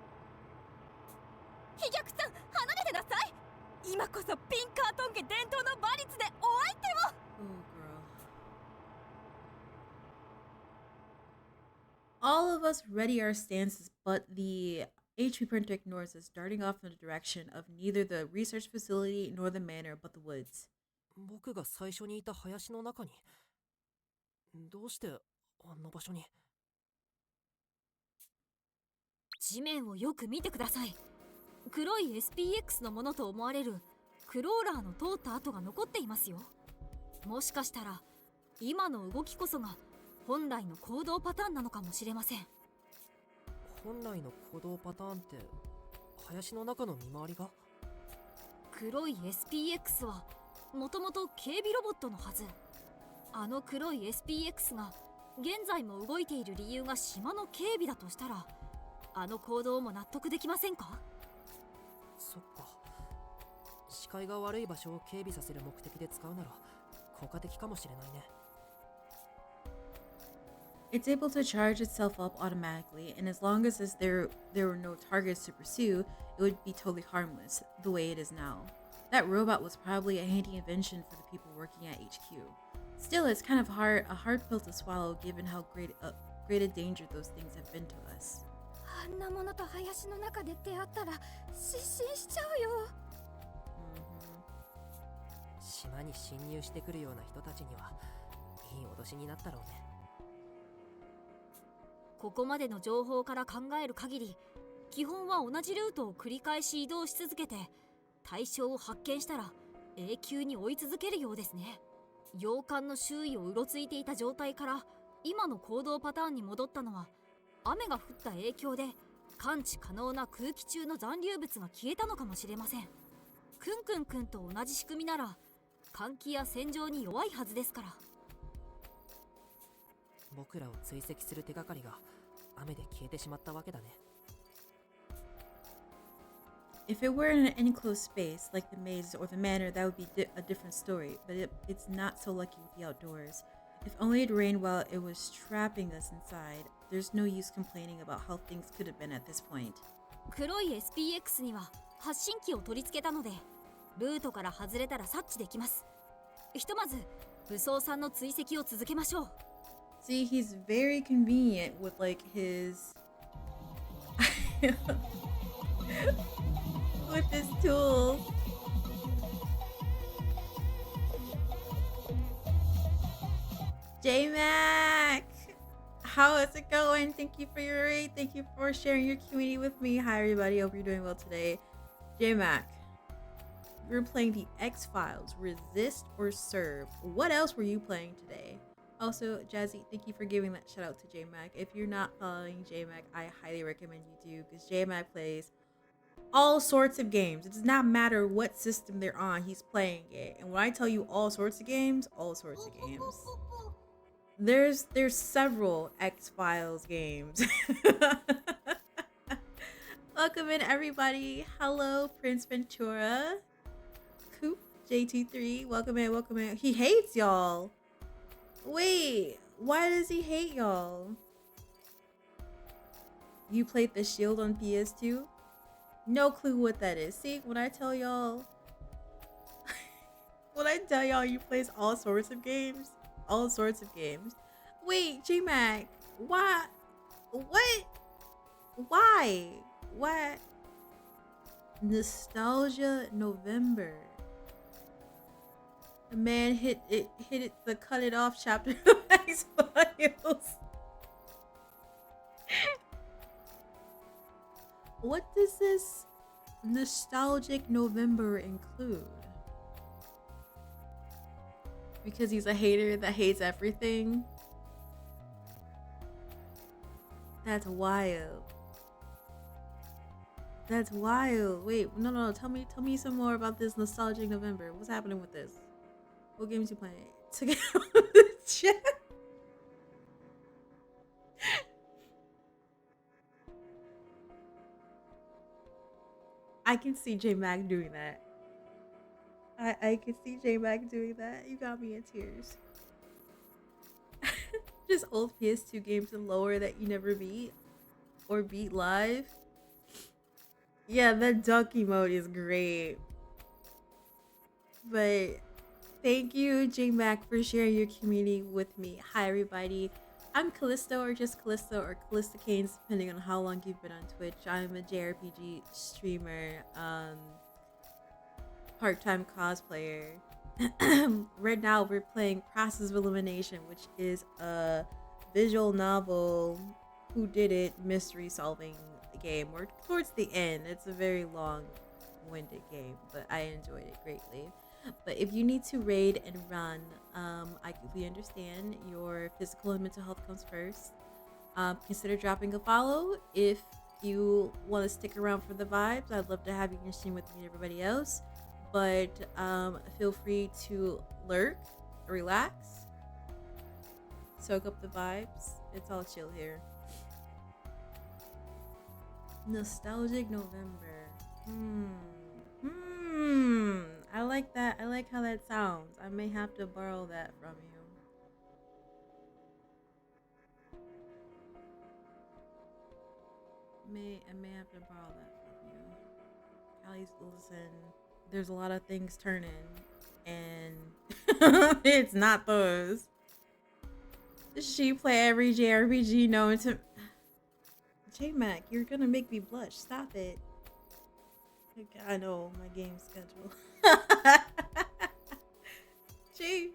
飛脚さん、離れてなさい。今こそピンカートン家伝統の馬率でお相手を。 Oh, girl. All of us ready our stances, but the HP printer ignores us, darting off in the direction of neither the research facility nor the manor, but the woods. 僕が最初にいた林の中に。どうしてあんな場所に。地面をよく見てください。黒い SPX のものと思われるクローラーの通った跡が残っていますよ。もしかしたら今の動きこそが本来の行動パターンなのかもしれません。本来の行動パターンって林の中の見回りが？黒い SPX はもともと警備ロボットのはず。あの黒い SPX が現在も動いている理由が島の警備だとしたら、あの行動も納得できませんか？そっか。視界が悪い場所を警備させる目的で使うなら効果的かもしれないね。It's able to charge itself up automatically, and as long as there were no targets to pursue, it would be totally harmless, the way it is now. That robot was probably a handy invention for the people working at HQ. Still, it's kind of a hard pill to swallow given how great a danger those things have been to us. あんなものと林の中で出会ったら失神しちゃうよ。島に侵入してくるような人たちにはいい脅しになったろうね。ここまでの情報から考える限り、基本は同じルートを繰り返し移動し続けて対象を発見したら永久に追い続けるようですね。洋館の周囲をうろついていた状態から今の行動パターンに戻ったのは、雨が降った影響で感知可能な空気中の残留物が消えたのかもしれません。クンクンくんと同じ仕組みなら換気や洗浄に弱いはずですから。僕らを追跡する手がかりが雨で消えてしまったわけだね。If it were in an enclosed space like the maze or the manor, that would be a different story, but it's not so lucky with the outdoors. If only it rained while it was trapping us inside, there's no use complaining about how things could have been at this point. 黒い SPX には発信機を取り付けたので、ルートから外れたら察知できます。ひとまず武装さんの追跡を続けましょう。See, he's very convenient with like his with his tools. J-Mac, how is it going? Thank you for your raid. Thank you for sharing your community with me. Hi everybody, hope you're doing well today. J-Mac, we were playing the X-Files, Resist or Serve. What else were you playing today? Also, Jazzy, thank you for giving that shout out to J-Mac. If you're not following J-Mac, I highly recommend you do, because J-Mac plays all sorts of games. It does not matter what system they're on, he's playing it. And when I tell you all sorts of games, all sorts of games. There's several X-Files games. Welcome in everybody. Hello, Prince Ventura. Coop, J23, welcome in, welcome in. He hates y'all. Wait, why does he hate y'all? You played The Shield on PS2? No clue what that is. See, when I tell y'all he plays all sorts of games. All sorts of games. Wait, J-Mac, why? What? Why? What? Nostalgia November. The man hit the cut it off chapter of X-Files. What does this nostalgic November include? Because he's a hater that hates everything? That's wild. That's wild. Wait, no. Tell me some more about this nostalgic November. What's happening with this? What games you playing? To get on the chat. I can see J-Mac doing that. I can see J-Mac doing that. You got me in tears. Just old PS2 games and lower that you never beat or beat live. Yeah, that donkey mode is great. But thank you, J-Mac, for sharing your community with me. Hi, everybody. I'm Callisto, or just Callisto, or Callista Canes, depending on how long you've been on Twitch. I'm a JRPG streamer, part-time cosplayer. Right now, we're playing Process of Elimination, which is a visual novel, whodunit mystery-solving game, or towards the end. It's a very long-winded game, but I enjoyed it greatly. But if you need to raid and run, I completely understand. Your physical and mental health comes first. Consider dropping a follow if you want to stick around for the vibes. I'd love to have you in stream with me and everybody else. But feel free to lurk, relax, soak up the vibes. It's all chill here. Nostalgic November. I like that. I like how that sounds. I may have to borrow that from you. I may have to borrow that from you. Callie's, listen, there's a lot of things turning, and it's not those. She play every JRPG known to. J-Mac, you're gonna make me blush. Stop it. I know my game schedule. Gee.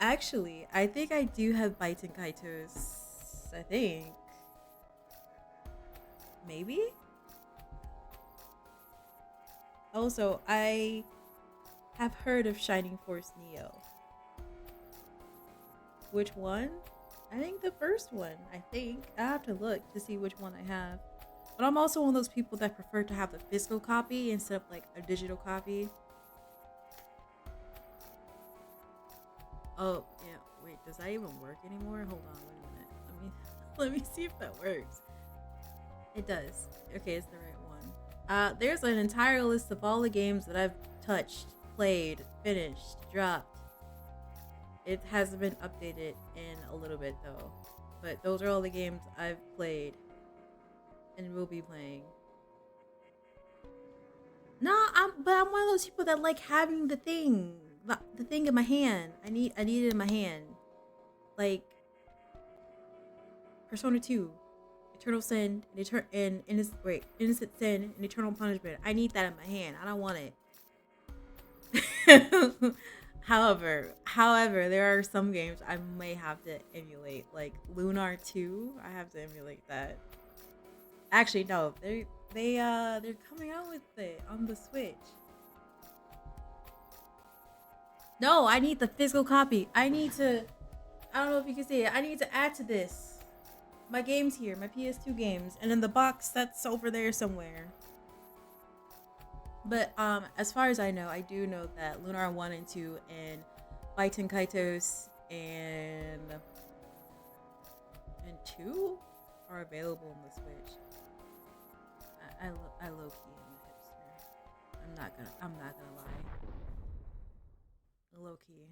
Actually, I think I do have Bites and Kaitos. I think. Maybe? Also, I have heard of Shining Force Neo. Which one? I think the first one. I think. I have to look to see which one I have. But I'm also one of those people that prefer to have the physical copy instead of like a digital copy. Oh, yeah. Wait, does that even work anymore? Hold on, wait a minute. Let me see if that works. It does. Okay, it's the right one. There's an entire list of all the games that I've touched, played, finished, dropped. It hasn't been updated in a little bit though. But those are all the games I've played and will be playing. No, I'm one of those people that like having the thing in my hand. I need it in my hand. Like Persona 2, Eternal Sin, and Innocent Sin and Eternal Punishment. I need that in my hand. I don't want it. However, there are some games I may have to emulate, like Lunar 2. I have to emulate that. Actually, no, they're coming out with it on the Switch. No, I need the physical copy. I don't know if you can see it. I need to add to this. My games here, my PS2 games, and in the box that's over there somewhere. But as far as I know, I do know that Lunar 1 and 2 and Baiten Kaitos and 2 are available on the Switch. I low-key am a hipster. I'm not gonna lie. Low-key.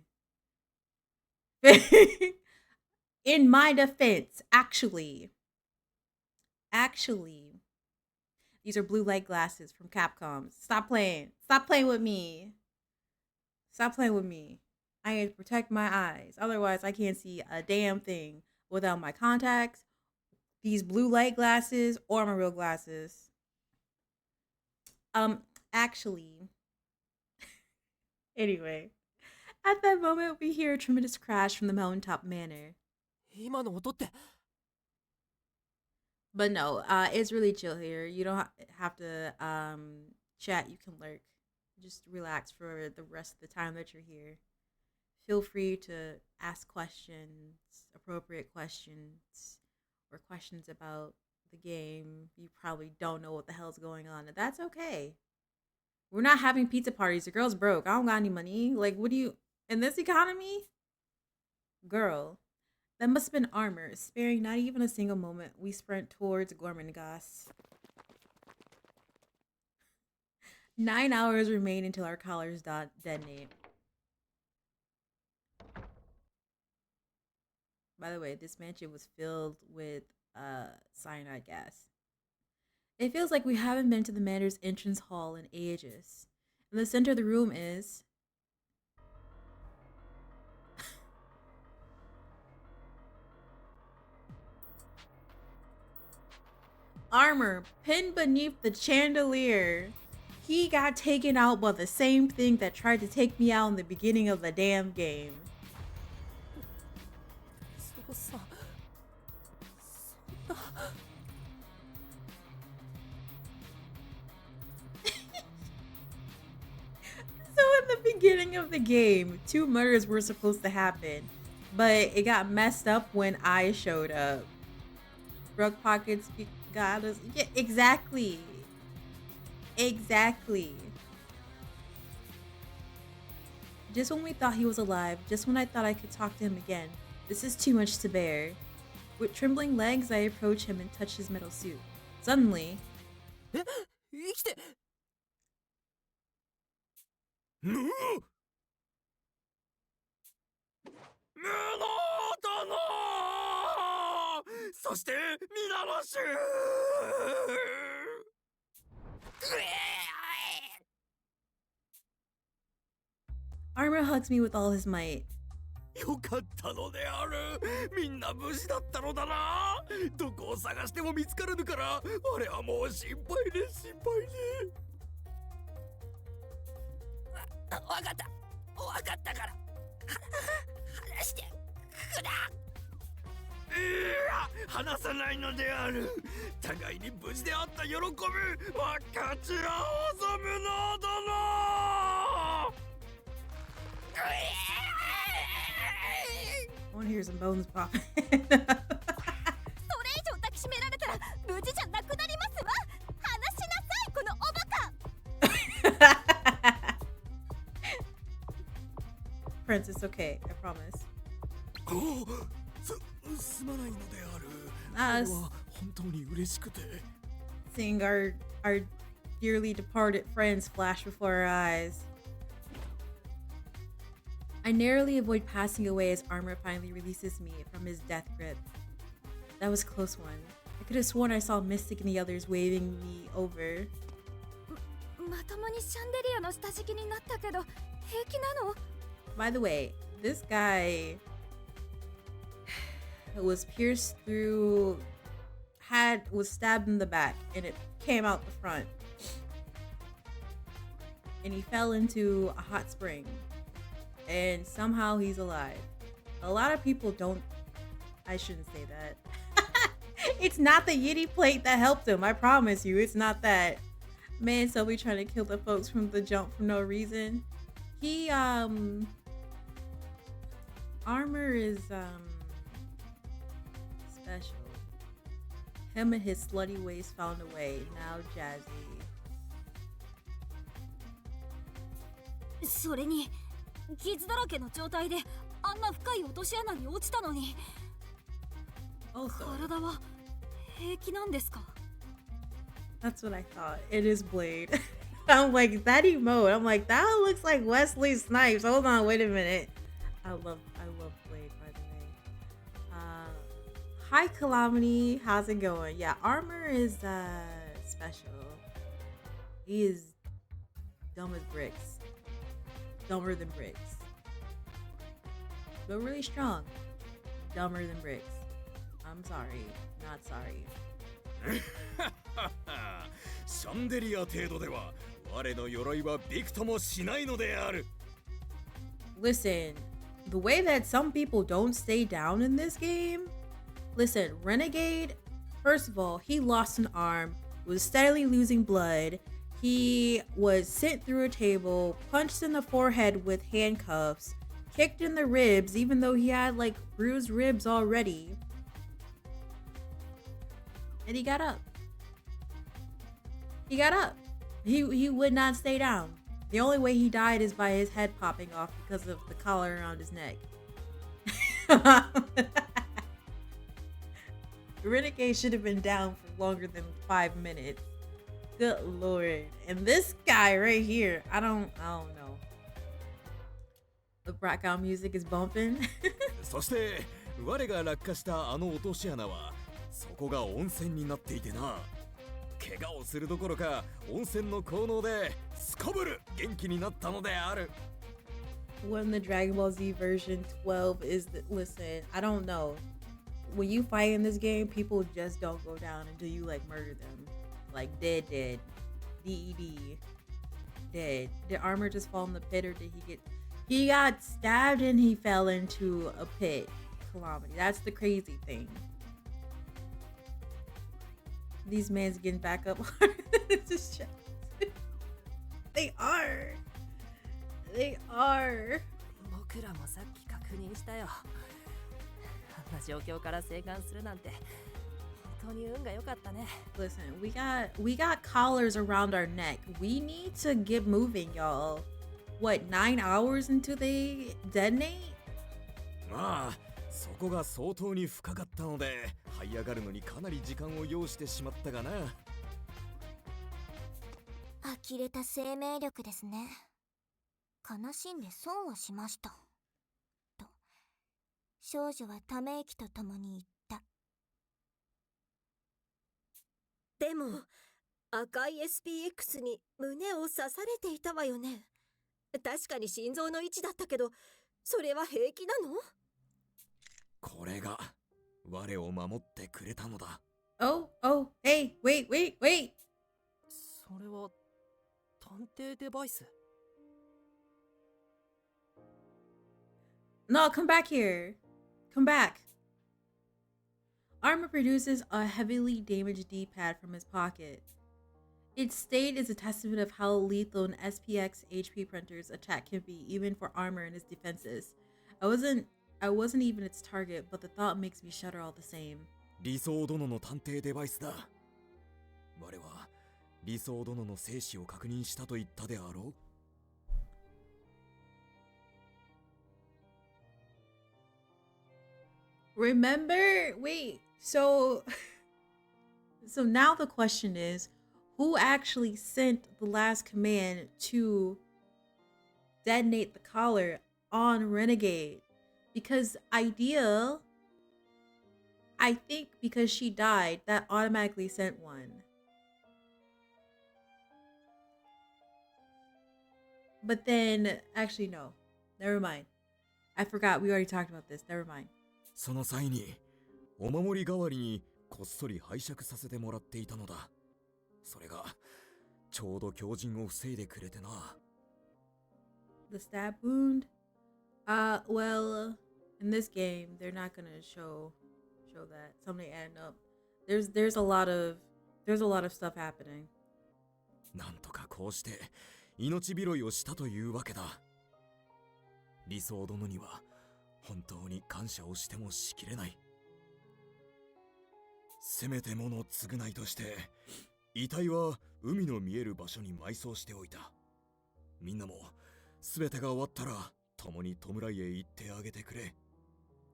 In my defense, actually, these are blue light glasses from Capcom. Stop playing with me. I need to protect my eyes. Otherwise, I can't see a damn thing without my contacts, these blue light glasses, or my real glasses. Actually, anyway, at that moment, we hear a tremendous crash from the mountaintop manor. But no, it's really chill here. You don't have to chat. You can lurk. Just relax for the rest of the time that you're here. Feel free to ask questions, appropriate questions, or questions about the game. You probably don't know what the hell's going on, and that's okay. We're not having pizza parties. The girl's broke. I don't got any money. Like, what do you... In this economy? Girl. That must have been armor. Sparing not even a single moment, we sprint towards Gormenghast. 9 hours remain until our collars detonate. By the way, this mansion was filled with cyanide gas. It feels like we haven't been to the manor's entrance hall in ages. In the center of the room is... armor pinned beneath the chandelier. He got taken out by the same thing that tried to take me out in the beginning of the damn game. beginning of the game, 2 murders were supposed to happen, but it got messed up when I showed up. Rug pockets got us. Yeah, exactly. Exactly. Just when we thought he was alive, just when I thought I could talk to him again, this is too much to bear. With trembling legs, I approach him and touch his metal suit. Suddenly, 生きてぬ無能殿そして皆の衆 Armor hugs me with all his might. よかったのであるみんな無事だったのだなどこを探しても見つからぬから俺はもう心配で心配でわかったから話してくだいや話さないのである互いに無事であった喜び分かち合おうぞ無能殿 I want to hear some bones popping. それ以上抱きしめられたら無事じゃなくなりますわ。話しなさいこのおバカ。 Prince, it's okay. I promise. すまないのである Us 俺は本当に嬉しくて seeing our dearly departed friends flash before our eyes. I narrowly avoid passing away as Armor finally releases me from his death grip. That was a close one. I could have sworn I saw Mystic and the others waving me over. まともにシャンデリアの下敷きになったけど平気なの？ By the way, this guy was pierced through, was stabbed in the back, and it came out the front. And he fell into a hot spring. And somehow he's alive. A lot of people don't. I shouldn't say that. It's not the Yeti plate that helped him. I promise you, it's not that. Man, so we trying to kill the folks from the jump for no reason. He Armor is special. Him and his slutty ways found a way. Now Jazzy. それに傷だらけの状態であんな深い落とし穴に落ちたのに Also, 体は平気なんですか？ that's what I thought. It is Blade. I'm like, that emote. I'm like, that looks like Wesley Snipes. Hold on, wait a minute. I love Blade, by the way. Hi Calamity, how's it going? Yeah, Armor is special. He is dumb as bricks. Dumber than bricks. But really strong. Dumber than bricks. I'm sorry. Not sorry. シャンデリア程度では我の鎧はびくともしないのである Listen, the way that some people don't stay down in this game. Listen, Renegade, first of all, he lost an arm, was steadily losing blood. He was sent through a table, punched in the forehead with handcuffs, kicked in the ribs, even though he had like bruised ribs already. And he got up. He got up. He would not stay down. The only way he died is by his head popping off because of the collar around his neck. Renegade should have been down for longer than 5 minutes. Good lord. And this guy right here, I don't know. The background music is bumping. そして我が落下したあの落とし穴はそこが温泉になっていてな怪我をするどころか温泉の効能ですこぶる元気になったのである When the Dragon Ball Z version 12 is listen, I don't know. When you fight in this game, people just don't go down until you like murder them. Like dead. DED. Dead. Did Armor just fall in the pit or did he get... He got stabbed and he fell into a pit. Calamity. That's the crazy thing. These men's getting back up. They are. They are. 僕らもさっき確認したよ。あんな状況から生還するなんて本当に運が良かったね。 Listen, we got collars around our neck. We need to get moving, y'all. What, 9 hours until they detonate? まあそこが相当に深かったので這い上がるのにかなり時間を要してしまったがな。呆れた生命力ですね。悲しんで損をしましたと少女はため息とともに言った。でも赤い SPX に胸を刺されていたわよね。確かに心臓の位置だったけど、それは平気なの？これが我を守ってくれたのだ。 Oh, hey, wait. それは探偵デバイス。 No, come back here. Come back. Armor produces a heavily damaged D-pad from his pocket. Its state is a testament of how lethal an SPX HP printer's attack can be, even for armor and its defenses. I wasn't even its target, but the thought makes me shudder all the same. 理想殿の探偵デバイスだ。我は理想殿の生死を確認したと言ったであろう。 Remember? Wait, so now the question is, who actually sent the last command to detonate the collar on Renegade? Because Idea, I think because she died, that automatically sent one. But then, actually no, never mind. I forgot, we already talked about this, never mind. その際にお守り代わりにこっそり拝借させてもらっていたのだ。それがちょうど強靭を防いでくれてな。 The stab wound? Well, in this game, they're not gonna show that. Somebody adding up. There's a lot of stuff happening. なんとかこうして命拾いをしたというわけだ。理想殿には本当に感謝をしてもしきれない。せめてもの償いとして遺体は海の見える場所に埋葬しておいた。みんなも全てが終わったら共に弔いへ行ってあげてくれ。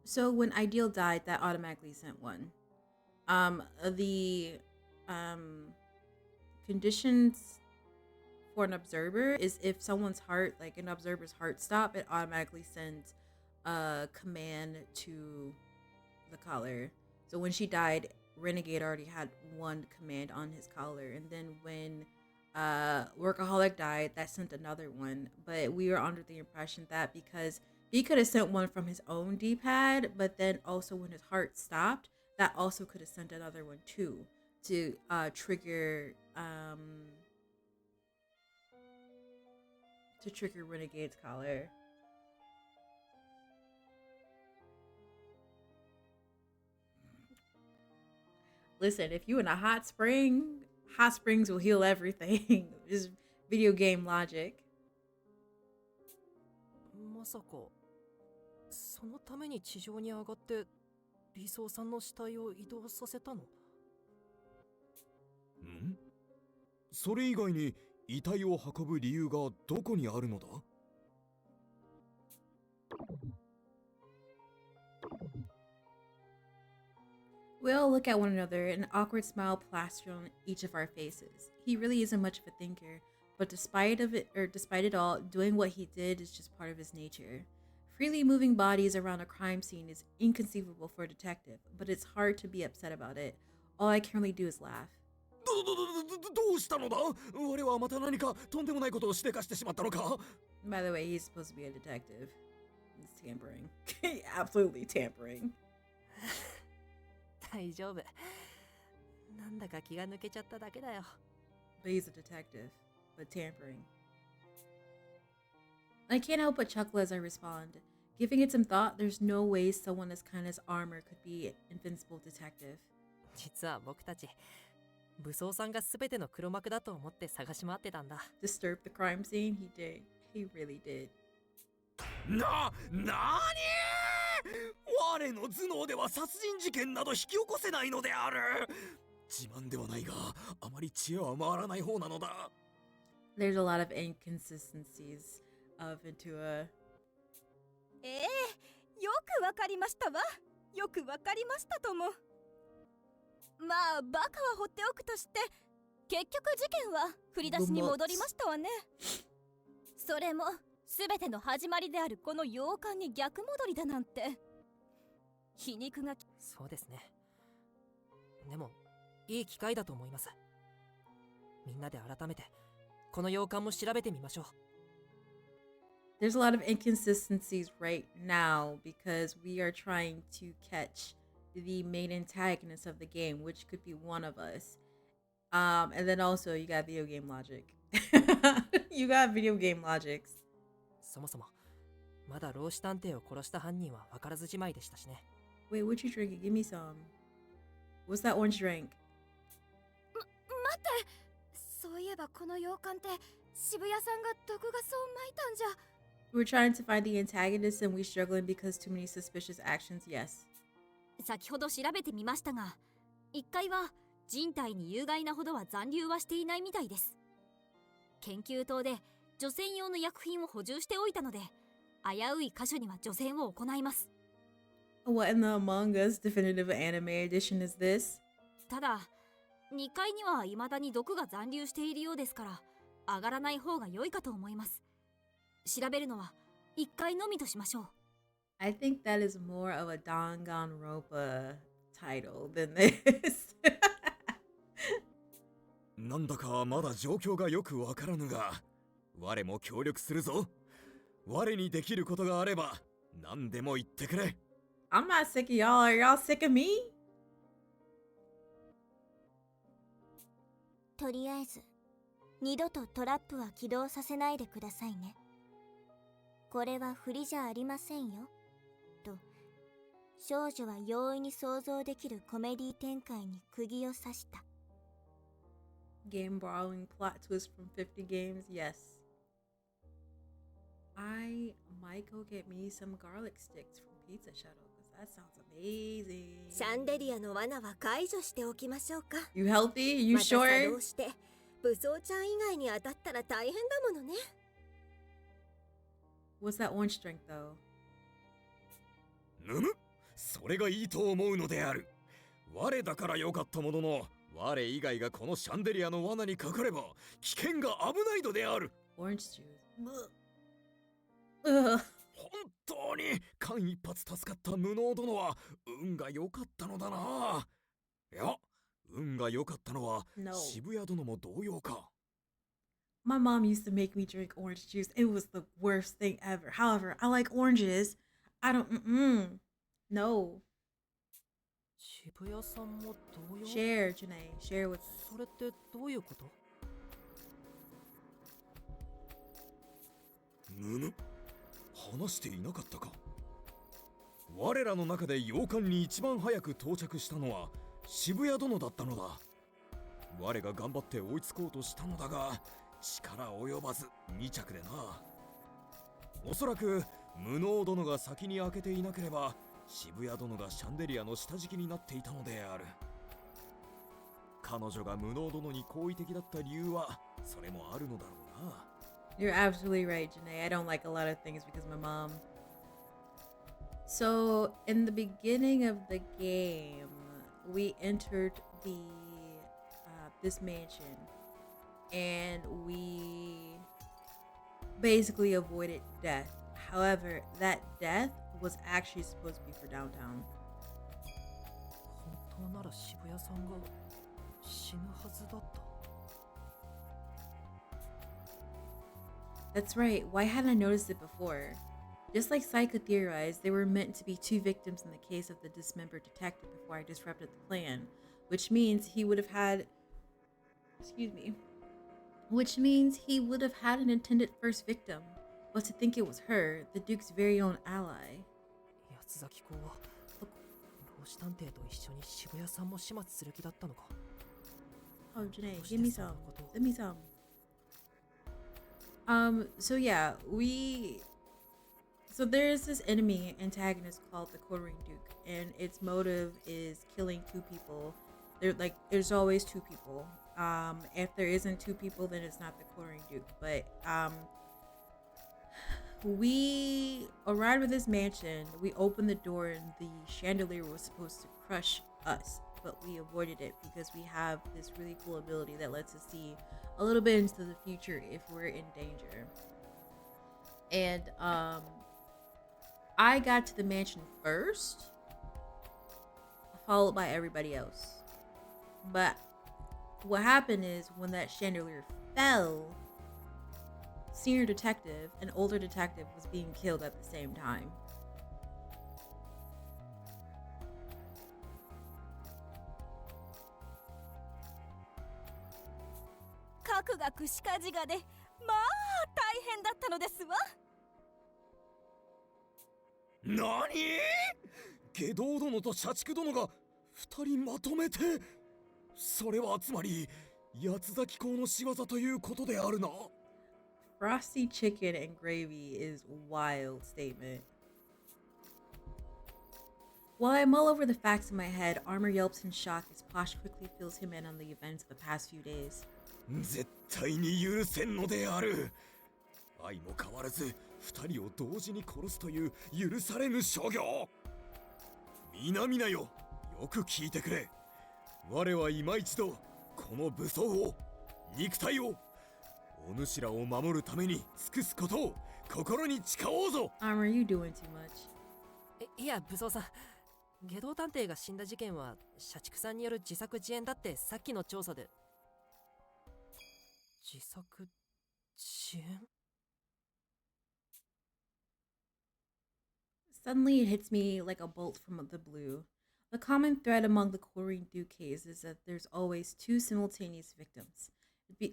So when Ideal died, that automatically sent one. The conditions for an observer is if someone's heart, like an observer's heart stop, it automatically sends a command to the collar. So when she died, Renegade already had one command on his collar, and then when Workaholic died, that sent another one. But we were under the impression that because he could have sent one from his own D-pad, but then also when his heart stopped, that also could have sent another one too to trigger Renegade's collar. Listen, if you in a hot spring, hot springs will heal everything. Just video game logic. まさかそのために地上に上がって理想さんの死体を移動させたの？ん？それ以外に遺体を運ぶ理由がどこにあるのだ？ We all look at one another, an awkward smile plastered on each of our faces. He really isn't much of a thinker, but despite it all, doing what he did is just part of his nature. Freely moving bodies around a crime scene is inconceivable for a detective, but it's hard to be upset about it. All I can really do is laugh. どうしたのだ？我はまた何かとんでもないことをしでかしてしまったのか？ By the way, he's supposed to be a detective. He's tampering. Absolutely tampering. 大丈夫。なんだか気が抜けちゃっただけだよ。 But he's a detective, but tampering. I can't help but chuckle as I respond. Giving it some thought, there's no way someone as kind as Armor could be an invincible detective. 実は僕たち武装さんが全ての黒幕だと思って探し回ってたんだ。 Disturb the crime scene? He did. He really did. なに我の頭脳では殺人事件など引き起こせないのである。自慢ではないが、あまり知恵は回らない方なのだ。There's a lot of inconsistencies of into a. よくわかりましたわ。よくわかりましたとも。まあバカは放っておくとして、結局事件は振り出しに戻りましたわね。それも全ての始まりであるこの洋館に逆戻りだなんて、皮肉が。そうですね。でもいい機会だと思います。みんなで改めてこの洋館も調べてみましょう。There's a lot of inconsistencies right now because we are trying to catch the main antagonist of the game, which could be one of us. And then also you got video game logic. You got video game logics. そもそもまだ老子探偵を殺した犯人は分からずじまいでしたしね。Wait, what you drinking? Give me some. What's that orange drink? 待って、そういえばこの洋館って渋谷さんが毒ガスを撒いたんじゃ。We're trying to find the antagonist and we're struggling because too many suspicious actions. Yes. 先ほど調べてみましたが、1階は人体に有害なほどは残留はしていないみたいです。研究棟で除染用の薬品を補充しておいたので、危うい箇所には除染を行います。What in the Among Us definitive anime edition is this? ただ2階には未だに毒が残留しているようですから、上がらない方が良いかと思います。調べるのは1階のみとしましょう。I think that is more of a Danganronpa title than this. なんだかまだ状況がよくわからぬが、我も協力するぞ。我にできることがあれば何でも言ってくれ。I'm not sick of y'all. Are y'all sick of me? とりあえず二度とトラップは起動させないでくださいね。これは振りじゃありませんよ。と少女は容易に想像できるコメディ展開に釘を刺した。Game borrowing plot twist from 50 games? Yes. I might go get me some garlic sticks from Pizza Shuttle because that sounds amazing. シャンデリアの罠は解除しておきましょうか。 You healthy? You また作 sure? 動して武装ちゃん以外に当たったら大変だものね。What's that orange drink though? むむ、それがいいと思うのである。我だからよかったものの、我以外がこのシャンデリアの罠にかかれば危険が危ないのである。 Orange juice. Ugh. 本当に間一髪助かった無能殿は運が良かったのだな。いや、運が良かったのは No. 渋谷殿も同様か。My mom used to make me drink orange juice. It was the worst thing ever. However, I like oranges. I don't. No. 渋谷さんも同様。 Share, Janae. Share with us. それってどういうこと？むむ、話していなかったか。我らの中で洋館に一番早く到着したのは渋谷殿だったのだ。我が頑張って追いつこうとしたのだが力及ばず2着でな。おそらく無能殿が先に開けていなければ渋谷殿がシャンデリアの下敷きになっていたのである。彼女が無能殿に好意的だった理由はそれもあるのだろうな。You're absolutely right, Janae. I don't like a lot of things because of my mom. So, in the beginning of the game, we entered the this mansion, and we basically avoided death. However, that death was actually supposed to be for downtown. 本当なら渋谷さんが死ぬはずだった。That's right. Why hadn't I noticed it before? Just like Psycho theorized, there were meant to be 2 victims in the case of the dismembered detective before I disrupted the plan, which means he would have had an intended first victim. But to think it was her, the Duke's very own ally. 八つ崎公は老子探偵と一緒に渋谷さんも始末する気だったのか。 Oh, Janae, give me some. Give me some. So yeah, so there's this enemy antagonist called the Quartering Duke, and its motive is killing two people. There's always two people. If there isn't two people, then it's not the Quartering Duke. But we arrived at this mansion. We opened the door, and the chandelier was supposed to crush us, but we avoided it because we have this really cool ability that lets us see a little bit into the future if we're in danger. And I got to the mansion first, followed by everybody else. But what happened is when that chandelier fell, senior detective and older detective was being killed at the same time.何？下道殿と社畜殿が二人まとめて、それはつまり八つ咲き公の仕業ということであるな。Frosty chicken and gravy is wild statement. While I mull over the facts in my head, Armor yelps in shock as Posh quickly fills him in on the events of the past few days. 絶対に許せんのである。相も変わらず二人を同時に殺すという許されぬ所業。皆よ、よく聞いてくれ。我は今一度この武装を、肉体を、お主らを守るために尽くすことを心に誓おうぞ。Armor, you doing too much. いや、武装さん。下道探偵が死んだ事件は社畜さんによる自作自演だってさっきの調査で。自作自演？ Suddenly it hits me like a bolt from the blue. The common thread among the Quartering Duke case is that there's always two simultaneous victims.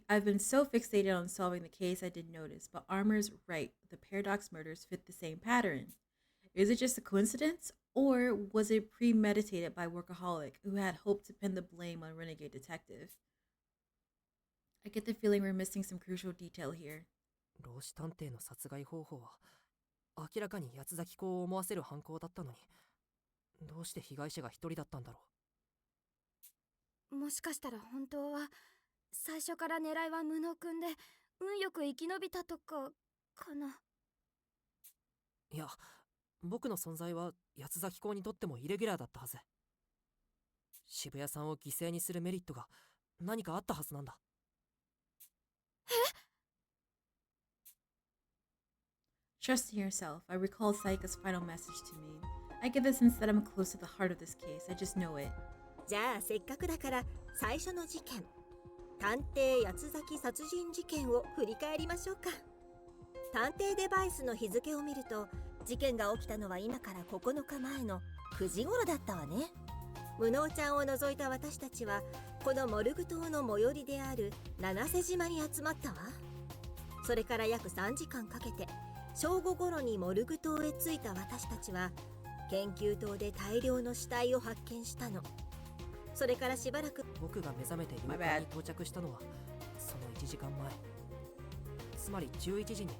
I've been so fixated on solving the case I didn't notice, but Armor's right. The Paradox murders fit the same pattern. Is it just a coincidence, or was it premeditated by Workaholic, who had hoped to pin the blame on Renegade Detective? I get the feeling we're missing some crucial detail here. 老子探偵の殺害方法は明らかに八つ咲き子を思わせる犯行だったのに、どうして被害者が一人だったんだろう。もしかしたら本当は最初から狙いは無能くんで運よく生き延びたとかかな。いや、僕の存在は八つ咲き子にとってもイレギュラーだったはず。渋谷さんを犠牲にするメリットが何かあったはずなんだ。Trust in yourself. I recall Saika's final message to me. I get the sense that I'm close to the heart of this case. I just know it. じゃあせっかくだから最初の事件、探偵八つ咲き殺人事件を振り返りましょうか。探偵デバイスの日付を見ると、事件が起きたのは今から9日前の9時頃だったわね。無能ちゃんを除いた私たちはこのモルグ島の最寄りである七瀬島に集まったわ。それから約3時間かけて正午頃にモルグ島へ着いた私たちは研究棟で大量の死体を発見したの。それからしばらく僕が目覚めて旅館に到着したのはその1時間前、つまり11時に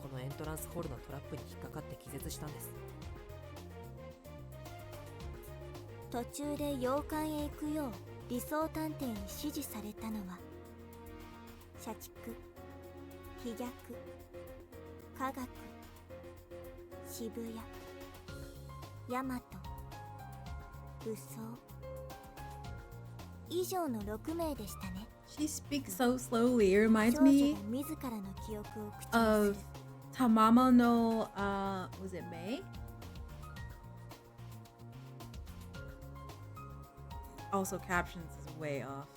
このエントランスホールのトラップに引っかかって気絶したんです。途中で洋館へ行くよう理想探偵に指示されたのは社畜、飛脚、科学、渋谷、大和、武装以上の6名でしたね。 She speaks so slowly. It reminds 少女 me が自らの記憶を口に of する。 Tamamo no, was it May? Also, captions is way off.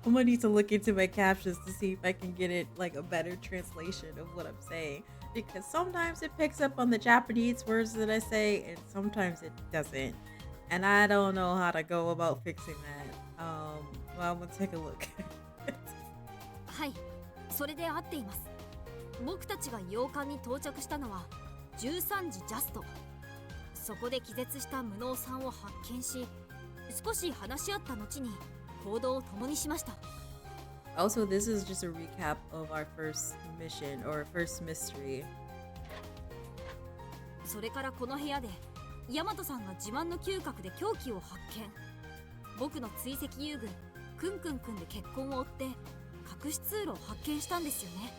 I'm gonna need to look into my captions to see if I can get it like a better translation of what I'm saying, because sometimes it picks up on the Japanese words that I say and sometimes it doesn't, and I don't know how to go about fixing that. Well, I'm gonna take a look. はい、それで合っています。僕たちが洋館に到着したのは13時ジャスト。そこで気絶した無能さんを発見し、少し話し合った後に行動を共にしました。Also, this is just a recap of our first mission or first mystery. それからこの部屋でヤマトさんが自慢の嗅覚で凶器を発見。僕の追跡遊具クンクンくんで血痕を追って隠し通路を発見したんですよね。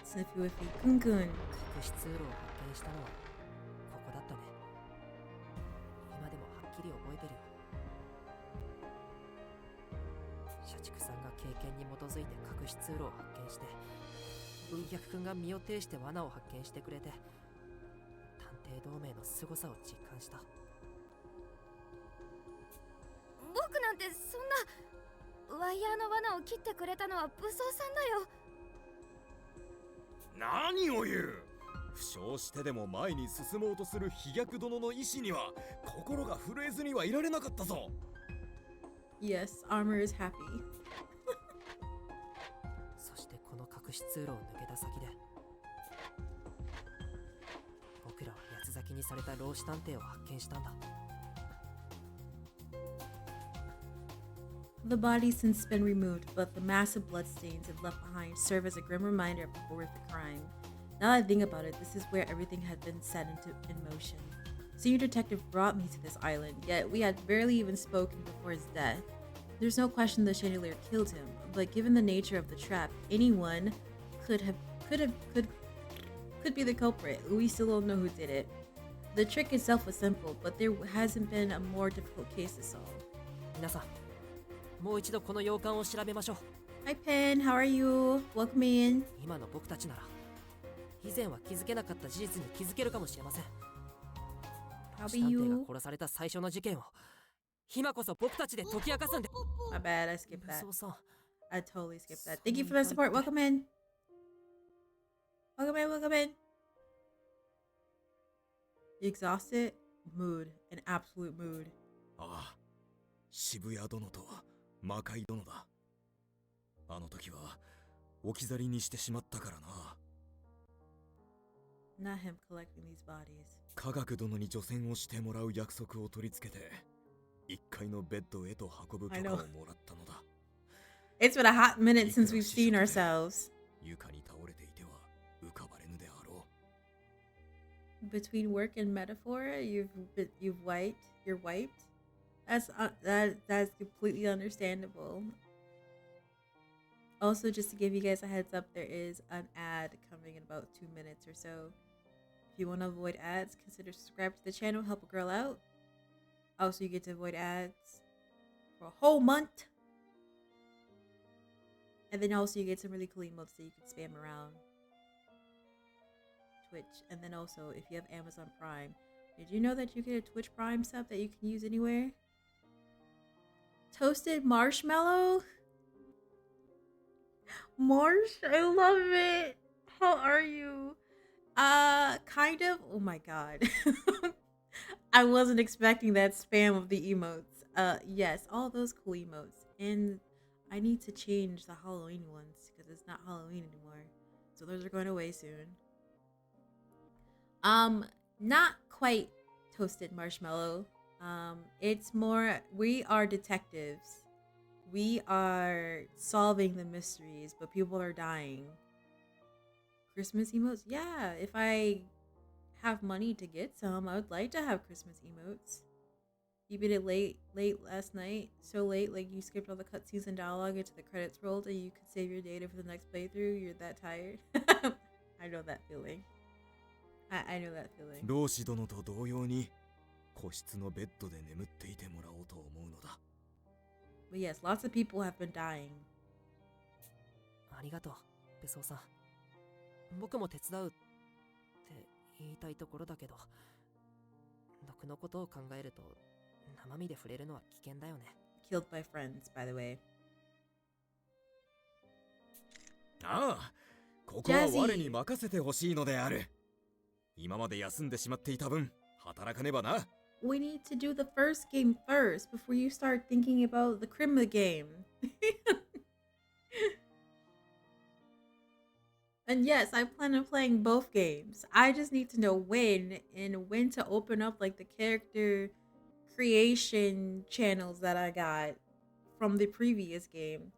Sniffy Whiffy Kun Kun. 隠し通路を発見したのはここだったね。今でもはっきり覚えてるよ。社畜さんが経験に基づいて隠し通路を発見して、文脚くんが身を挺して罠を発見してくれて、探偵同盟の凄さを実感した。僕なんてそんなワイヤーの罠を切ってくれたのは武装さんだよ。何を言う。負傷してでも前に進もうとする飛脚殿の意志には心が震えずにはいられなかったぞ。 Yes, armor is happy. そしてこの隠し通路を抜けた先で、僕らは八つ咲きにされた老子探偵を発見したんだ。 The body's since been removed, but the massive bloodstains it left behind serve as a grim reminder of the horrific crime. Now that I think about it, this is where everything had been set in motion. Senior detective brought me to this island, yet we had barely even spoken before his death. There's no question the chandelier killed him, but given the nature of the trap, anyone could be the culprit. We still don't know who did it. The trick itself was simple, but there hasn't been a more difficult case to solve. 皆さん、もう一度この洋館を調べましょう。 Hi Pen, how are you? Welcome in. 今の僕たちなら以前は気づけなかった事実に気づけるかもしれません。 How 老 be 子探偵 you? が殺された最初の事件を今こそ僕たちで解き明かすんで。 My bad, I skipped that. 武装さん、 I totally skipped that. Thank you for the support. Welcome in. Welcome in, welcome in. You exhausted? Mood. An absolute mood. ああ、渋谷殿と魔界殿だ。あの時は置き去りにしてしまったからな。 Not him collecting these bodies. 科学殿に除染をしてもらう約束を取り付けて1階のベッドへと運ぶ許可をもらったのだ。 It's been a hot minute since we've seen ourselves. 床に倒れていては浮かばれぬであろう。 Between work and metaphor, you're wiped. That's completely understandable. Also, just to give you guys a heads up, there is an ad coming in about 2 minutes or so. If you want to avoid ads, consider subscribe to the channel, help a girl out. Also, you get to avoid ads for a whole month. And then also you get some really cool emotes that you can spam around Twitch. And then also, if you have Amazon Prime, did you know that you get a Twitch Prime sub that you can use anywhere? Toasted marshmallow? Marsh, I love it. How are you? Kind of. Oh my god. I wasn't expecting that spam of the emotes. Yes, all those cool emotes. And I need to change the Halloween ones because it's not Halloween anymore. So those are going away soon. Not quite toasted marshmallow. It's more, we are detectives. We are solving the mysteries, but people are dying. Christmas emotes? Yeah, if I have money to get some, I would like to have Christmas emotes. You beat it late last night, so late, like you skipped all the cutscenes and dialogue into the credits rolled, and you could save your data for the next playthrough. You're that tired. I know that feeling. I know that feeling. 老子殿と同様に個室のベッドで眠っていてもらおうと思うのだ。 But yes, lots of people have been dying. ありがとう、武装さん。僕も手伝うって言いたいところだけど、毒のことを考えると生身で触れるのは危険だよね。 Killed by friends, by the way. ああ、ここは我に任せてほしいのである。今まで休んでしまっていた分、働かねばな。 We need to do the first game first before you start thinking about the Krima game. And yes, I plan on playing both games. I just need to know when and when to open up like the character creation channels that I got from the previous game.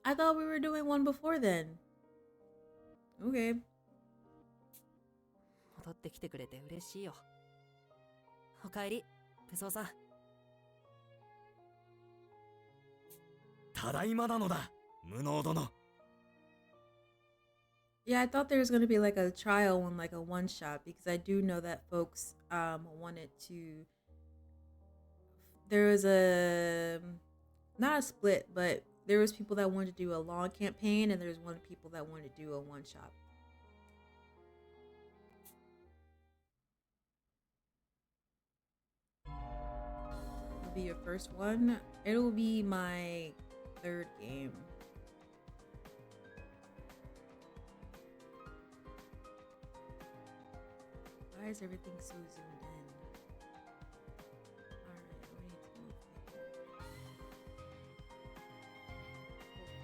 I thought we were doing one before then. Okay. 戻ってきてくれて嬉しいよ。おかえり、武装さん。ただいまなのだ、無能殿。Yeah, I thought there was going to be like a trial one, like a one shot, because I do know that folks wanted to. There was a not a split, but there was people that wanted to do a long campaign, and there's one people that wanted to do a one shot. It'll be your first one. It'll be my third game. Why is everything so zoomed in? Alright, we need to move here.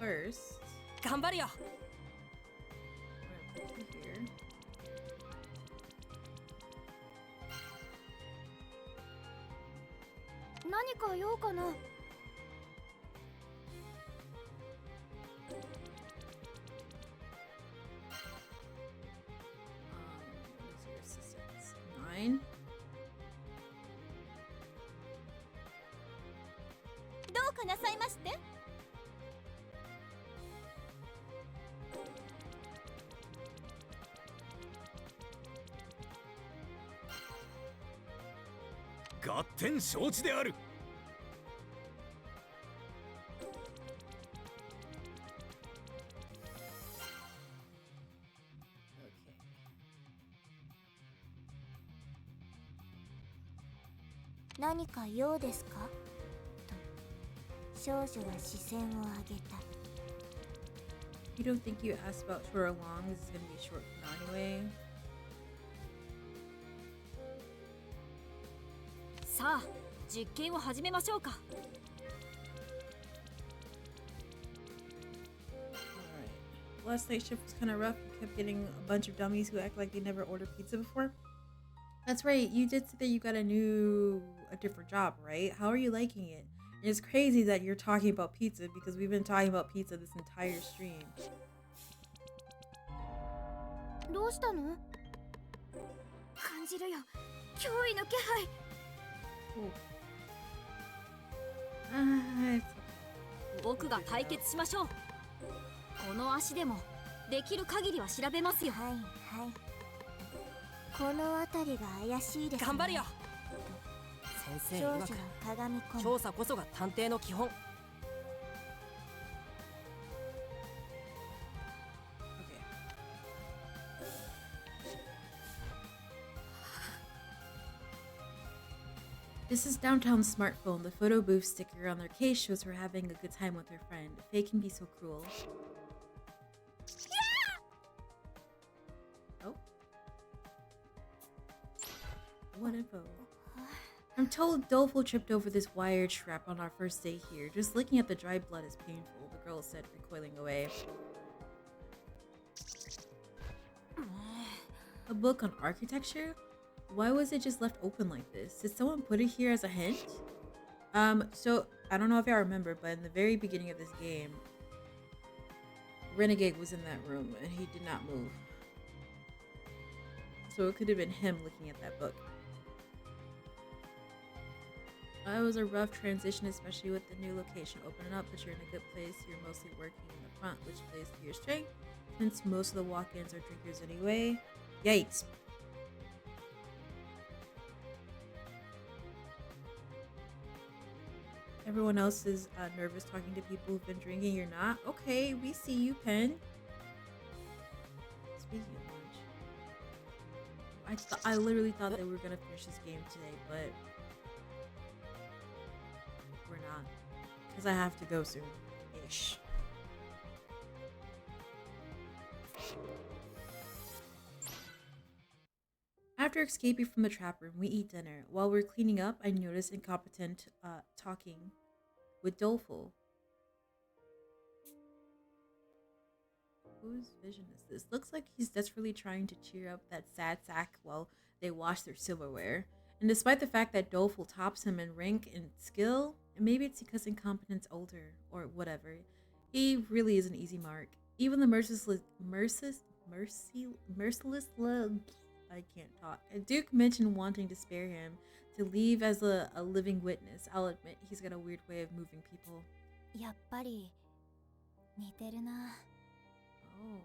Well, first, 頑張るよ。 we're gonna put you here. Nani ka you kana? What is your assistance? 9. どうかなさいまして。 合点承知である。 何か用ですかと少女は視線を上げた。 You don't think you asked about short or long? This is gonna be short for now anyway. さあ、実験を始めましょうか。 Alright. Last night's shift was kind of rough. You kept getting a bunch of dummies who act like they never ordered pizza before. That's right. You did say that you got a different job, right? How are you liking it? And it's crazy that you're talking about pizza because we've been talking about pizza this entire stream. どうしたの？感じるよ。脅威の気配。 Ah, it's 僕が解決しましょう。この足でもできる限りは調べますよ。はいはい。この辺りが怪しいですね。頑張るよ。先生曰く少女はかがみ込む。調査こそが探偵の基本。 okay. This is Downtown's smartphone. The photo booth sticker on their case shows her having a good time with her friend. Fate can be so cruel. Oh. What info? I'm told Doleful tripped over this wired strap on our first day here. Just looking at the dried blood is painful, the girl said, recoiling away. A book on architecture? Why was it just left open like this? Did someone put it here as a hint? So I don't know if y'all remember, but in the very beginning of this game, Renegade was in that room and he did not move. So it could have been him looking at that book. It was a rough transition, especially with the new location opening up, but you're in a good place. You're mostly working in the front, which plays to your strength, since most of the walk-ins are drinkers anyway. Yikes. Everyone else is nervous talking to people who've been drinking. You're not? Okay, we see you, Pen. Speaking of which, I literally thought that we were gonna finish this game today, but we're not. Because I have to go soon. Ish. After escaping from the trap room, we eat dinner. While we're cleaning up, I notice Incompetent talking with Doleful. Whose vision is this? Looks like he's desperately trying to cheer up that sad sack while they wash their silverware. And despite the fact that Doleful tops him in rank and skill, and maybe it's because incompetence older or whatever, he really is an easy mark. Even the merciless love. I can't talk. Duke mentioned wanting to spare him to leave as a living witness. I'll admit he's got a weird way of moving people. やっぱり似てるな。 Oh,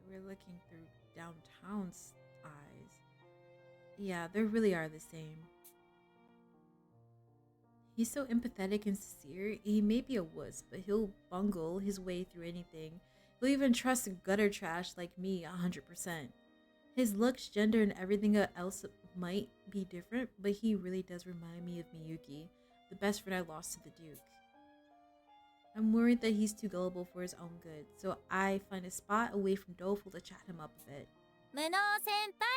we're looking through downtown's eyes. Yeah, they really are the same. He's so empathetic and sincere. He may be a wuss, but he'll bungle his way through anything. He'll even trust gutter trash like me 100%. His looks, gender, and everything else might be different, but he really does remind me of Miyuki, the best friend I lost to the Duke. I'm worried that he's too gullible for his own good, so I find a spot away from Doleful to chat him up a bit. 無能先輩、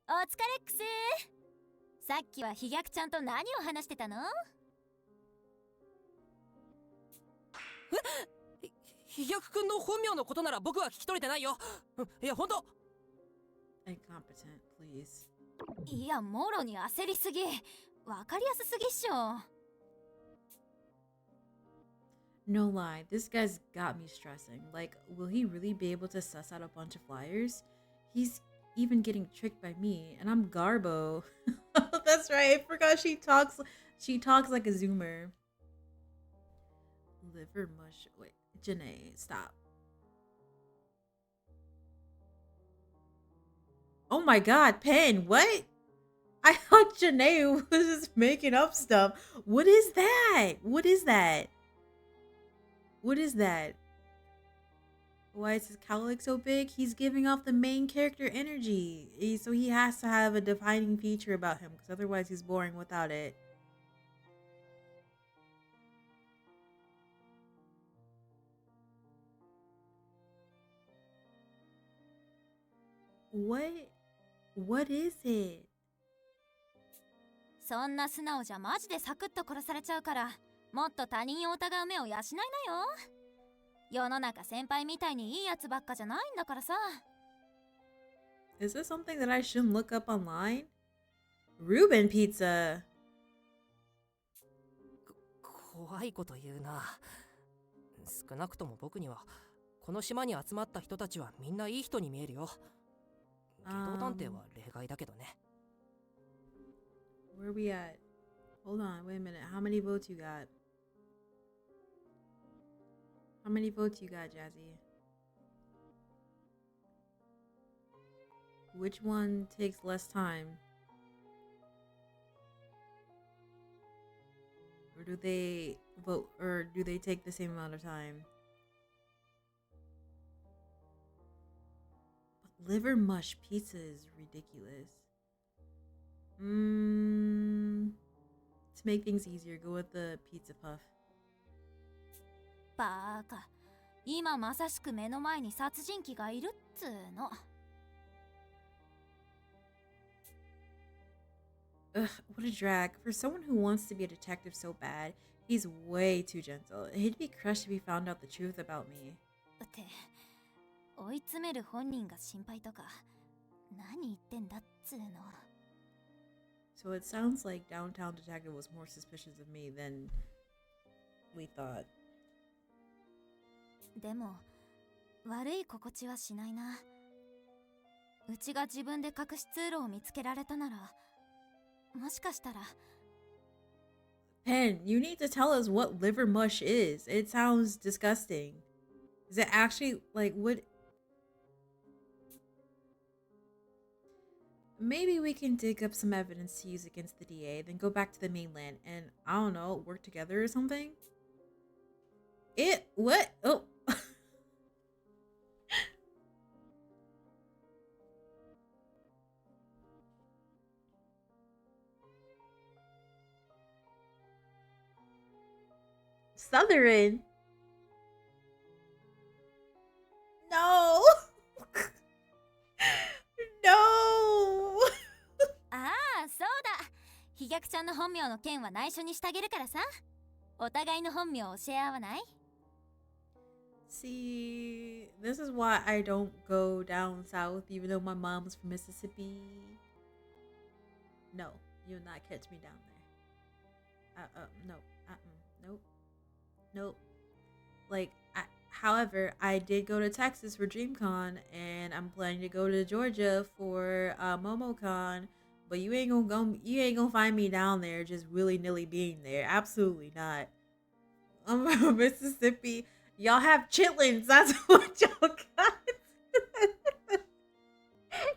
お疲れっくす。さっきは飛躍ちゃんと何を話してたの？飛躍くんの本名のことなら僕は聞き取れてないよ。いや、ほんと。Incompetent, please. いや、もろに焦りすぎ。わかりやすすぎっしょ。No lie, this guy's got me stressing. Like, will he really be able to suss out a bunch of flyers? He's even getting tricked by me, and I'm Garbo. That's right, I forgot she talks like a zoomer. Liver mush. Wait, Janae, stop. Oh my god, Pen, what? I thought Janae was just making up stuff. What is that? What is that? What is that? Why is his cowlick so big? He's giving off the main character energy. So he has to have a defining feature about him, because otherwise he's boring without it. What is it? そんな素直じゃマジでサクッと殺されちゃうから、もっと他人を疑う目を養いなよ。世の中先輩みたいにいいやつばっかじゃないんだからさ。Is this something that I shouldn't look up online? Reuben pizza. 怖いこと言うな。少なくとも僕にはこの島に集まった人たちはみんないい人に見えるよ。技能探偵は例外だけどね。Where are we at? Hold on, wait a minute. How many votes you got? How many votes you got, Jazzy? Which one takes less time? Or do they vote, or do they take the same amount of time? But liver mush pizza is ridiculous. To make things easier, go with the pizza puff. バーカ、今まさしく目の前に殺人鬼がいるっつーの。Ugh, what a drag. For someone who wants to be a detective so bad, he's way too gentle. He'd be crushed if he found out the truth about me. って、追い詰める本人が心配とか、何言ってんだっつーの。So it sounds like Downtown Detective was more suspicious of me than we thought. でも、悪い心地はしないな。うちが自分で隠し通路を見つけられたなら、もしかしたら。Pen, you need to tell us what liver mush is. It sounds disgusting. Is it actually, like, what? Maybe we can dig up some evidence to use against the DA, then go back to the mainland and, I don't know, work together or something? What? Oh. Southern. No. No. ああ、そうだ。飛躍ちゃんの本名の件は内緒にしてあげるからさ。お互いの本名を教え合わない？ See, this is why I don't go down south, even though my mom's from Mississippi. No, you'll not catch me down there. No. Nope. Nope. Like, however, I did go to Texas for DreamCon, and I'm planning to go to Georgia for MomoCon. But you ain't gonna find me down there just willy nilly being there. Absolutely not. I'm from Mississippi. Y'all have chitlins. That's what y'all got.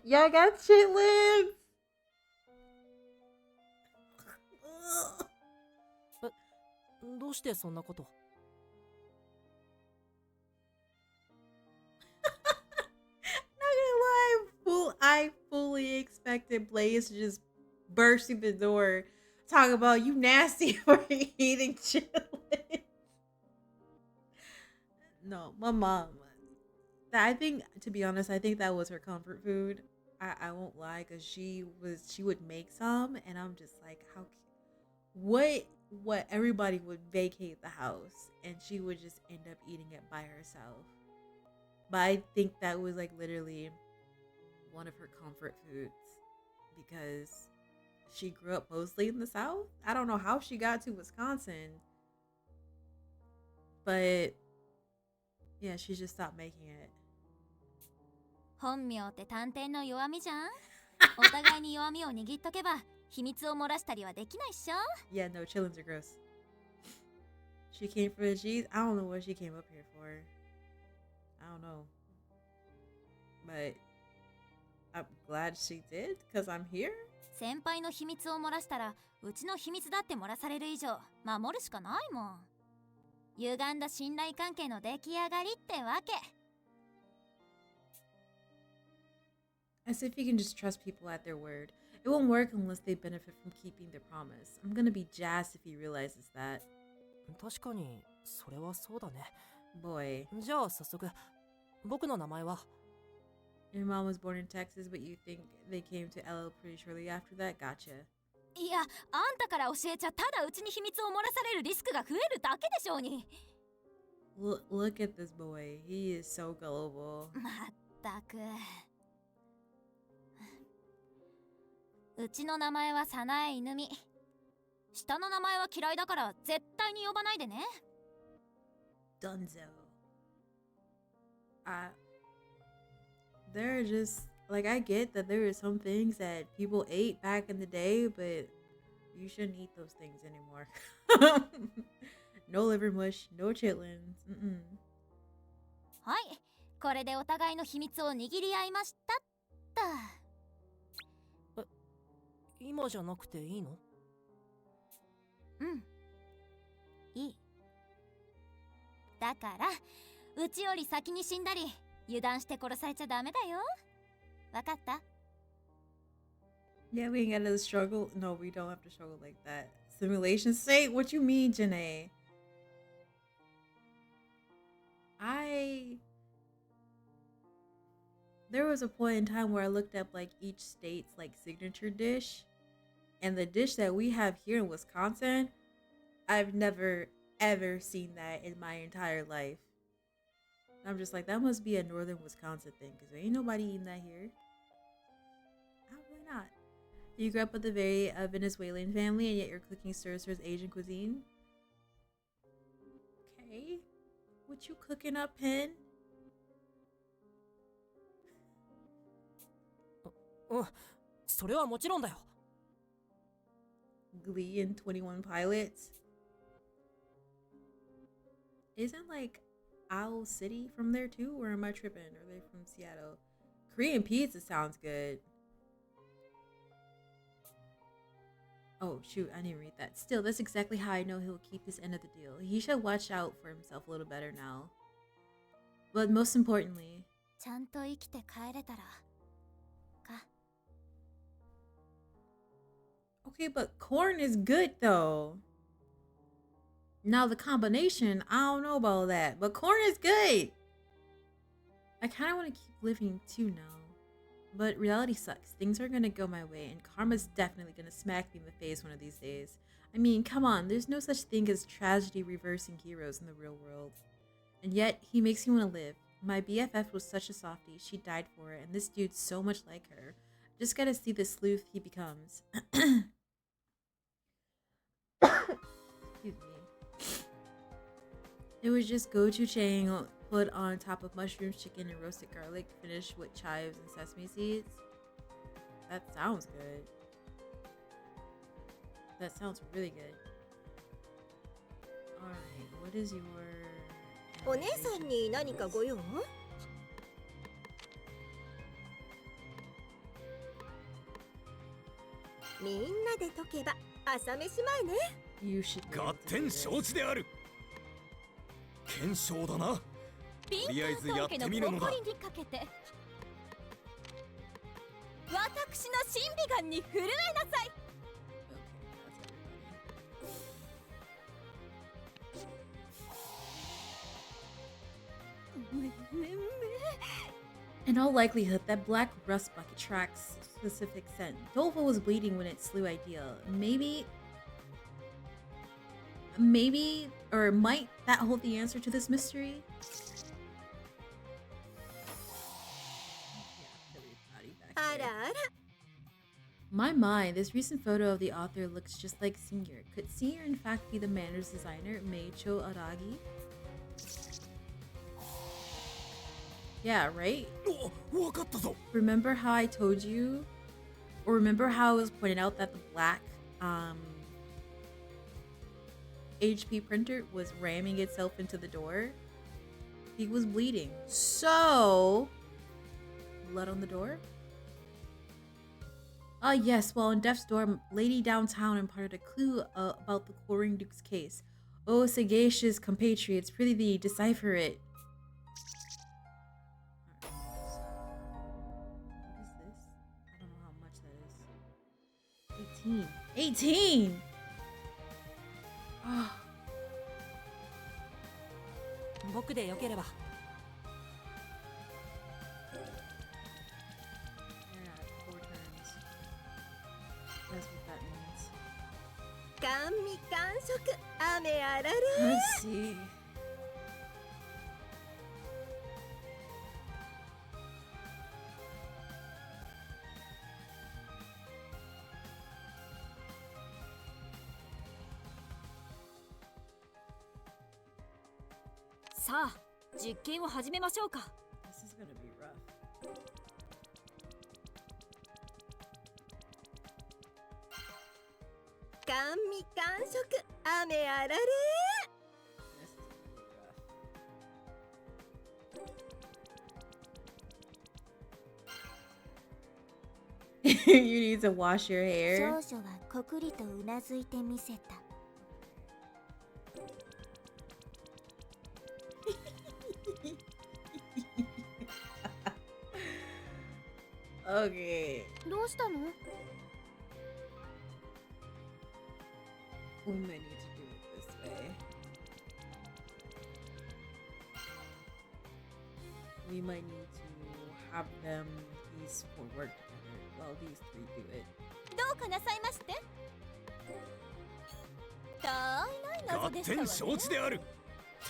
Y'all got chitlins. どうしてそんなこと？ I fully expected Blaze to just burst through the door, talk about you nasty for eating chitlins. No, my mom. I think, to be honest, I think that was her comfort food. I won't lie, cause she would make some, and I'm just like, how? What? Everybody would vacate the house, and she would just end up eating it by herself. But I think that was like literally one of her comfort foods, because she grew up mostly in the South. I don't know how she got to Wisconsin, but yeah, she just stopped making it. 本名って探偵の弱みじゃん。お互いに弱みを握っとけば秘密を漏らしたりはできないっしょ。Yeah, no, chillins are gross. She came for the cheese. I don't know what she came up here for. I don't know. But I'm glad she did, because I'm here. 先輩の秘密を漏らしたらうちの秘密だって漏らされる以上守るしかないもん。歪んだ信頼関係の出来上がりってわけ。As if you can just trust people at their word. It won't work unless they benefit from keeping their promise. I'm gonna be jazzed if he realizes that. 確かにそれはそうだね。 Boy. じゃあ早速、僕の名前は？ Your mom was born in Texas, but you think they came to LL pretty shortly after that? Gotcha. いや、あんたから教えちゃただうちに秘密を漏らされるリスクが増えるだけでしょうに。Look at this boy. He is so gullible. まったく。うちの名前は早苗犬美。下の名前は嫌いだから絶対に呼ばないでね。Dunzo. There are just, like, I get that there are some things that people ate back in the day, but you shouldn't eat those things anymore. No liver mush, no chitlins. はい、これでお互いの秘密を握り合いましたっと。今じゃなくていいの？うん、いい。だからうちより先に死んだり油断して殺されちゃダメだよ。わかった？ Yeah, we ain't gotta struggle. No, we don't have to struggle like that. Simulation state? What you mean, Janae? There was a point in time where I looked up like each state's like signature dish, and the dish that we have here in Wisconsin, I've never ever seen that in my entire life. I'm just like, that must be a northern Wisconsin thing, because there ain't nobody eating that here. Why not? You grew up with a very Venezuelan family, and yet your cooking stirs towards Asian cuisine. Okay. What you cooking up, Pen? それはもちろんだよ。 Glee and 21 Pilots. Isn't like Owl City from there too? Or am I tripping? Are they from Seattle? Korean pizza sounds good. Oh shoot, I didn't read that. Still, that's exactly how I know he'll keep this end of the deal. He should watch out for himself a little better now. But most importantly, ちゃんと生きて帰れたらか。 okay, but corn is good though. Now the combination, I don't know about that, but corn is good. I kind of want to keep living too now, but reality sucks. Things are gonna go my way, and karma's definitely gonna smack me in the face one of these days. I mean, come on, there's no such thing as tragedy reversing heroes in the real world. And yet, he makes me want to live. My BFF was such a softie, she died for it, and this dude's so much like her. Just gotta see the sleuth he becomes. Excuse me. It was just gochujang put on top of mushrooms, chicken, and roasted garlic, finished with chives and sesame seeds. That sounds good. That sounds really good. Alright, what is your... お姉さんに何かご用？みんなで解けば朝飯前ね。You should be able 合 to do 点 this. 承知である。検証だな。ビンとりあえずカート家のやってみるのだ誇りにかけて私の審美眼に震えなさい。 In all likelihood, that black rust bucket tracks specific scent. Dolva was bleeding when it slew Ideal. Maybe, or might that hold the answer to this mystery? My, this recent photo of the author looks just like Senior. Could Senior in fact be the manners designer, Meicho Aragi? Yeah, right? お、わかったぞ。 Remember how I told you? Or remember how it was pointed out that the black HP printer was ramming itself into the door? He was bleeding. So, blood on the door? Ah, yes. Well, in Death's Door, Lady Downtown imparted a clue about the Coring Duke's case. Oh, sagacious compatriots, prithee decipher it. What is this? I don't know how much that is. 18! 18! Oh. 僕でよければ。 Yeah, 4 turns. That's what that means. 甘味完食雨あられ。 Let's see. .さあ実験を始めましょうか。 This is gonna be rough. 甘味完食雨あられ。 This is gonna be rough. You need to wash your hair. 少女はこくりとうなずいてみせた。 Okay. どうしたの？ We might need to do it this way. We might need to have them, these 4 work together while these 3 do it. どうかなさいまして。たわいない合謎でしたわね。点承知である。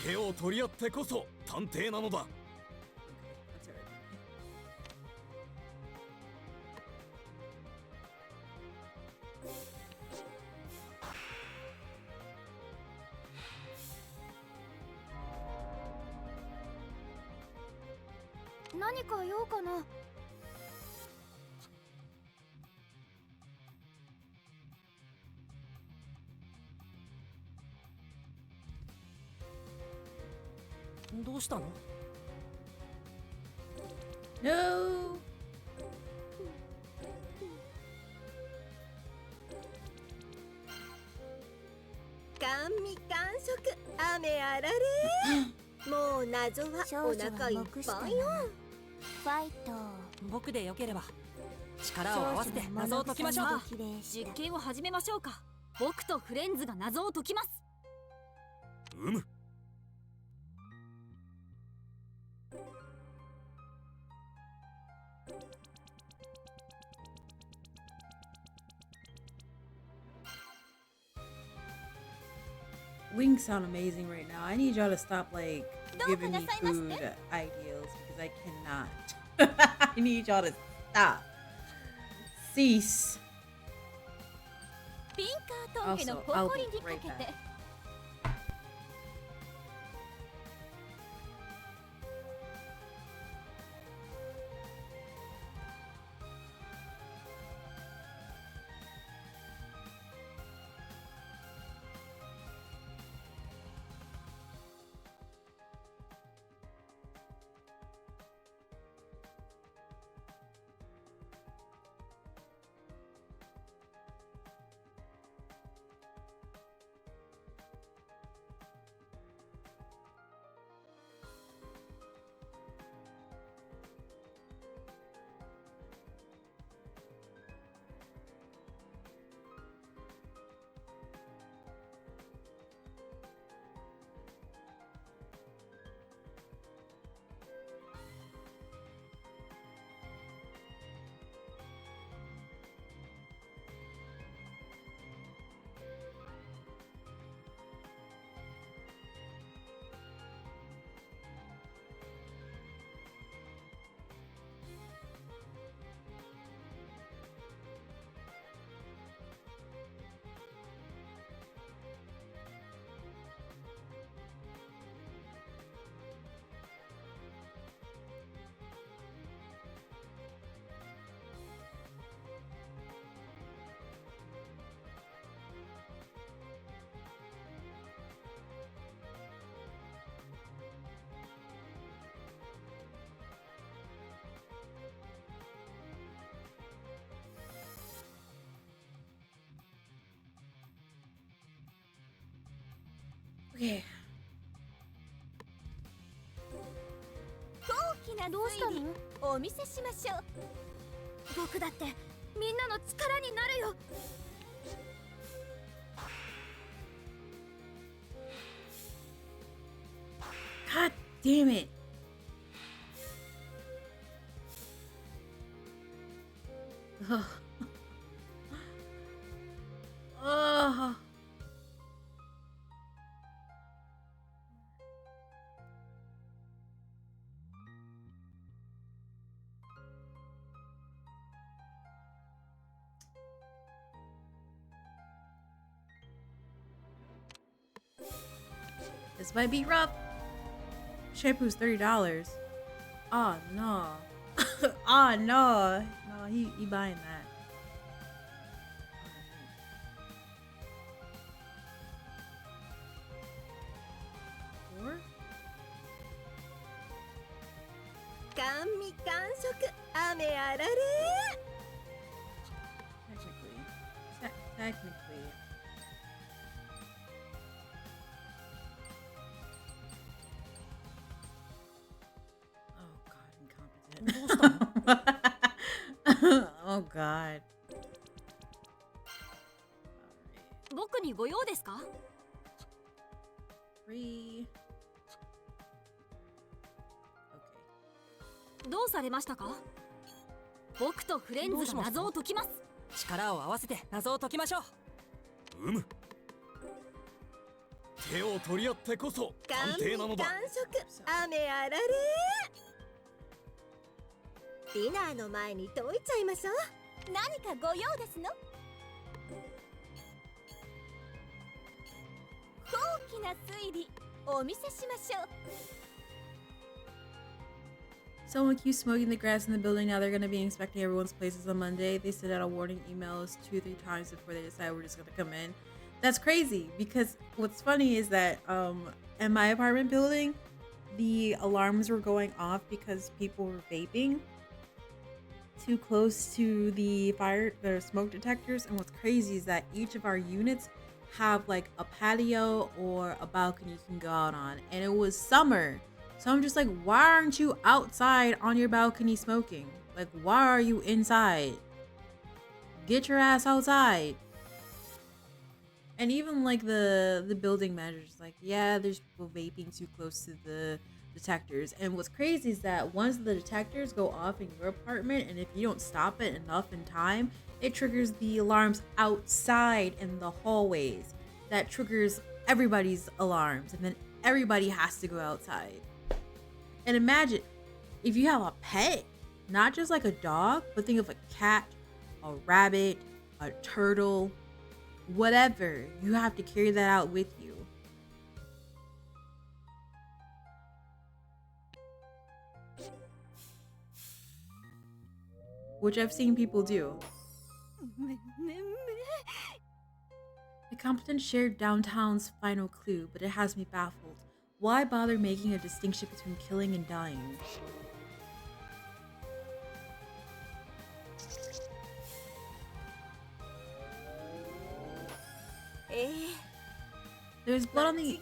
手を取り合ってこそ探偵なのだ。 That's alright. 何か用かな？どうしたの？ No! 甘味完食雨あられ。もう謎は少女お腹いっは目したな。ぱいよ。ファイト。僕でよければ。力を合わせて謎を解きましょう。綺麗した実験を始めましょうか。僕とフレンズが謎を解きます。うむ。 Wings sound amazing right now. I need y'all to stop like giving me どうかなさいまし food て。 ideals because I cannot. I need y'all to stop. cease. ピンカートン家の誇りにかけ Also, I'll be right て back. Okay. 大きなどうした推理の？お見せしましょう。僕だってみんなの力になるよ。 God damn it. Ugh. Ugh. This might be rough. Shampoo's $30. Oh no. Oh no. No, he buying that. Four? 甘味感触雨あられ Technically. Technically. Oh god. 僕にご用ですか？ Free. Okay. どうされましたか？僕とフレンズが謎を解きます。力を合わせて謎を解きましょう。手を取り合ってこそ甘探偵なのだ。味感触雨あられディナーの前に解いちゃいましょう。何かご用ですの？大きな推理お見せしましょう。 Someone keeps smoking the grass in the building. Now they're going to be inspecting everyone's places on Monday. They sent out a warning emails 2-3 times before they decide we're just going to come in. That's crazy because what's funny is that in my apartment building, the alarms were going off because people were vaping too close to the smoke detectors. And what's crazy is that each of our units have like a patio or a balcony you can go out on, and it was summer. So I'm just like, why aren't you outside on your balcony smoking? Like, why are you inside? Get your ass outside. And even like the building managers, like, yeah, there's people vaping too close to the detectors. And what's crazy is that once the detectors go off in your apartment, and if you don't stop it enough in time, it triggers the alarms outside in the hallways. That triggers everybody's alarms, and then everybody has to go outside. And imagine if you have a pet, not just like a dog, but think of a cat, a rabbit, a turtle, whatever. You have to carry that out with you. Which I've seen people do. The competent shared downtown's final clue, but it has me baffled. Why bother making a distinction between killing and dying? There's blood on the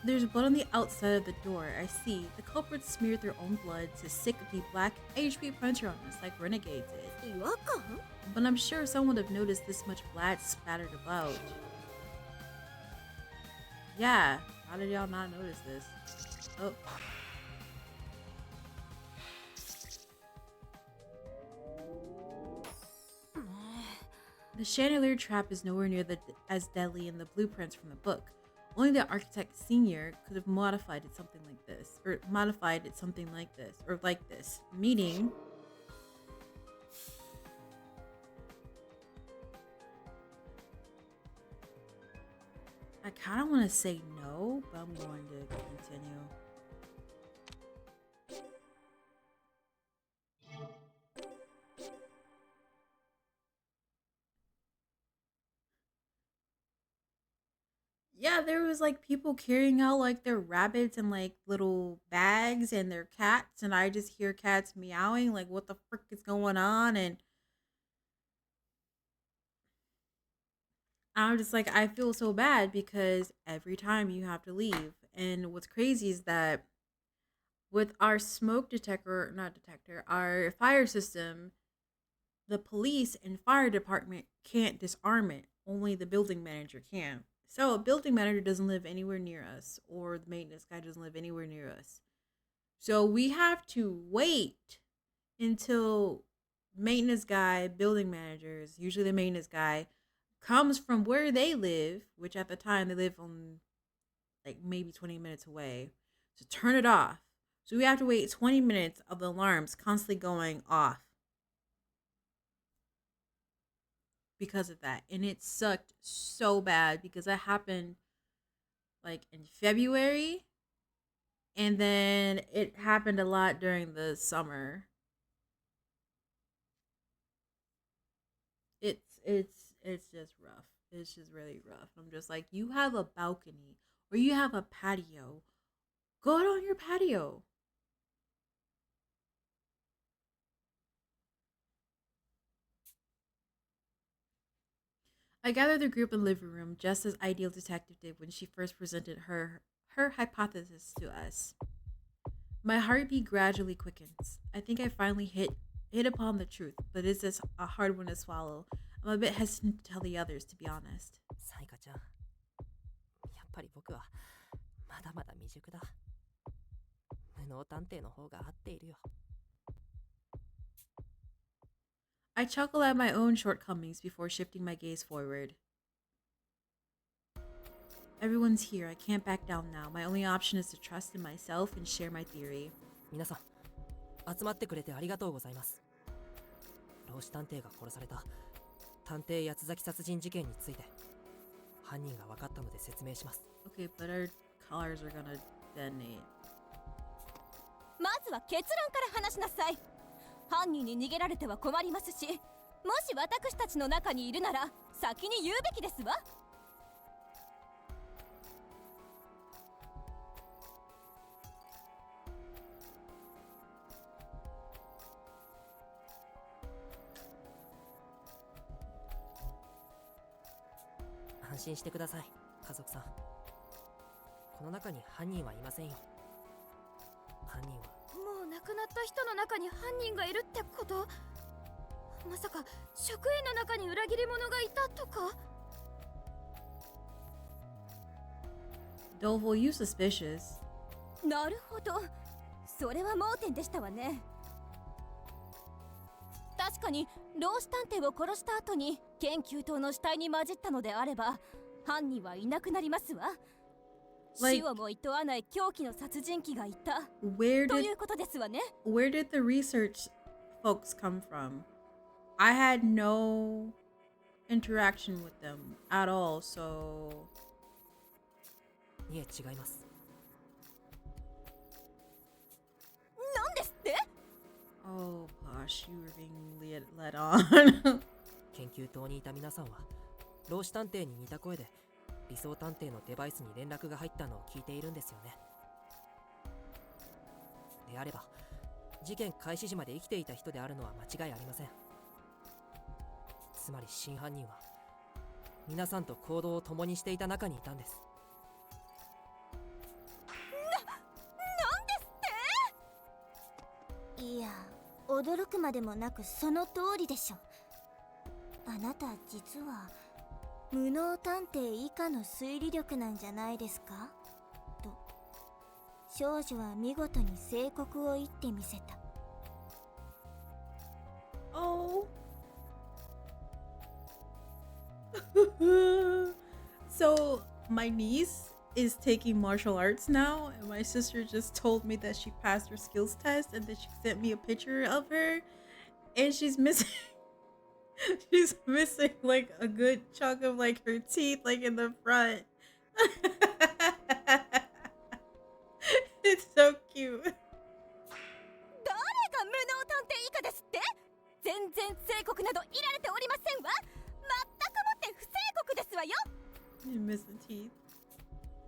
There's blood on the outside of the door. I see. The culprits smeared their own blood to sick the black HP puncher on us like renegades did. But I'm sure someone would have noticed this much blood spattered about. Yeah, how did y'all not notice this? Oh. The chandelier trap is nowhere near as deadly in the blueprints from the book. Only the architect senior could have modified it something like this, or like this. Meaning, I kind of want to say no, but I'm going to continue. Yeah, there was like people carrying out like their rabbits in like little bags and their cats, and I just hear cats meowing like what the frick is going on, and I'm just like I feel so bad because every time you have to leave. And what's crazy is that with our smoke detector, not detector, our fire system, the police and fire department can't disarm it. Only the building manager can. So a building manager doesn't live anywhere near us, or the maintenance guy doesn't live anywhere near us. So we have to wait until maintenance guy, building managers, usually the maintenance guy, comes from where they live, which at the time they live on like maybe 20 minutes away, to turn it off. So we have to wait 20 minutes of the alarms constantly going off because of that. And it sucked so bad because that happened like in February, and then it happened a lot during the summer. It's just rough. It's just really rough. I'm just like, you have a balcony or you have a patio. Go out on your patio. I gathered the group in the living room just as Ideal Detective did when she first presented her hypothesis to us. My heartbeat gradually quickens. I think I finally hit upon the truth, but it's just a hard one to swallow. I'm a bit hesitant to tell the others, to be honest. サイカちゃん、やっぱり僕はまだまだ未熟だ。無能探偵の方が合っているよ。I chuckle at my own shortcomings before shifting my gaze forward. Everyone's here. I can't back down now. My only option is to trust in myself and share my theory. 皆さん、集まってくれてありがとうございます。老子探偵が殺された探偵八つ咲き殺人事件について犯人が分かったので説明します。Okay, but our colors are gonna detonate. まずは結論から話しなさい。犯人に逃げられては困りますし、もし私たちの中にいるなら先に言うべきですわ。安心してください、家族さん。この中に犯人はいませんよ。犯人はもう亡くなった人の中に犯人がいるってこと？まさか職員の中に裏切り者がいたとかDovel, you suspicious. なるほど、それは盲点でしたわね。確かに老子探偵を殺した後に研究棟の死体に混じったのであれば犯人はいなくなりますわ。死をも厭わない狂気の殺人鬼がいたということですわね。Where did the research folks come from? I had no interaction with them at all, so いえ、違います。なんですって？ oh gosh, you were being led on. 研究棟にいた皆さんは老子探偵に似た声で理想探偵のデバイスに連絡が入ったのを聞いているんですよね。であれば事件開始時まで生きていた人であるのは間違いありません。つまり真犯人は皆さんと行動を共にしていた中にいたんです。いや、驚くまでもなくその通りでしょ。あなた実は無能探偵以下の推理力なんじゃないですかと少女は見事に正告を言ってみせた。Oh. So my niece is taking martial arts now, and my sister just told me that she passed her skills test and that she sent me a picture of her, and she's missing she's missing like a good chunk of like her teeth like in the front. It's so cute. 誰が無能探偵以下ですって？全然正告などいられておりませんわ。全くもって不正告ですわよ。 You missing teeth.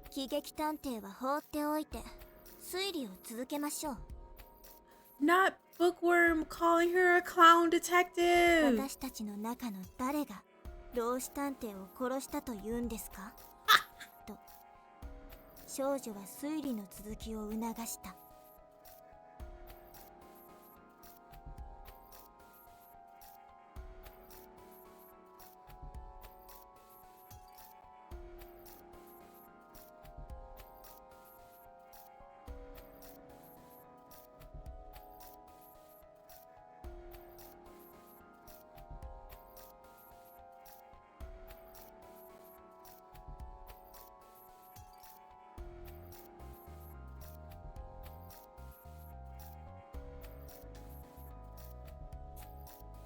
喜劇探偵は放っておいて推理を続けましょう。 Not Bookworm calling her a clown detective. 私たちの中の誰が老子探偵を殺したと言うんですかと少女は推理の続きを促した。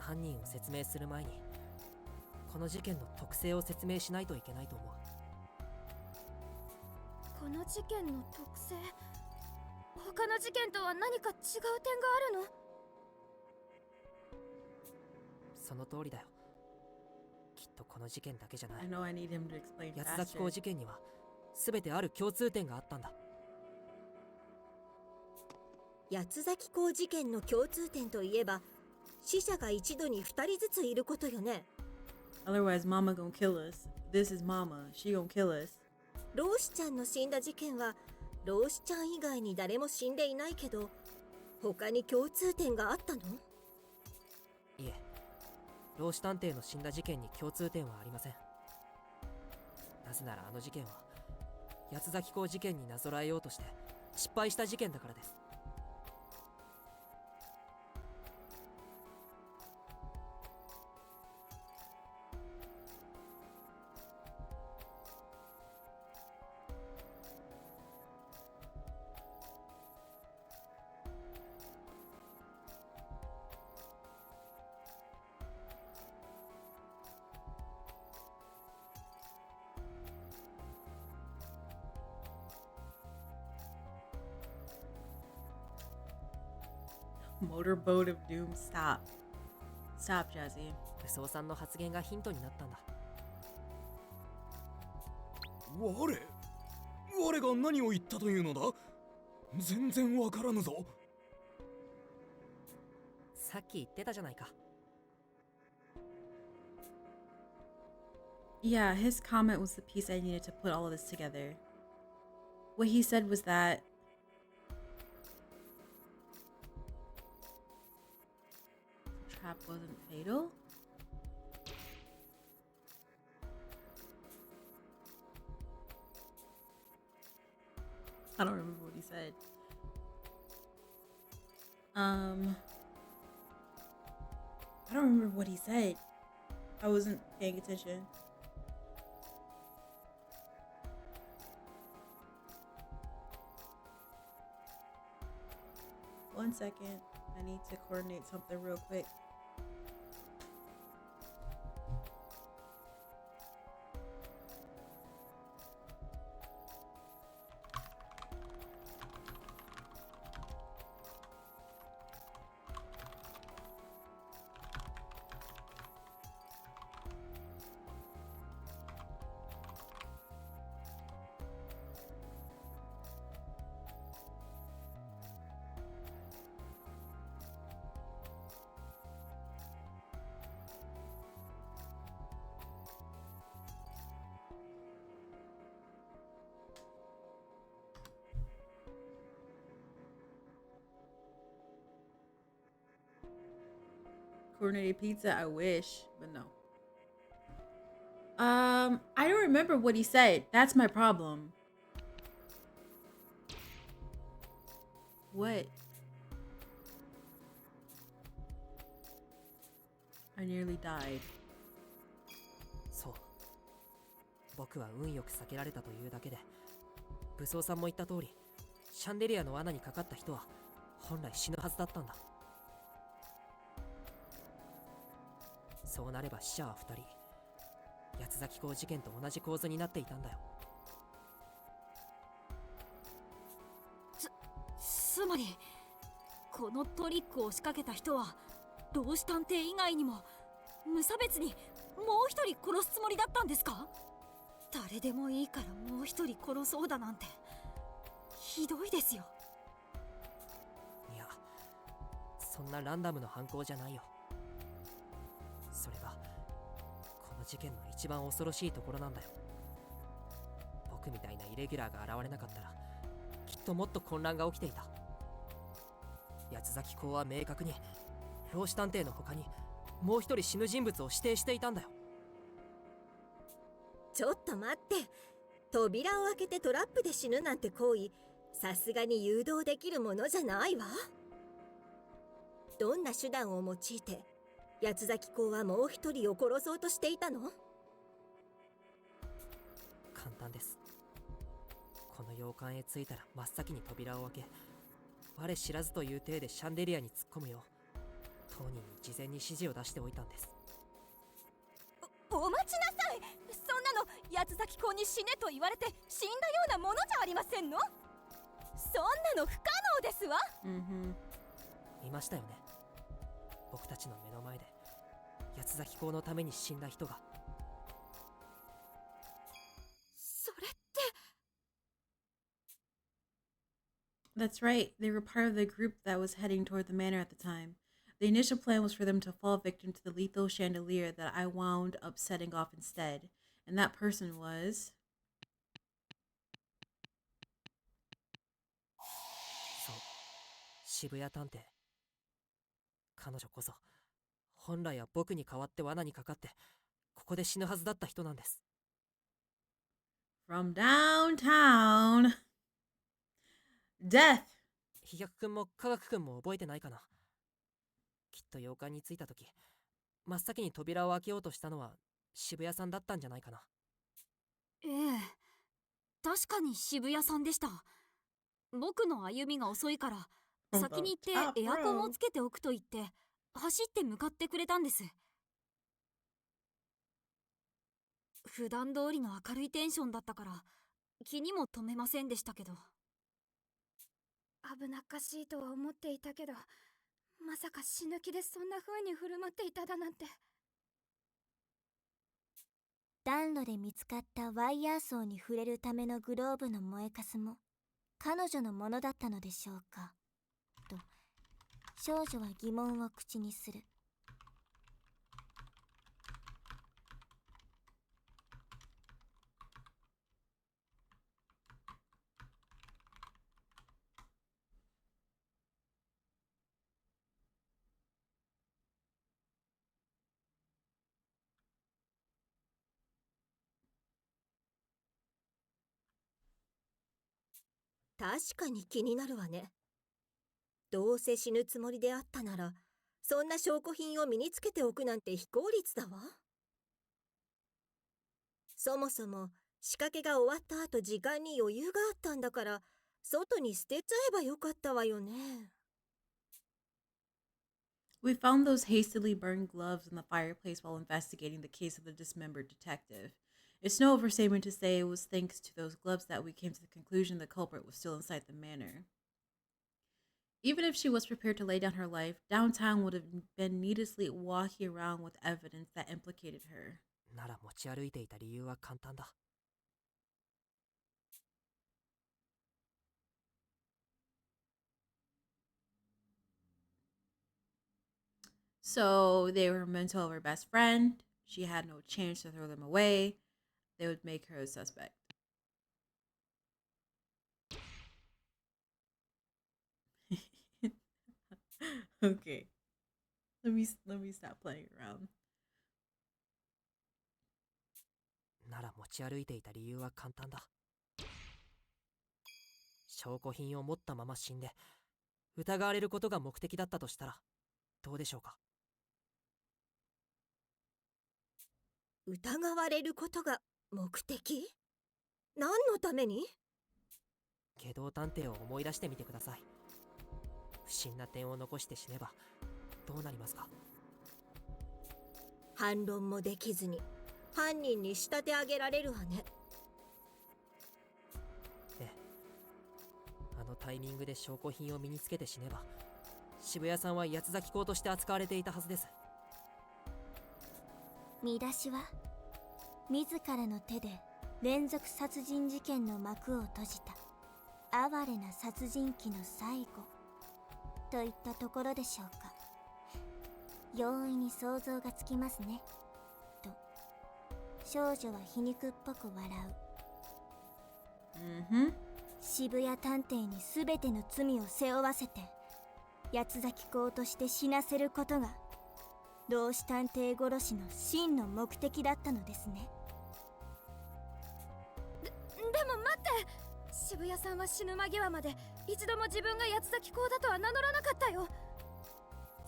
犯人を説明する前にこの事件の特性を説明しないといけないと思う。この事件の特性、他の事件とは何か違う点があるの？その通りだよ。きっとこの事件だけじゃな I い。 know I need him to explain 八崎 faster. 港事件には全てある共通点があったんだ。八崎港事件の共通点といえば死者が一度に2人ずついることよね。 Otherwise, Mama gonna kill us. This is Mama. She gonna kill us. 老子ちゃんの死んだ事件は老子ちゃん以外に誰も死んでいないけど他に共通点があったの？いえ、老子探偵の死んだ事件に共通点はありません。なぜならあの事件は八崎港事件になぞらえようとして失敗した事件だからです。Motorboat of Doom. Stop. Stop, Jazzy. 武装さんの発言がヒントになったんだ。我が何を言ったというのだ？全然わからぬぞ。さっき言ってたじゃないか。Yeah, his comment was the piece I needed to put all of this together. What he said was that the trap wasn't fatal. I don't remember what he said. I don't remember what he said. I wasn't paying attention. One second. I need to coordinate something real quick. coordinated pizza? I wish, but no. I don't remember what he said. That's my problem. What? I nearly died. そう。僕は運よく避けられたというだけで、武装さんも言った通り、シャンデリアの罠にかかった人は本来死ぬはずだったんだ。そうなれば死者は2人。八崎港事件と同じ構図になっていたんだよ。つまりこのトリックを仕掛けた人は老子探偵以外にも無差別にもう一人殺すつもりだったんですか？誰でもいいからもう一人殺そうだなんてひどいですよ。いや、そんなランダムの犯行じゃないよ。それがこの事件の一番恐ろしいところなんだよ。僕みたいなイレギュラーが現れなかったらきっともっと混乱が起きていた。八崎公は明確に老子探偵の他にもう一人死ぬ人物を指定していたんだよ。ちょっと待って。扉を開けてトラップで死ぬなんて行為、さすがに誘導できるものじゃないわ。どんな手段を用いて八崎公はもう一人を殺そうとしていたの？簡単です。この洋館へ着いたら真っ先に扉を開け、我知らずという体でシャンデリアに突っ込むよう当人に事前に指示を出しておいたんです。お待ちなさい。そんなの八崎公に死ねと言われて死んだようなものじゃありませんの。そんなの不可能ですわ。いましたよね、僕たちの目の前で八崎公のために死んだ人が。それって。 That's right. They were part of the group that was heading toward the manor at the time. The initial plan was for them to fall victim to the lethal chandelier that I wound up setting off instead. And that person was... そう、渋谷探偵。彼女こそ本来は僕に代わって罠にかかってここで死ぬはずだった人なんです。 From downtown. Death. 飛躍くんも科学くんも覚えてないかな。きっと洋館に着いた時真っ先に扉を開けようとしたのは渋谷さんだったんじゃないかな。ええ、確かに渋谷さんでした。僕の歩みが遅いから先に行ってエアコンをつけておくと言って走って向かってくれたんです。普段通りの明るいテンションだったから気にも留めませんでしたけど。危なっかしいとは思っていたけど、まさか死ぬ気でそんな風に振る舞っていただなんて。暖炉で見つかったワイヤー層に触れるためのグローブの燃えかすも彼女のものだったのでしょうか、と少女は疑問を口にする。確かに気になるわね。どうせ死ぬつもりであったなら、そんな証拠品を身につけておくなんて非効率だわ。そもそも仕掛けが終わった後時間に余裕があったんだから、外に捨てちゃえばよかったわよね。We found those hastily burned gloves in the fireplace while investigating the case of the dismembered detective. It's no overstatement to say it was thanks to those gloves that we came to the conclusion the culprit was still inside the manor. Even if she was prepared to lay down her life, downtown would have been needlessly walking around with evidence that implicated her. なら持ち歩いていた理由は簡単だ。So they were meant to have her best friend. She had no chance to throw them away. They would make her a suspect. Okay. let me stop playing around. なら持ち歩いていた理由は簡単だ。証拠品を持ったまま死んで疑われることが目的だったとしたらどうでしょうか。疑われることが目的？何のために？下道探偵を思い出してみてください。不審な点を残して死ねばどうなりますか。反論もできずに犯人に仕立て上げられるわね。ええ、あのタイミングで証拠品を身につけて死ねば渋谷さんは八つ咲き校として扱われていたはずです。見出しは自らの手で連続殺人事件の幕を閉じた哀れな殺人鬼の最後といったところでしょうか。容易に想像がつきますねと少女は皮肉っぽく笑う。渋谷探偵に全ての罪を背負わせて八つ咲き校として死なせることが同志探偵殺しの真の目的だったのですね。でも待って、渋谷さんは死ぬ間際まで一度も自分が八つ咲き校だとは名乗らなかったよ。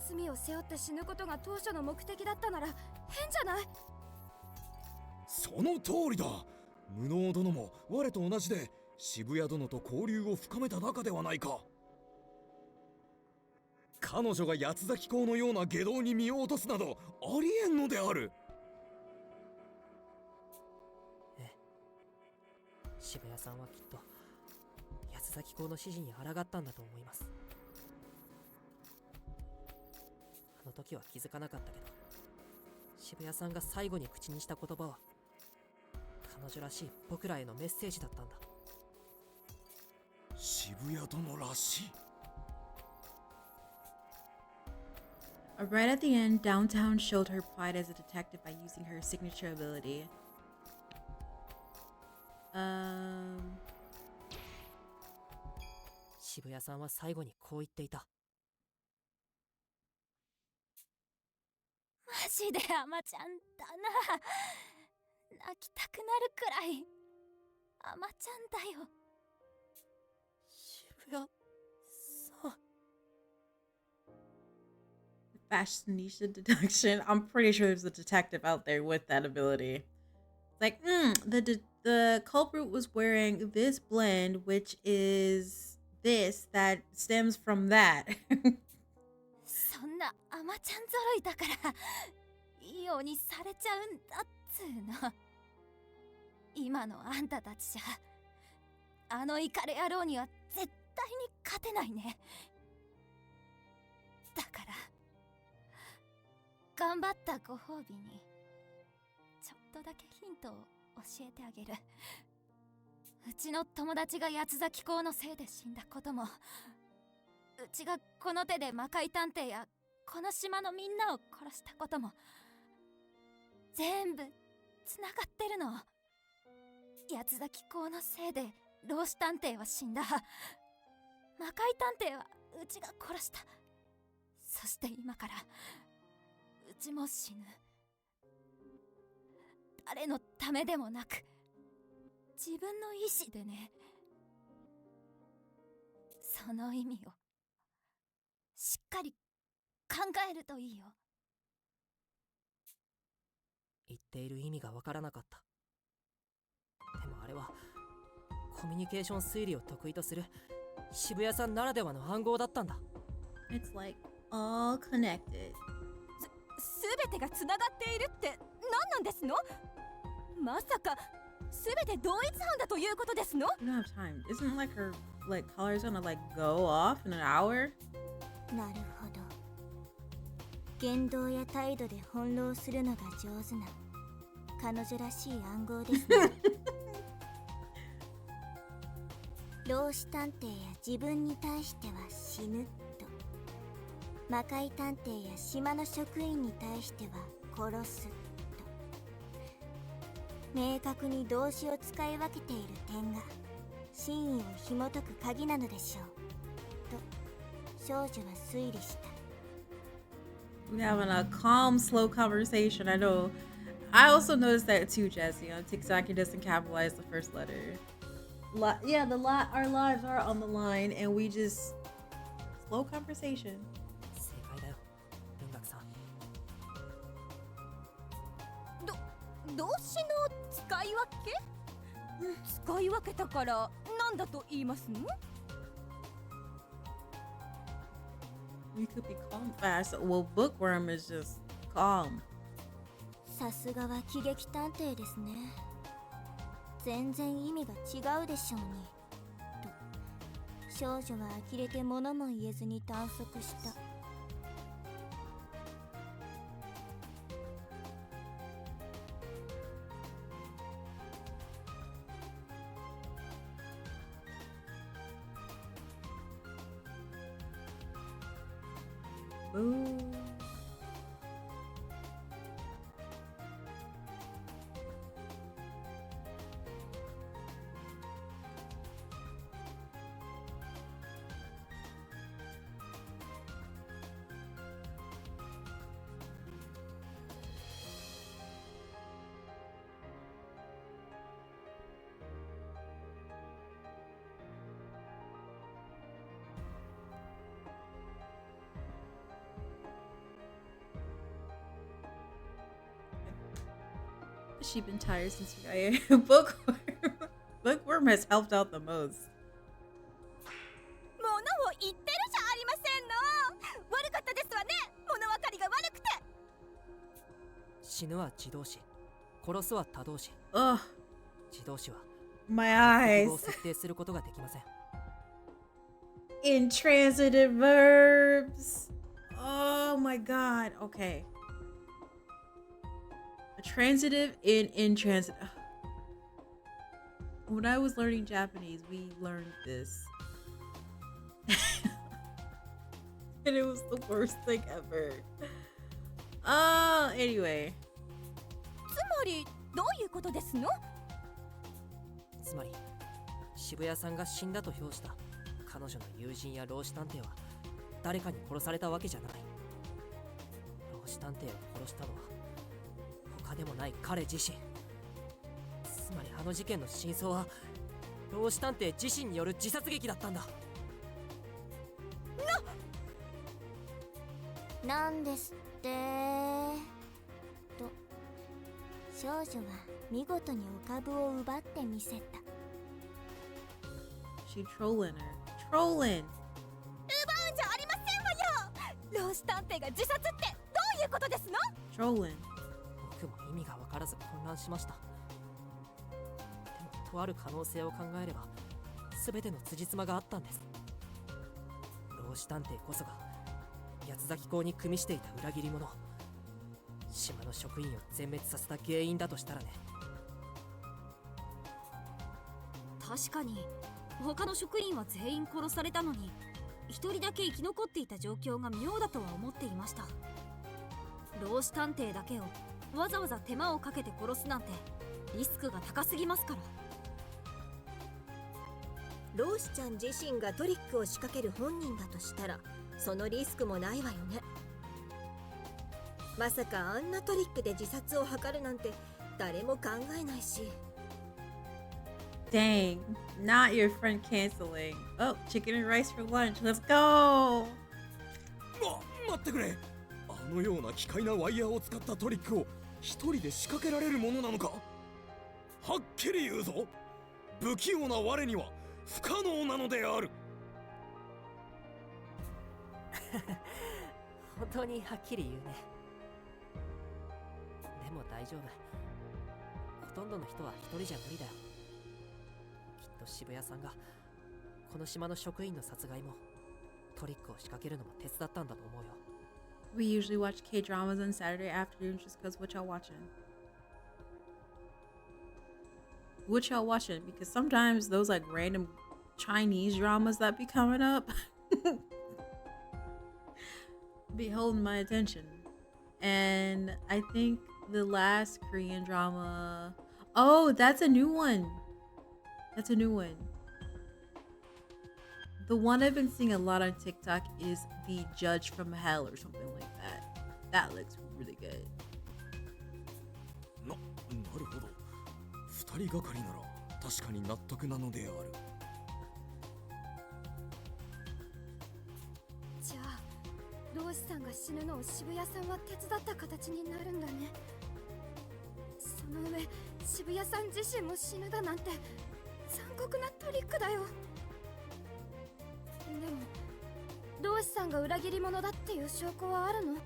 罪を背負って死ぬことが当初の目的だったなら変じゃない？その通りだ。無能殿も我と同じで渋谷殿と交流を深めた仲ではないか。彼女が八つ咲き校のような下道に身を落とすなどありえんのである。ええ、渋谷さんはきっと八つ咲き校の指示に抗ったんだと思います。あの時は気づかなかったけど渋谷さんが最後に口にした言葉は彼女らしい僕らへのメッセージだったんだ。渋谷殿らしい。Right at the end, Downtown showed her pride as a detective by using her signature ability. 渋谷さんは最後にこう言っていた。マジでアマちゃんだな。泣きたくなるくらいアマちゃんだよ。渋谷さん。Fashionista deduction. I'm pretty sure there's a detective out there with that ability. It's like, the culprit was wearing this blend, which is this that stems from that. そんなアマちゃん揃いだからいいようにされちゃうんだっつーの。今のあんたたちじゃあのイカレ野郎には絶対に勝てないね。だから頑張ったご褒美にちょっとだけヒントを教えてあげる。うちの友達が八つ咲き校のせいで死んだことも、うちがこの手で魔界探偵やこの島のみんなを殺したことも全部つながってるの。八つ咲き校のせいで老子探偵は死んだ。魔界探偵はうちが殺した。そして今からうちも死ぬ。誰のためでもなく自分の意志でね。その意味をしっかり考えるといいよ。言っている意味がわからなかった。でもあれはコミュニケーション推理を得意とする渋谷さんならではの暗号だったんだ。 It's like all connected. すべてがつながっているって何なんですの？まさかすべて同一犯だということですの？ We don't have time. Isn't like her color's gonna go off in an hour? なるほど。言動や態度で翻弄するのが上手な彼女らしい暗号ですね。老子探偵や自分に対しては死ぬと、魔界探偵や島の職員に対しては殺すと、明確に動詞を使い分けている点が真意を紐解く鍵なのでしょうと少女は推理した。We having a calm, slow conversation. I know. I also noticed that too, Jesse. On TikTok, it doesn't capitalize the first letter. Yeah, our lives are on the line, and we just slow conversation. 正解だよ文学さん。動詞の使い分け？使い分けたから何だと言いますの？ We could be calm fast. Well, bookworm is just calm. さすがは喜劇探偵ですね。全然意味が違うでしょうに。と少女は呆れて物も言えずに探索した。Boo. She's been tired since we got here. Bookworm has helped out the most. 物を言ってるじゃありませんの。悪かったですわね。物分かりが悪くて。死ぬは自動詞、殺すは他動詞。 Ugh, 自動詞は my 適 eyes. 合を設定することができません。 Intransitive verbs. Oh my god. Okay. A transitive and intransitive. When I was learning Japanese, we learned this. And it was the worst thing ever. Anyway. つまりどういうことですの？つまり渋谷さんが死んだと評した彼女の友人や老子探偵は誰かに殺されたわけじゃない。老子探偵を殺したのは他でもない彼自身。つまりあの事件の真相は老子探偵自身による自殺劇だったんだ。なんですってと少女は見事にお株を奪ってみせた。 She trolling her. Trolling. 奪うんじゃありませんわよ。老子探偵が自殺ってどういうことですの？ Trolling. 僕も意味が分からず混乱しました。でもとある可能性を考えれば全ての辻褄があったんです。老子探偵こそが八つ崎港に組みしていた裏切り者、島の職員を全滅させた原因だとしたらね。確かに他の職員は全員殺されたのに一人だけ生き残っていた状況が妙だとは思っていました。老子探偵だけをわざわざ手間をかけて殺すなんてリスクが高すぎますから。老子ちゃん自身がトリックを仕掛ける本人だとしたらそのリスクもないわよね。まさかあんなトリックで自殺を図るなんて誰も考えないし。 Dang. Not your friend canceling. Oh, chicken and rice for lunch. Let's go. 待ってくれ。あのような奇怪なワイヤーを使ったトリックを一人で仕掛けられるものなのか。はっきり言うぞ。不器用な我には不可能なのである。本当にはっきり言うね。でも大丈夫。ほとんどの人は一人じゃ無理だよ。きっと渋谷さんがこの島の職員の殺害もトリックを仕掛けるのも手伝ったんだと思うよ。We usually watch K-dramas on Saturday afternoons just because what y'all watching? What y'all watching? Because sometimes those like random Chinese dramas that be coming up be holding my attention. And I think the last Korean drama, oh, that's a new one. That's a new one. The one I've been seeing a lot on TikTok is The Judge from Hell or something like that. That looks really good. なるほど。二人がかりなら確かに納得なのである。じゃあ老師さんが死ぬのを渋谷さんは手伝った形になるんだね。その上渋谷さん自身も死ぬだなんて残酷なトリックだよ。でも老師さんが裏切り者だっていう証拠はあるの？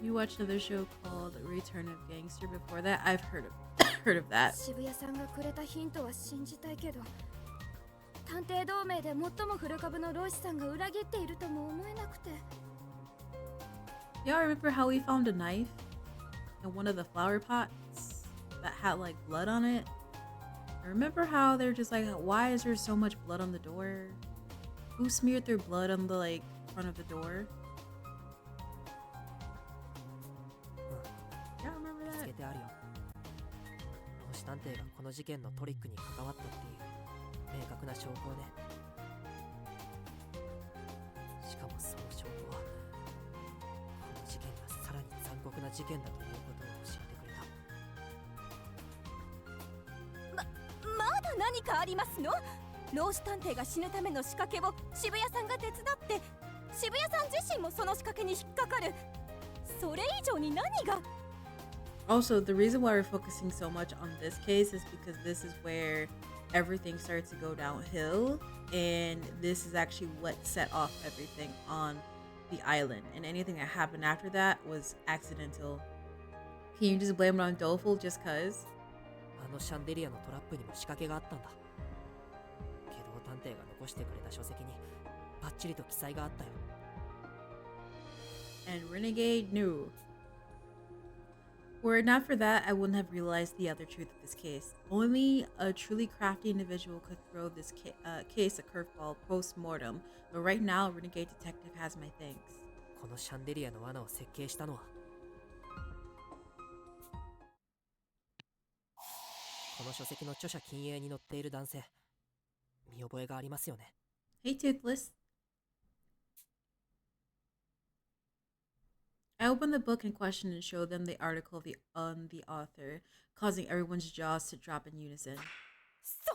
You watched another show called Return of Gangster before that? I've heard of that. 渋谷さんがくれたヒントは信じたいけど、探偵同盟で最も古株の老師さんが裏切っているとも思えなくて。 Y'all remember how we found a knife in one of the flower pots that had like blood on it? I remember how they're just like, why is there so much blood on the door? Who smeared their blood on the like front of the door? Y'all remember 見つ that? けてあるよ。老師探偵がこの事件のトリックに関わったっていう明確な証拠をね。しかもその証拠はこの事件がさらに残酷な事件だということを教えてくれた。まだ何かありますの？老師探偵が死ぬための仕掛けを渋谷さんが手伝って渋谷さん自身もその仕掛けに引っかかる。それ以上に何が？ Also, the reason why we're focusing so much on this case is because this is where everything starts to go downhill, and this is actually what set off everything on the island, and anything that happened after that was accidental. Can you just blame it on Doleful just cause? あのシャンデリアのトラップにも仕掛けがあったんだ。けど探偵が残してくれた書籍にバッチリと記載があったよ。 And Renegade knew. Were it not for that, I wouldn't have realized the other truth of this case. Only a truly crafty individual could throw this case a curveball post-mortem, but right now, Renegade Detective has my thanks. このシャンデリアの罠を設計したのはこの書籍の著者禁影に載っている男性、見覚えがありますよね。 Hey, Toothless. I opened the book in question and showed them the article on the author, causing everyone's jaws to drop in unison. その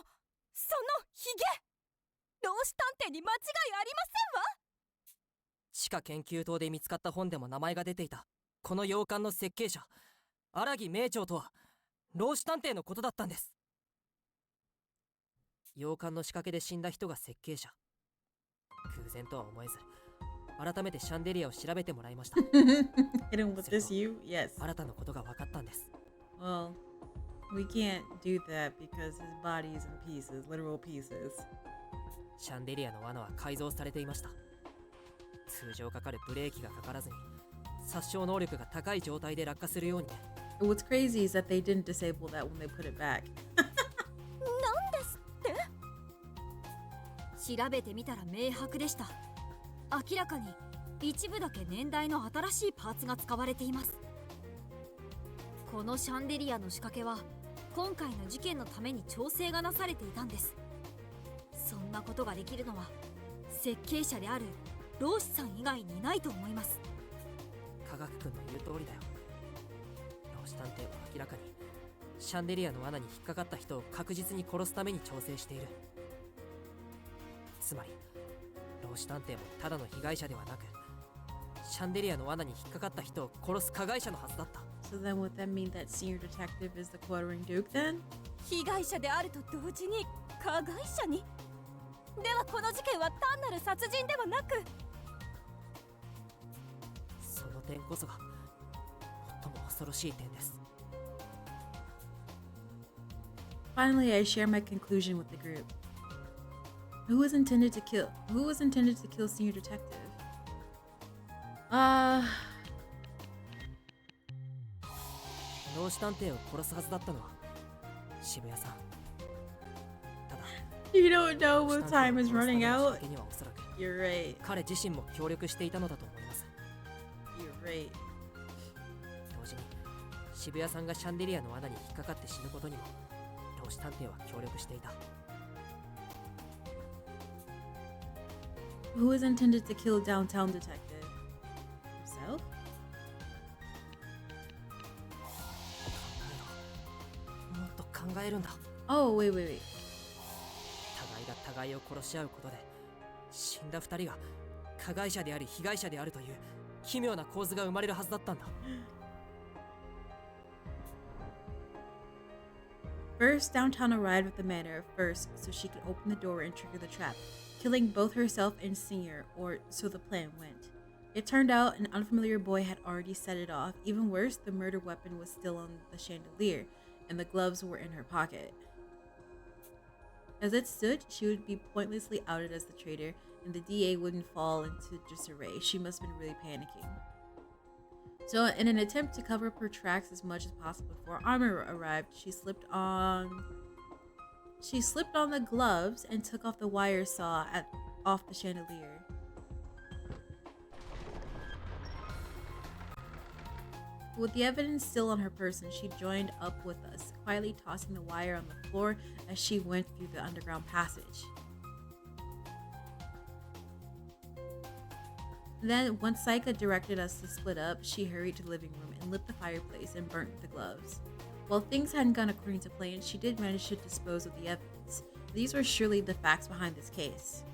ヒゲ！老師探偵に間違いありませんわ！地下研究棟で見つかった本でも名前が出ていたこの洋館の設計者荒木名長とは老師探偵のことだったんです。洋館の仕掛けで死んだ人が設計者。偶然とは思えず改めてシャンデリアを調べてもらいました。 Hidden with this you? Yes. 新たなことが分かったんです。 Well, we can't do that because his body is in pieces, literal pieces. シャンデリアの罠は改造されていました。通常かかるブレーキがかからずに殺傷能力が高い状態で落下するようにね。 And what's crazy is that they didn't disable that when they put it back. なんですって？調べてみたら明白でした。明らかに一部だけ年代の新しいパーツが使われています。このシャンデリアの仕掛けは今回の事件のために調整がなされていたんです。そんなことができるのは設計者である老師さん以外にいないと思います。科学君の言う通りだよ。老師探偵は明らかにシャンデリアの罠に引っかかった人を確実に殺すために調整している。つまり老師探偵もただの被害者ではなくシャンデリアの罠に引っかかった人を殺す加害者のはずだった。 So then would that mean that senior detective is the quartering duke then? 被害者であると同時に加害者に？ではこの事件は単なる殺人ではなく、その点こそが最も恐ろしい点です。 Finally, I share my conclusion with the group. Who was intended to kill senior detective? 老師探偵を殺すはずだったのは渋谷さん。ただ You don't know 老師 what 探偵 time を is 殺すため running の out. 仕掛けにはおそらく You're right. 彼自身も協力していたのだと思います。 You're right. 同時に渋谷さんがシャンデリアの罠に引っかかって死ぬことにも老師探偵は協力していた。Who is intended to kill downtown detective? Himself? もっと考えるんだ。 Oh, wait, wait, wait. 互いが互いを殺し合うことで死んだ二人が加害者であり被害者であるという奇妙な構図が生まれるはずだったんだ。 First, Downtown arrived with the manor first so she could open the door and trigger the trap, killing both herself and Senior, or so the plan went. It turned out an unfamiliar boy had already set it off. Even worse, the murder weapon was still on the chandelier, and the gloves were in her pocket. As it stood, she would be pointlessly outed as the traitor, and the DA wouldn't fall into disarray. She must have been really panicking. So, in an attempt to cover up her tracks as much as possible before armor arrived, she slipped on the gloves and took off the wire saw off the chandelier. With the evidence still on her person, she joined up with us, quietly tossing the wire on the floor as she went through the underground passage. Then, once Saika directed us to split up, she hurried to the living room and lit the fireplace and burnt the gloves. While things hadn't gone according to plan, she did manage to dispose of the evidence. These were surely the facts behind this case.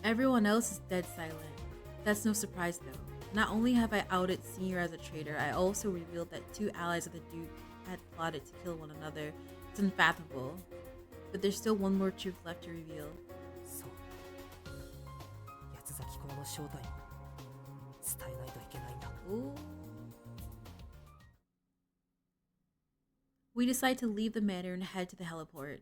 Everyone else is dead silent. That's no surprise though. Not only have I outed Senior as a traitor, I also revealed that two allies of the Duke had plotted to kill one another. It's unfathomable. But there's still one more truth left to reveal. そう八つ咲き校の正体も伝えないといけないんだ。 Ooh. We decide to leave the manor and head to the heliport.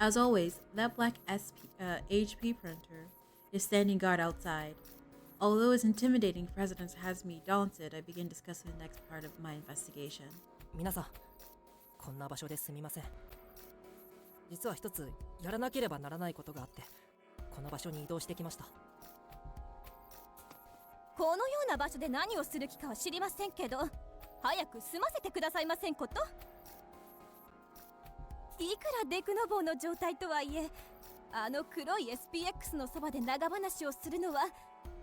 As always, that black HP printer is standing guard outside. Although it's intimidating presence has me daunted, I begin discussing the next part of my investigation. 皆さん、こんな場所ですみません。実は一つやらなければならないことがあって、この場所に移動してきました。このような場所で何をする気かは知りませんけど、早く済ませてくださいませんこと。いくらデクノボーの状態とはいえ、あの黒い SPX のそばで長話をするのは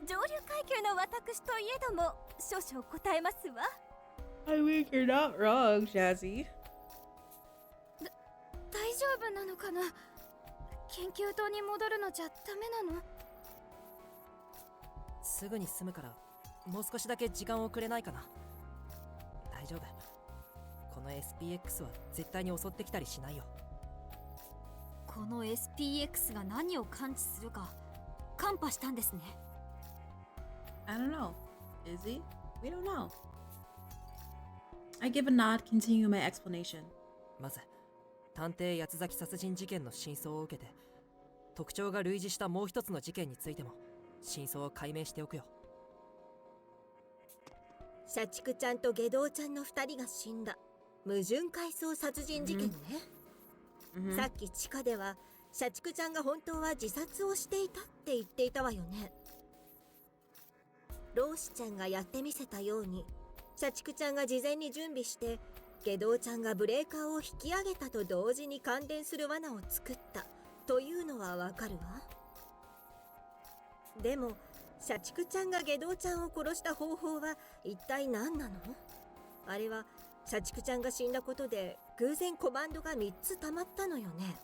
上流階級の私といえども少々答えますわ。 I mean, you're not wrong, Jazzy. 大丈夫なのかな。研究棟に戻るのじゃダメなの。すぐに済むからもう少しだけ時間をくれないかな。大丈夫。この SPX は絶対に襲ってきたりしないよ。この SPX が何を感知するかカンパしたんですね。 I don't know. Is he? We don't know. I give a nod, continue my explanation. まず探偵八つ咲き殺人事件の真相を受けて、特徴が類似したもう一つの事件についても真相を解明しておくよ。社畜ちゃんと下道ちゃんの2人が死んだ矛盾回想殺人事件ね。さっき地下では社畜ちゃんが本当は自殺をしていたって言っていたわよね。老子ちゃんがやってみせたように社畜ちゃんが事前に準備して下道ちゃんがブレーカーを引き上げたと同時に感電する罠を作ったというのはわかるわ。でも社畜ちゃんが下道ちゃんを殺した方法は一体何なの？あれは社畜ちゃんが死んだことで偶然コマンドが3つ溜まったのよね。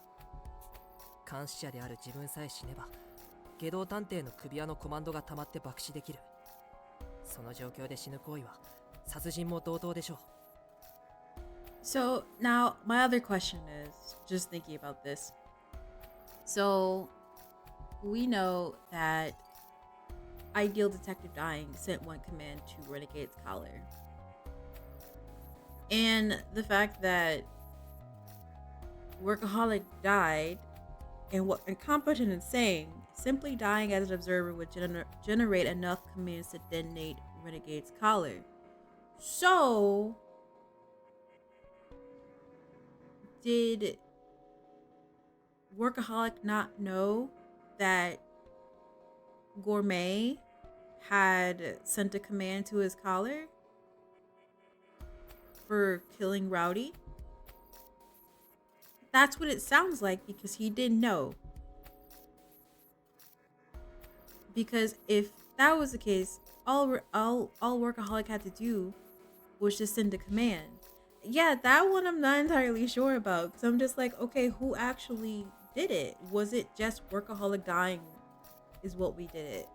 監視者である自分さえ死ねば下道探偵の首輪のコマンドが溜まって爆死できる。その状況で死ぬ行為は殺人も同等でしょう。 So now my other question is just thinking about this. So we know that Ideal Detective Dying sent one command to Renegade's collar. And the fact that Workaholic died and what incompetent and saying simply dying as an observer would generate enough commands to detonate Renegade's collar. So did Workaholic not know that Gourmet had sent a command to his collar for killing Rowdy? that's what it sounds like because he didn't know. Because if that was the case, all Workaholic had to do was just send a command. Yeah, that one I'm not entirely sure about because I'm just like, okay, who actually did it? Was it just Workaholic dying? Is what we did it?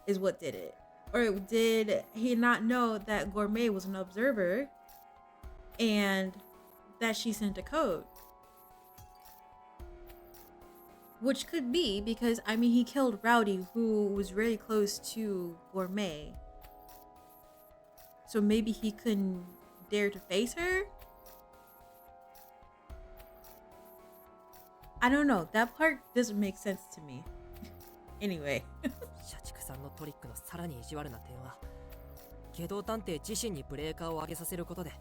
Is what did it? Or did he not know that Gourmet was an observer and that she sent a code? Which could be because, I mean, he killed Rowdy, who was really close to Gourmet. So maybe he couldn't dare to face her? I don't know. That part doesn't make sense to me. Anyway. 社畜さんのトリックのさらに意地悪な点は、下道探偵自身にブレーカーを上げさせることで、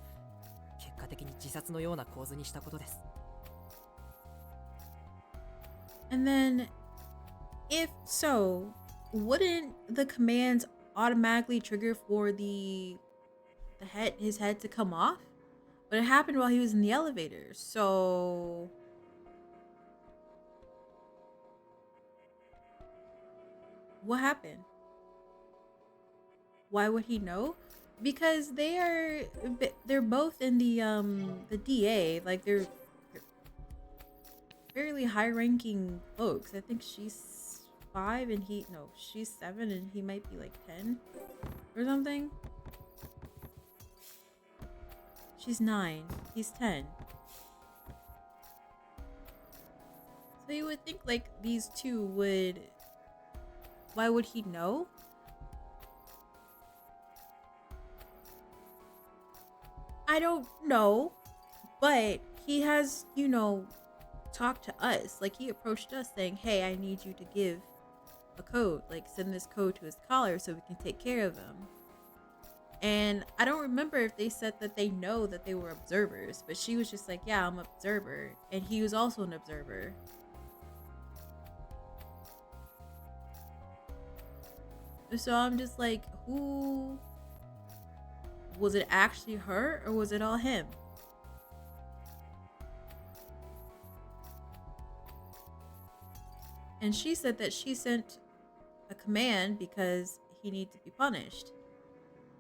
結果的に自殺のような構図にしたことです。And then, if so, wouldn't the commands automatically trigger for his head to come off? But it happened while he was in the elevator, so what happened? Why would he know? Because they're both in the DA, like they're fairly high-ranking folks. I think she's 5 and she's 7 and he might be like 10 or something. She's 9, he's 10. So you would think like these two would. Why would he know? I don't know, but he has, talked to us. Like, he approached us saying, hey, I need you to give a code, like send this code to his caller so we can take care of him. And I don't remember if they said that they know that they were observers, but she was just like, yeah, I'm an observer, and he was also an observer. So I'm just like, who was it? Actually her, or was it all him? And she said that she sent a command because he needed to be punished,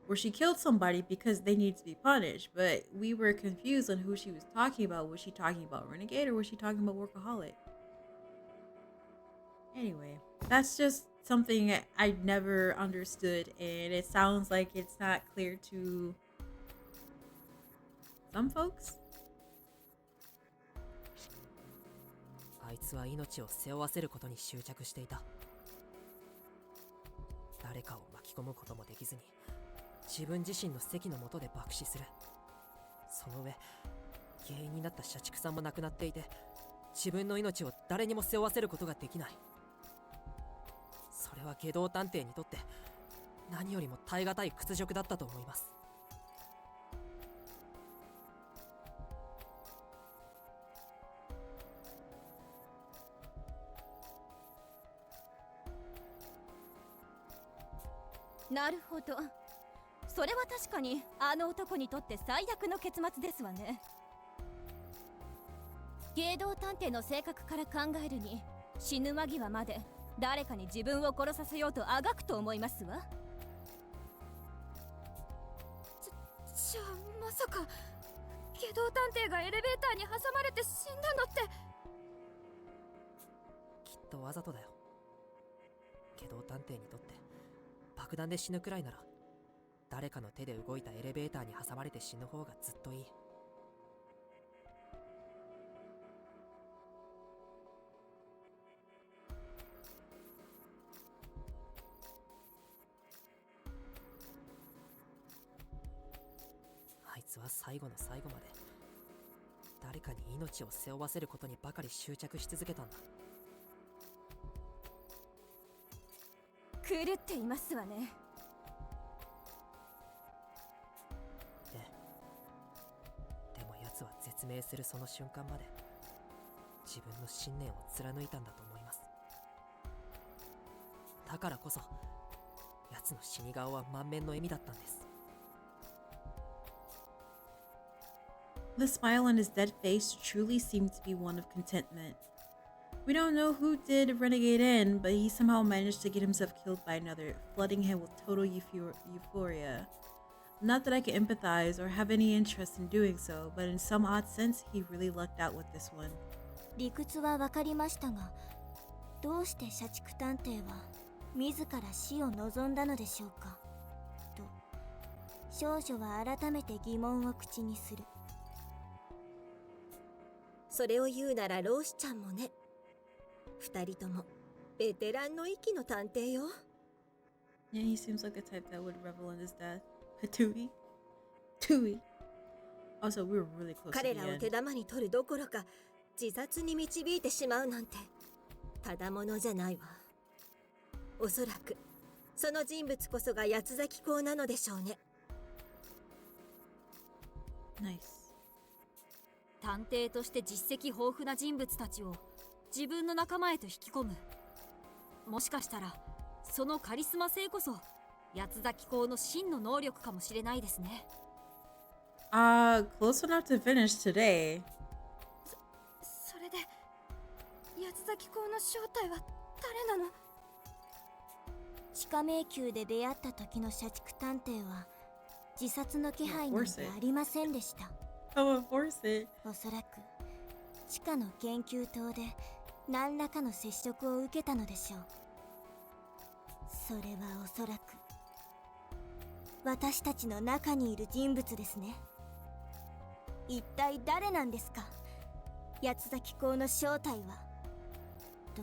or she killed somebody because they need to be punished. But we were confused on who she was talking about. Was she talking about Renegade, or was she talking about Workaholic? Anyway, that's just something I never understood, and it sounds like it's not clear to some folks. あいつは命を背負わせることに執着していた。誰かを巻き込むこともできずに、自分自身の席の下で爆死する。その上、原因になった社畜さんも亡くなっていて、自分の命を誰にも背負わせることができない。それは下道探偵にとって何よりも耐え難い屈辱だったと思います。なるほど。それは確かにあの男にとって最悪の結末ですわね。芸道探偵の性格から考えるに、死ぬ間際まで誰かに自分を殺させようとあがくと思いますわ。じゃあまさか芸道探偵がエレベーターに挟まれて死んだのって。きっとわざとだよ。下道探偵にとって爆弾で死ぬくらいなら、誰かの手で動いたエレベーターに挟まれて死ぬ方がずっといい。あいつは最後の最後まで誰かに命を背負わせることにばかり執着し続けたんだ。狂っていますわね。ええ。でも奴は絶命するその瞬間まで自分の信念を貫いたんだと思います。だからこそ奴の死に顔は満面の笑みだったんです。The smile on his dead face truly seemed to be one of contentment. We don't know who did Renegade in, but he somehow managed to get himself killed by another, flooding him with total euphoria. Not that I can empathize or have any interest in doing so, but in some odd sense, he really lucked out with this one. 理屈は分かりましたが、どうして社畜探偵は自ら死を望んだのでしょうかと少女は改めて疑問を口にする。それを言うならローシちゃんもね。二人ともベテランの域の探偵よ。Yeah, he seems like a type that would revel in his death. Tui. Tui. Also, we were really close to 彼 the らを end. 手玉に取るどころか自殺に導いてしまうなんてただものじゃないわ。おそらくその人物こそが八つ咲き公なのでしょうね。Nice. 探偵として実績豊富な人物たちを自分の仲間へと引き込む。もしかしたらそのカリスマ性こそ八つ咲き公の真の能力かもしれないですね。Close enough to finish today. それで八つ咲き公の正体は誰なの？地下迷宮で出会った時の社畜探偵は自殺の気配なんてありませんでした。Oh, of course it. おそらく地下の研究棟で何らかの接触を受けたのでしょう。それはおそらく私たちの中にいる人物ですね。一体誰なんですか、八つ咲き公の正体は。と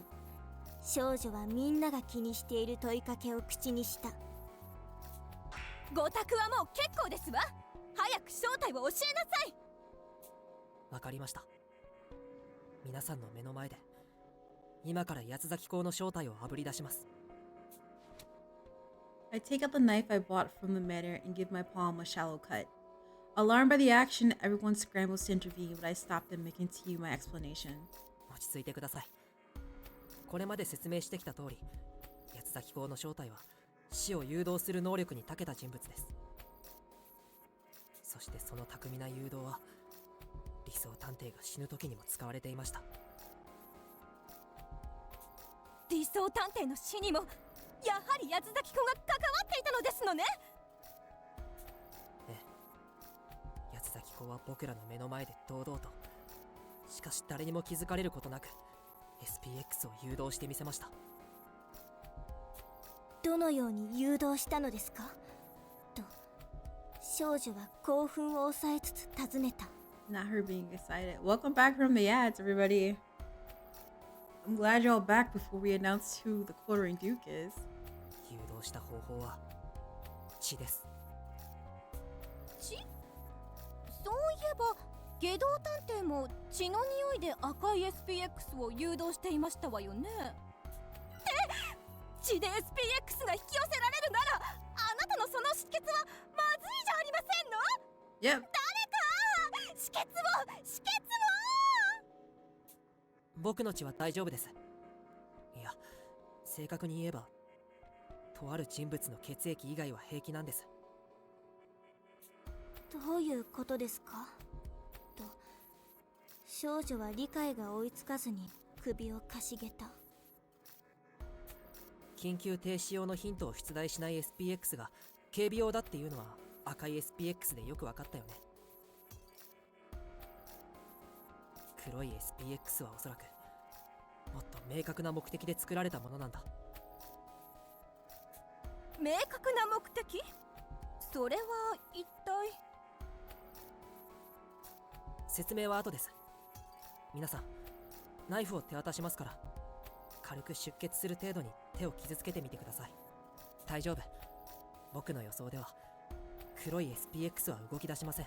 少女はみんなが気にしている問いかけを口にした。ご託はもう結構ですわ。早く正体を教えなさい。わかりました。皆さんの目の前で今から八つ咲き公の正体をあぶり出します。I take out the knife I bought from the manor and give my palm a shallow cut. Alarmed by the action, everyone scrambles to intervene, but I stop them and continue my explanation. 落ち着いてください。これまで説明してきた通り、八つ咲き公の正体は死を誘導する能力に長けた人物です。そしてその巧みな誘導は理想探偵が死ぬ時にも使われていました。理想探偵の死にもやはり八つ咲き公が関わっていたのですのね。ええ、八つ咲き公は僕らの目の前で堂々と、しかし誰にも気づかれることなく SPX を誘導してみせました。どのように誘導したのですかと少女は興奮を抑えつつ尋ねた。 Not her being excited. Welcome back from the ads, everybody. I'm glad you're all back before we announce who the quartering duke is. 誘導した方法は血です。血？そういえば下道探偵も血の匂いで赤い SPX を誘導していましたわよね。血で SPX が引き寄せられるならあなたのその出血はまずいじゃありませんの？ Yep. 誰か止血を僕の血は大丈夫です。いや、正確に言えばとある人物の血液以外は平気なんです。どういうことですかと少女は理解が追いつかずに首をかしげた。緊急停止用のヒントを出題しない SPX が警備用だっていうのは赤い SPX でよく分かったよね。黒い SPX はおそらくもっと明確な目的で作られたものなんだ。明確な目的？それは一体？説明は後です。皆さんナイフを手渡しますから軽く出血する程度に手を傷つけてみてください。大丈夫。僕の予想では黒い SPX は動き出しません。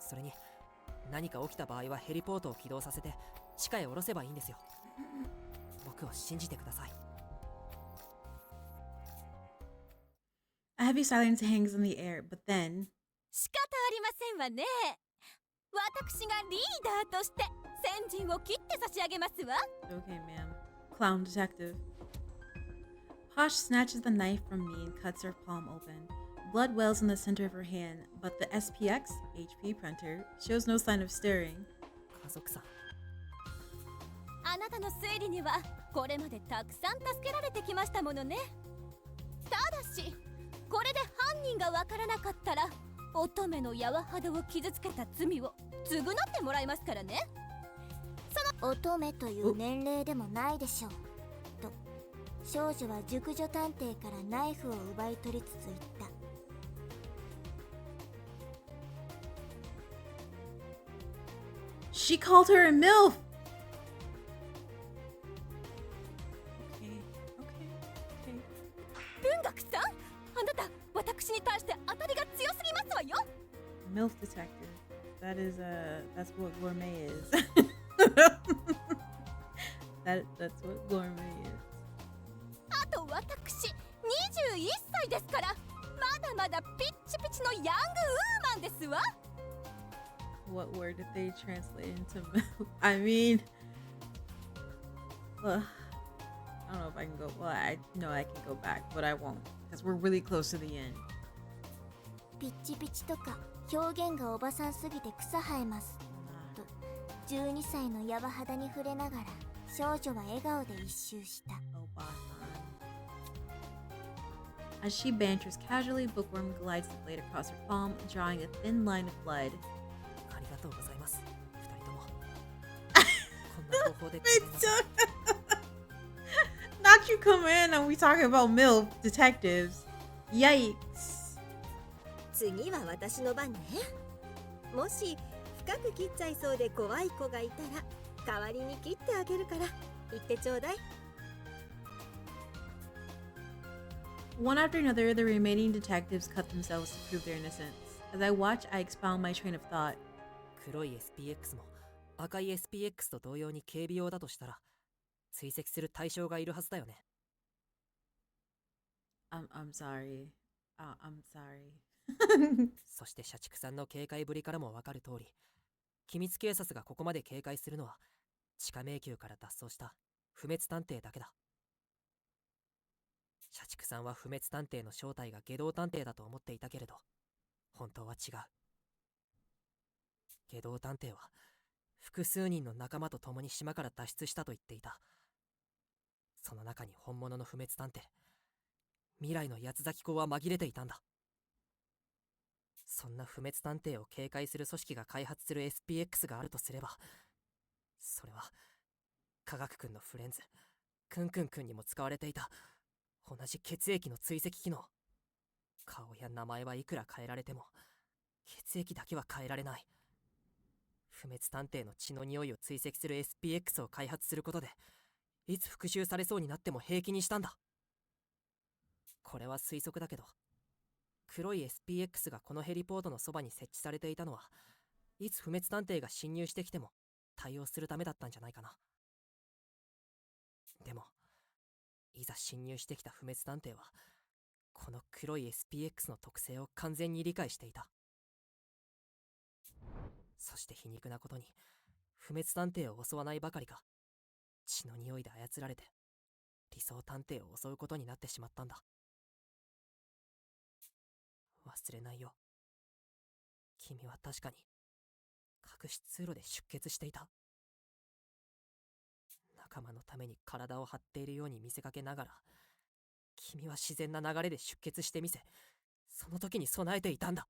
それに何か起きた場合はヘリポートを起動させて地下へ下ろせばいいんですよ。僕を信じてください。A heavy silence hangs in the air, but then 仕方ありませんわね。私がリーダーとして先陣を切って差し上げますわ。 Okay, ma'am. Clown detective. Posh snatches the knife from me and cuts her palm open. blood wells in the center of her hand, but the SPX HP printer shows no sign of stirring. 家族さん、あなたの推理にはこれまでたくさん助けられてきましたものね。ただしこれで犯人がわからなかったら乙女の柔肌を傷つけた罪を償ってもらいますからね。乙女という年齢でもないでしょうと少女は熟女探偵からナイフを奪い取りつつ言った。 She called her a MILF! Okay, okay. 文学さん、あなた私に対して当たりが強すぎますわよ。 MILF detective. That's what gourmet is. That's what gourmet is. あと私21歳ですから、まだまだピッチピチのヤングウーマンですわ。 What word did they translate into MILF? I mean, I don't know if I can go. Well, I know I can go back, but I won't because we're really close to the end. ピッチピチとか表現がおばさんすぎて草生えますと12歳のヤバ肌に触れながら少女は笑顔で一周した。 As she banters casually, Bookworm glides the blade across her palm, drawing a thin line of blood. ありがとうございます、二人とも。こんな方法で。Not you come in and we talking about MILF detectives. Yikes. 次は私の番ね。もし深く切っちゃいそうで怖い子がいたら代わりに切ってあげるから言ってちょうだい。 One after another, the remaining detectives cut themselves to prove their innocence. As I watch, I expound my train of thought. 黒い SPX も赤い SPX と同様に警備用だとしたら追跡する対象がいるはずだよね。I'm sorry. I'm sorry. そして社畜さんの警戒ぶりからもわかる通り、機密警察がここまで警戒するのは地下迷宮から脱走した不滅探偵だけだ。社畜さんは不滅探偵の正体が下道探偵だと思っていたけれど、本当は違う。下道探偵は複数人の仲間と共に島から脱出したと言っていた。その中に本物の不滅探偵、未来の八つ咲き子は紛れていたんだ。そんな不滅探偵を警戒する組織が開発する SPX があるとすれば、それは科学君のフレンズクンクン君にも使われていた同じ血液の追跡機能。顔や名前はいくら変えられても血液だけは変えられない。不滅探偵の血の匂いを追跡する SPX を開発することでいつ復讐されそうになっても平気にしたんだ。これは推測だけど、黒い SPX がこのヘリポートのそばに設置されていたのはいつ不滅探偵が侵入してきても対応するためだったんじゃないかな。でもいざ侵入してきた不滅探偵はこの黒い SPX の特性を完全に理解していた。そして皮肉なことに不滅探偵を襲わないばかりか、血の匂いで操られて理想探偵を襲うことになってしまったんだ。忘れないよ。君は確かに隠し通路で出血していた。仲間のために体を張っているように見せかけながら、君は自然な流れで出血してみせ、その時に備えていたんだ。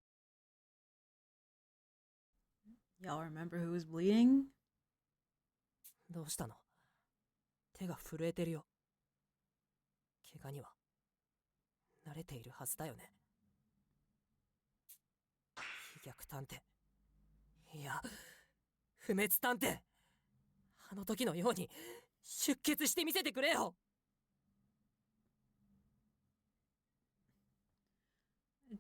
Y'all remember who was bleeding? どうしたの？手が震えてるよ。怪我には慣れているはずだよね。非逆探偵、いや不滅探偵、あの時のように出血してみせてくれよ。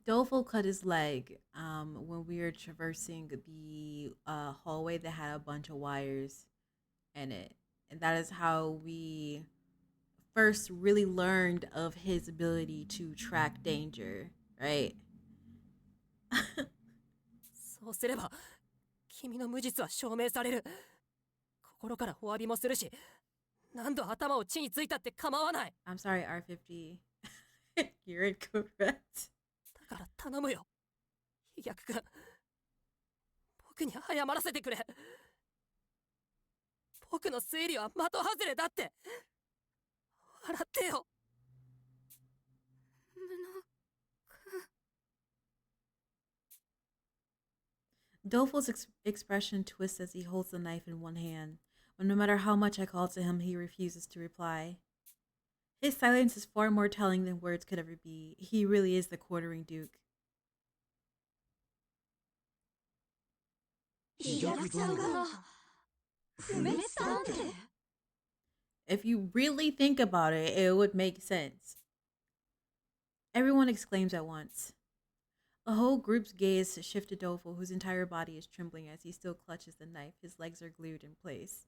Dolfo cut his leg when we were traversing the hallway that had a bunch of wires in it. And that is how we first really learned of his ability to track danger, right? そうすれば君の無実は証明される。心からお詫びもするし、何度頭を地についたって構わない。 I'm sorry, R50. You're incorrect. だから頼むよ、飛脚くん。僕に謝らせてくれ。僕の推理は的外れだって。笑ってよ。無能。Doleful's expression twists as he holds the knife in one hand, but no matter how much I call to him, he refuses to reply. His silence is far more telling than words could ever be. He really is the quartering duke. 飛脚ちゃんが不滅探偵。 If you really think about it, it would make sense. Everyone exclaims at once. The whole group's gaze shift to Doleful, whose entire body is trembling as he still clutches the knife. His legs are glued in place.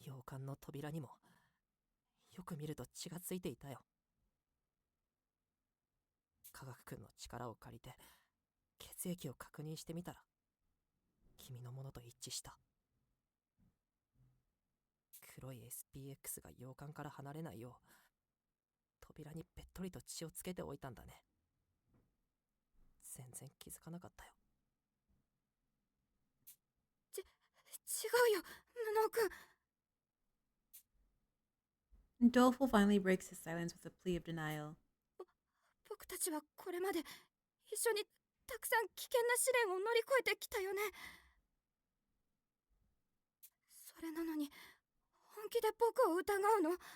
洋館の扉にもよく見ると血がついていたよ。科学君の力を借りて血液を確認してみたら、君のものと一致した。黒い SPX が洋館から離れないよう扉にべっとりと血をつけておいたんだね。全然気づかなかったよ。違うよ、無能くん。Doleful finally breaks his silence with a plea of denial. 僕たちはこれまで一緒にたくさん危険な試練を乗り越えてきたよね。それなのに本気で僕を疑うの？僕だ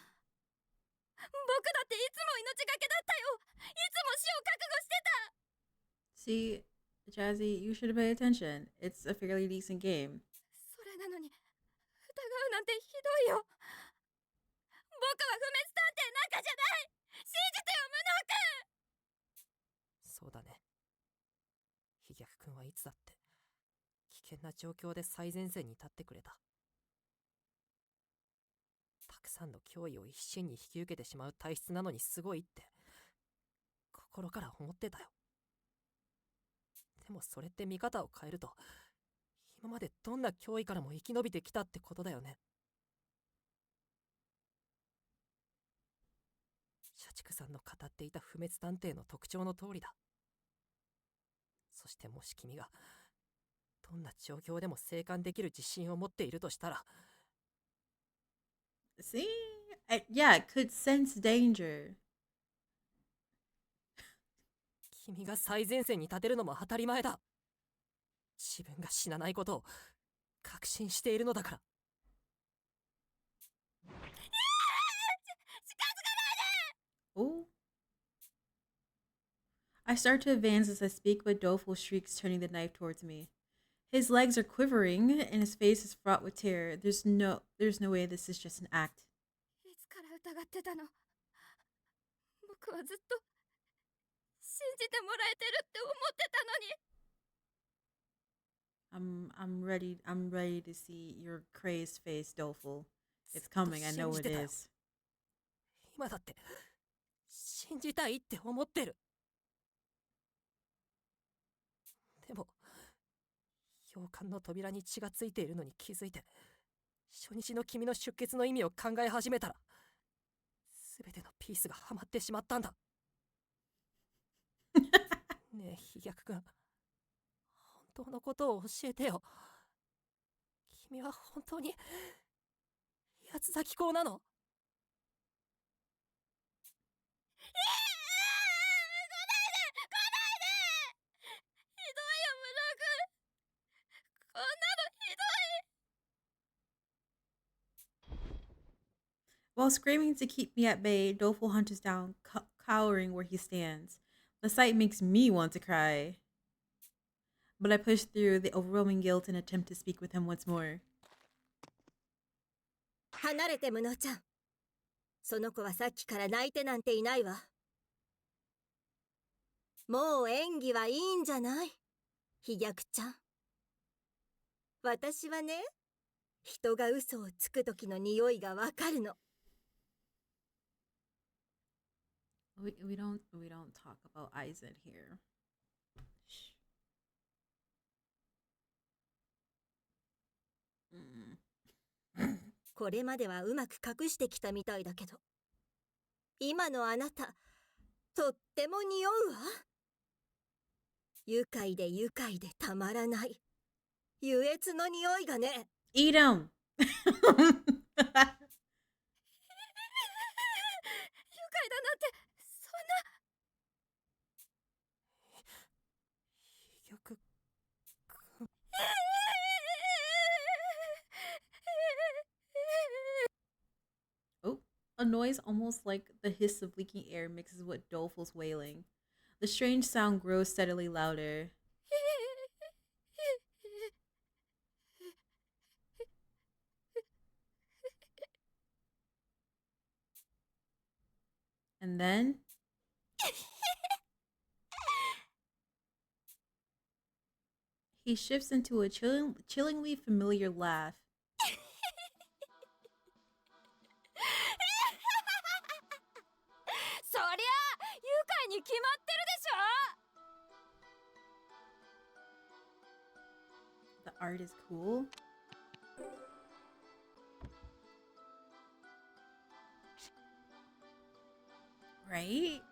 っていつも命がけだったよ。いつも死を覚悟してた。See, Jazzy, you should pay attention. It's a fairly decent game. それなのに疑うなんてひどいよ。僕は不滅探偵なんかじゃない。信じてよ、無能くん。そうだね。飛脚君はいつだって危険な状況で最前線に立ってくれた。たくさんの脅威を一心に引き受けてしまう体質なのにすごいって心から思ってたよ。でもそれって見方を変えると、今までどんな脅威からも生き延びてきたってことだよね。社畜さんの語っていた不滅探偵の特徴の通りだ。そしてもし君がどんな状況でも生還できる自信を持っているとしたら、See? Yeah, it could sense danger. 君が最前線に立てるのも当たり前だ。自分が死なないことを確信しているのだから。Oh. I start to advance as I speak, but Doleful shrieks, turning the knife towards me. His legs are quivering, and his face is fraught with terror. There's no way this is just an act. いつから疑ってたの？僕はずっと信じてもらえてるって思ってたのに。I'm ready to see your crazed face, Doleful. It's coming, I know it is. 今だって信じたいって思ってる。でも洋館の扉に血がついているのに気づいて、初日の君の出血の意味を考え始めたら、全てのピースがはまってしまったんだ。ねえ飛脚くん、本当のことを教えてよ。君は本当に八つ咲公なの？While screaming to keep me at bay, Doleful hunches down, cowering where he stands. The sight makes me want to cry. But I push through the overwhelming guilt and attempt to speak with him once more. 離れて、無能ちゃん。その子はさっきから泣いてなんていないわ。もう演技はいいんじゃない？飛脚ちゃん。私はね、人が嘘をつく時の匂いがわかるの。We don't talk about Aizen here. Shh. Mm. これまではうまく隠してきたみたいだけど、今のあなた、とっても匂うわ。愉快で愉快でたまらない。優越の匂いがね。Eat him! 愉快だなんてそんな。飛躍 Oh, a noise almost like the hiss of leaking air mixes with doleful's wailing. The strange sound grows steadily louder. And then he shifts into a chillingly familiar laugh. そりゃ愉快に決まってるでしょ。 The art is cool. Right?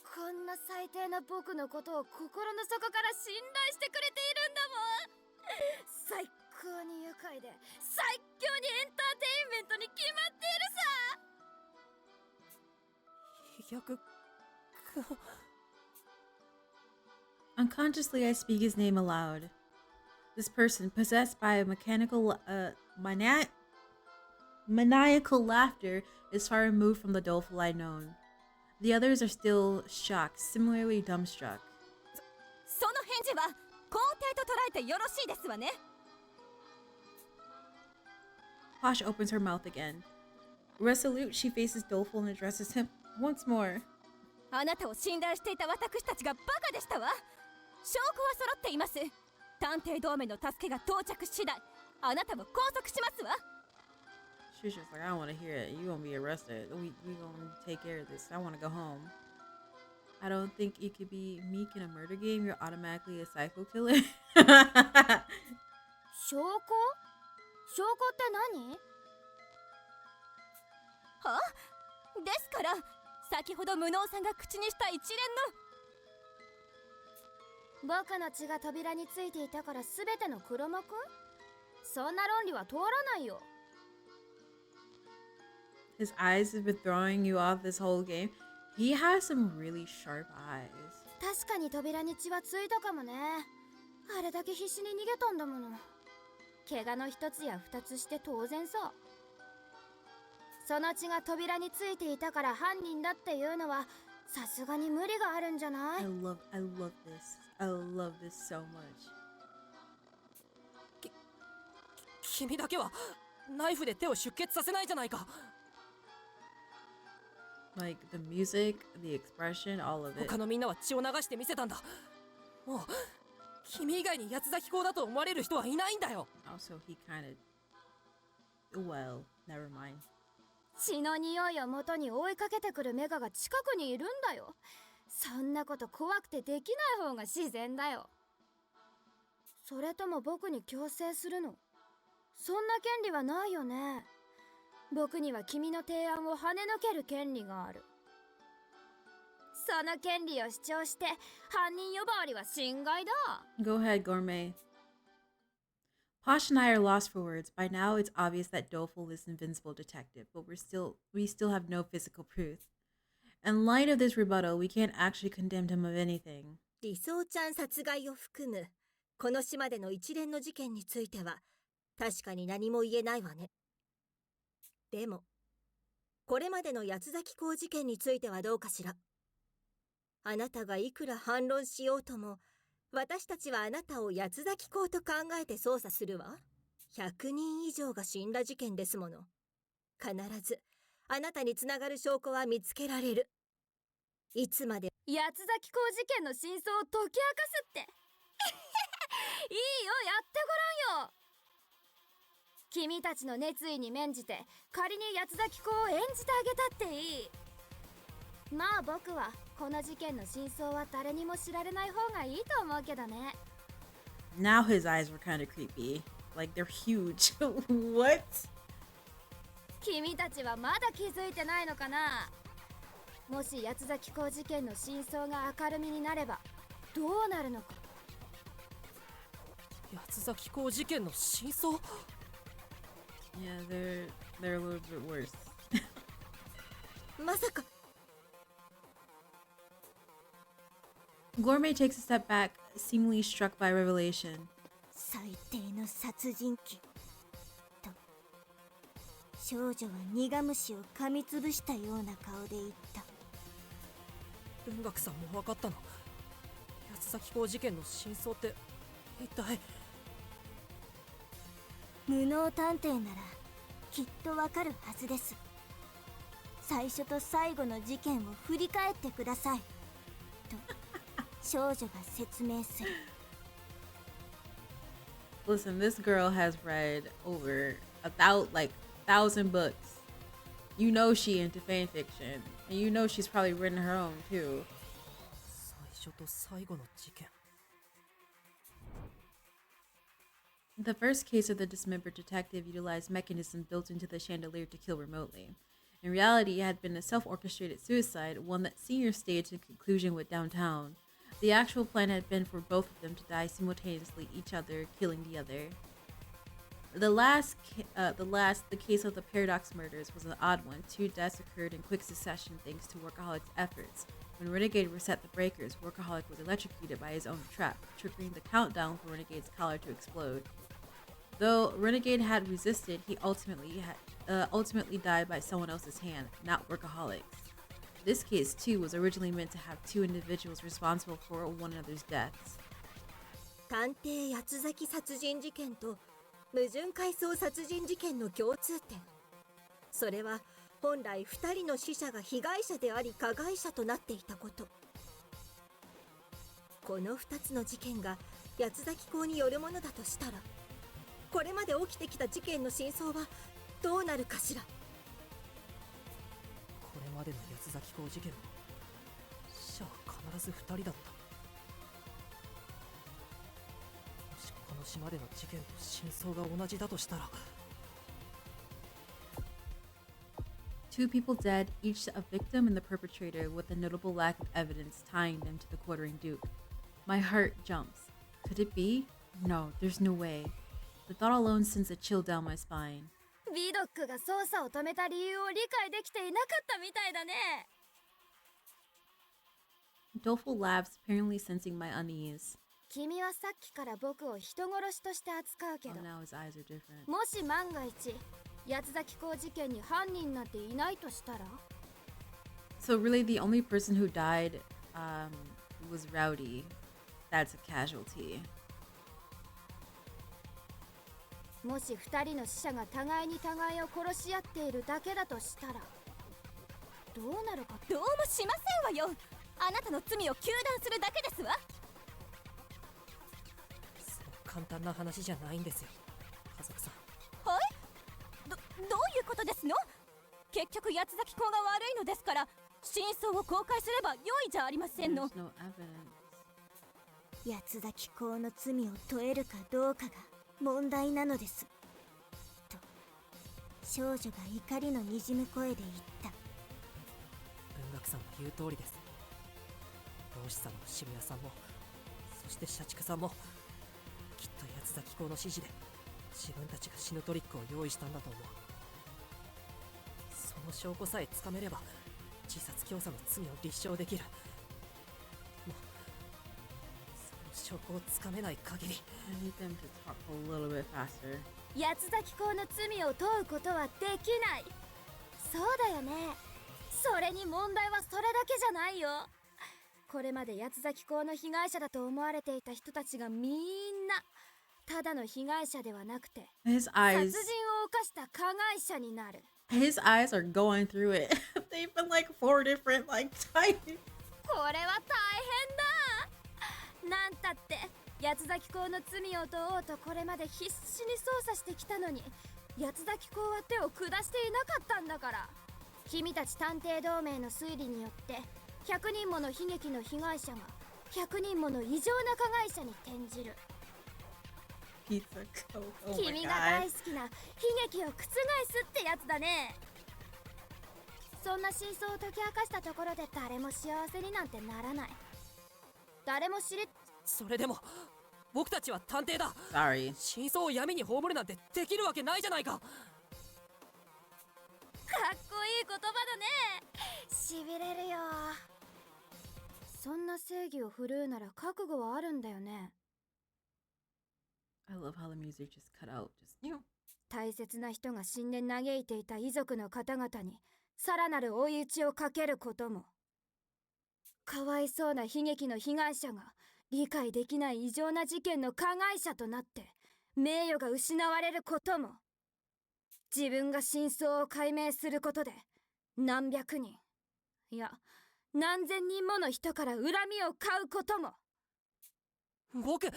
こんな最低な僕のことを心の底から信頼してくれているんだもん。最高に愉快で最強にエンターテインメントに決まっているさ。飛躍 Unconsciously, I speak his name aloud. This person, possessed by a maniacal laughter, is far removed from the doleful I known. The others are still shocked, similarly dumbstruck. その返事は肯定と捉えてよろしいですわね。 Posh opens her mouth again. Resolute, she faces Doleful and addresses him once more. あなたを信頼していた私たちがバカでしたわ。証拠は揃っています。探偵同盟の助けが到着次第、あなたも拘束しますわ。 She's just like, I don't want to hear it. You gonna be arrested. We gonna take care of this. I want to go home. I don't think you could be meek in a murder game. You're automatically a psycho killer. 証拠？証拠って何？は？ですから、先ほど無能さんが口にした一連の。僕の血が扉についていたから全ての黒幕？そんな論理は通らないよ。His eyes have been throwing you off this whole game. He has some really sharp eyes. 確かに扉に血はついたかもね。あれだけ必死に逃げたんだもの。怪我の一つや二つして当然さ。その血が扉についていたから犯人だっていうのはさすがに無理があるんじゃない？ I love this. I love this so much. 君だけはナイフで手を出血させないじゃないか。 Like the music, the expression, all of it. 他のみんなは血を流して見せたんだ。もう君以外に八つ咲き校だと思われる人はいないんだよ。 Also, he kind of... Well, never mind. 血の匂いを元に追いかけてくるメガが近くにいるんだよ。そんなこと怖くてできない方が自然だよ。それとも僕に強制するの？そんな権利はないよね。僕には君の提案を跳ねのける権利がある。その権利を主張して犯人呼ばわりは侵害だ。 Go ahead, Gourmet. Posh and I are lost for words. By now, it's obvious that Doleful is invincible detective, but we still have no physical proof. In light of this rebuttal, we can't actually condemn him of anything. 理想ちゃん殺害を含むこの島での一連の事件については確かに何も言えないわね。でもこれまでの八つ咲き校事件についてはどうかしら。あなたがいくら反論しようとも私たちはあなたを八つ咲き校と考えて捜査するわ。100人以上が死んだ事件ですもの。必ずあなたにつながる証拠は見つけられる。いつまで八つ咲き校事件の真相を解き明かすっていいよ、やってごらんよ。君たちの熱意に免じて仮に八つ咲き校を演じてあげたっていい。まあ僕はこの事件の真相は誰にも知られない方がいいと思うけどね。 Now his eyes were kind of creepy. Like, they're huge. What? 君たちはまだ気づいてないのかな。もし八崎港事件の真相が明るみになればどうなるのか。八崎港事件の真相。 Yeah, they're a little bit worse. まさか Gourmet takes a step back, seemingly struck by revelation. 最低の殺人鬼と少女は苦虫を噛みつぶしたような顔で言った。文学さんも分かったの？八崎港事件の真相って一体。無能探偵ならきっとわかるはずです。最初と最後の事件を振り返ってくださいと少女が説明する。 Listen, this girl has read over 1,000 books. You know she into fan fiction, and you know she's probably written her own too. 最初と最後の事件。 The first case of the dismembered detective utilized mechanisms built into the chandelier to kill remotely. In reality, it had been a self-orchestrated suicide, one that Senior staged in conclusion with Downtown. The actual plan had been for both of them to die simultaneously, each other killing the other. The case of the Paradox murders was an odd one. 2 deaths occurred in quick succession thanks to Workaholic's efforts. When Renegade reset the breakers, Workaholic was electrocuted by his own trap, triggering the countdown for Renegade's collar to explode. Though Renegade had resisted, he ultimately died by someone else's hand, not Workaholic's. This case, too, was originally meant to have 2 individuals responsible for one another's deaths. 探偵八崎殺人事件と矛盾回想殺人事件の共通点、それは本来2人の死者が被害者であり加害者となっていたこと。この2つの事件が八崎港によるものだとしたら、これまで起きてきた事件の真相はどうなるかしら。これまでの八崎港事件も死者は必ず2人だった。もしこの島での事件と真相が同じだとしたら。 2 people dead, each a victim and the perpetrator, with a notable lack of evidence tying them to the quartering Duke. My heart jumps. Could it be? No, there's no way. The thought alone sends a chill down my spine. ヴィドックが捜査を止めた理由を理解できていなかったみたいだね。Doleful laughs, apparently sensing my unease. 君はさっきから僕を人殺しとして扱うけ Oh, ど、 now his eyes are different. もし万が一八崎港事件に犯人なんていないとしたら。 So really, the only person who died was Rowdy. That's a casualty. もし2人の死者が互いに互いを殺し合っているだけだとしたらどうなるか。どうもしませんわよ。あなたの罪を糾弾するだけですわ。そう簡単な話じゃないんですよ、家族さん。はい？どういうことですの？結局八崎港が悪いのですから、真相を公開すれば良いじゃありませんの。 There's no evidence. 八崎港の罪を問えるかどうかが問題なのですと少女が怒りのにじむ声で言った。文学さんの言う通りです。漁師さんも渋谷さんも、そして社畜さんも、きっと八崎港の指示で自分たちが死ぬトリックを用意したんだと思う。その証拠さえつかめれば自殺教唆の罪を立証できる。もうその証拠をつかめない限り。 I need them to talk a little bit faster. 八崎港の罪を問うことはできない。そうだよね。それに問題はそれだけじゃないよ。これまで八崎港の被害者だと思われていた人たちがみんなただの被害者ではなくて His 殺 eyes, 人を犯した加害者になる。 his eyes are going through it. They've been like 4 different types. これは大変だ。なんたって八崎港の罪を問おうとこれまで必死に捜査してきたのに八崎港は手を下していなかったんだから。君たち探偵同盟の推理によって100人もの悲劇の被害者が100人もの異常な加害者に転じる。 Pizza Coke. Oh my 君が god. 大好きな悲劇を覆すってやつだね。そんな真相を解き明かしたところで誰も幸せになんてならない。誰も知りそれでも僕たちは探偵だ。 Sorry. 真相を闇に葬るなんてできるわけないじゃないか。かっこいい言葉だね。しびれるよ。そんな正義を振るうなら覚悟はあるんだよね。I love how the music just cut out. Just, 大切な人が死んで嘆いていた遺族の方々にさらなる追い打ちをかけることも、かわいそうな悲劇の被害者が理解できない異常な事件の加害者となって名誉が失われることも、自分が真相を解明することで何百人、いや何千人もの人から恨みを買うことも。僕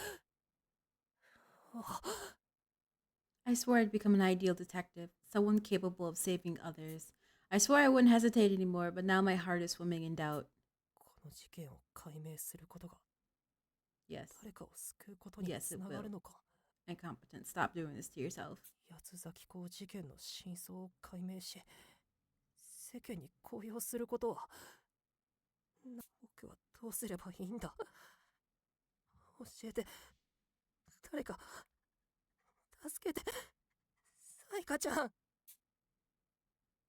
I swore I'd become an ideal detective, someone capable of saving others. I swore I wouldn't hesitate anymore, but now my heart is swimming in doubt. この事件を解明することが Yes, 誰かを救うことに Yes, つながるのか。 incompetent. Stop doing this to yourself. 八崎港事件の真相を解明し世間に公表することは、僕はどうすればいいんだ。教えて、誰か助けて、サイカちゃん。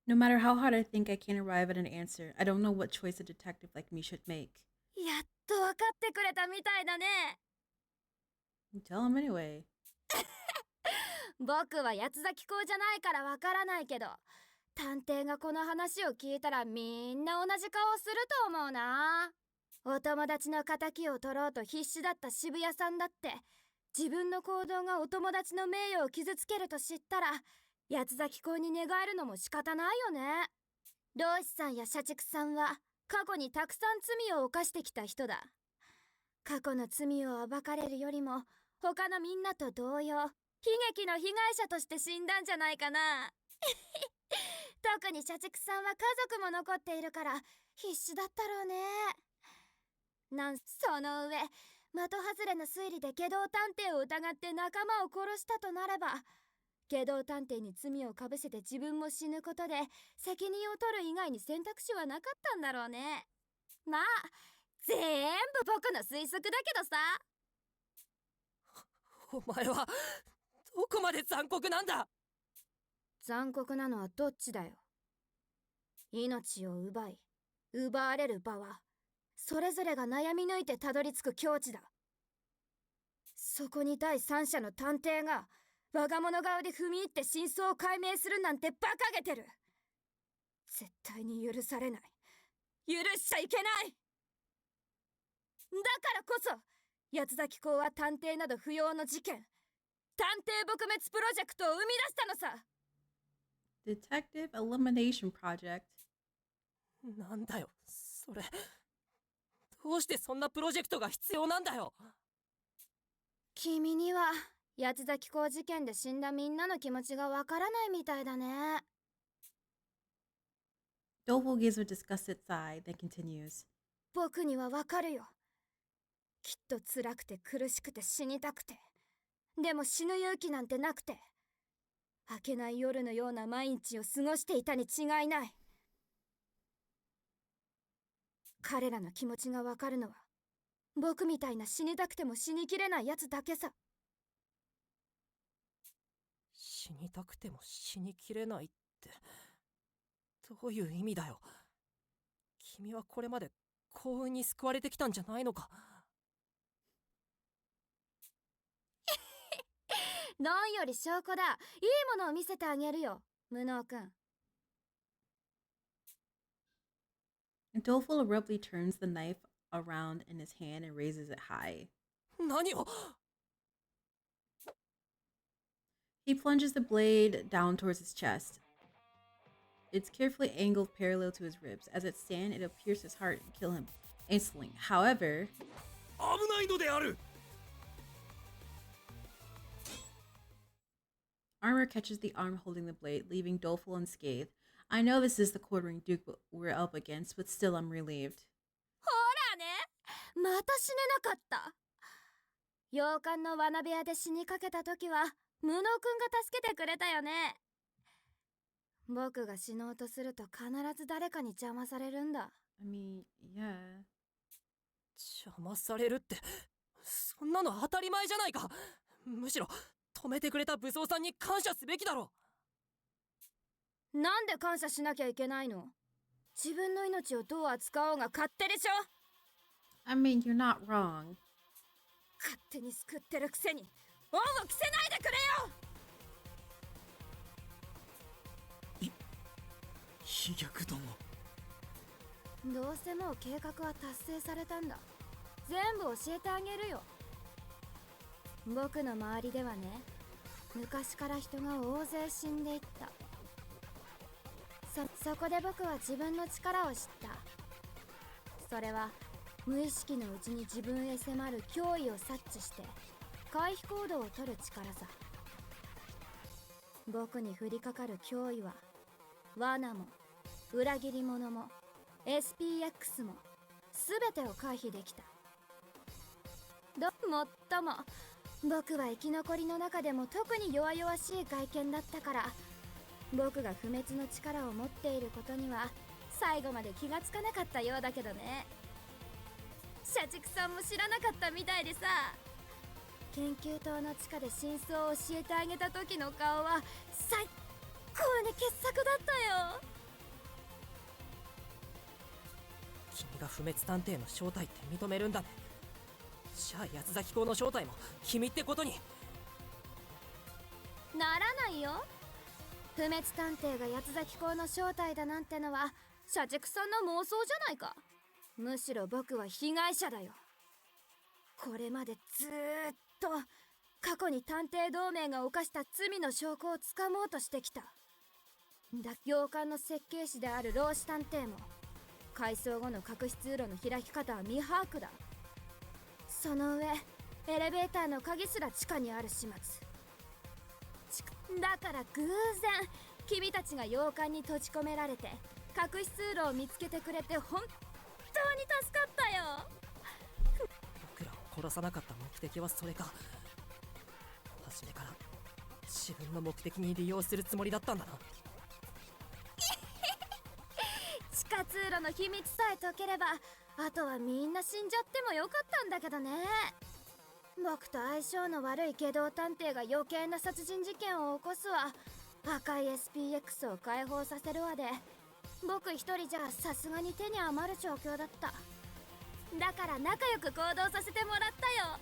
No matter how hard I think, I can't arrive at an answer. I don't know what choice a detective like me should make. やっと分かってくれたみたいだね。Tell him anyway. 僕は八崎港じゃないからわからないけど、探偵がこの話を聞いたらみんな同じ顔をすると思うな。お友達の仇を取ろうと必死だった渋谷さんだって、自分の行動がお友達の名誉を傷つけると知ったら八崎港に寝返るのも仕方ないよね。漁師さんや社畜さんは過去にたくさん罪を犯してきた人だ。過去の罪を暴かれるよりも他のみんなと同様、悲劇の被害者として死んだんじゃないかな。特に社畜さんは家族も残っているから必死だったろうね。その上、的外れの推理で下道探偵を疑って仲間を殺したとなれば、下道探偵に罪をかぶせて自分も死ぬことで責任を取る以外に選択肢はなかったんだろうね。まあ全部僕の推測だけどさ。お前はどこまで残酷なんだ。残酷なのはどっちだよ。命を奪い奪われる場はそれぞれが悩み抜いてたどり着く境地だ。そこに第三者の探偵が我が物顔で踏み入って真相を解明するなんて馬鹿げてる。絶対に許されない。許しちゃいけない。だからこそ八崎港は探偵など不要の事件、探偵撲滅プロジェクトを生み出したのさ。Detective Elimination Project. なんだよそれ。どうしてそんなプロジェクトが必要なんだよ。君には八崎港事件で死んだみんなの気持ちがわからないみたいだね。Dovel gives a disgusted sigh, then continues. 僕にはわかるよ。きっと辛くて苦しくて死にたくて、でも死ぬ勇気なんてなくて、明けない夜のような毎日を過ごしていたに違いない。彼らの気持ちがわかるのは僕みたいな死にたくても死にきれないやつだけさ。死にたくても死にきれないってどういう意味だよ。君はこれまで幸運に救われてきたんじゃないのか。論より証拠だ。いいものを見せてあげるよ、無能くん。Dovel abruptly turns the knife around in his hand and raises it high. 何を。 He plunges the blade down towards his chest. It's carefully angled parallel to his ribs. As it stands, it'll pierce his heart and kill him instantly. However, 危ないのである。 armor catches the arm holding the blade, leaving Doleful unscathed. I know this is the quartering Duke we're up against, but still I'm relieved. ほらね、また死ねなかった。洋館の罠部屋で死にかけた時は無能くんが助けてくれたよね。僕が死のうとすると必ず誰かに邪魔されるんだ。 I mean, yeah. 邪魔されるって、そんなの当たり前じゃないか。むしろ止めてくれた武装さんに感謝すべきだろ。なんで感謝しなきゃいけないの？自分の命をどう扱おうが勝手でしょ。 I mean, you're not wrong. 勝手に救ってるくせに恩を着せないでくれよ。飛脚ども、どうせもう計画は達成されたんだ。全部教えてあげるよ。僕の周りではね、昔から人が大勢死んでいった。そこで僕は自分の力を知った。それは無意識のうちに自分へ迫る脅威を察知して回避行動を取る力さ。僕に降りかかる脅威は罠も裏切り者も SPX も全てを回避できた。もっとも僕は生き残りの中でも特に弱々しい外見だったから、僕が不滅の力を持っていることには最後まで気がつかなかったようだけどね。社畜さんも知らなかったみたいでさ、研究棟の地下で真相を教えてあげた時の顔は最高に傑作だったよ。君が不滅探偵の正体って認めるんだね。じゃあ八つ崎校の正体も君ってことに。ならないよ。不滅探偵が八つ崎校の正体だなんてのは社畜さんの妄想じゃないか。むしろ僕は被害者だよ。これまでずーっと過去に探偵同盟が犯した罪の証拠をつかもうとしてきた。洋館の設計士である老子探偵も改装後の隠し通路の開き方は未把握だ。その上エレベーターの鍵すら地下にある始末だから偶然君たちが洋館に閉じ込められて隠し通路を見つけてくれて本当に助かったよ。僕らを殺さなかった目的はそれか。初めから自分の目的に利用するつもりだったんだな。地下通路の秘密さえ解ければあとはみんな死んじゃってもよかったんだけどね。僕と相性の悪い下道探偵が余計な殺人事件を起こすわ、赤い SPX を解放させるわで僕一人じゃさすがに手に余る状況だった。だから仲良く行動させてもらったよ。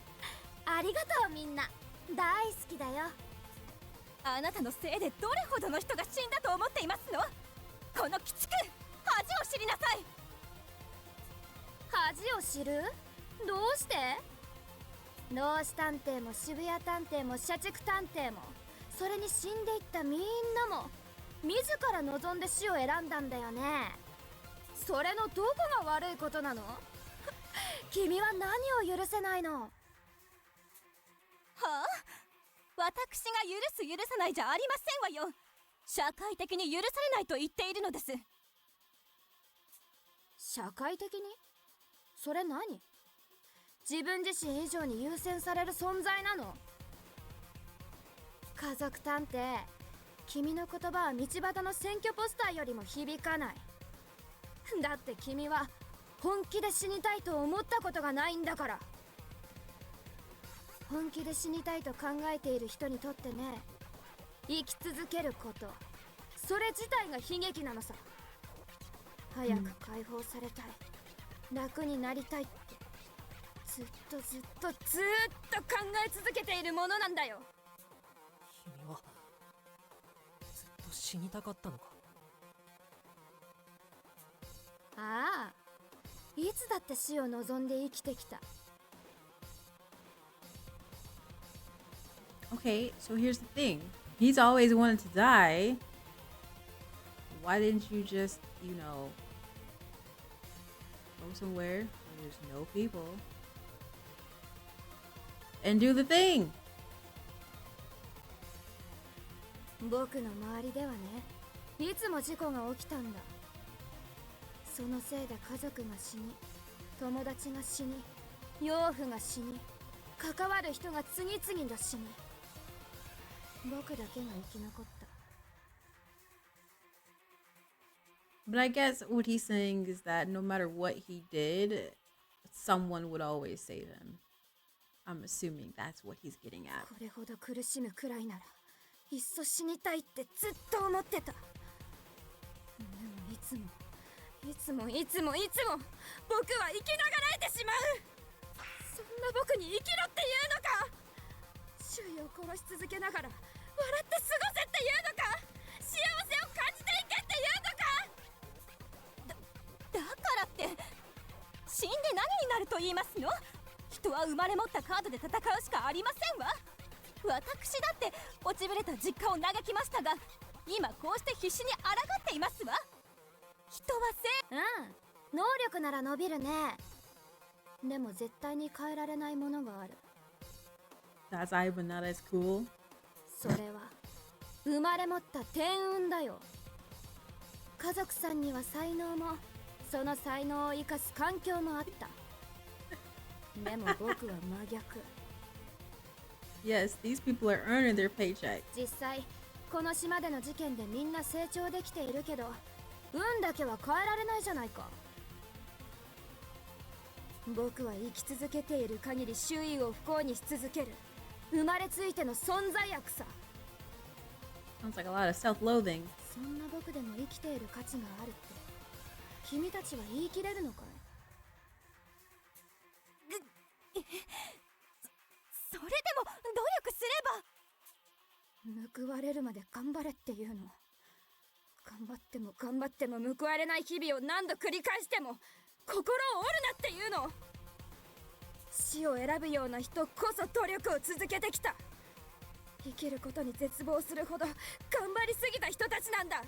ありがとうみんな、大好きだよ。あなたのせいでどれほどの人が死んだと思っていますの？この鬼畜、恥を知りなさい。恥を知る？どうして？老子探偵も渋谷探偵も社畜探偵もそれに死んでいったみんなも自ら望んで死を選んだんだよね。それのどこが悪いことなの？君は何を許せないの？はあ？私が許す許さないじゃありませんわよ。社会的に許されないと言っているのです。社会的に？それ何？自分自身以上に優先される存在なの？家族探偵、君の言葉は道端の選挙ポスターよりも響かない。だって君は本気で死にたいと思ったことがないんだから。本気で死にたいと考えている人にとってね、生き続けること、それ自体が悲劇なのさ。早く解放されたい、楽になりたいってずっと考え続けているものなんだよ。君はずっと死にたかったのか？ああ、いつだって死を望んで生きてきた。Okay, so here's the thing. He's always wanted to die. Why didn't you just, go somewhere where there's no people and do the thing? 僕の周りではね、いつも事故が起きたんだ。そのせいで家族が死に、友達が死に、養父が死に、関わる人が次々と死に、僕だけが生き残った。But I guess what he's saying is that no matter what he did, someone would always save him. I'm assuming that's what he's getting at. これほど苦しむくらいならいっそ死にたいってずっと思ってた。でもいつも僕は生きながらえてしまう。そんな僕に生きろっていうのか。周囲を殺し続けながら笑って過ごせっていうのか。幸せを感じていけっていうのか。だからって死んで何になると言いますの？人は生まれ持ったカードで戦うしかありませんわ。私だって落ちぶれた実家を嘆きましたが、今こうして必死に抗っていますわ。人は能力なら伸びるね。でも絶対に変えられないものがある。 That's even not as cool. それは生まれ持った天運だよ。家族さんには才能もその才能を生かす環境もあった。でも僕は真逆。Yes, these people are earning their paycheck. 実際この島での事件でみんな成長できているけど、運だけは変えられないじゃないか。僕は生き続けている限り周囲を不幸にし続ける。生まれついての存在悪さ。 Sounds like a lot of self-loathing. そんな僕でも生きている価値があるって君たちは言い切れるのかい？それでも努力すれば。報われるまで頑張れっていうの。頑張っても報われない日々を何度繰り返しても心を折るなっていうの。死を選ぶような人こそ努力を続けてきた。生きることに絶望するほど頑張りすぎた人たちなんだ。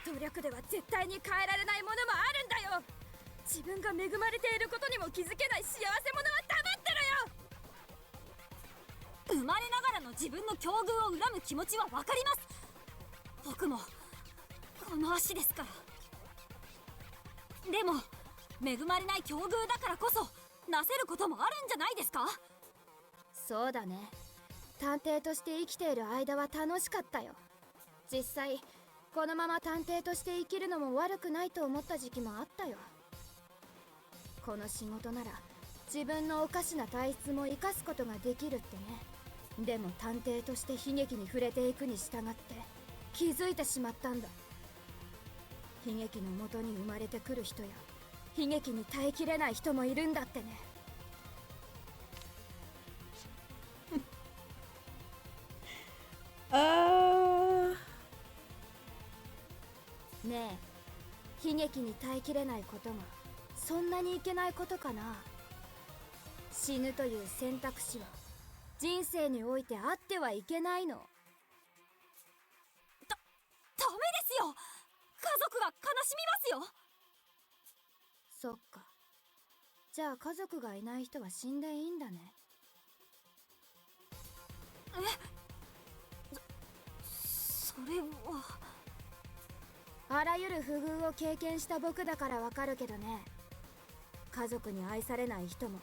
努力では絶対に変えられないものもあるんだよ。自分が恵まれていることにも気づけない幸せ者は黙ってろよ。生まれながらの自分の境遇を恨む気持ちは分かります。僕もこの足ですから。でも恵まれない境遇だからこそなせることもあるんじゃないですか。そうだね。探偵として生きている間は楽しかったよ。実際このまま探偵として生きるのも悪くないと思った時期もあったよ。この仕事なら自分のおかしな体質も生かすことができるってね。でも探偵として悲劇に触れていくに従って気づいてしまったんだ。悲劇のもとに生まれてくる人や悲劇に耐えきれない人もいるんだってね。ねえ、悲劇に耐えきれないことがそんなにいけないことかな。死ぬという選択肢は人生においてあってはいけないの。ダメですよ。家族が悲しみますよ。そっか。じゃあ家族がいない人は死んでいいんだね。それはあらゆる不遇を経験した僕だからわかるけどね。家族に愛されない人も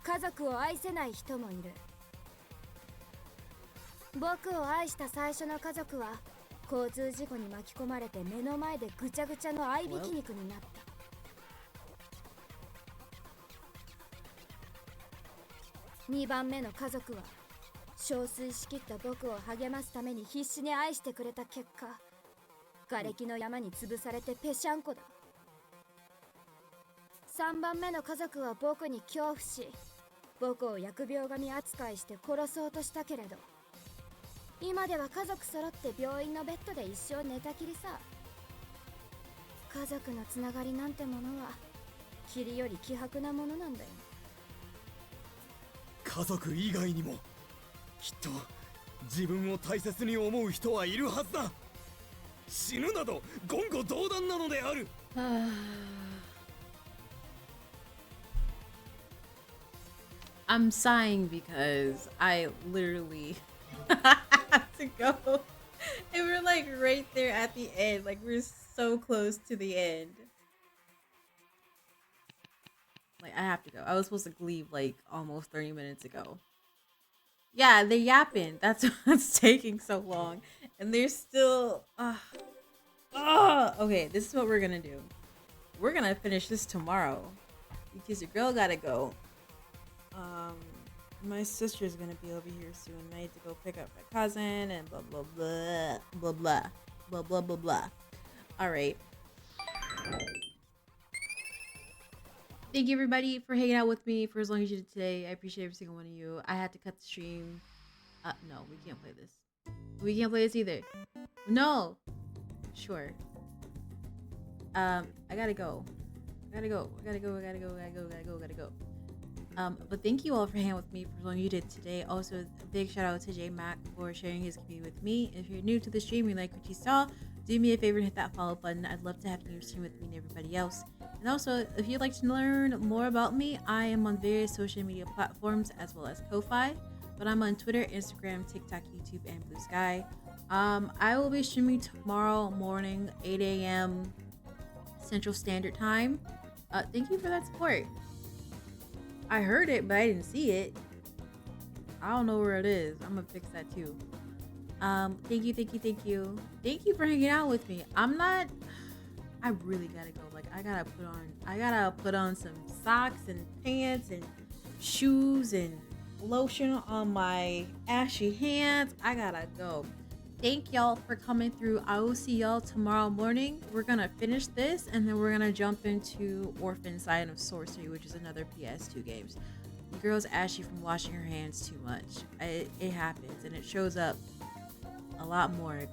家族を愛せない人もいる。僕を愛した最初の家族は交通事故に巻き込まれて目の前でぐちゃぐちゃの合いびき肉になった。2番目の家族は憔悴しきった僕を励ますために必死に愛してくれた結果、瓦礫の山に潰されてぺしゃんこだ。3番目の家族は僕に恐怖し、僕を疫病神扱いして殺そうとしたけれど、今では家族揃って病院のベッドで一生寝たきりさ。家族のつながりなんてものは霧より希薄なものなんだよ。家族以外にもきっと自分を大切に思う人はいるはずだ。死ぬなど言語道断なのである。I'm sighing because I literally have to go. And we're like right there at the end. Like we're so close to the end. Like I have to go. I was supposed to leave like almost 30 minutes ago. Yeah, they're yapping. That's what's taking so long. And they're still Okay, this is what we're gonna do. We're gonna finish this tomorrow because your girl gotta go. My sister's gonna be over here soon. I need to go pick up my cousin and blah blah blah blah blah blah blah blah blah. All right. Thank you everybody for hanging out with me for as long as you did today. I appreciate every single one of you. I had to cut the stream. No, we can't play this. We can't play this either. No. Sure. I gotta go. Gotta go. But thank you all for hanging with me for as long as you did today. Also, a big shout out to J Mac for sharing his community with me. If you're new to the stream, you like what you saw, do me a favor and hit that follow button. I'd love to have you stream with me and everybody else. And also, if you'd like to learn more about me, I am on various social media platforms as well as Ko-Fi. But I'm on Twitter, Instagram, TikTok, YouTube, and Blue Sky. I will be streaming tomorrow morning, 8 a.m. Central Standard Time. Thank you for that support. I heard it, but I didn't see it. I don't know where it is. I'm gonna fix that too. Thank you. Thank you for hanging out with me. I really gotta go. Like, I gotta put on some socks and pants and shoes and lotion on my ashy hands. I gotta go. Thank y'all for coming through. I will see y'all tomorrow morning. We're gonna finish this and then we're gonna jump into Orphan Sign of Sorcery, which is another PS2 game. The girl's ashy from washing her hands too much. It happens and it shows up a lot more